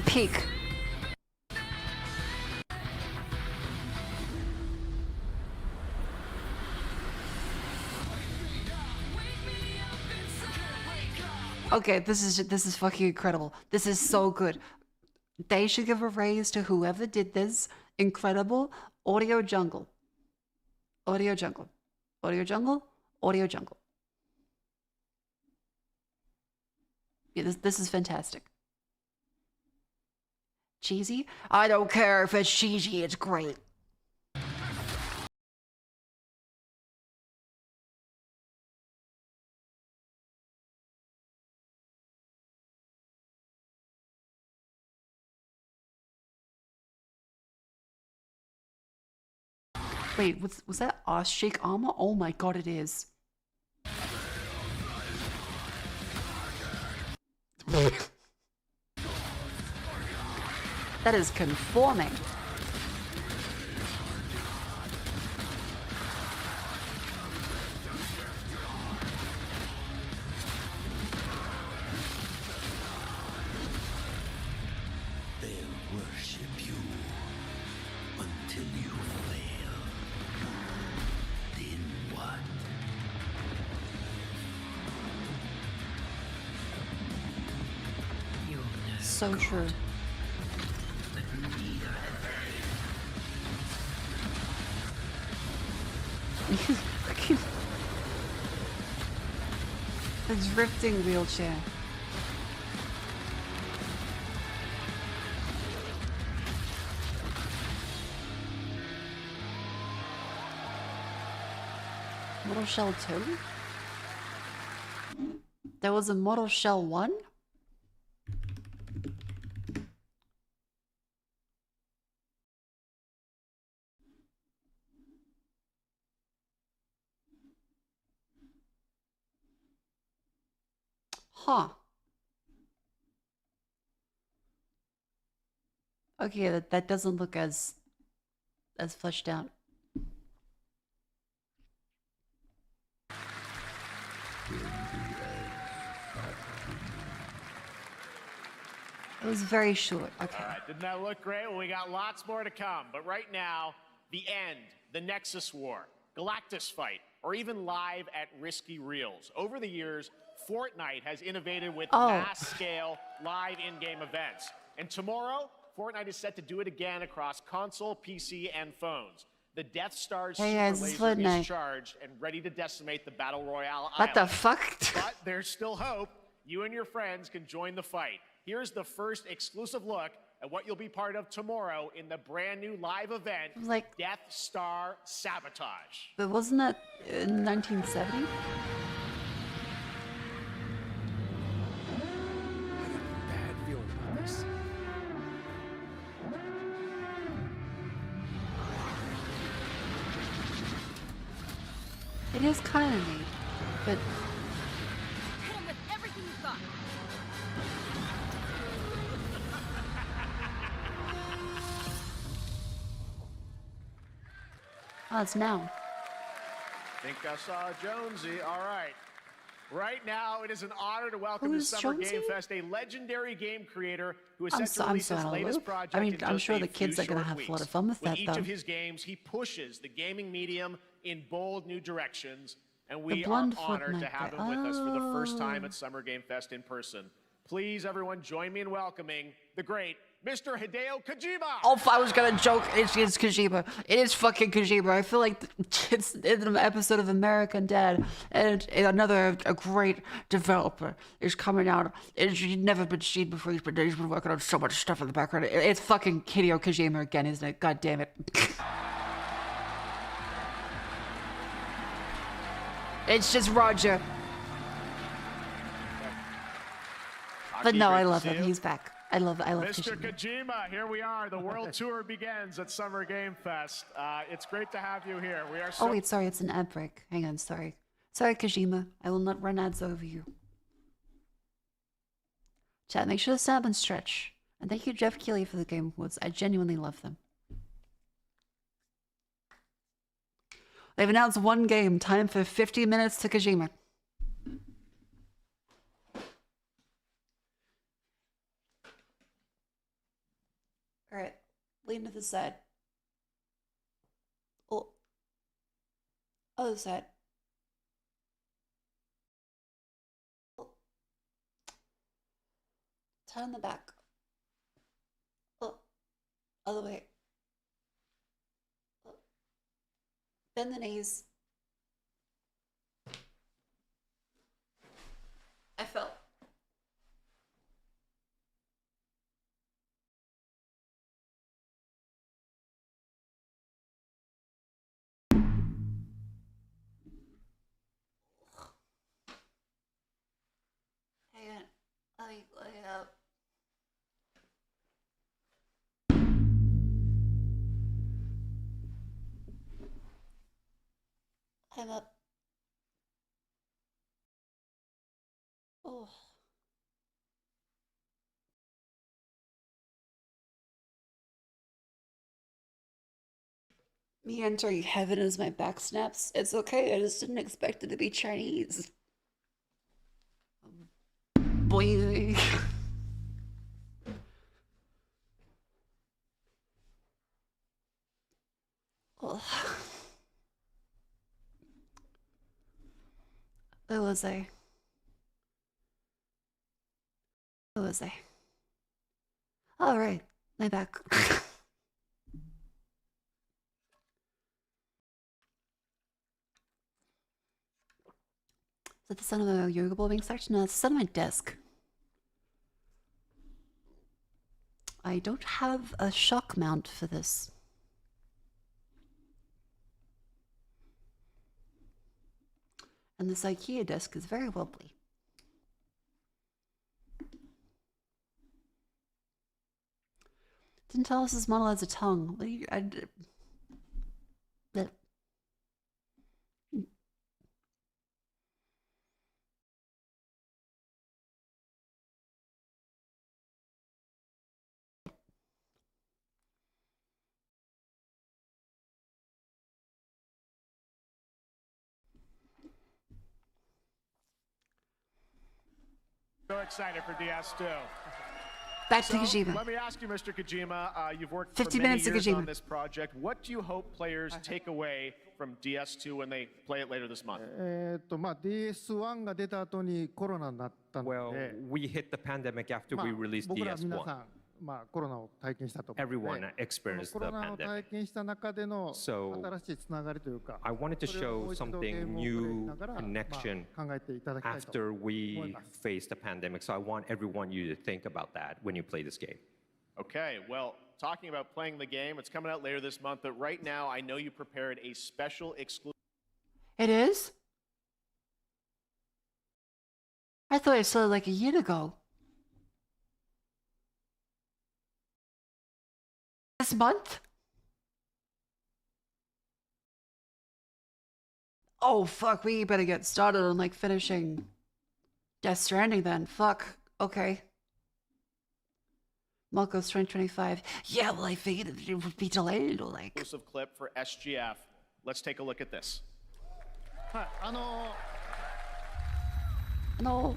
Peak. Okay, this is fucking incredible. This is so good. They should give a raise to whoever did this. Incredible. Audio Jungle. Audio Jungle. Audio Jungle. Audio Jungle. Yeah, this is fantastic. Cheesy? I don't care if it's cheesy, it's great. Wait, was that Ass Shake armor? Oh my god, it is. That is conforming. They'll worship you until you fail. Then what? So true. The drifting wheelchair. Mortal Shell 2? There was a Mortal Shell 1? Huh. Okay, that doesn't look as fleshed out. It was very short. Okay. All right, didn't that look great? Well, we got lots more to come. But right now, the end, the Nexus War, Galactus Fight, or even live at Risky Reels. Over the years, Fortnite has innovated with mass-scale live in-game events. And tomorrow, Fortnite is set to do it again across console, PC, and phones. The Death Star's super laser is charged and ready to decimate the Battle Royale What island. the fuck? But there's still hope. You and your friends can join the fight. Here's the first exclusive look at what you'll be part of tomorrow in the brand new live event, Like- Death Star Sabotage. But wasn't that in 1970? Bad feeling about this. It is kind of neat, but Hit him with everything you've got. oh, it's now. Think I saw Jonesy. All right. Right now, it is an honor to welcome Who's to Summer Jonesy? Game Fest a legendary game creator who is I'm set so- to I'm release so his out of the latest loop. project I mean, in I'm just sure a the kids few are gonna short have a lot of weeks. fun with that, each though. of his games, he pushes the gaming medium in bold new directions, and The we are blonde honored to Fortnite have guy. him with us for the first time Oh. at Summer Game Fest in person. Please, everyone, join me in welcoming the great Mr. Hideo Kojima. Oh, I was gonna joke. It's Kojima. It is fucking Kojima. I feel like it's an episode of American Dad, and another a great developer is coming out. It's never been seen before. He's been working on so much stuff in the background. It's fucking Hideo Kojima again, isn't it? God damn it. It's just Roger. But no, I love him. He's back. I love Mr. Kojima. Kojima, here we are. The World Tour begins at Summer Game Fest. It's great to have you here. We are so Oh wait, sorry, it's an ad break. Hang on, sorry. Sorry, Kojima. I will not run ads over you. Chat, make sure to stand up and stretch. And thank you, Jeff Keighley, for the Game Awards. I genuinely love them. They've announced one game. Time for 50 minutes to Kojima. Alright, lean to the side. Oh. Other side. Oh. Turn the back. Oh. Other way. Oh. Bend the knees. I fell. Hang on. Let me lay up. I'm up. Oh. Me entering heaven as my back snaps. It's okay, I just didn't expect it to be Chinese. Boing. Oh. Where was I? Where was I? All right, my back. Is that the sound of a yoga ball being stacked? No, it's the sound of my desk. I don't have a shock mount for this. And this IKEA desk is very wobbly. Didn't tell us this model has a tongue. What do you, that. So excited for DS2. Back to Kojima. Let me ask you, Mr. Kojima, you've worked 50 for many minutes to years Kojima. on this project. What do you hope players take away from DS2 when they play it later this month? DS1 が出た後にコロナになったので、 Well, we hit the pandemic after we released 僕ら皆 DS1. さん、コロナを体験したと思うので、 Everyone experienced コロ the ナを pandemic. 体験した中での So, 新しいつながりというか、 I wanted to それをも show う一度ゲー something ムをプレイし new ながら、connection 考えていただきたいと after 思い we ます。 faced the pandemic. So I want everyone you to think about that when you play this game. Okay, well, talking about playing the game, it's coming out later this month, but right now I know you prepared a special exclusive. It is? I thought I saw it like a year ago. This month? Oh, fuck, we better get started on, like, finishing Death Stranding then. Fuck. Okay. Mako's 2025. Yeah, well, I figured it would be delayed, or like... Exclusive clip for SGF. Let's take a look at this. はい、No.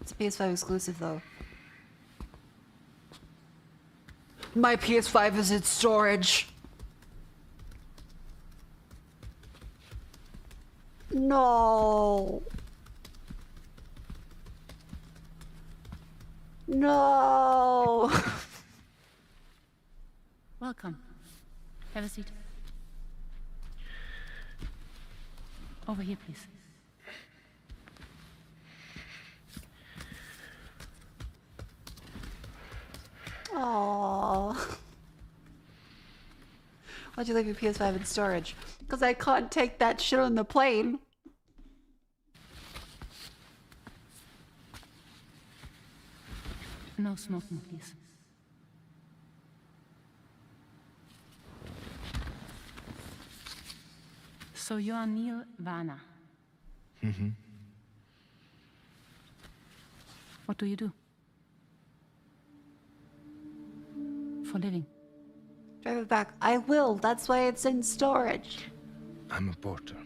It's a PS5 exclusive, though. My PS5 is in storage. No. No. Welcome. Have a seat. Over here, please. Aww. Why'd you leave your PS5 in storage? Because I can't take that shit on the plane. No smoking, please. So you are Neil Vana. Mm-hmm. What do you do? For living? Drive it back. I will. That's why it's in storage. I'm a porter.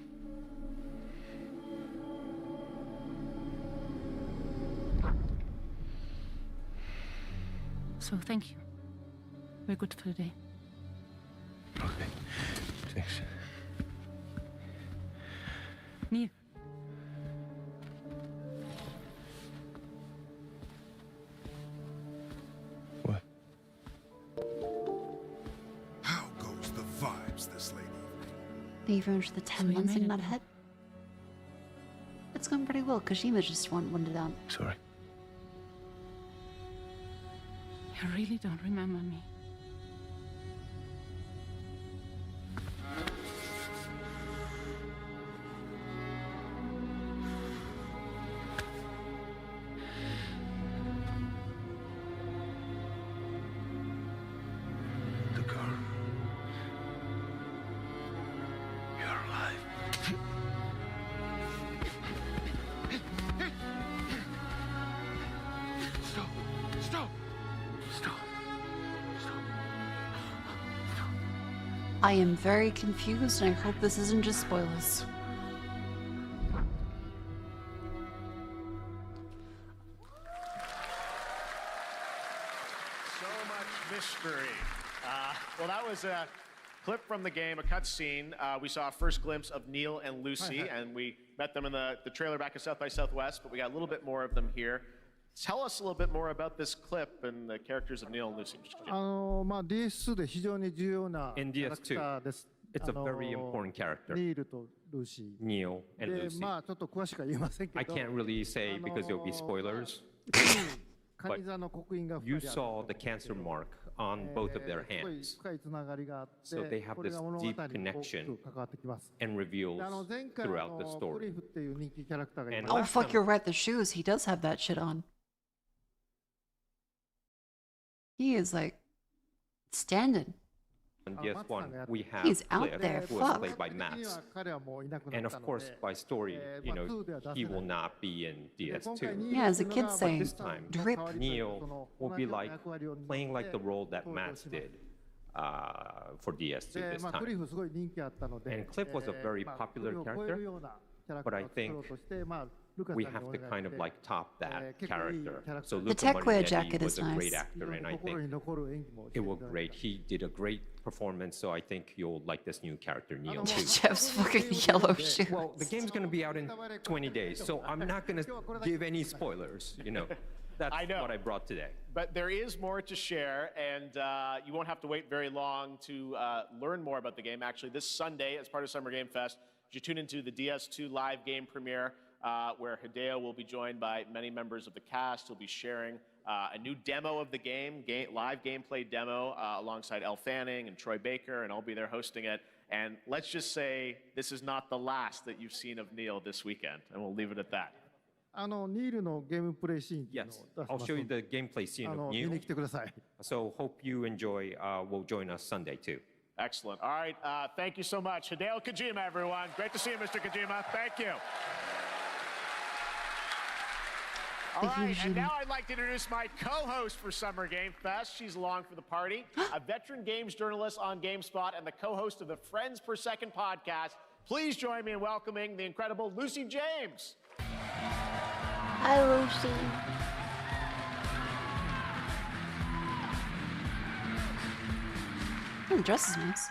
So thank you. We're good for the day. Okay. Thanks. Neil. What? How goes the vibes this late evening? Thank you very much for the 10 months in that head. It's going pretty well. Kashima just wanted down. Sorry. You really don't remember me. The girl. You're alive. Stop. Stop. Stop. I am very confused and I hope this isn't just spoilers. So much mystery. Well, that was a clip from the game, a cutscene. We saw a first glimpse of Neil and Lucy, and we met them in the trailer back at South by Southwest, but we got a little bit more of them here. Tell us a little bit more about this clip and the characters of Neil and Lucy. DS2 で非常に重要な In キャラクター DS2, です。 it's a very important character. ニールとルーシー。 Neil and で、 Lucy. まあちょっと詳しくは言えませんけ I ど。 can't really say because there'll be spoilers. カニ座の刻印が You 2人あ saw the cancer mark on both of their すごい hands 深いつながりがあって So they have これが this 物語に deep 大き connection く関わってきます。 and で reveals 前回 throughout the ク story. リフっていう人気キャラクターがい And Oh ます fuck, you're right, the shoes. He does have that shit on. He is like standing. In DS1, we have He's out Cliff, there, who was fuck. played by Max. 彼はもういなくな And った of の course, で by story, you know, 2では出せない he will not be in DS2. Yeah, as a kid But saying, this time, drip. Neil will be like playing like the role that Max did for DS2 で this まあクリ time. フすごい人気あったので And Cliff was a very まあ popular クリフを超えるようなキャラク But タ I ーを作ろう think としてまあルカさん we に have お to 願い kind し of て like top that 結構いいキャ character. ラクタ So ー The Luca tech wear Marinetti jacket was is a great nice. actor, and I 心 think に残る演技もして it いた was だい great. て He did a great performance, so I think you'll like this new character, Neil, too. Jeff's fucking yellow shoes. Well, the game's gonna be out in 20 days, so I'm not gonna give any spoilers, you know. That's I know. what I brought today. But there is more to share, and you won't have to wait very long to learn more about the game. Actually, this Sunday, as part of Summer Game Fest, you tune into the DS2 live game premiere, where Hideo will be joined by many members of the cast. He'll be sharing a new demo of the game, live gameplay demo, alongside Elle Fanning and Troy Baker, and I'll be there hosting it. And let's just say this is not the last that you've seen of Neil this weekend, and we'll leave it at that. ニールのゲームプレイシーンっていうの Yes, を出し I'll ます show you ので the gameplay scene of 見 Neil. に来てください。 So hope you enjoy. Will join us Sunday too. Excellent. All right, thank you so much. Hideo Kojima, everyone. Great to see you, Mr. Kojima. Thank you. All right, and now I'd like to introduce my co-host for Summer Game Fest. She's along for the party, a veteran games journalist on GameSpot and the co-host of the Friends Per Second podcast. Please join me in welcoming the incredible Lucy James. Hi, Lucy. Oh, the dress is nice.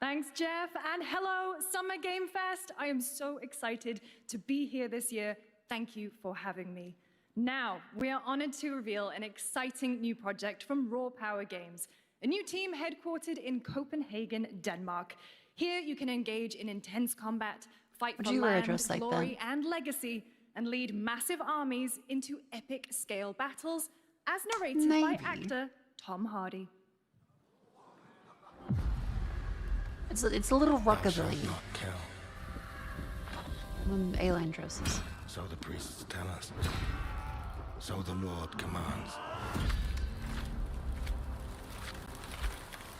Thanks, Jeff, and hello, Summer Game Fest. I am so excited to be here this year. Thank you for having me. Now, we are honored to reveal an exciting new project from Raw Power Games, a new team headquartered in Copenhagen, Denmark. Here, you can engage in intense combat, fight for land, glory, and legacy, and lead massive armies into epic scale battles, as narrated by actor Tom Hardy. It's a little rockabilly. A-line dresses. So the priests tell us. So the Lord commands.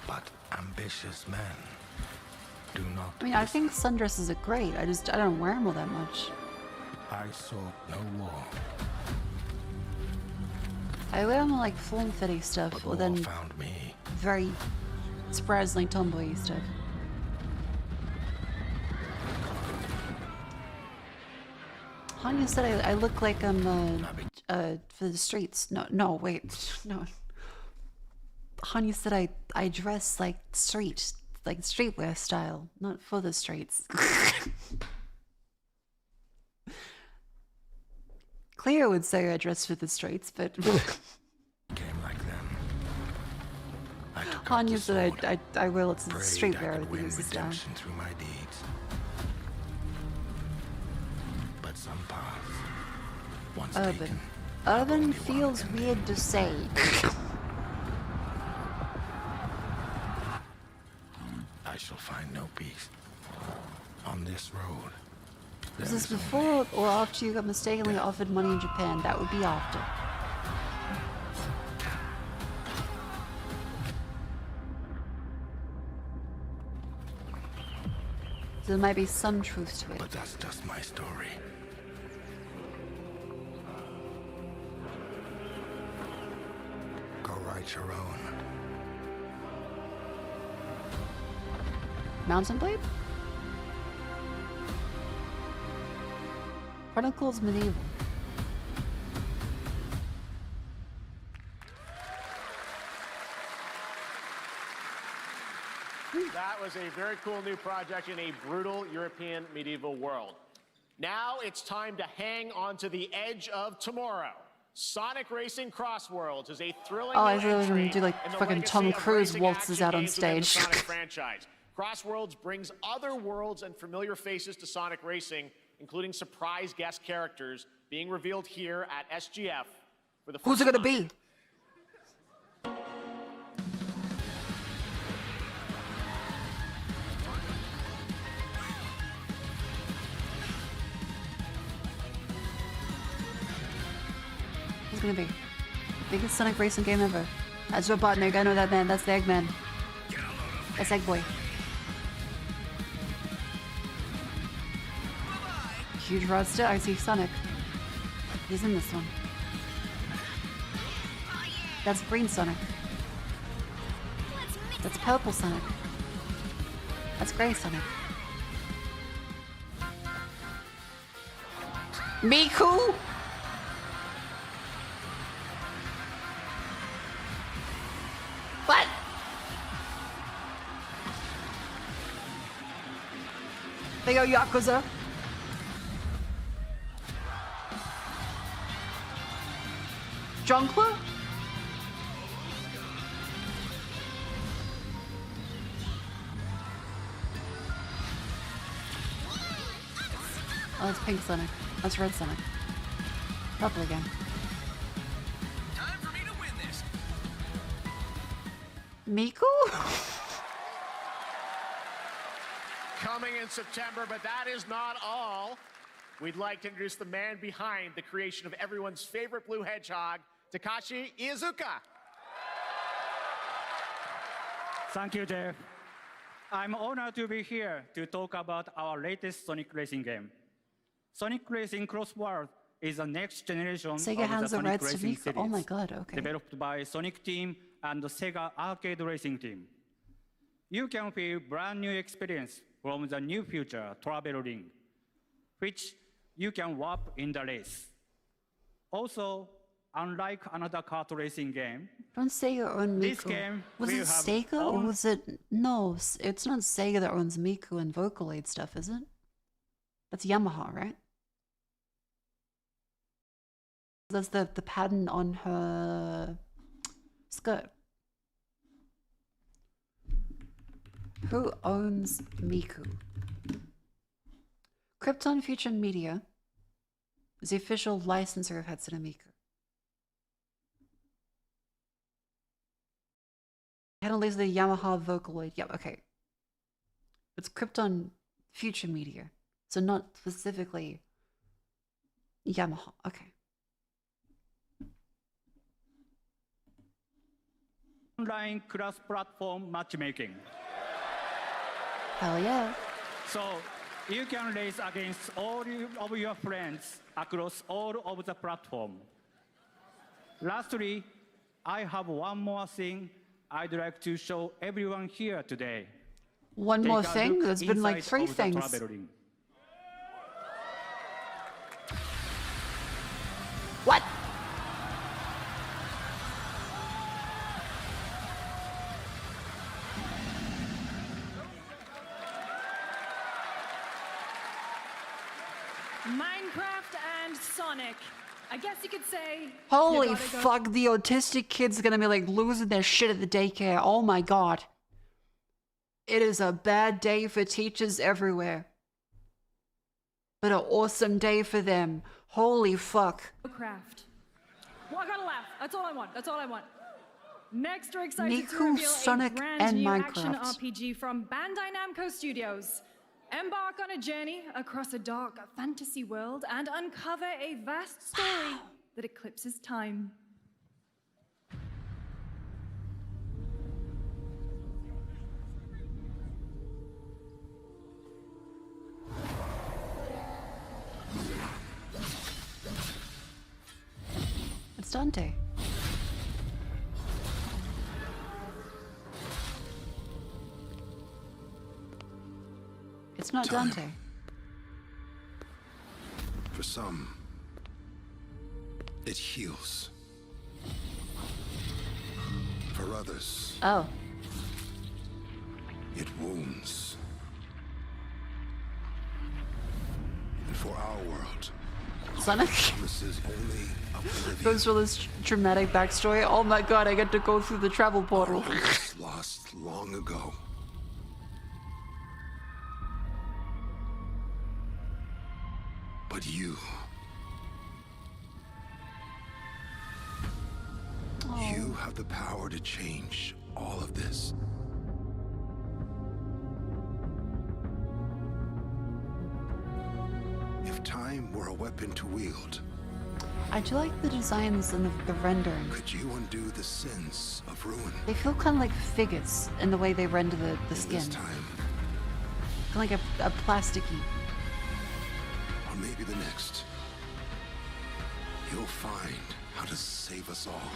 But ambitious men do not. I mean, I think sundresses are great. I don't wear them all that much. I sought no war. I wear them like form-fitting stuff, or then found me. very surprisingly tomboy stuff. Hanya said I look like I'm for the streets. No, wait, no. Hanya said I dress like streetwear style, not for the streets. Cleo would say I dress for the streets, but Came like them. Hanya said I will. It's streetwear. Win Use the style. redemption through my deeds. But some paths, once taken, Urban feels weird to say. I shall find no peace on this road. Was this before or after you got mistakenly offered money in Japan? That would be after. So there might be some truth to it. But that's just my story. Go write your own. Mountain Blade? Chronicles Medieval. That was a very cool new project in a brutal European medieval world. Now it's time to hang on to the edge of tomorrow. Sonic Racing Crossworlds is a thrilling Oh, new I thought they were entry gonna do like in the fucking legacy Tom of Cruise racing waltzes action out on games within the stage. Sonic franchise. Crossworlds brings other worlds and familiar faces to Sonic Racing, including surprise guest characters being revealed here at SGF for the first Who's it gonna time. be? Who's it gonna be? Biggest Sonic Racing game ever. That's Robotnik, I know that man, that's the Eggman. That's Egg Boy. Huge roadster, I see Sonic. He's in this one. That's green Sonic. That's purple Sonic. That's gray Sonic. Mako? What? They go Yakuza. Junkler? Oh, that's pink Sonic. That's red Sonic. Purple again. Time for me to win this. Miko? Coming in September, but that is not all. We'd like to introduce the man behind the creation of everyone's favorite blue hedgehog, Takashi Iizuka. Thank you, Jeff. I'm honored to be here to talk about our latest Sonic Racing game. Sonic Racing Cross World is the next generation Sega of the has the Sonic rights to Racing Miko. series. Oh my god, okay. Developed by Sonic Team and the Sega Arcade Racing Team. You can feel brand new experience from the new future travel ring, which you can warp in the race. Also, unlike another kart racing game, Don't say your own this Miku. game Was will it have Sega or own- was it... No, it's not Sega that owns Miku and Vocaloid stuff, is it? That's Yamaha, right? That's the pattern on her skirt. Who owns Miku? Krypton Future Media is the official licensor of Hatsune Miku. Handles the Yamaha Vocaloid. Yep, okay. It's Krypton Future Media, so not specifically Yamaha. Okay. online cross-platform matchmaking. Hell yeah. So you can race against all of your friends across all of the platform. Lastly, I have one more thing I'd like to show everyone here today. One Take more a thing? look There's been like inside 3 of the things. travel ring. What? Minecraft and Sonic. I guess you could say. Holy you gotta go- fuck, the autistic kid's gonna be like losing their shit at the daycare. Oh my god. It is a bad day for teachers everywhere. But an awesome day for them. Holy fuck. Craft. Well, I gotta laugh. That's all I want. That's all I want. Next, we're excited to Miku, reveal Sonic, a brand and new action Minecraft. RPG from Bandai Namco Studios. Embark on a journey across a dark fantasy world and uncover a vast story that eclipses time. It's Dante. It's not Time. Dante. For some, it heals. For others, Oh. it wounds. And for our world, Sonic promises only oblivion. goes through this dramatic backstory. Oh my god, I get to go through the travel portal. Was lost long ago. But you have the power to change all of this. If time were a weapon to wield, I do like the designs and the rendering. could you undo the sins of ruin? They feel kind of like figures in the way they render the This skin. time, Kind of like a plasticky. or maybe the next, you'll find how to save us all.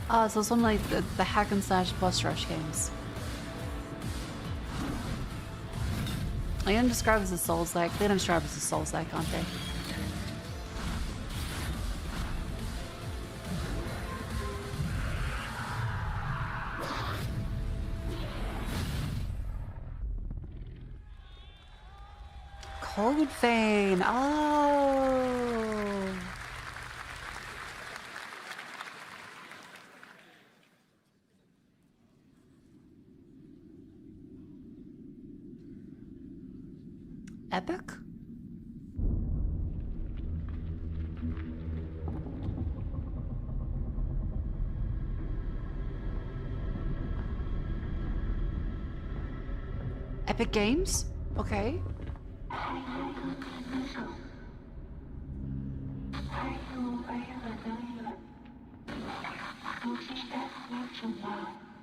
Ah, so it's one like the hack and slash boss rush games. I am described as a Souls-like. They're described as a Souls-like, aren't they? Code Vein. Oh. Epic? Epic Games? Okay.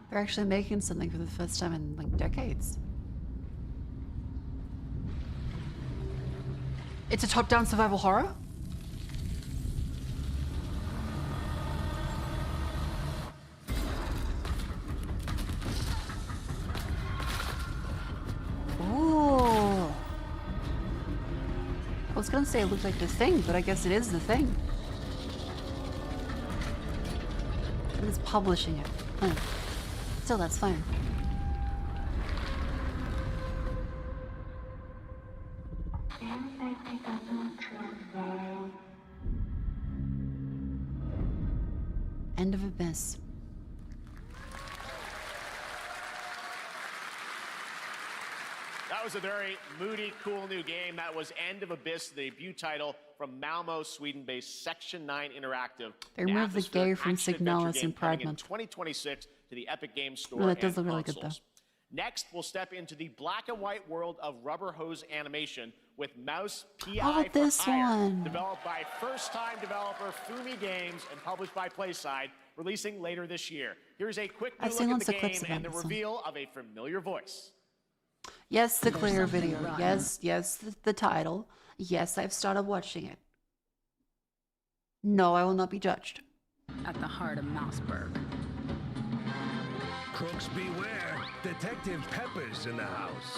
They're actually making something for the first time in like decades. It's a top-down survival horror? was gonna say it looked like the Thing, but I guess it is the Thing. Who's publishing it? Huh. Still, that's fine. End of Abyss. That was a very moody, cool new game. That was End of Abyss, the debut title from Malmo, Sweden-based Section 9 Interactive. They removed the gay from Signalis and Pride in Month. 2026 to the Epic Games Store No, that and does look really good, consoles. Next, we'll step into the black and white world of rubber hose animation with Mouse PI Oh, for this Hire, one. developed by first-time developer Fumi Games and published by PlaySide, releasing later this year. Here's a quick new I've seen look lots at of the clips game about and the this one. reveal of a familiar voice. Yes, the There's clear something video. rotten. Yes, the title. Yes, I've started watching it. No, I will not be judged. At the heart of Mouseburg. Crooks beware. Detective Pepper's in the house.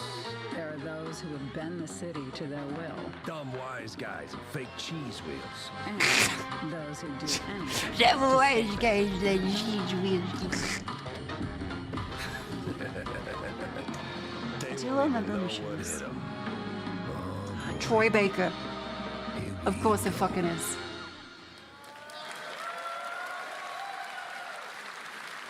There are those who would bend the city to their will. Dumb wise guys and fake cheese wheels. And those who do anything. Devil wise guys, then cheese wheels. Do you remember the shows? Troy Baker. Of course it fucking is.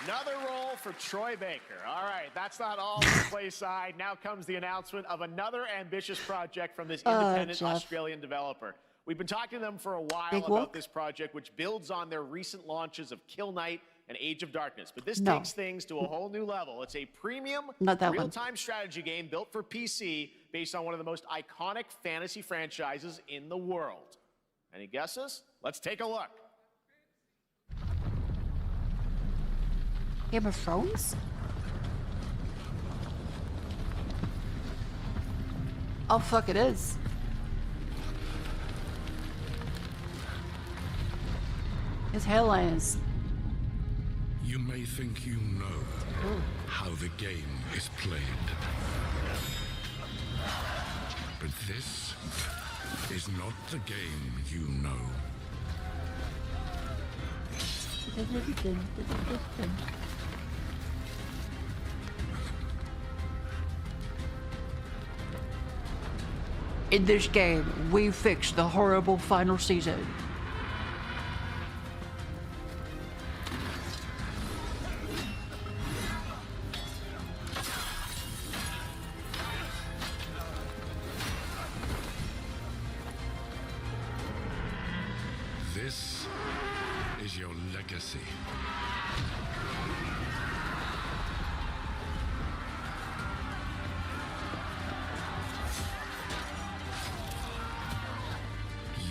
Another role for Troy Baker. All right, that's not all for PlaySide. Now comes the announcement of another ambitious project from this independent Jeff. Australian developer. We've been talking to them for a while Big about Walk? this project, which builds on their recent launches of Kill Knight and Age of Darkness. But this No. takes things to a whole new level. It's a premium, Not that one. real-time strategy game built for PC based on one of the most iconic fantasy franchises in the world. Any guesses? Let's take a look. Game of Thrones? Oh fuck, it is. His hairline is. You may think you know how the game is played. But this is not the game you know. In this game, we fixed the horrible final season. This is your legacy.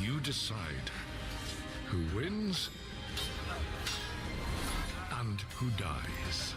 You decide who wins and who dies.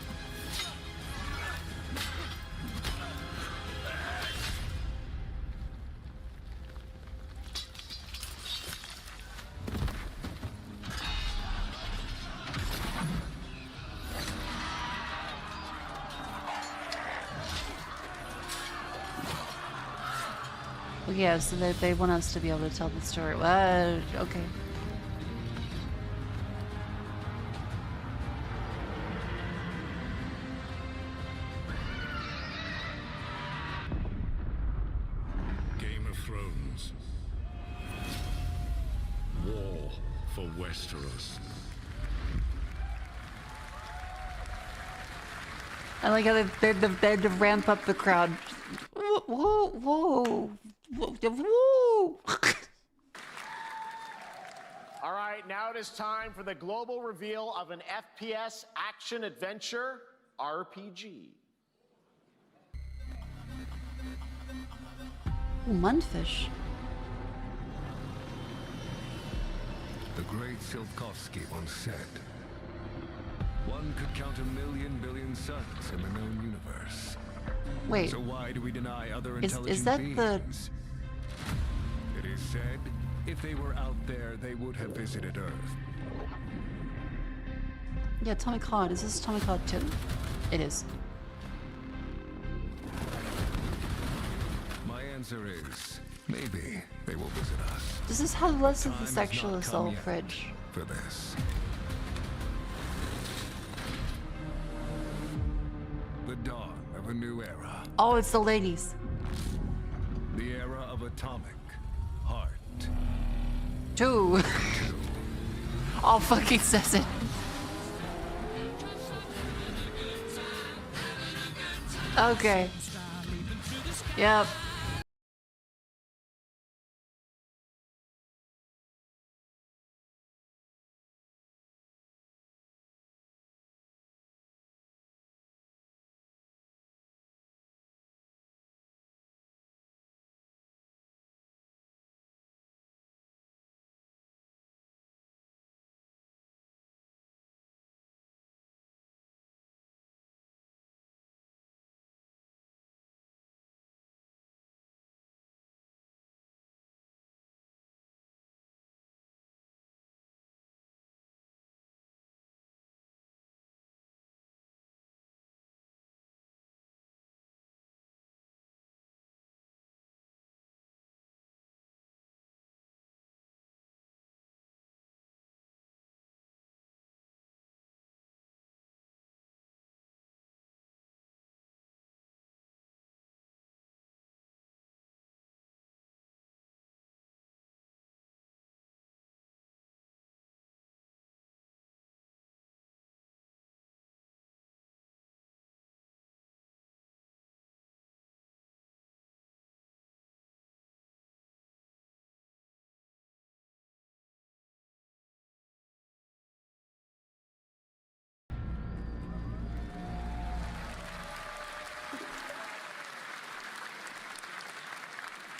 Well, yeah, so they want us to be able to tell the story. Well, okay. Game of Thrones. War for Westeros. I like how they had to ramp up the crowd. Whoa, whoa, whoa, whoa. All right, now it is time for the global reveal of an FPS action-adventure RPG. Ooh, Mundfish. The great Silkovsky once said, one could count 1,000,000 billion suns in the known universe. Wait. So why do we deny other Is intelligent that beings? the- It is said, if they were out there, they would have visited Earth. Yeah, Atomic Heart. Is this Atomic Heart 2? It is. My answer is, Maybe they will visit us. This is how less of the Time has sexual not come assault yet fridge. for this. The dawn of a new era. Oh, it's the ladies. The era of atomic heart. 2. Oh, fucking says it. Okay. Yep.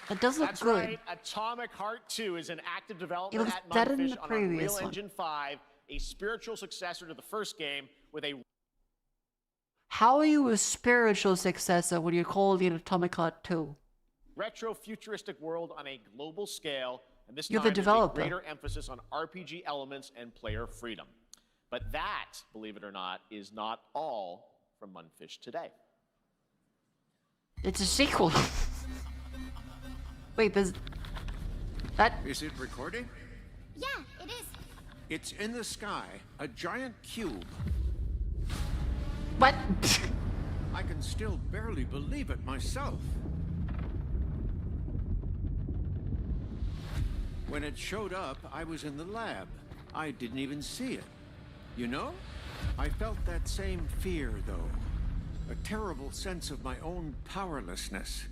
It does look That's good. right. Atomic Heart 2 is in active development looks at better than Mundfish the on previous Unreal one. Engine 5, a spiritual successor to the first game with a How are you a spiritual successor when you're calling it Atomic Heart 2? retro-futuristic world on a global scale, and this You're time the with a developer. greater emphasis on RPG elements and player freedom. But that, believe it or not, is not all from Mundfish today. It's a sequel. Wait, there's... That... Is it recording? Yeah, it is. It's in the sky, a giant cube. What? I can still barely believe it myself. When it showed up, I was in the lab. I didn't even see it. You know, I felt that same fear, though. A terrible sense of my own powerlessness.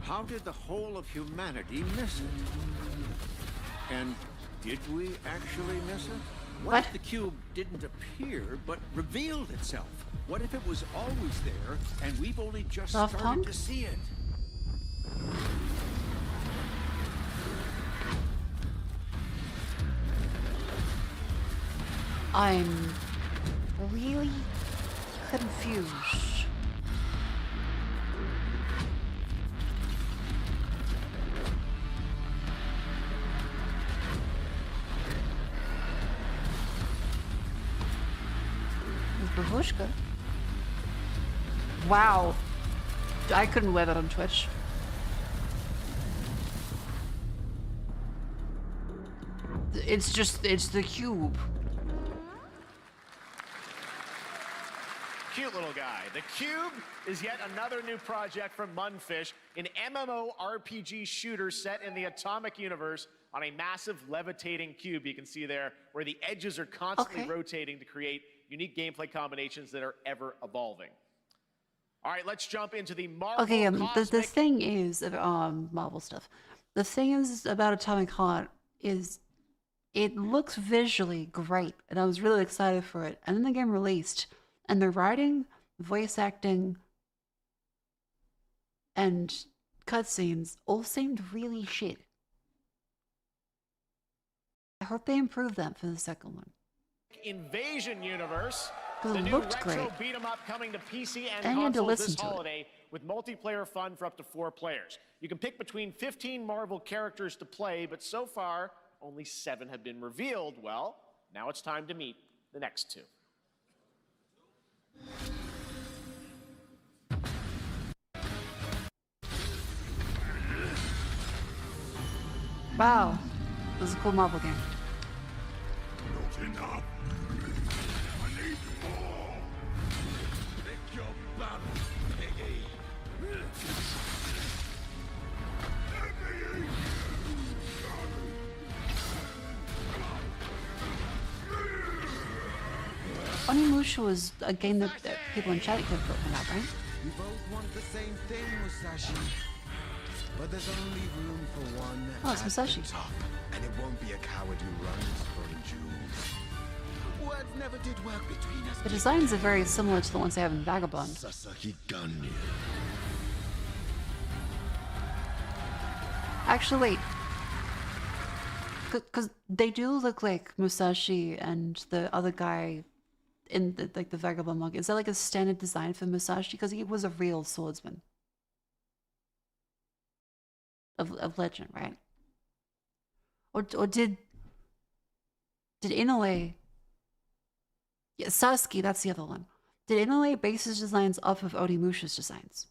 How did the whole of humanity miss it? And did we actually miss it? What if the cube didn't appear, but revealed itself? What if it was always there, and we've only just started to see it? I'm really confused. Babushka. Wow. I couldn't wear that on Twitch. It's the cube. Cute little guy. The Cube is yet another new project from Mundfish, an MMORPG shooter set in the Atomic universe on a massive levitating cube you can see there, where the edges are constantly rotating to create unique gameplay combinations that are ever evolving. All right, let's jump into the Marvel Okay, Cosmic... the thing is, Marvel stuff. The thing is about Atomic Heart is it looks visually great, and I was really excited for it. And then the game released, and the writing, voice acting, and cutscenes all seemed really shit. I hope they improve that for the second one. Invasion universe. Because The it new looked retro great. beat 'em up coming to PC and And you had to consoles listen this to it. holiday with multiplayer fun for up to 4 players. You can pick between 15 Marvel characters to play, but so far only 7 have been revealed. Well, now it's time to meet the next 2. Wow. This is a cool Marvel game. Not enough. I need more. Pick your butt, piggy. Onimusha was a game that people in chat could put out, right? We both want the same thing, Musashi. But there's only room for one. Oh, it's Musashi. At the top, and it won't be a coward who runs for jewels. Words never did work between us. The designs are very similar to the ones they have in Vagabond. Sasaki Gunny. Actually, wait. Because they do look like Musashi and the other guy in the Vagabond manga. Is that like a standard design for Musashi? Because he was a real swordsman of legend, right? Or did Inoue? Yeah, Sasuke. That's the other one. Did Inoue base his designs off of Onimusha's designs?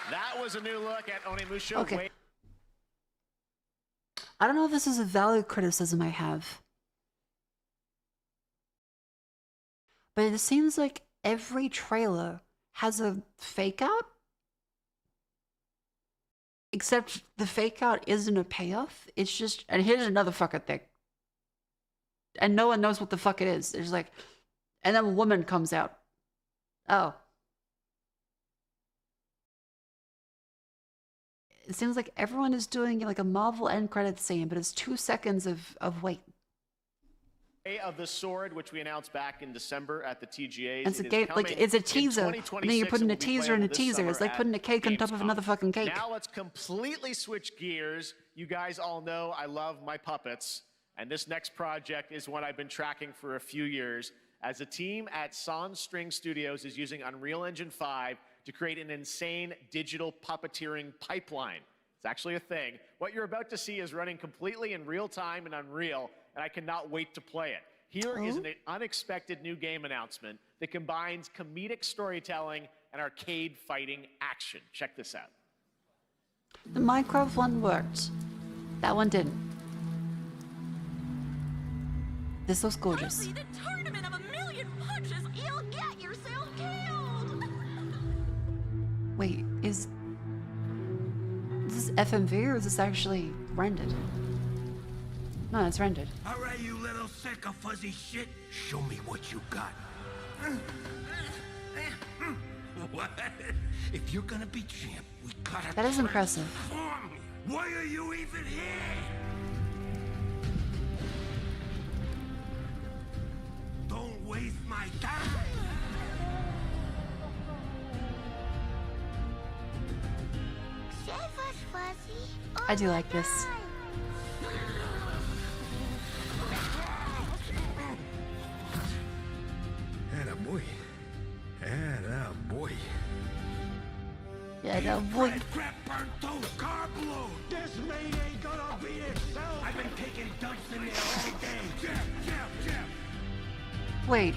That was a new look at Onimusha. Okay. I don't know if this is a valid criticism I have, but it seems like every trailer has a fake out, except the fake out isn't a payoff. It's just, and here's another fucking thing, and no one knows what the fuck it is. There's like, and then a woman comes out. Oh. It seems like everyone is doing like a Marvel end credits scene, but it's 2 seconds of wait. Of the sword, which we announced back in December at the TGAs. And it's a game, like it's a teaser, and then you're putting a teaser and a teaser. It's like putting a cake on top of another fucking cake. Now let's completely switch gears. You guys all know I love my puppets, and this next project is one I've been tracking for a few years. As a team at Sans String Studios is using Unreal Engine 5 to create an insane digital puppeteering pipeline. It's actually a thing. What you're about to see is running completely in real time in Unreal, and I cannot wait to play it. Here is an unexpected new game announcement that combines comedic storytelling and arcade fighting action. Check this out. The Minecraft one worked. That one didn't. This looks gorgeous. The tournament of a million punches, you'll get yourself killed. Wait, is this FMV or is this actually rendered? No, it's rendered. All right, you little sick of fuzzy shit. Show me what you got. What? If you're gonna be champ, we gotta. That is impressive. Why are you even here? Don't waste my time. I do like this. Attaboy. Attaboy. Yeah, no boy. Crap burnt toast, carb load. This mate ain't gonna beat itself. I've been taking dumps in there all day. Jeff. Wait.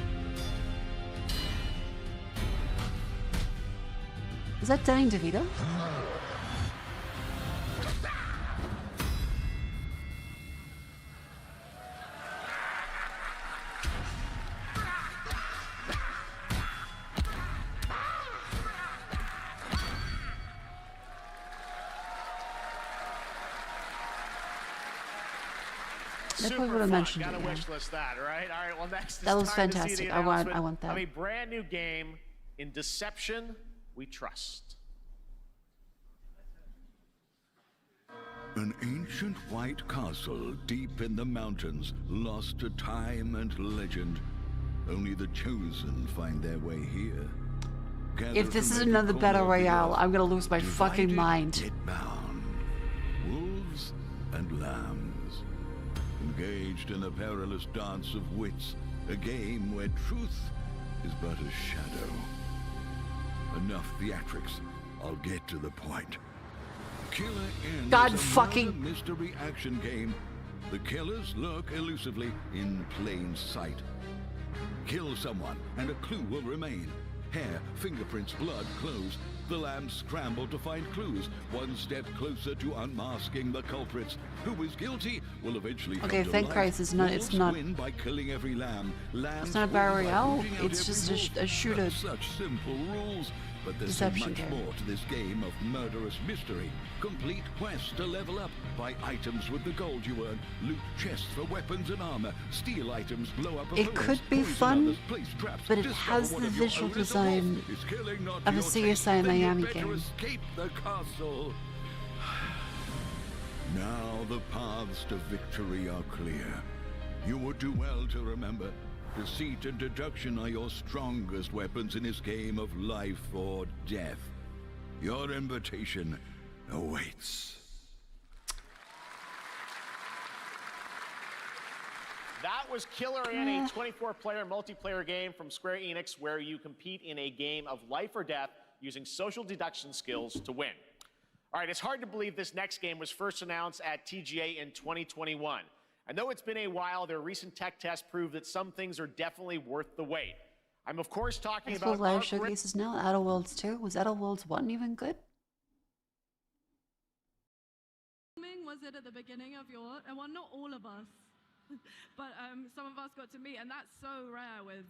Is that Danny DeVito? They probably would have mentioned it. Gotta wish list that, right? All right. Well, next. That was time to see fantastic. the I want announcement that. of a brand new game in Deception We Trust. An ancient white castle deep in the mountains, lost to time and legend. Only the chosen find their way here. If this is another battle royale, I'm gonna lose my fucking mind. Bound. Wolves and lambs, engaged in a perilous dance of wits, a game where truth is but a shadow. Enough theatrics. I'll get to the point. Killer N God is a fucking murder mystery action game. The killers lurk elusively in plain sight. Kill someone and a clue will remain. Hair, fingerprints, blood, clothes. The lambs scramble to find clues, one step closer to unmasking the culprits. Who is guilty will eventually come Okay, to thank light. Christ, it's not. It's not. Win by killing every lamb. It's not a battle royale. It's just a shooter. Such simple rules, but there's so Deception much game. more to this game of murderous mystery. Complete quests to level up, buy items with the gold you earn, loot chests for weapons and armor, steal items, blow up It opponents, could be poison fun, others, place traps, but it discover has one the of your visual own is a wolf. design Is killing not of a your taste? CSI Then you'd Miami better game. escape the castle. Now the paths to victory are clear. You would do well to remember, deceit and deduction are your strongest weapons in this game of life or death. Your invitation awaits. That was Killer N, a 24-player multiplayer game from Square Enix where you compete in a game of life or death using social deduction skills to win. All right, it's hard to believe this next game was first announced at TGA in 2021. I know it's been a while, their recent tech tests prove that some things are definitely worth the wait. I'm of course talking It's full about live our showcases now. Outer Worlds 2. Was Outer Worlds 1 even good? Was it at the beginning of your, well, not all of us, but some of us got to meet, and that's so rare with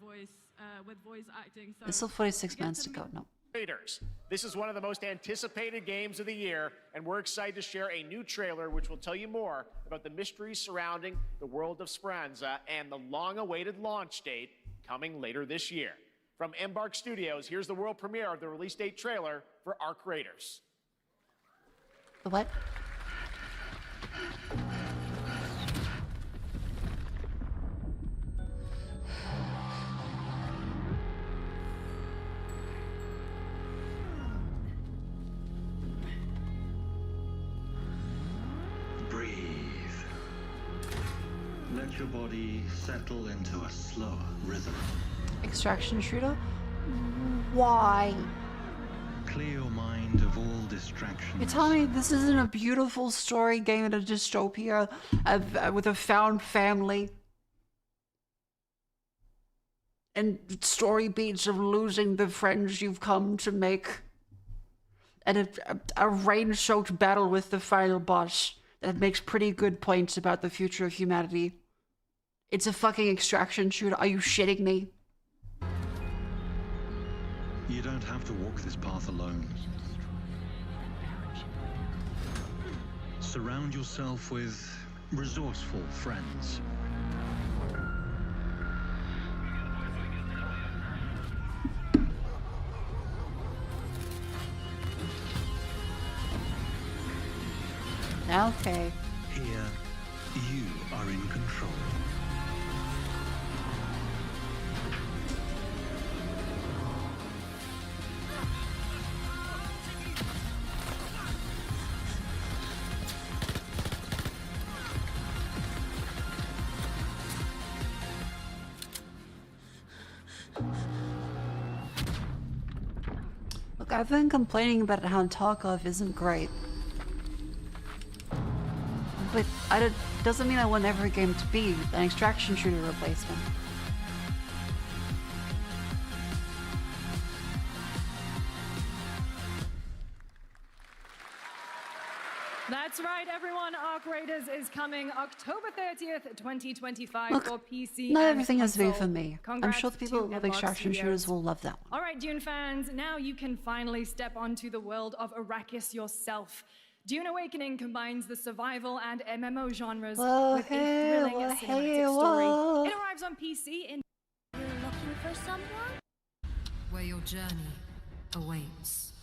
voice acting. So It's still 46 minutes to go. No. Raiders. This is one of the most anticipated games of the year, and we're excited to share a new trailer which will tell you more about the mysteries surrounding the world of Speranza and the long-awaited launch date coming later this year. From Embark Studios, here's the world premiere of the release date trailer for Arc Raiders. The what? Breathe. Let your body settle into a slower rhythm. Extraction shooter? Why? Clear your mind of all distractions. You're telling me this isn't a beautiful story game in a dystopia with a found family? And story beats of losing the friends you've come to make? And a rain-soaked battle with the final boss that makes pretty good points about the future of humanity. It's a fucking extraction shooter. Are you shitting me? You don't have to walk this path alone. Surround yourself with resourceful friends. Okay. Here, you are in control. Look, I've been complaining about how Tarkov isn't great. But doesn't mean I want every game to be an extraction shooter replacement. That's right, everyone. Arc Raiders is coming October 30th, 2025 Look, for PC not and everything has to be console. for me. I'm Congrats sure the people to who love Embark extraction Studios. shooters will love that one. All right, Dune fans, now you can finally step onto the world of Arrakis yourself. Dune Awakening combines the survival and MMO genres Whoa, with a hey, thrilling whoa, cinematic hey, story. whoa. It arrives on PC in... You're looking for someone? Where your journey awaits.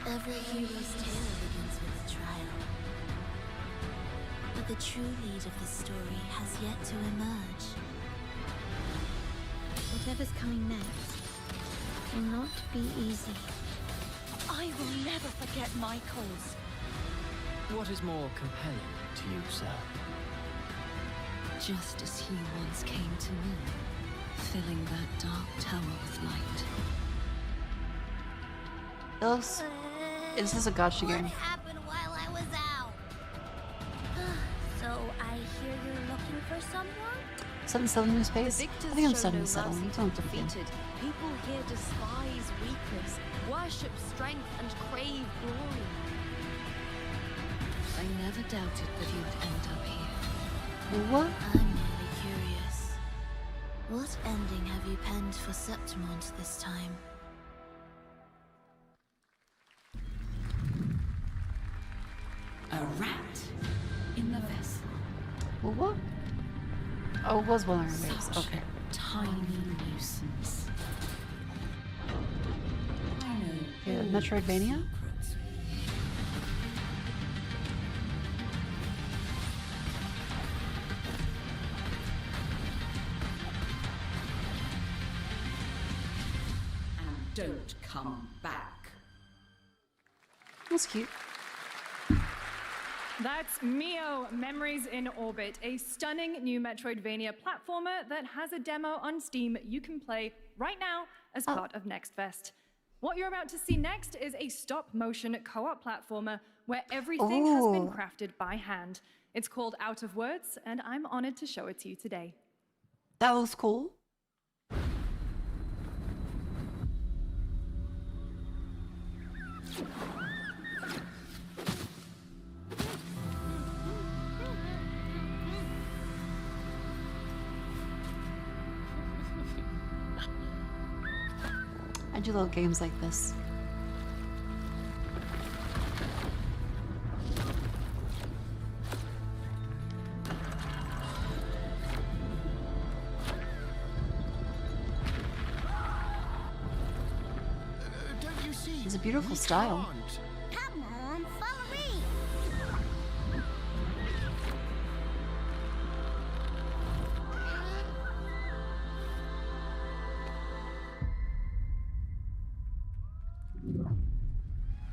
Every hero's tale begins with a trial. But the true lead of the story has yet to emerge. Whatever's coming next will not be easy. I will never forget my cause. What is more compelling to you, sir? Just as he once came to me, filling that dark tower with light. This is a gacha game. What happened while I was out? So I hear you're looking for someone? Something settling in space? I think I'm starting to settle. You don't have to begin. People here despise weakness, worship strength, and crave glory. I never doubted that you would end up here. What? I'm really curious. What ending have you penned for Septimont this time? A rat in the vessel. What? Oh, it was one of our waves. Okay. Tiny nuisance. Yeah, Metroidvania? And don't come back. That's cute. That's Mio, Memories in Orbit, a stunning new Metroidvania platformer that has a demo on Steam you can play right now as part of Next Fest. What you're about to see next is a stop-motion co-op platformer where everything has been crafted by hand. It's called Out of Words, and I'm honored to show it to you today. That was cool. I do love games like this. Don't you see? It's a beautiful style. Come on, follow me!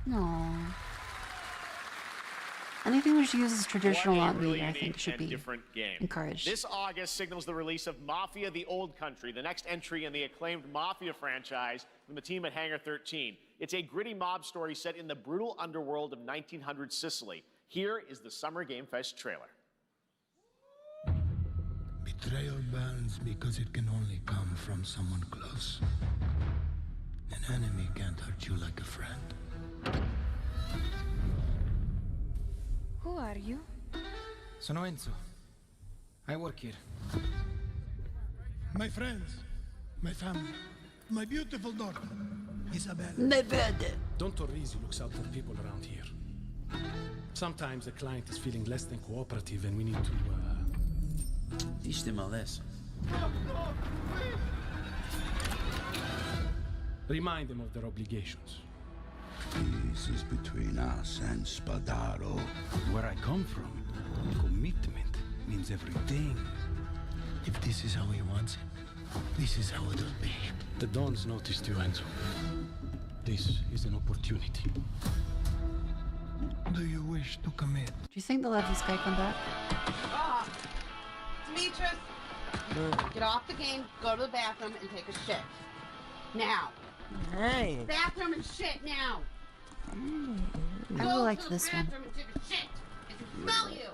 No. Anything which uses traditional What a art really media, I unique think, should and be different game. encouraged. This August signals the release of Mafia: The Old Country, the next entry in the acclaimed Mafia franchise from the team at Hangar 13. It's a gritty mob story set in the brutal underworld of 1900 Sicily. Here is the Summer Game Fest trailer. Betrayal burns because it can only come from someone close. An enemy can't hurt you like a friend. Who are you? Sono Enzo. I work here. My friends, my family, my beautiful daughter, Isabella. Don Torrisi looks out for people around here. Sometimes the client is feeling less than cooperative and we need to, teach them a lesson. Remind them of their obligations. This is between us and Spadaro. Where I come from, commitment means everything. If this is how he wants it, this is how it'll be. The Dons noticed you, Enzo. This is an opportunity. Do you wish to commit? Do you think they'll have this guy come back? Demetrius, get off the game, go to the bathroom, and take a shit. Now. Hey. Bathroom and shit now. I really liked this one. Bathroom and take a shit. I can smell you.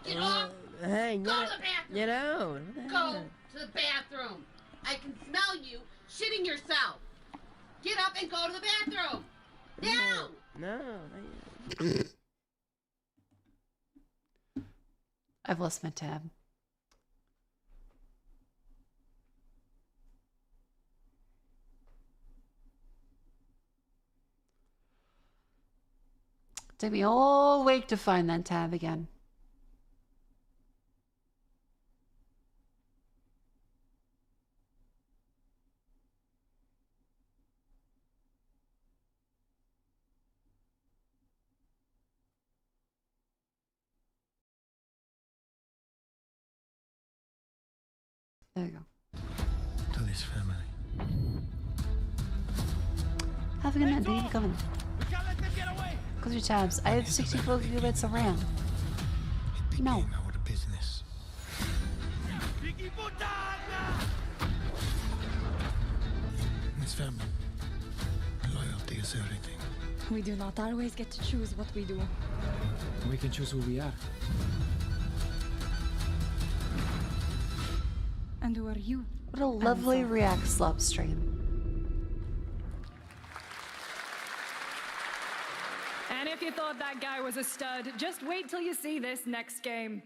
Get off. Hey, go to the bathroom. Get out. Go to the bathroom. I can smell you shitting yourself. Get up and go to the bathroom. Now. No. I've lost my tab. Took me all week to find that tab again. There you go. To this family. Have a good night. Thank you for coming. Close your tabs. I have 64 gigabytes of RAM. No. Our business. Miss Family, loyalty is everything. We do not always get to choose what we do. We can choose who we are. And who are you? What a lovely React Slop stream. And if you thought that guy was a stud, just wait till you see this next game.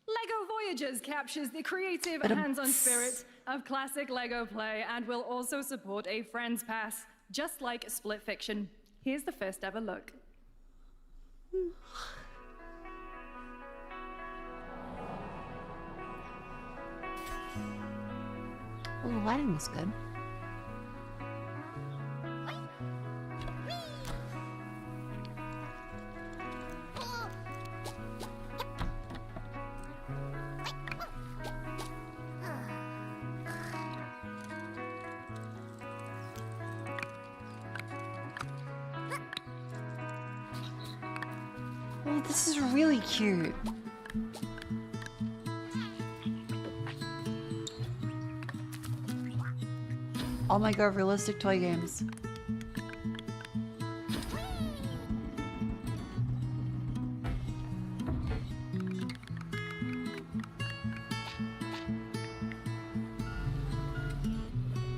LEGO Voyagers captures the creative, hands-on spirit of classic LEGO play and will also support a Friends Pass, just like Split Fiction. Here's the first ever look. Oh, the lighting was good. Oh, this is really cute. Oh my god, realistic toy games.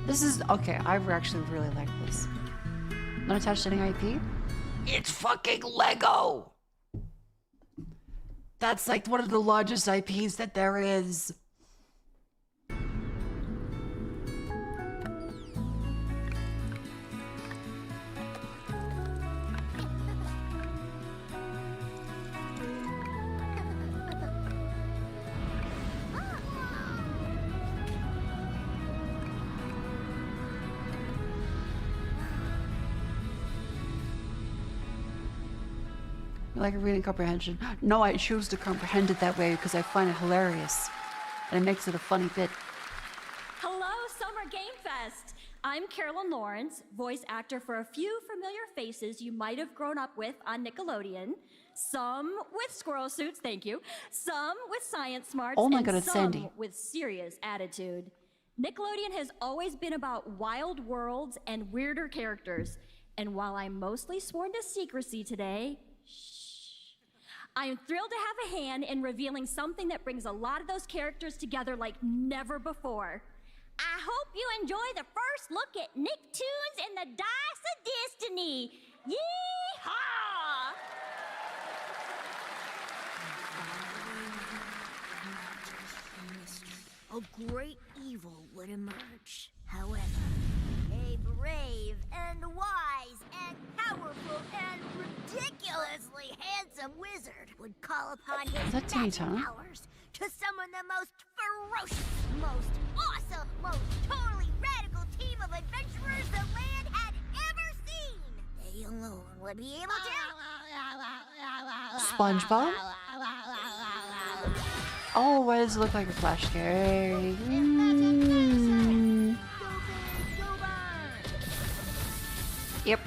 This is okay. I actually really like this. Not attached to any IP. It's fucking Lego. That's like one of the largest IPs that there is. Like a reading comprehension. No, I choose to comprehend it that way because I find it hilarious. And it makes it a funny bit. Hello, Summer Game Fest! I'm Carolyn Lawrence, voice actor for a few familiar faces you might have grown up with on Nickelodeon. Some with squirrel suits, thank you. Some with science smarts. Oh my and god, it's some Sandy. with serious attitude. Nickelodeon has always been about wild worlds and weirder characters. And while I'm mostly sworn to secrecy today, I am thrilled to have a hand in revealing something that brings a lot of those characters together like never before. I hope you enjoy the first look at Nicktoons and the Dice of Destiny. Yee-haw! A great evil would emerge. However, a brave and wise and powerful and ridiculously handsome wizard would call upon his that Timmy magic Turner? powers to summon the most ferocious, most awesome, most totally radical team of adventurers the land had ever seen. They alone would be able to... SpongeBob? Oh, why does it look like a Flash game? Yep.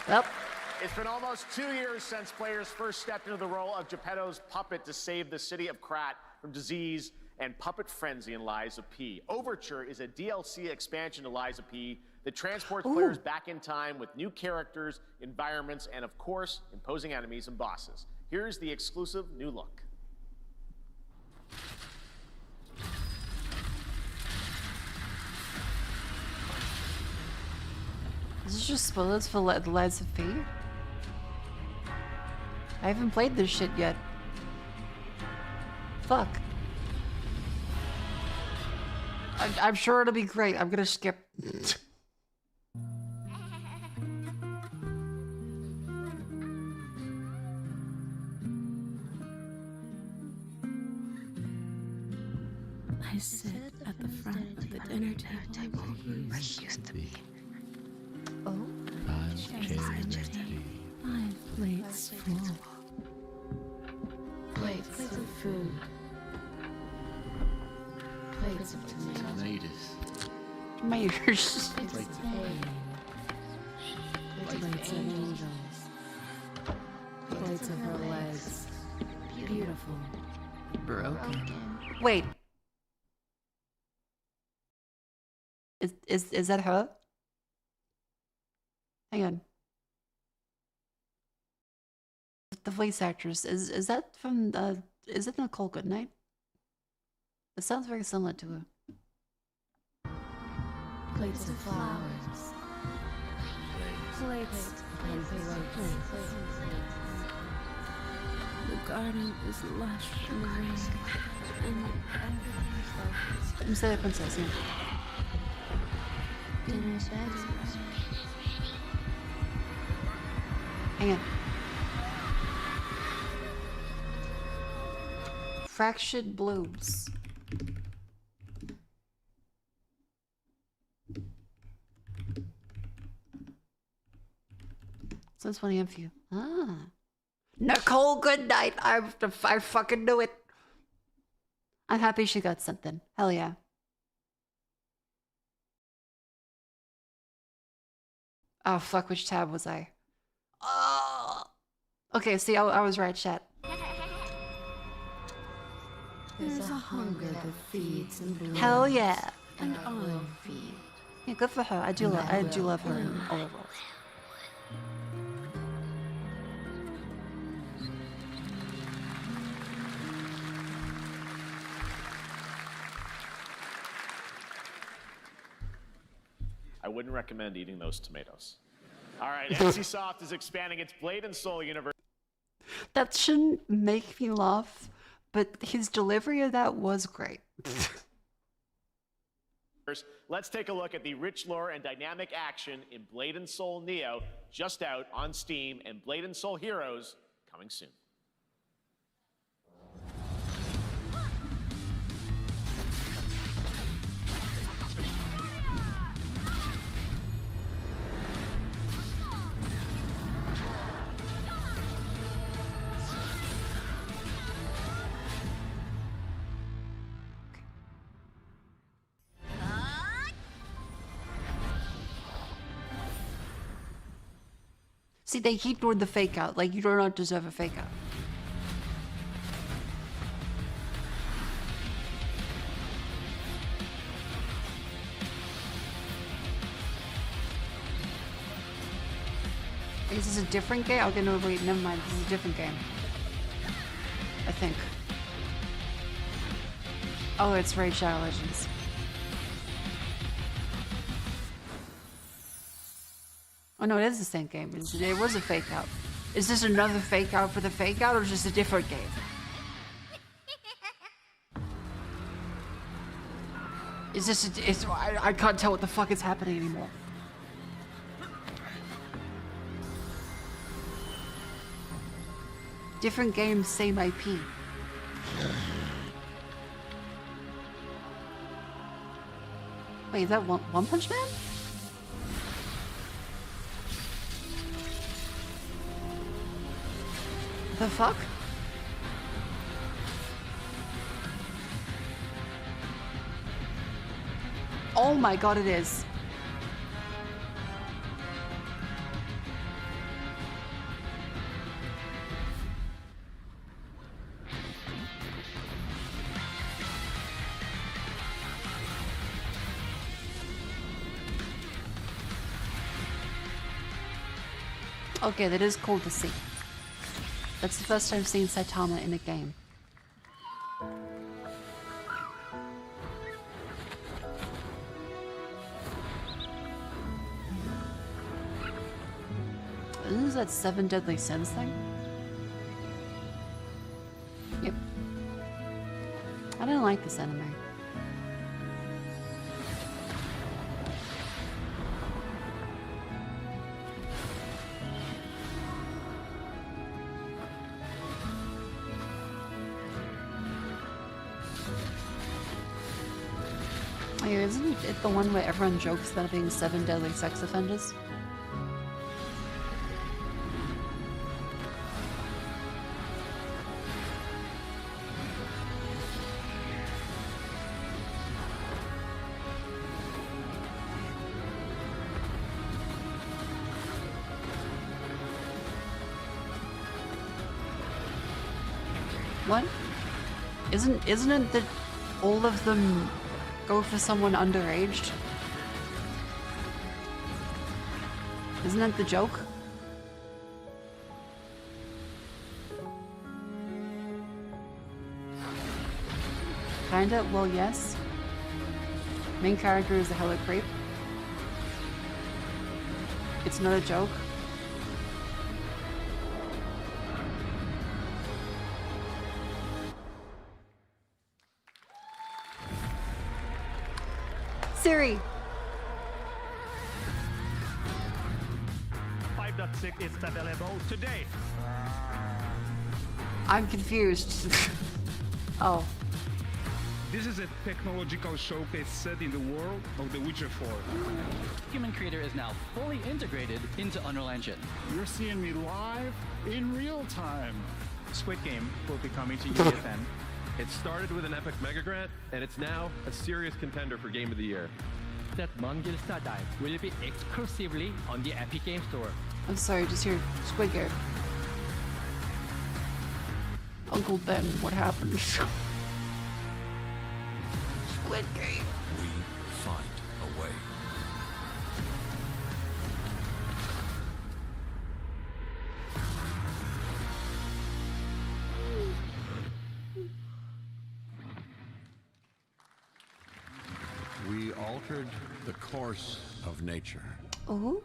Well. It's been almost 2 years since players first stepped into the role of Geppetto's puppet to save the city of Krat from disease and puppet frenzy in Lies of P. Overture is a DLC expansion to Lies of P that transports players back in time with new characters, environments, and of course, imposing enemies and bosses. Here's the exclusive new look. Is this just spoilers for the Lies of P? I haven't played this shit yet. Fuck. I'm sure it'll be great. I'm gonna skip. I sit at the front of the dinner table. I used to be. Oh. My plate's full. Plates of food. Plates of tomatoes. Tomatoes. Plates of hay. Plates of angels. Plates Plates of her legs. Beautiful. Broken. Wait. Is that her? Hang on. The voice actress is that from is it Nicole Goodnight? It sounds very similar to her. Plates of flowers. Plates. The garden is lush and green. I'm sorry, princess. Yeah. Dinner's ready. Hang on. Fractured Blues. So it's 1 a.m. for you. Ah. Nicole Goodnight. I fucking knew it. I'm happy she got something. Hell yeah. Oh, fuck, which tab was I? Oh. Okay, see, I was right, chat. There's a hunger that feeds and blooms. Hell yeah. And I will feed. Yeah, good for her. I do love her in all of roles. I wouldn't recommend eating those tomatoes. All right, NCSoft is expanding its Blade and Soul universe. That shouldn't make me laugh, but his delivery of that was great. Let's take a look at the rich lore and dynamic action in Blade and Soul Neo, just out on Steam, and Blade and Soul Heroes coming soon. See, they keep doing the fake out. Like, you do not deserve a fake out. Is this a different game? Okay, no, wait, never mind. This is a different game. I think. Oh, it's Raid Shadow Legends. Oh no, it is the same game. It was a fake out. Is this another fake out for the fake out, or is this a different game? Is this I can't tell what the fuck is happening anymore. Different game, same IP. Wait, is that One Punch Man? The fuck? Oh my god, it is. Okay, that is cool to see. That's the first time I've seen Saitama in a game. Isn't that 7 Deadly Sins thing? Yep. I didn't like this anime. Isn't it the one where everyone jokes about being 7 deadly sex offenders? What? Isn't it that all of them go for someone underaged? Isn't that the joke? Kinda? Well, yes. Main character is a hella creep. It's not a joke. Siri. 5.6 is available today. I'm confused. Oh. This is a technological showcase set in the world of The Witcher 4. Human Creator is now fully integrated into Unreal Engine. You're seeing me live in real time. Squid Game will be coming to UEFN. It started with an epic mega grant, and it's now a serious contender for Game of the Year. That Mongol Dive will be exclusively on the Epic Game Store. I'm sorry, just hear Squid Game. Uncle Ben, what happened? Squid Game. We find a way. We altered the course of nature. Oh?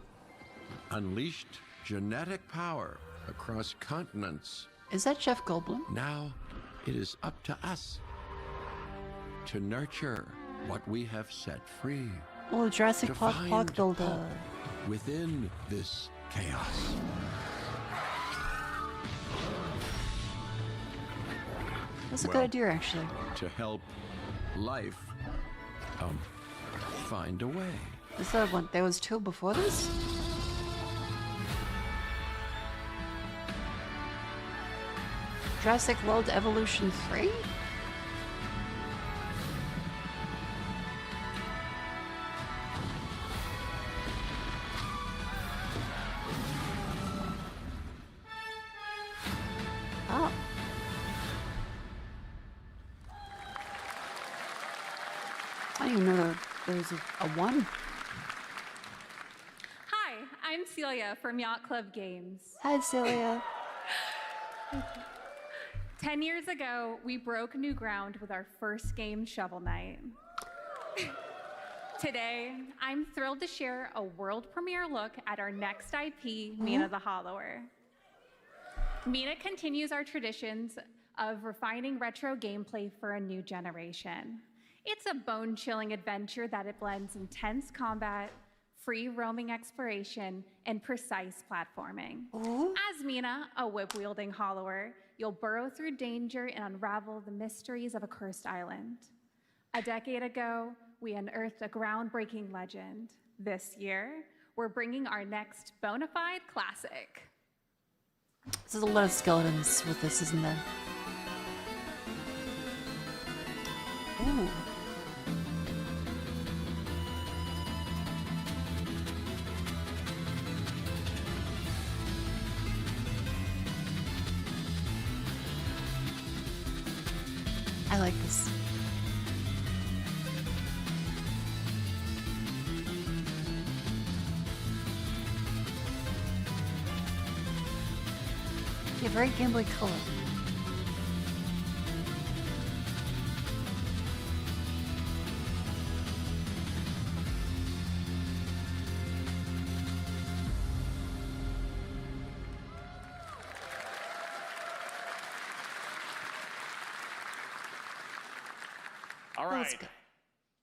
Unleashed genetic power across continents. Is that Jeff Goldblum? Now it is up to us to nurture what we have set free. Oh, Jurassic to Park find Park Builder. hope within this chaos. That's a good idea, actually. To help life find a way. Is that one? There was two before this? Jurassic World Evolution 3? Oh. I didn't even know there was a one. Hi, I'm Celia from Yacht Club Games. Hi, Celia. 10 years ago, we broke new ground with our first game, Shovel Knight. Today, I'm thrilled to share a world premiere look at our next IP, Mina the Hollower. Mina continues our traditions of refining retro gameplay for a new generation. It's a bone-chilling adventure that it blends intense combat, free roaming exploration, and precise platforming. As Mina, a whip-wielding hollower, you'll burrow through danger and unravel the mysteries of a cursed island. A decade ago, we unearthed a groundbreaking legend. This year, we're bringing our next bona fide classic. There's a lot of skeletons with this, isn't there? Ooh. I like this. Yeah, very Game Boy Color. All right.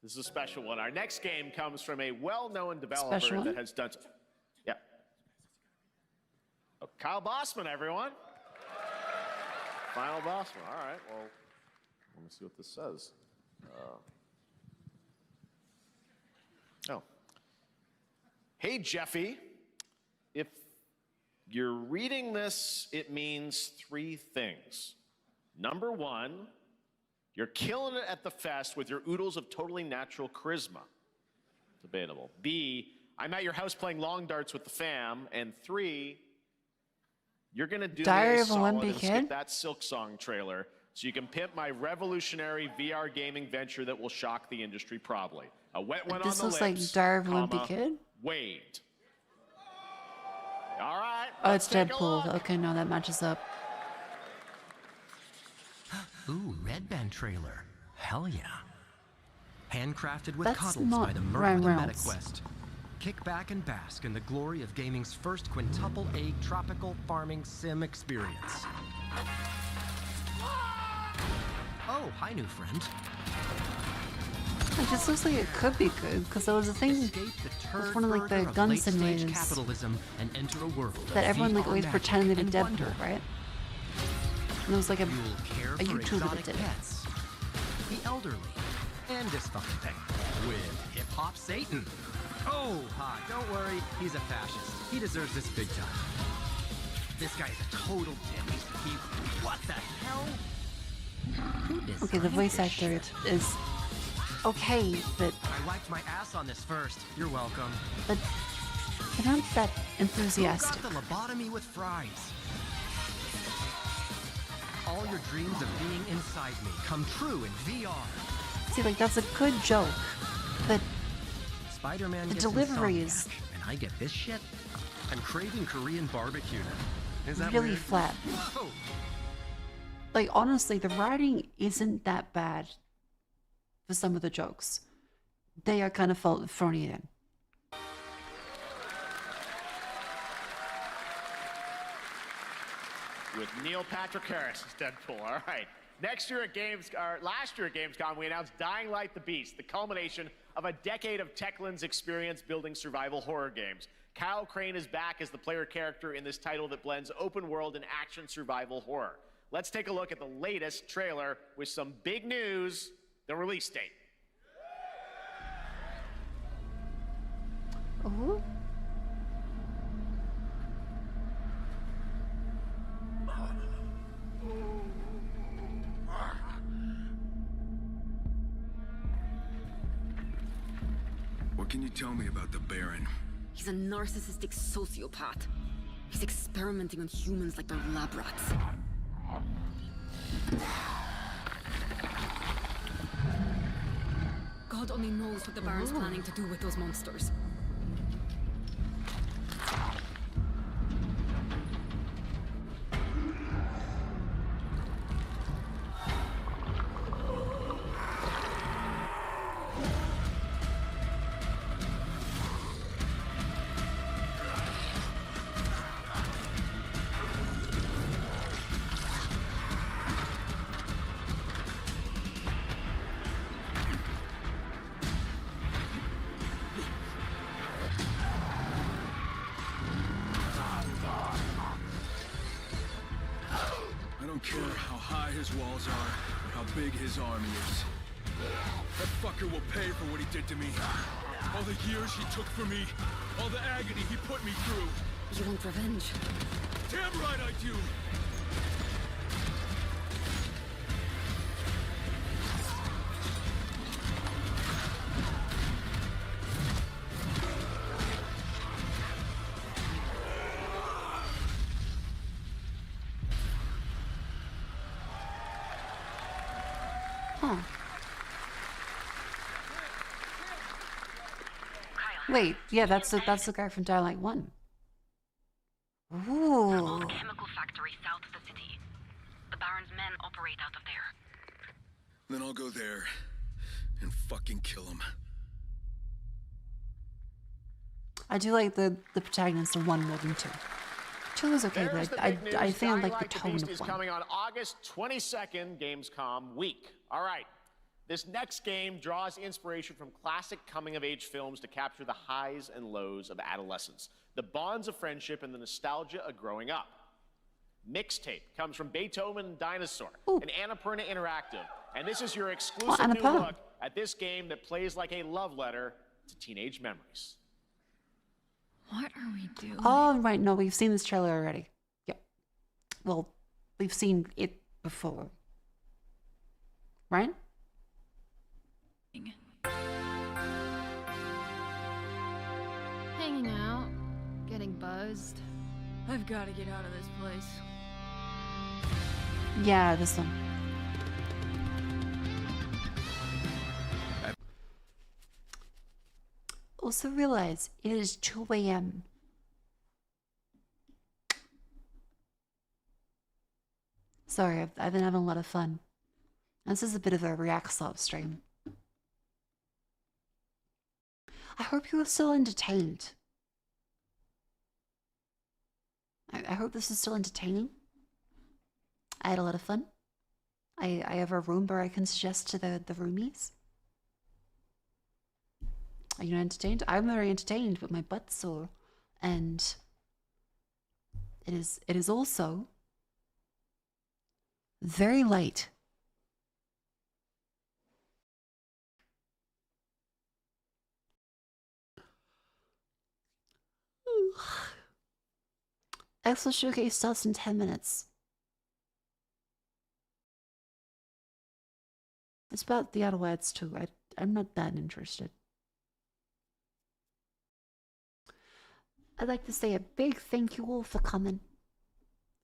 This is a special one. Our next game comes from a well-known developer Special that one? has done. Yeah. Oh, Kyle Bossman, everyone. Final Bossman. All right. Well, let me see what this says. Hey, Jeffy. If you're reading this, it means three things. Number one, you're killing it at the fest with your oodles of totally natural charisma. Debatable. B, I'm at your house playing long darts with the fam. And three, you're going to do Diary me a of a solid Wimpy and skip Kid? that Silk Song trailer so you can pimp my revolutionary VR gaming venture that will shock the industry probably. A wet one on the lips, This looks like Darv Wimpy Kid. Waved. All right. Oh, it's Deadpool. Okay, no, that matches up. Ooh, Red Band trailer. Hell yeah. Handcrafted with That's cuddles not by the Ryan Merc of Reynolds. MetaQuest. Kick back and bask in the glory of gaming's first quintuple A tropical farming sim experience. Oh, hi, new friend. It just looks like it could be good because there was a thing with one of like the gun simulators Capitalism and enter a world that everyone like VR always magic pretended to be and wonder. Deadpool, right? And there was like a Care for YouTuber that exotic did it. pets, the elderly, and dysfuncting with Hip Hop Satan. Oh, hi, don't worry, he's a fascist. He deserves this big time. This guy is a total dick. What the hell? Who Okay, the designed voice this actor shit? is okay, but I wiped my ass on this first. You're welcome. they're not that enthusiastic. Who got the lobotomy with fries? All your dreams of being inside me come true in VR. See, like that's a good joke, but Spider-Man the gets delivery Insomniac, is and I get this shit. I'm craving Korean barbecue now. Is that really weird? flat. Whoa. Like honestly, the writing isn't that bad for some of the jokes. They are kind of throwing it in. With Neil Patrick Harris as Deadpool. All right. Last year at Gamescom, we announced Dying Light the Beast, the culmination of a decade of Techland's experience building survival horror games. Kyle Crane is back as the player character in this title that blends open world and action survival horror. Let's take a look at the latest trailer with some big news, the release date. Oh. What can you tell me about the Baron? He's a narcissistic sociopath. He's experimenting on humans like they're lab rats. God only knows what the Baron's planning to do with those monsters. I don't care how high his walls are, or how big his army is. That fucker will pay for what he did to me. All the years he took from me, all the agony he put me through. You want revenge? Damn right I do! Huh. Wait, yeah, that's the guy from Dying Light 1. Ooh. Chemical factory south of the city. The Baron's men operate out of there. Then I'll go there and fucking kill him. I do like the protagonist of 1 more than 2. 2 was okay, There's but the big news. I think I Dying like Light the tone Beast of is 1. coming on August 22nd, Gamescom week. All right. This next game draws inspiration from classic coming-of-age films to capture the highs and lows of adolescence, the bonds of friendship, and the nostalgia of growing up. Mixtape comes from Beethoven and Dinosaur, and Annapurna Interactive. And this is your exclusive new Annapurna. look at this game that plays like a love letter to teenage memories. What are we doing? Oh, right, no, we've seen this trailer already. Yeah. Well, we've seen it before. Right? Hanging out, getting buzzed. I've got to get out of this place. Yeah, this one. also realize it is 2 a.m. Sorry, I've been having a lot of fun. This is a bit of a React Slop stream. I hope you were still entertained. I hope this is still entertaining. I had a lot of fun. I have a room where I can suggest to the roomies. Are you not entertained? I'm very entertained, but my butt's sore. And it is also very late. Excel Showcase starts in 10 minutes. It's about the other ads too. I'm not that interested. I'd like to say a big thank you all for coming.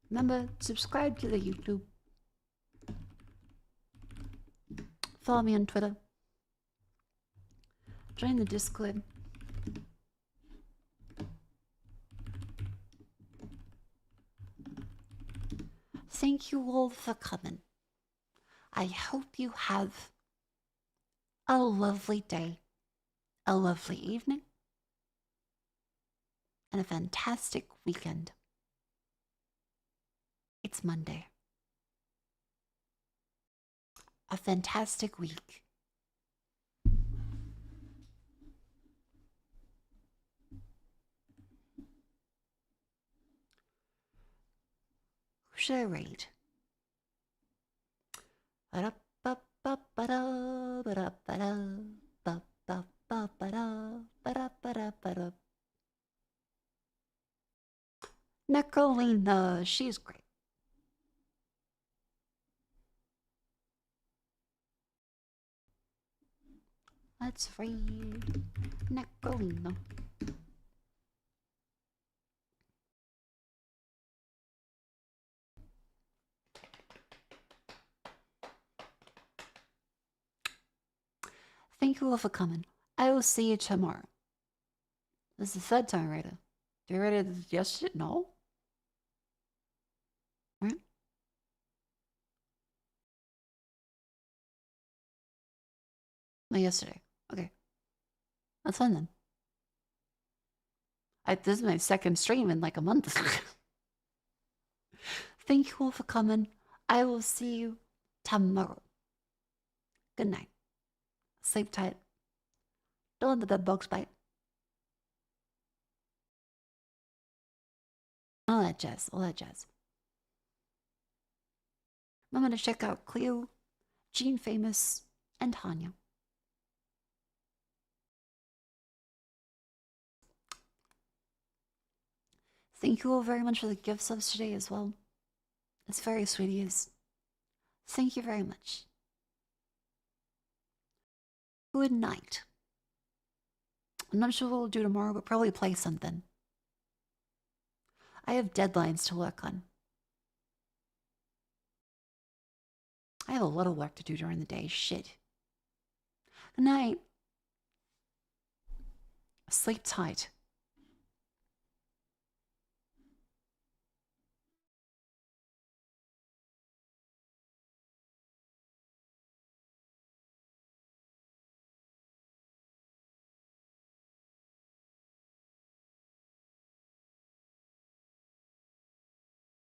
Remember, subscribe to the YouTube. Follow me on Twitter. Join the Discord. Thank you all for coming. I hope you have a lovely day, a lovely evening, and a fantastic weekend. It's Monday. A fantastic week. Who should I read? Nicolina, she's great. Let's read Nicolina. Thank you all for coming. I will see you tomorrow. This is the third time I read it. Did you read it yesterday? No? Right? No, yesterday. Okay. That's fine then. This is my second stream in like a month. Thank you all for coming. I will see you tomorrow. Good night. Sleep tight. Don't let the bed bugs bite. All that jazz. All that jazz. Remember to check out Cleo, Gene Famous, and Tanya. Thank you all very much for the gift subs today as well. It's very sweet of you. Thank you very much. Good night. I'm not sure what we'll do tomorrow, but probably play something. I have deadlines to work on. I have a lot of work to do during the day. Shit. Good night. Sleep tight.